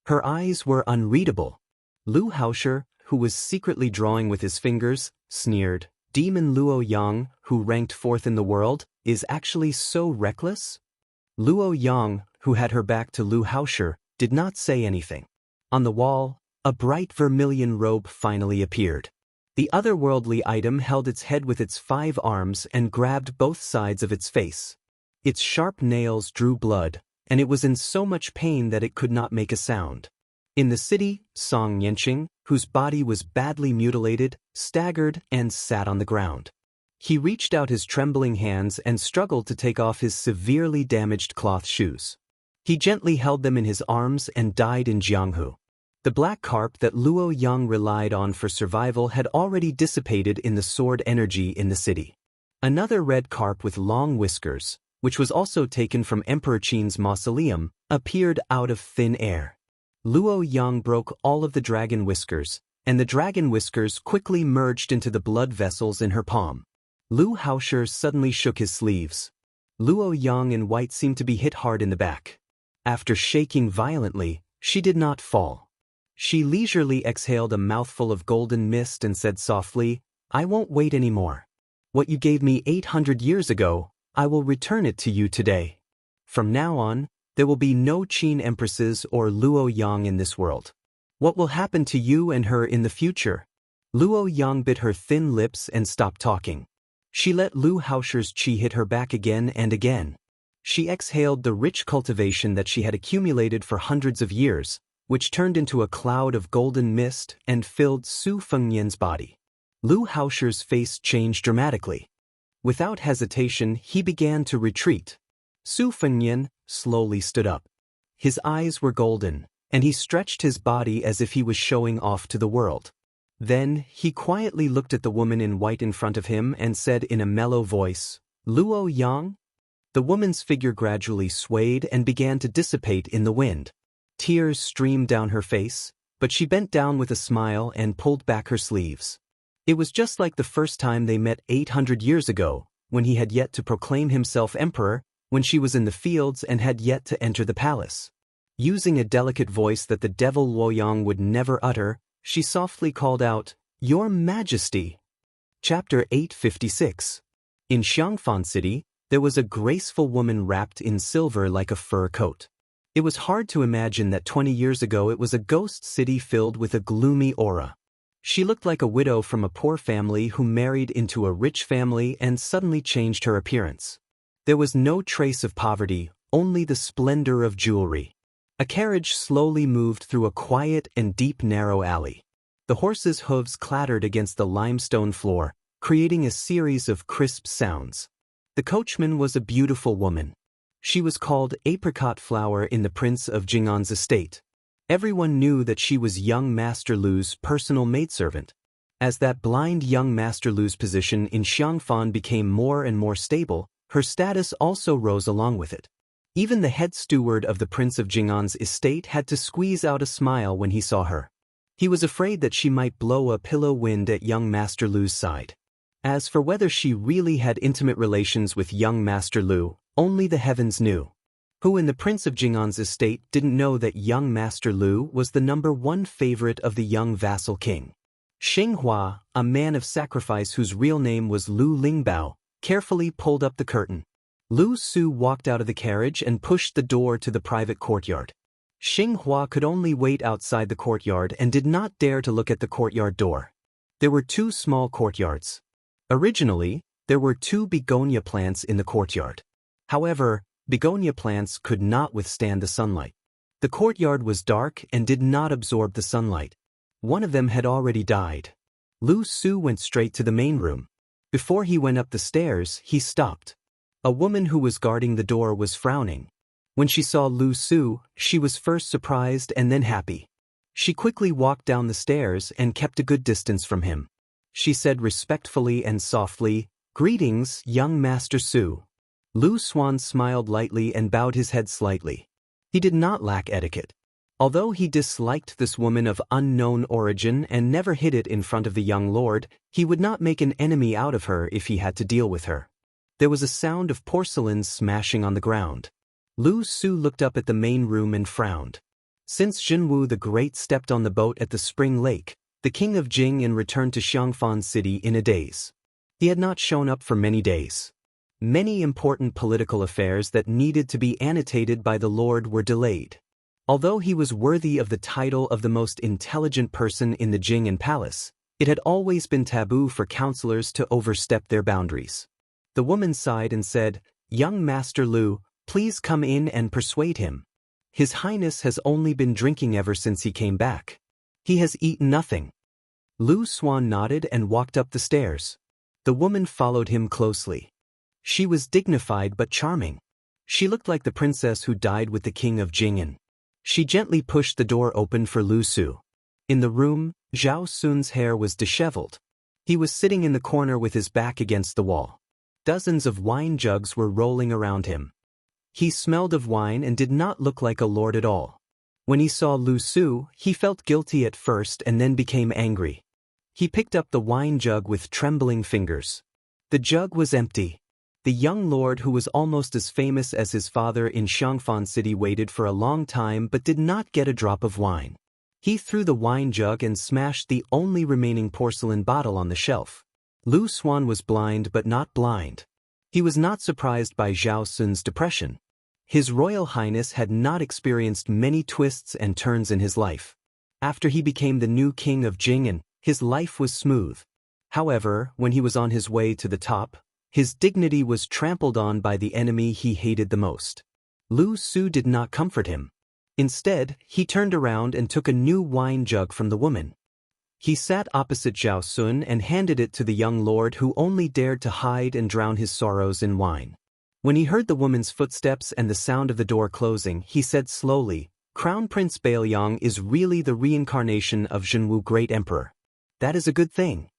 Her eyes were unreadable. Lu Haoshi, who was secretly drawing with his fingers, sneered, "Demon Luo Yang, who ranked 4th in the world, is actually so reckless?" Luo Yang, who had her back to Lu Haoshi, did not say anything. On the wall, a bright vermilion robe finally appeared. The otherworldly item held its head with its 5 arms and grabbed both sides of its face. Its sharp nails drew blood, and it was in so much pain that it could not make a sound. In the city, Song Yanqing, whose body was badly mutilated, staggered and sat on the ground. He reached out his trembling hands and struggled to take off his severely damaged cloth shoes. He gently held them in his arms and died in Jianghu. The black carp that Luo Yang relied on for survival had already dissipated in the sword energy in the city. Another red carp with long whiskers, which was also taken from Emperor Qin's mausoleum, appeared out of thin air. Luo Yang broke all of the dragon whiskers, and the dragon whiskers quickly merged into the blood vessels in her palm. Lu Haoshi suddenly shook his sleeves. Luo Yang in white seemed to be hit hard in the back. After shaking violently, she did not fall. She leisurely exhaled a mouthful of golden mist and said softly, "I won't wait anymore. What you gave me 800 years ago, I will return it to you today. From now on, there will be no Qin empresses or Luo Yang in this world. What will happen to you and her in the future?" Luo Yang bit her thin lips and stopped talking. She let Lu Haoshi's qi hit her back again and again. She exhaled the rich cultivation that she had accumulated for hundreds of years, which turned into a cloud of golden mist and filled Su Fengnian's body. Lu Haoshi's face changed dramatically. Without hesitation, he began to retreat. Su Fengnian slowly stood up. His eyes were golden, and he stretched his body as if he was showing off to the world. Then, he quietly looked at the woman in white in front of him and said in a mellow voice, "Luo Yang?" The woman's figure gradually swayed and began to dissipate in the wind. Tears streamed down her face, but she bent down with a smile and pulled back her sleeves. It was just like the first time they met 800 years ago, when he had yet to proclaim himself emperor, when she was in the fields and had yet to enter the palace. Using a delicate voice that the devil Luo Yang would never utter, she softly called out, "Your Majesty." Chapter 856. In Xiangfan City, there was a graceful woman wrapped in silver like a fur coat. It was hard to imagine that 20 years ago it was a ghost city filled with a gloomy aura. She looked like a widow from a poor family who married into a rich family and suddenly changed her appearance. There was no trace of poverty, only the splendor of jewelry. A carriage slowly moved through a quiet and deep narrow alley. The horse's hooves clattered against the limestone floor, creating a series of crisp sounds. The coachman was a beautiful woman. She was called Apricot Flower in the Prince of Jing'an's estate. Everyone knew that she was young Master Lu's personal maidservant. As that blind young Master Lu's position in Xiangfan became more and more stable, her status also rose along with it. Even the head steward of the Prince of Jing'an's estate had to squeeze out a smile when he saw her. He was afraid that she might blow a pillow wind at young Master Lu's side. As for whether she really had intimate relations with young Master Lu, only the heavens knew. Who in the Prince of Jing'an's estate didn't know that young Master Lu was the #1 favorite of the young vassal king? Xinghua, a man of sacrifice whose real name was Lu Lingbao, carefully pulled up the curtain. Lu Su walked out of the carriage and pushed the door to the private courtyard. Xinghua could only wait outside the courtyard and did not dare to look at the courtyard door. There were 2 small courtyards. Originally, there were 2 begonia plants in the courtyard. However, begonia plants could not withstand the sunlight. The courtyard was dark and did not absorb the sunlight. One of them had already died. Lu Su went straight to the main room. Before he went up the stairs, he stopped. A woman who was guarding the door was frowning. When she saw Lu Su, she was first surprised and then happy. She quickly walked down the stairs and kept a good distance from him. She said respectfully and softly, "Greetings, young Master Su." Lu Xuan smiled lightly and bowed his head slightly. He did not lack etiquette. Although he disliked this woman of unknown origin and never hid it in front of the young lord, he would not make an enemy out of her if he had to deal with her. There was a sound of porcelain smashing on the ground. Lu Su looked up at the main room and frowned. Since Jinwu the Great stepped on the boat at the Spring Lake, the king of Jing returned to Xiangfan City in a daze. He had not shown up for many days. Many important political affairs that needed to be annotated by the lord were delayed. Although he was worthy of the title of the most intelligent person in the Jing palace, it had always been taboo for counselors to overstep their boundaries. The woman sighed and said, "Young Master Lu, please come in and persuade him. His Highness has only been drinking ever since he came back. He has eaten nothing." Lu Xuan nodded and walked up the stairs. The woman followed him closely. She was dignified but charming. She looked like the princess who died with the king of Jing'an. She gently pushed the door open for Lu Su. In the room, Zhao Sun's hair was disheveled. He was sitting in the corner with his back against the wall. Dozens of wine jugs were rolling around him. He smelled of wine and did not look like a lord at all. When he saw Lu Su, he felt guilty at first and then became angry. He picked up the wine jug with trembling fingers. The jug was empty. The young lord, who was almost as famous as his father in Xiangfan City, waited for a long time but did not get a drop of wine. He threw the wine jug and smashed the only remaining porcelain bottle on the shelf. Lu Xuan was blind but not blind. He was not surprised by Zhao Sun's depression. His Royal Highness had not experienced many twists and turns in his life. After he became the new king of Jing'an, his life was smooth. However, when he was on his way to the top, his dignity was trampled on by the enemy he hated the most. Lu Su did not comfort him. Instead, he turned around and took a new wine jug from the woman. He sat opposite Zhao Sun and handed it to the young lord, who only dared to hide and drown his sorrows in wine. When he heard the woman's footsteps and the sound of the door closing, he said slowly, "Crown Prince Bailiang is really the reincarnation of Jinwu Great Emperor. That is a good thing."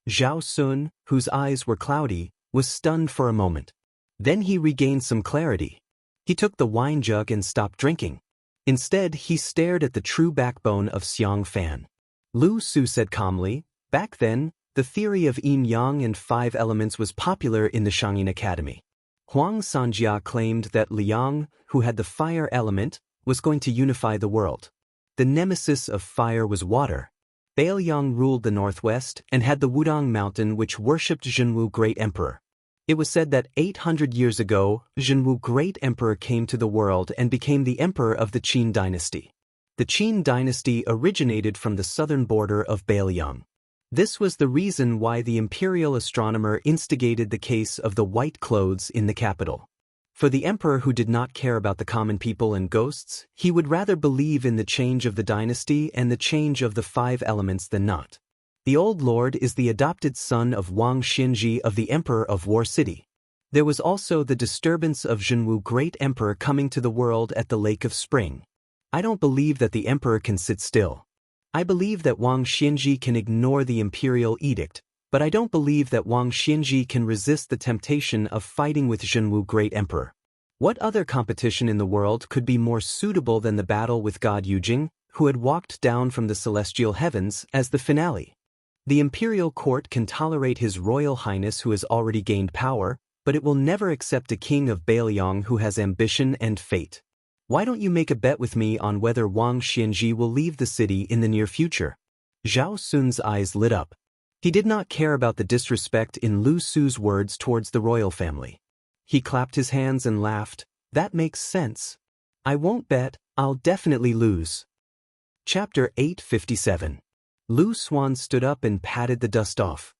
Zhao Sun, whose eyes were cloudy, was stunned for a moment. Then he regained some clarity. He took the wine jug and stopped drinking. Instead, he stared at the true backbone of Xiangfan. Lu Su said calmly, "Back then, the theory of yin-yang and 5 elements was popular in the Shangyin Academy. Huang Sanjia claimed that Liang, who had the fire element, was going to unify the world. The nemesis of fire was water. Bailiang ruled the northwest and had the Wudang Mountain, which worshipped Jinwu Great Emperor. It was said that 800 years ago, Jinwu Great Emperor came to the world and became the emperor of the Qin dynasty. The Qin dynasty originated from the southern border of Bailiang. This was the reason why the imperial astronomer instigated the case of the white clothes in the capital. For the emperor, who did not care about the common people and ghosts, he would rather believe in the change of the dynasty and the change of the 5 elements than not. The old lord is the adopted son of Wang Xinji of the Emperor of War City. There was also the disturbance of Jinwu Great Emperor coming to the world at the Lake of Spring. I don't believe that the emperor can sit still. I believe that Wang Xinji can ignore the imperial edict, but I don't believe that Wang Xinji can resist the temptation of fighting with Jinwu Great Emperor. What other competition in the world could be more suitable than the battle with God Yujing, who had walked down from the celestial heavens, as the finale? The imperial court can tolerate His Royal Highness, who has already gained power, but it will never accept a king of Bailiang who has ambition and fate. Why don't you make a bet with me on whether Wang Xinji will leave the city in the near future? Zhao Sun's eyes lit up. He did not care about the disrespect in Lu Su's words towards the royal family. He clapped his hands and laughed. That makes sense. I won't bet, I'll definitely lose. Chapter 857. Lu Xuan stood up and patted the dust off.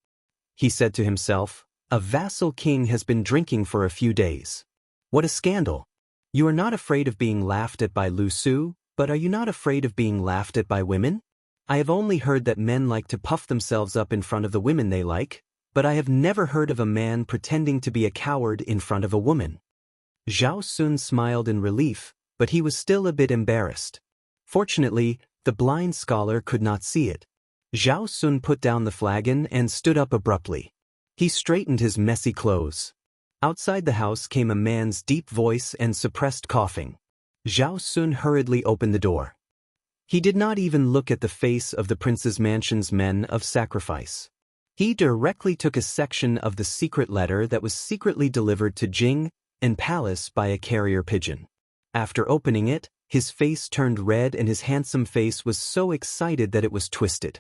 He said to himself, "A vassal king has been drinking for a few days. What a scandal. You are not afraid of being laughed at by Lu Su, but are you not afraid of being laughed at by women? I have only heard that men like to puff themselves up in front of the women they like, but I have never heard of a man pretending to be a coward in front of a woman." Zhao Sun smiled in relief, but he was still a bit embarrassed. Fortunately, the blind scholar could not see it. Zhao Sun put down the flagon and stood up abruptly. He straightened his messy clothes. Outside the house came a man's deep voice and suppressed coughing. Zhao Sun hurriedly opened the door. He did not even look at the face of the prince's mansion's men of sacrifice. He directly took a section of the secret letter that was secretly delivered to Jing and Palace by a carrier pigeon. After opening it, his face turned red and his handsome face was so excited that it was twisted.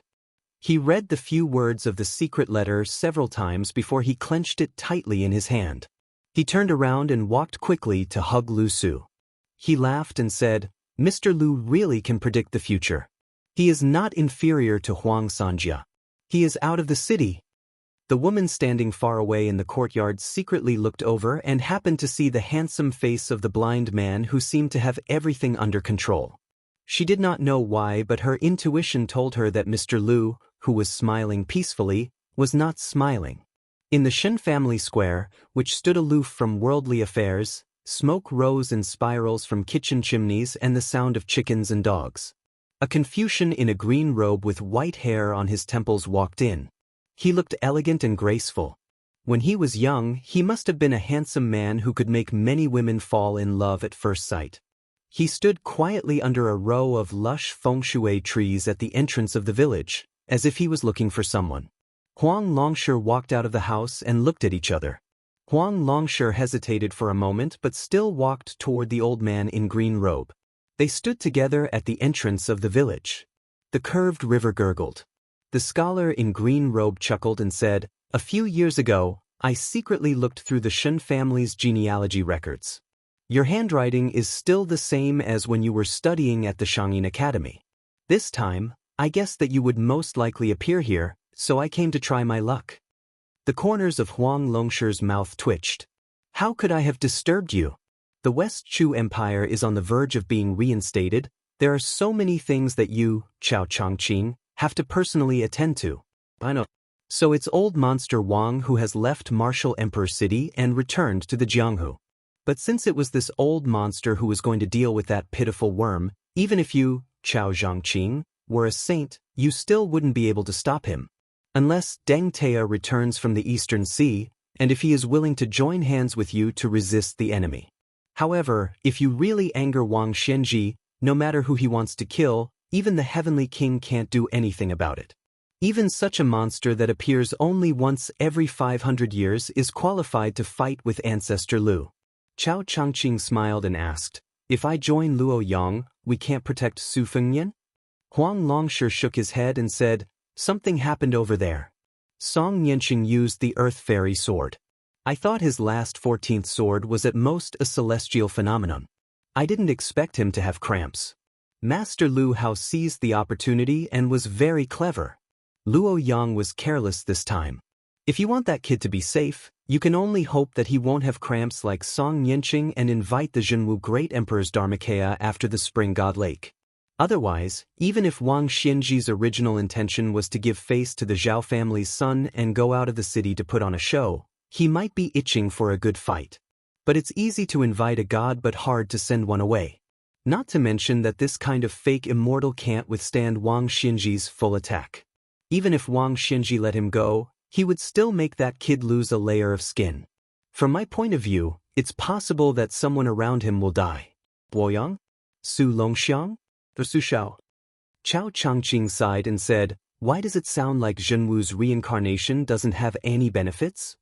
He read the few words of the secret letter several times before he clenched it tightly in his hand. He turned around and walked quickly to hug Lu Su. He laughed and said, "Mr. Lu really can predict the future. He is not inferior to Huang Sanjia. He is out of the city." The woman standing far away in the courtyard secretly looked over and happened to see the handsome face of the blind man who seemed to have everything under control. She did not know why, but her intuition told her that Mr. Lu, who was smiling peacefully, was not smiling. In the Shen family square, which stood aloof from worldly affairs, smoke rose in spirals from kitchen chimneys and the sound of chickens and dogs. A Confucian in a green robe with white hair on his temples walked in. He looked elegant and graceful. When he was young, he must have been a handsome man who could make many women fall in love at first sight. He stood quietly under a row of lush feng shui trees at the entrance of the village, as if he was looking for someone. Huang Longshi walked out of the house and looked at each other. Huang Longshi hesitated for a moment but still walked toward the old man in green robe. They stood together at the entrance of the village. The curved river gurgled. The scholar in green robe chuckled and said, "A few years ago, I secretly looked through the Shen family's genealogy records. Your handwriting is still the same as when you were studying at the Shangyin Academy. This time, I guessed that you would most likely appear here, so I came to try my luck." The corners of Huang Longshi's mouth twitched. "How could I have disturbed you? The West Chu Empire is on the verge of being reinstated. There are so many things that you, Chao Changqing, have to personally attend to." "I know. So it's old monster Wang who has left Martial Emperor City and returned to the Jianghu. But since it was this old monster who was going to deal with that pitiful worm, even if you, Chao Zhangqing, were a saint, you still wouldn't be able to stop him. Unless Deng Tea returns from the Eastern Sea, and if he is willing to join hands with you to resist the enemy. However, if you really anger Wang Xianji, no matter who he wants to kill, even the Heavenly King can't do anything about it. Even such a monster that appears only once every 500 years is qualified to fight with Ancestor Lu." Chao Changqing smiled and asked, "If I join Luo Yang, we can't protect Su Fengnian?" Huang Longshi shook his head and said, "Something happened over there. Song Yanqing used the Earth Fairy sword. I thought his last 14th sword was at most a celestial phenomenon. I didn't expect him to have cramps. Master Lu Hao seized the opportunity and was very clever. Luo Yang was careless this time. If you want that kid to be safe, you can only hope that he won't have cramps like Song Yanqing and invite the Zhenwu Great Emperor's Dharmakaya after the Spring God Lake. Otherwise, even if Wang Xianji's original intention was to give face to the Zhao family's son and go out of the city to put on a show, he might be itching for a good fight. But it's easy to invite a god but hard to send one away. Not to mention that this kind of fake immortal can't withstand Wang Xianji's full attack. Even if Wang Xianji let him go, he would still make that kid lose a layer of skin. From my point of view, it's possible that someone around him will die." "Guoyang? Su Longxiang? The Su Shao?" Chao Changqing sighed and said, "Why does it sound like Zhenwu's reincarnation doesn't have any benefits?"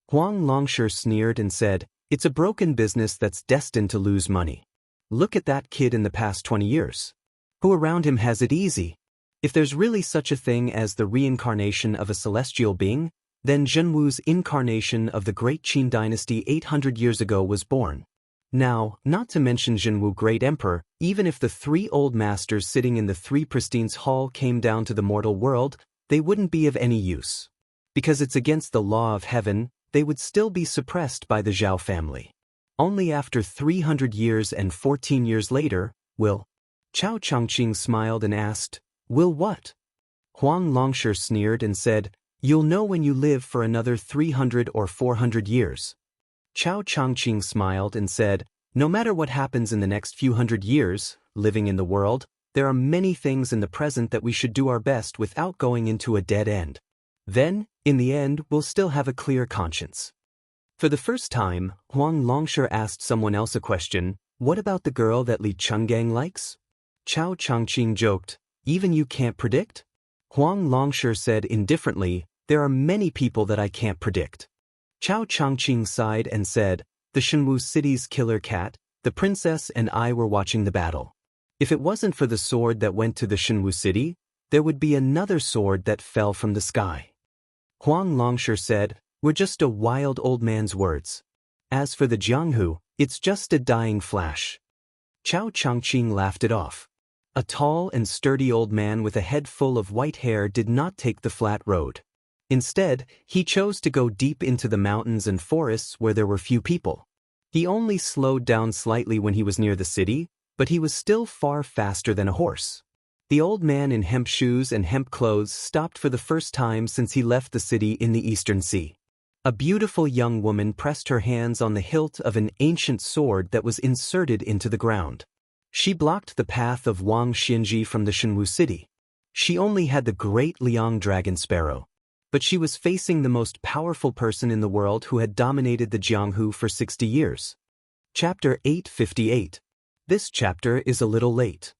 Huang Longshi sneered and said, "It's a broken business that's destined to lose money. Look at that kid in the past 20 years. Who around him has it easy? If there's really such a thing as the reincarnation of a celestial being, then Zhenwu's incarnation of the Great Qin dynasty 800 years ago was born. Now, not to mention Zhenwu Great Emperor, even if the three old masters sitting in the Three Pristines Hall came down to the mortal world, they wouldn't be of any use. Because it's against the law of heaven, they would still be suppressed by the Zhao family. Only after 300 years and 14 years later, will..." Chao Changqing smiled and asked, "Will what?" Huang Longshi sneered and said, "You'll know when you live for another 300 or 400 years. Chao Changqing smiled and said, "No matter what happens in the next few hundred years, living in the world, there are many things in the present that we should do our best without going into a dead end. Then, in the end, we'll still have a clear conscience." For the first time, Huang Longshi asked someone else a question, "What about the girl that Li Chenggang likes?" Chao Changqing joked, "Even you can't predict?" Huang Longshi said indifferently, "There are many people that I can't predict." Chao Changqing sighed and said, "The Shenwu city's killer cat, the princess and I were watching the battle. If it wasn't for the sword that went to the Shenwu city, there would be another sword that fell from the sky." Huang Longshi said, "We're just a wild old man's words. As for the Jianghu, it's just a dying flash." Chao Changqing laughed it off. A tall and sturdy old man with a head full of white hair did not take the flat road. Instead, he chose to go deep into the mountains and forests where there were few people. He only slowed down slightly when he was near the city, but he was still far faster than a horse. The old man in hemp shoes and hemp clothes stopped for the first time since he left the city in the Eastern Sea. A beautiful young woman pressed her hands on the hilt of an ancient sword that was inserted into the ground. She blocked the path of Wang Xianji from the Shenwu city. She only had the great Liang dragon sparrow. But she was facing the most powerful person in the world who had dominated the Jianghu for 60 years. Chapter 858. This chapter is a little late.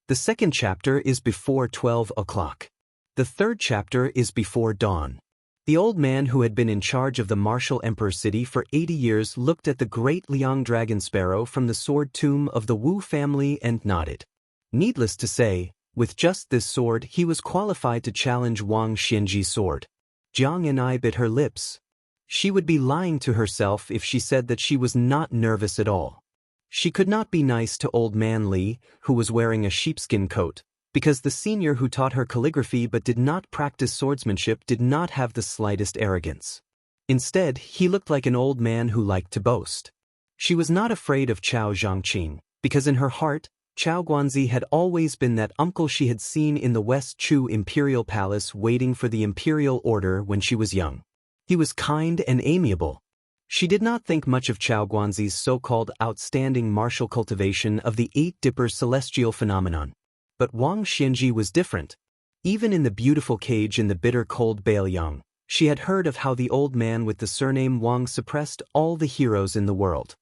The second chapter is before 12 o'clock. The third chapter is before dawn. The old man who had been in charge of the martial emperor city for 80 years looked at the great Liang dragon sparrow from the sword tomb of the Wu family and nodded. Needless to say, with just this sword he was qualified to challenge Wang Xianji's sword. Jiang and I bit her lips. She would be lying to herself if she said that she was not nervous at all. She could not be nice to old man Li, who was wearing a sheepskin coat, because the senior who taught her calligraphy but did not practice swordsmanship did not have the slightest arrogance. Instead, he looked like an old man who liked to boast. She was not afraid of Chao Zhangqing, because in her heart, Chao Guanzi had always been that uncle she had seen in the West Chu Imperial Palace waiting for the imperial order when she was young. He was kind and amiable. She did not think much of Chao Guanzi's so-called outstanding martial cultivation of the eight-dipper celestial phenomenon. But Wang Xianji was different. Even in the beautiful cage in the bitter cold Baoyang, she had heard of how the old man with the surname Wang suppressed all the heroes in the world.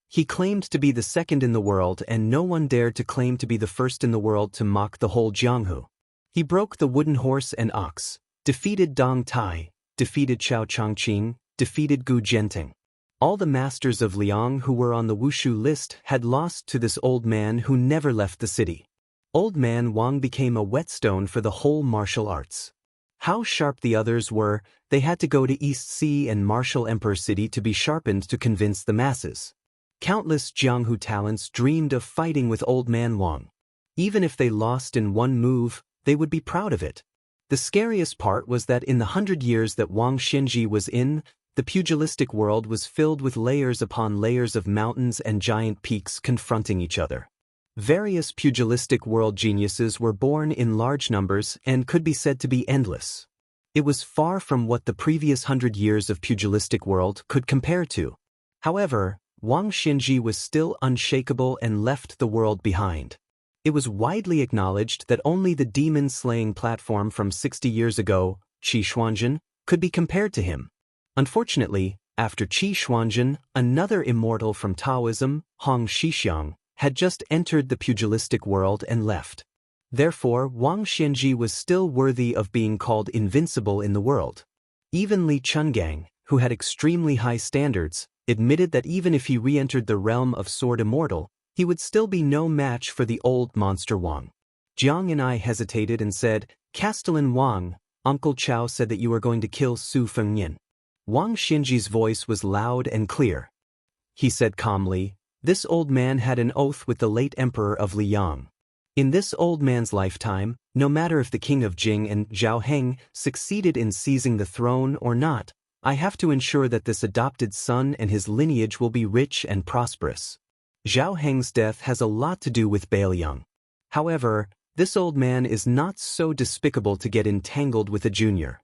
He claimed to be the second in the world and no one dared to claim to be the first in the world to mock the whole Jianghu. He broke the wooden horse and ox, defeated Dong Tai, defeated Chao Changqing, defeated Gu Jianting. All the masters of Liang who were on the Wushu list had lost to this old man who never left the city. Old man Wang became a whetstone for the whole martial arts. How sharp the others were, they had to go to East Sea and Martial Emperor City to be sharpened to convince the masses. Countless Jianghu talents dreamed of fighting with old man Wang. Even if they lost in one move, they would be proud of it. The scariest part was that in the 100 years that Wang Xianji was in, the pugilistic world was filled with layers upon layers of mountains and giant peaks confronting each other. Various pugilistic world geniuses were born in large numbers and could be said to be endless. It was far from what the previous 100 years of pugilistic world could compare to. However, Wang Xianji was still unshakable and left the world behind. It was widely acknowledged that only the demon-slaying platform from 60 years ago, Qi Xuanzhen, could be compared to him. Unfortunately, after Qi Xuanzhen, another immortal from Taoism, Hong Shixiang, had just entered the pugilistic world and left. Therefore, Wang Xianji was still worthy of being called invincible in the world. Even Li Chungang, who had extremely high standards, admitted that even if he re-entered the realm of Sword Immortal, he would still be no match for the old monster Wang. Jiang and I hesitated and said, "Castellan Wang, Uncle Chao said that you are going to kill Su Fengnian." Wang Xianji's voice was loud and clear. He said calmly, "This old man had an oath with the late emperor of Liang. In this old man's lifetime, no matter if the king of Jing and Zhao Heng succeeded in seizing the throne or not, I have to ensure that this adopted son and his lineage will be rich and prosperous. Zhao Heng's death has a lot to do with Baoyang. However, this old man is not so despicable to get entangled with a junior.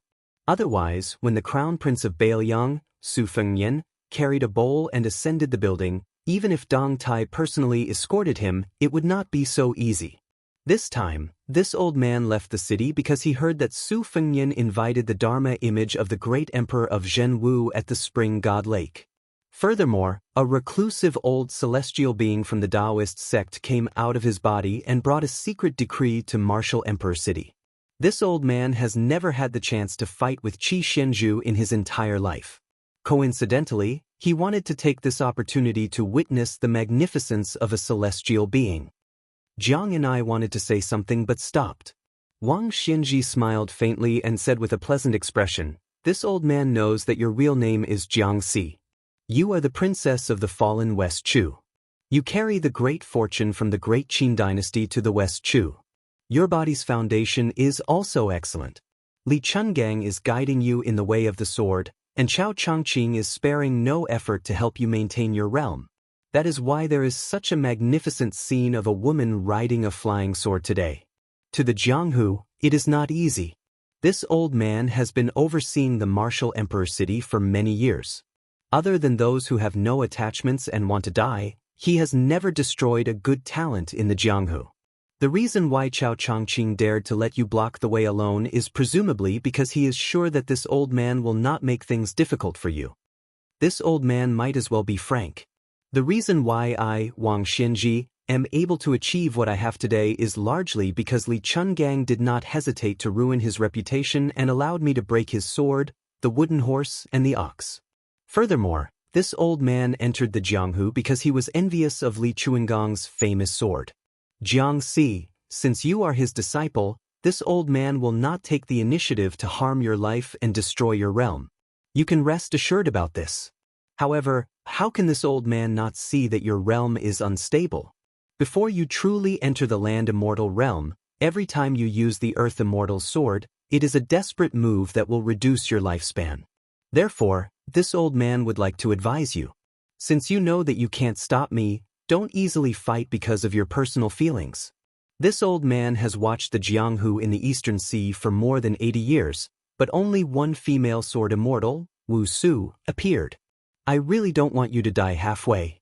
Otherwise, when the crown prince of Baoyang, Su Fengnian, carried a bowl and ascended the building, even if Dong Tai personally escorted him, it would not be so easy. This time, this old man left the city because he heard that Su Fengnian invited the Dharma image of the great emperor of Zhenwu at the Spring God Lake. Furthermore, a reclusive old celestial being from the Taoist sect came out of his body and brought a secret decree to martial Emperor City. This old man has never had the chance to fight with Qi Xianzhu in his entire life. Coincidentally, he wanted to take this opportunity to witness the magnificence of a celestial being. Jiang and I wanted to say something but stopped. Wang Xianji smiled faintly and said with a pleasant expression, "This old man knows that your real name is Jiang Si. You are the princess of the fallen West Chu. You carry the great fortune from the great Qin dynasty to the West Chu. Your body's foundation is also excellent. Li Chungang is guiding you in the way of the sword, and Chao Changqing is sparing no effort to help you maintain your realm. That is why there is such a magnificent scene of a woman riding a flying sword today. To the Jianghu, it is not easy. This old man has been overseeing the martial Emperor City for many years. Other than those who have no attachments and want to die, he has never destroyed a good talent in the Jianghu. The reason why Chao Changqing dared to let you block the way alone is presumably because he is sure that this old man will not make things difficult for you. This old man might as well be frank. The reason why I, Wang Xianji, am able to achieve what I have today is largely because Li Chungang did not hesitate to ruin his reputation and allowed me to break his sword, the wooden horse, and the ox. Furthermore, this old man entered the Jianghu because he was envious of Li Chuangang's famous sword. Jiang Si, since you are his disciple, this old man will not take the initiative to harm your life and destroy your realm. You can rest assured about this. However, how can this old man not see that your realm is unstable? Before you truly enter the land immortal realm, every time you use the earth immortal sword, it is a desperate move that will reduce your lifespan. Therefore, this old man would like to advise you. Since you know that you can't stop me, don't easily fight because of your personal feelings. This old man has watched the Jianghu in the Eastern Sea for more than 80 years, but only one female sword immortal, Wu Su, appeared. I really don't want you to die halfway.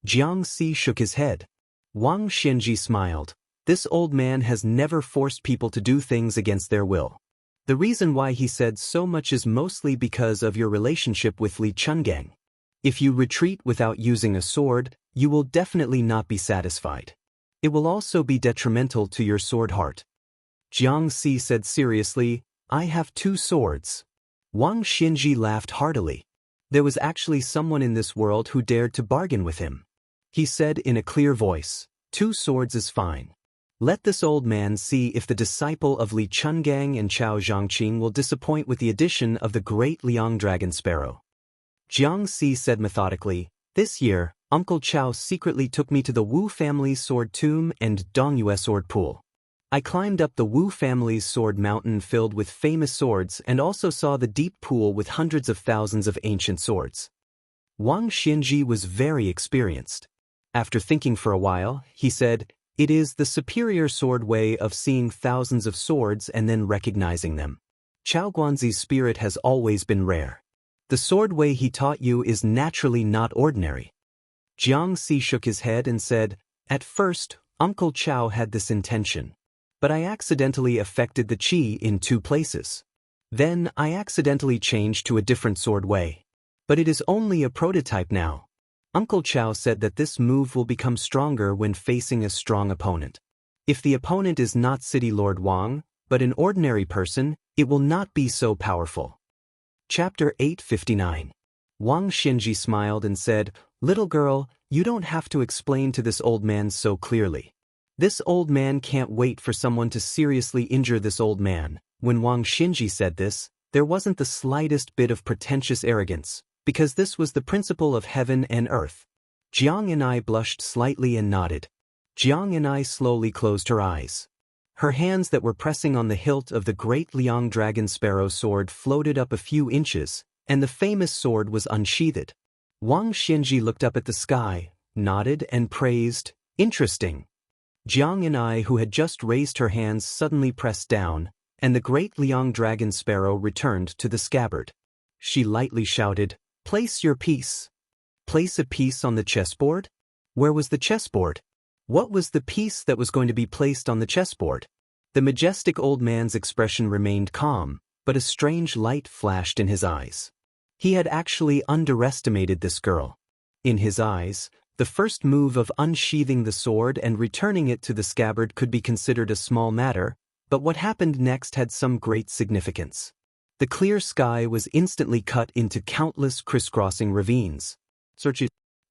Jiang Si shook his head. Wang Xianji smiled. This old man has never forced people to do things against their will. The reason why he said so much is mostly because of your relationship with Li Chungang. If you retreat without using a sword, you will definitely not be satisfied. It will also be detrimental to your sword heart. Jiang Si said seriously, I have 2 swords. Wang Xianji laughed heartily. There was actually someone in this world who dared to bargain with him. He said in a clear voice, 2 swords is fine. Let this old man see if the disciple of Li Chungang and Chao Zhangqing will disappoint with the addition of the great Liang Dragon Sparrow. Jiang Si said methodically, this year, Uncle Chao secretly took me to the Wu family's sword tomb and Dongyue sword pool. I climbed up the Wu family's sword mountain filled with famous swords and also saw the deep pool with hundreds of thousands of ancient swords. Wang Xianji was very experienced. After thinking for a while, he said, it is the superior sword way of seeing thousands of swords and then recognizing them. Chao Guanzi's spirit has always been rare. The sword way he taught you is naturally not ordinary. Jiang Si shook his head and said, at first, Uncle Chao had this intention. But I accidentally affected the qi in 2 places. Then I accidentally changed to a different sword way. But it is only a prototype now. Uncle Chao said that this move will become stronger when facing a strong opponent. If the opponent is not City Lord Wang, but an ordinary person, it will not be so powerful. Chapter 859. Wang Xianji smiled and said, little girl, you don't have to explain to this old man so clearly. This old man can't wait for someone to seriously injure this old man. When Wang Xianji said this, there wasn't the slightest bit of pretentious arrogance, because this was the principle of heaven and earth. Jiang and I blushed slightly and nodded. Jiang and I slowly closed her eyes. Her hands that were pressing on the hilt of the great Liang Dragon Sparrow sword floated up a few inches, and the famous sword was unsheathed. Wang Xianji looked up at the sky, nodded and praised, interesting. Jiang and I, who had just raised her hands, suddenly pressed down, and the great Liang Dragon Sparrow returned to the scabbard. She lightly shouted, place your piece. Place a piece on the chessboard? Where was the chessboard? What was the piece that was going to be placed on the chessboard? The majestic old man's expression remained calm, but a strange light flashed in his eyes. He had actually underestimated this girl. In his eyes, the first move of unsheathing the sword and returning it to the scabbard could be considered a small matter, but what happened next had some great significance. The clear sky was instantly cut into countless crisscrossing ravines.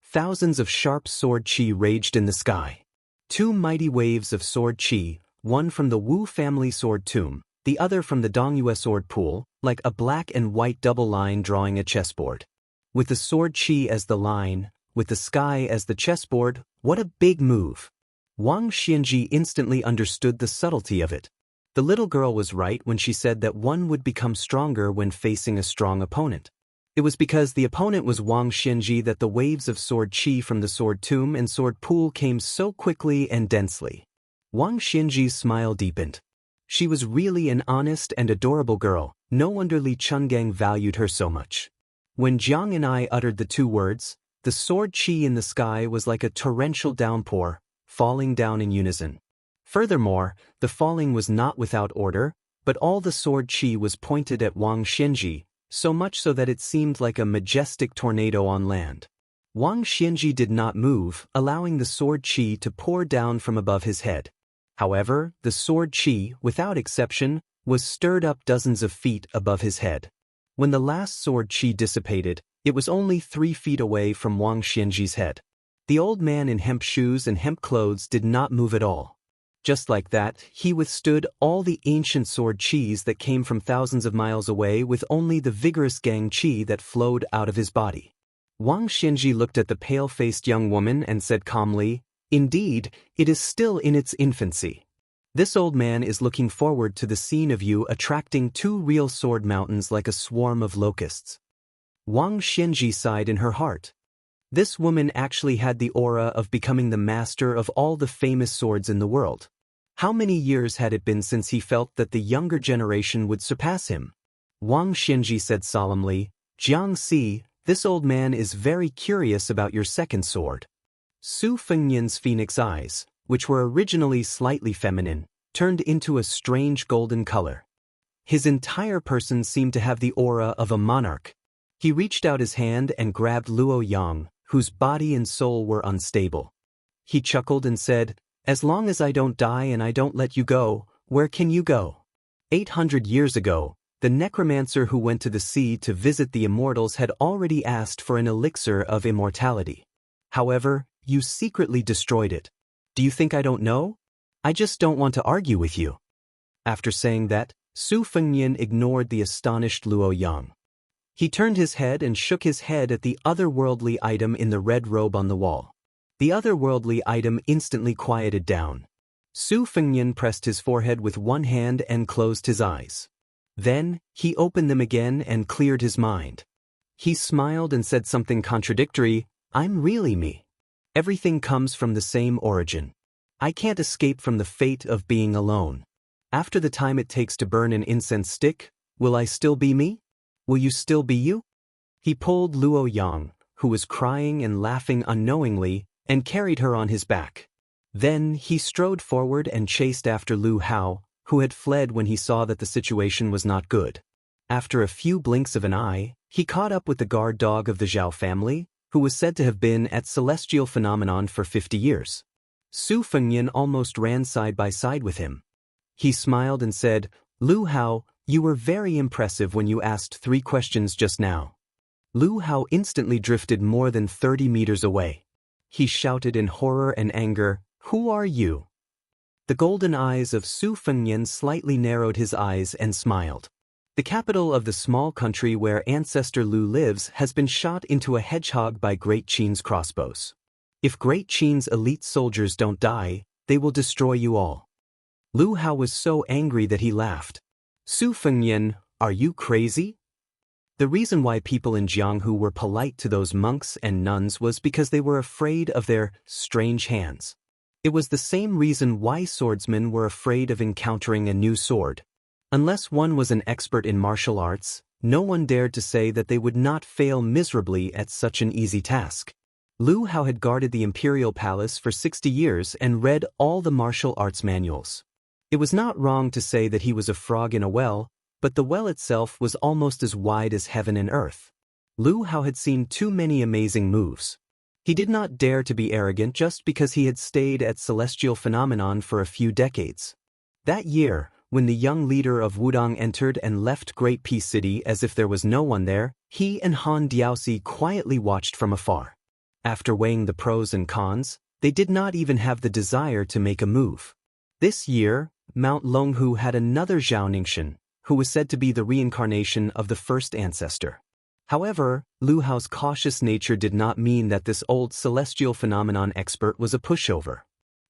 Thousands of sharp sword chi raged in the sky. Two mighty waves of sword chi, one from the Wu family sword tomb, the other from the Dongyue sword pool, like a black and white double line drawing a chessboard. With the sword chi as the line, with the sky as the chessboard, what a big move! Wang Xianji instantly understood the subtlety of it. The little girl was right when she said that one would become stronger when facing a strong opponent. It was because the opponent was Wang Xianji that the waves of sword chi from the sword tomb and sword pool came so quickly and densely. Wang Xianji's smile deepened. She was really an honest and adorable girl, no wonder Li Chungang valued her so much. When Jiang and I uttered the two words, the sword chi in the sky was like a torrential downpour, falling down in unison. Furthermore, the falling was not without order, but all the sword chi was pointed at Wang Xianji, so much so that it seemed like a majestic tornado on land. Wang Xianji did not move, allowing the sword chi to pour down from above his head. However, the sword chi, without exception, was stirred up dozens of feet above his head. When the last sword chi dissipated, it was only 3 feet away from Wang Xianji's head. The old man in hemp shoes and hemp clothes did not move at all. Just like that, he withstood all the ancient sword chis that came from thousands of miles away with only the vigorous gang chi that flowed out of his body. Wang Xianji looked at the pale-faced young woman and said calmly, "Indeed, it is still in its infancy. This old man is looking forward to the scene of you attracting 2 real sword mountains like a swarm of locusts." Wang Xianji sighed in her heart. This woman actually had the aura of becoming the master of all the famous swords in the world. How many years had it been since he felt that the younger generation would surpass him? Wang Xianji said solemnly, "Jiang Si, this old man is very curious about your second sword." Su Fengnian's phoenix eyes, which were originally slightly feminine, turned into a strange golden color. His entire person seemed to have the aura of a monarch. He reached out his hand and grabbed Luo Yang, whose body and soul were unstable. He chuckled and said, "As long as I don't die and I don't let you go, where can you go?" 800 years ago, the necromancer who went to the sea to visit the immortals had already asked for an elixir of immortality. However, you secretly destroyed it. Do you think I don't know? I just don't want to argue with you. After saying that, Su Fengnian ignored the astonished Luo Yang. He turned his head and shook his head at the otherworldly item in the red robe on the wall. The otherworldly item instantly quieted down. Su Fengnian pressed his forehead with one hand and closed his eyes. Then, he opened them again and cleared his mind. He smiled and said something contradictory, "I'm really me. Everything comes from the same origin. I can't escape from the fate of being alone. After the time it takes to burn an incense stick, will I still be me? Will you still be you?" He pulled Luo Yang, who was crying and laughing unknowingly, and carried her on his back. Then he strode forward and chased after Lu Hao, who had fled when he saw that the situation was not good. After a few blinks of an eye, he caught up with the guard dog of the Zhao family, who was said to have been at Celestial Phenomenon for 50 years. Su Fengnian almost ran side by side with him. He smiled and said, "Lu Hao, you were very impressive when you asked 3 questions just now." Lu Hao instantly drifted more than 30 meters away. He shouted in horror and anger, "Who are you?" The golden eyes of Su Fengnian slightly narrowed his eyes and smiled. The capital of the small country where ancestor Lu lives has been shot into a hedgehog by Great Qin's crossbows. If Great Qin's elite soldiers don't die, they will destroy you all. Lu Hao was so angry that he laughed. "Su Fengnian, are you crazy?" The reason why people in Jianghu were polite to those monks and nuns was because they were afraid of their strange hands. It was the same reason why swordsmen were afraid of encountering a new sword. Unless one was an expert in martial arts, no one dared to say that they would not fail miserably at such an easy task. Lu Hao had guarded the imperial palace for 60 years and read all the martial arts manuals. It was not wrong to say that he was a frog in a well, but the well itself was almost as wide as heaven and earth. Lu Hao had seen too many amazing moves. He did not dare to be arrogant just because he had stayed at Celestial Phenomenon for a few decades. That year, when the young leader of Wudong entered and left Great Peace City as if there was no one there, he and Han Diaoxi quietly watched from afar. After weighing the pros and cons, they did not even have the desire to make a move. This year, Mount Longhu had another Zhao Ningxin, who was said to be the reincarnation of the first ancestor. However, Lu Hao's cautious nature did not mean that this old celestial phenomenon expert was a pushover.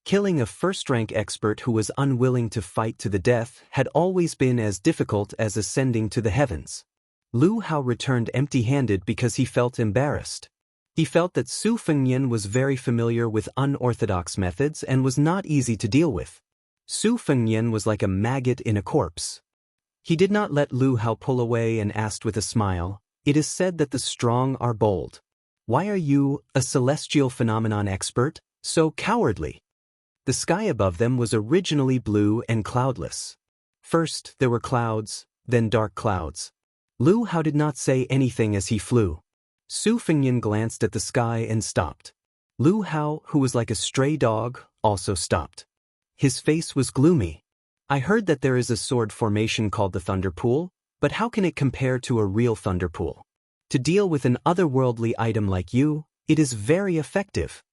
Killing a first-rank expert who was unwilling to fight to the death had always been as difficult as ascending to the heavens. Lu Hao returned empty-handed because he felt embarrassed. He felt that Su Fengnian was very familiar with unorthodox methods and was not easy to deal with. Su Fengnian was like a maggot in a corpse. He did not let Lu Hao pull away and asked with a smile, "It is said that the strong are bold. Why are you, a celestial phenomenon expert, so cowardly?" The sky above them was originally blue and cloudless. First, there were clouds, then dark clouds. Lu Hao did not say anything as he flew. Su Fengnian glanced at the sky and stopped. Lu Hao, who was like a stray dog, also stopped. His face was gloomy. "I heard that there is a sword formation called the Thunder Pool, but how can it compare to a real Thunder Pool? To deal with an otherworldly item like you, it is very effective."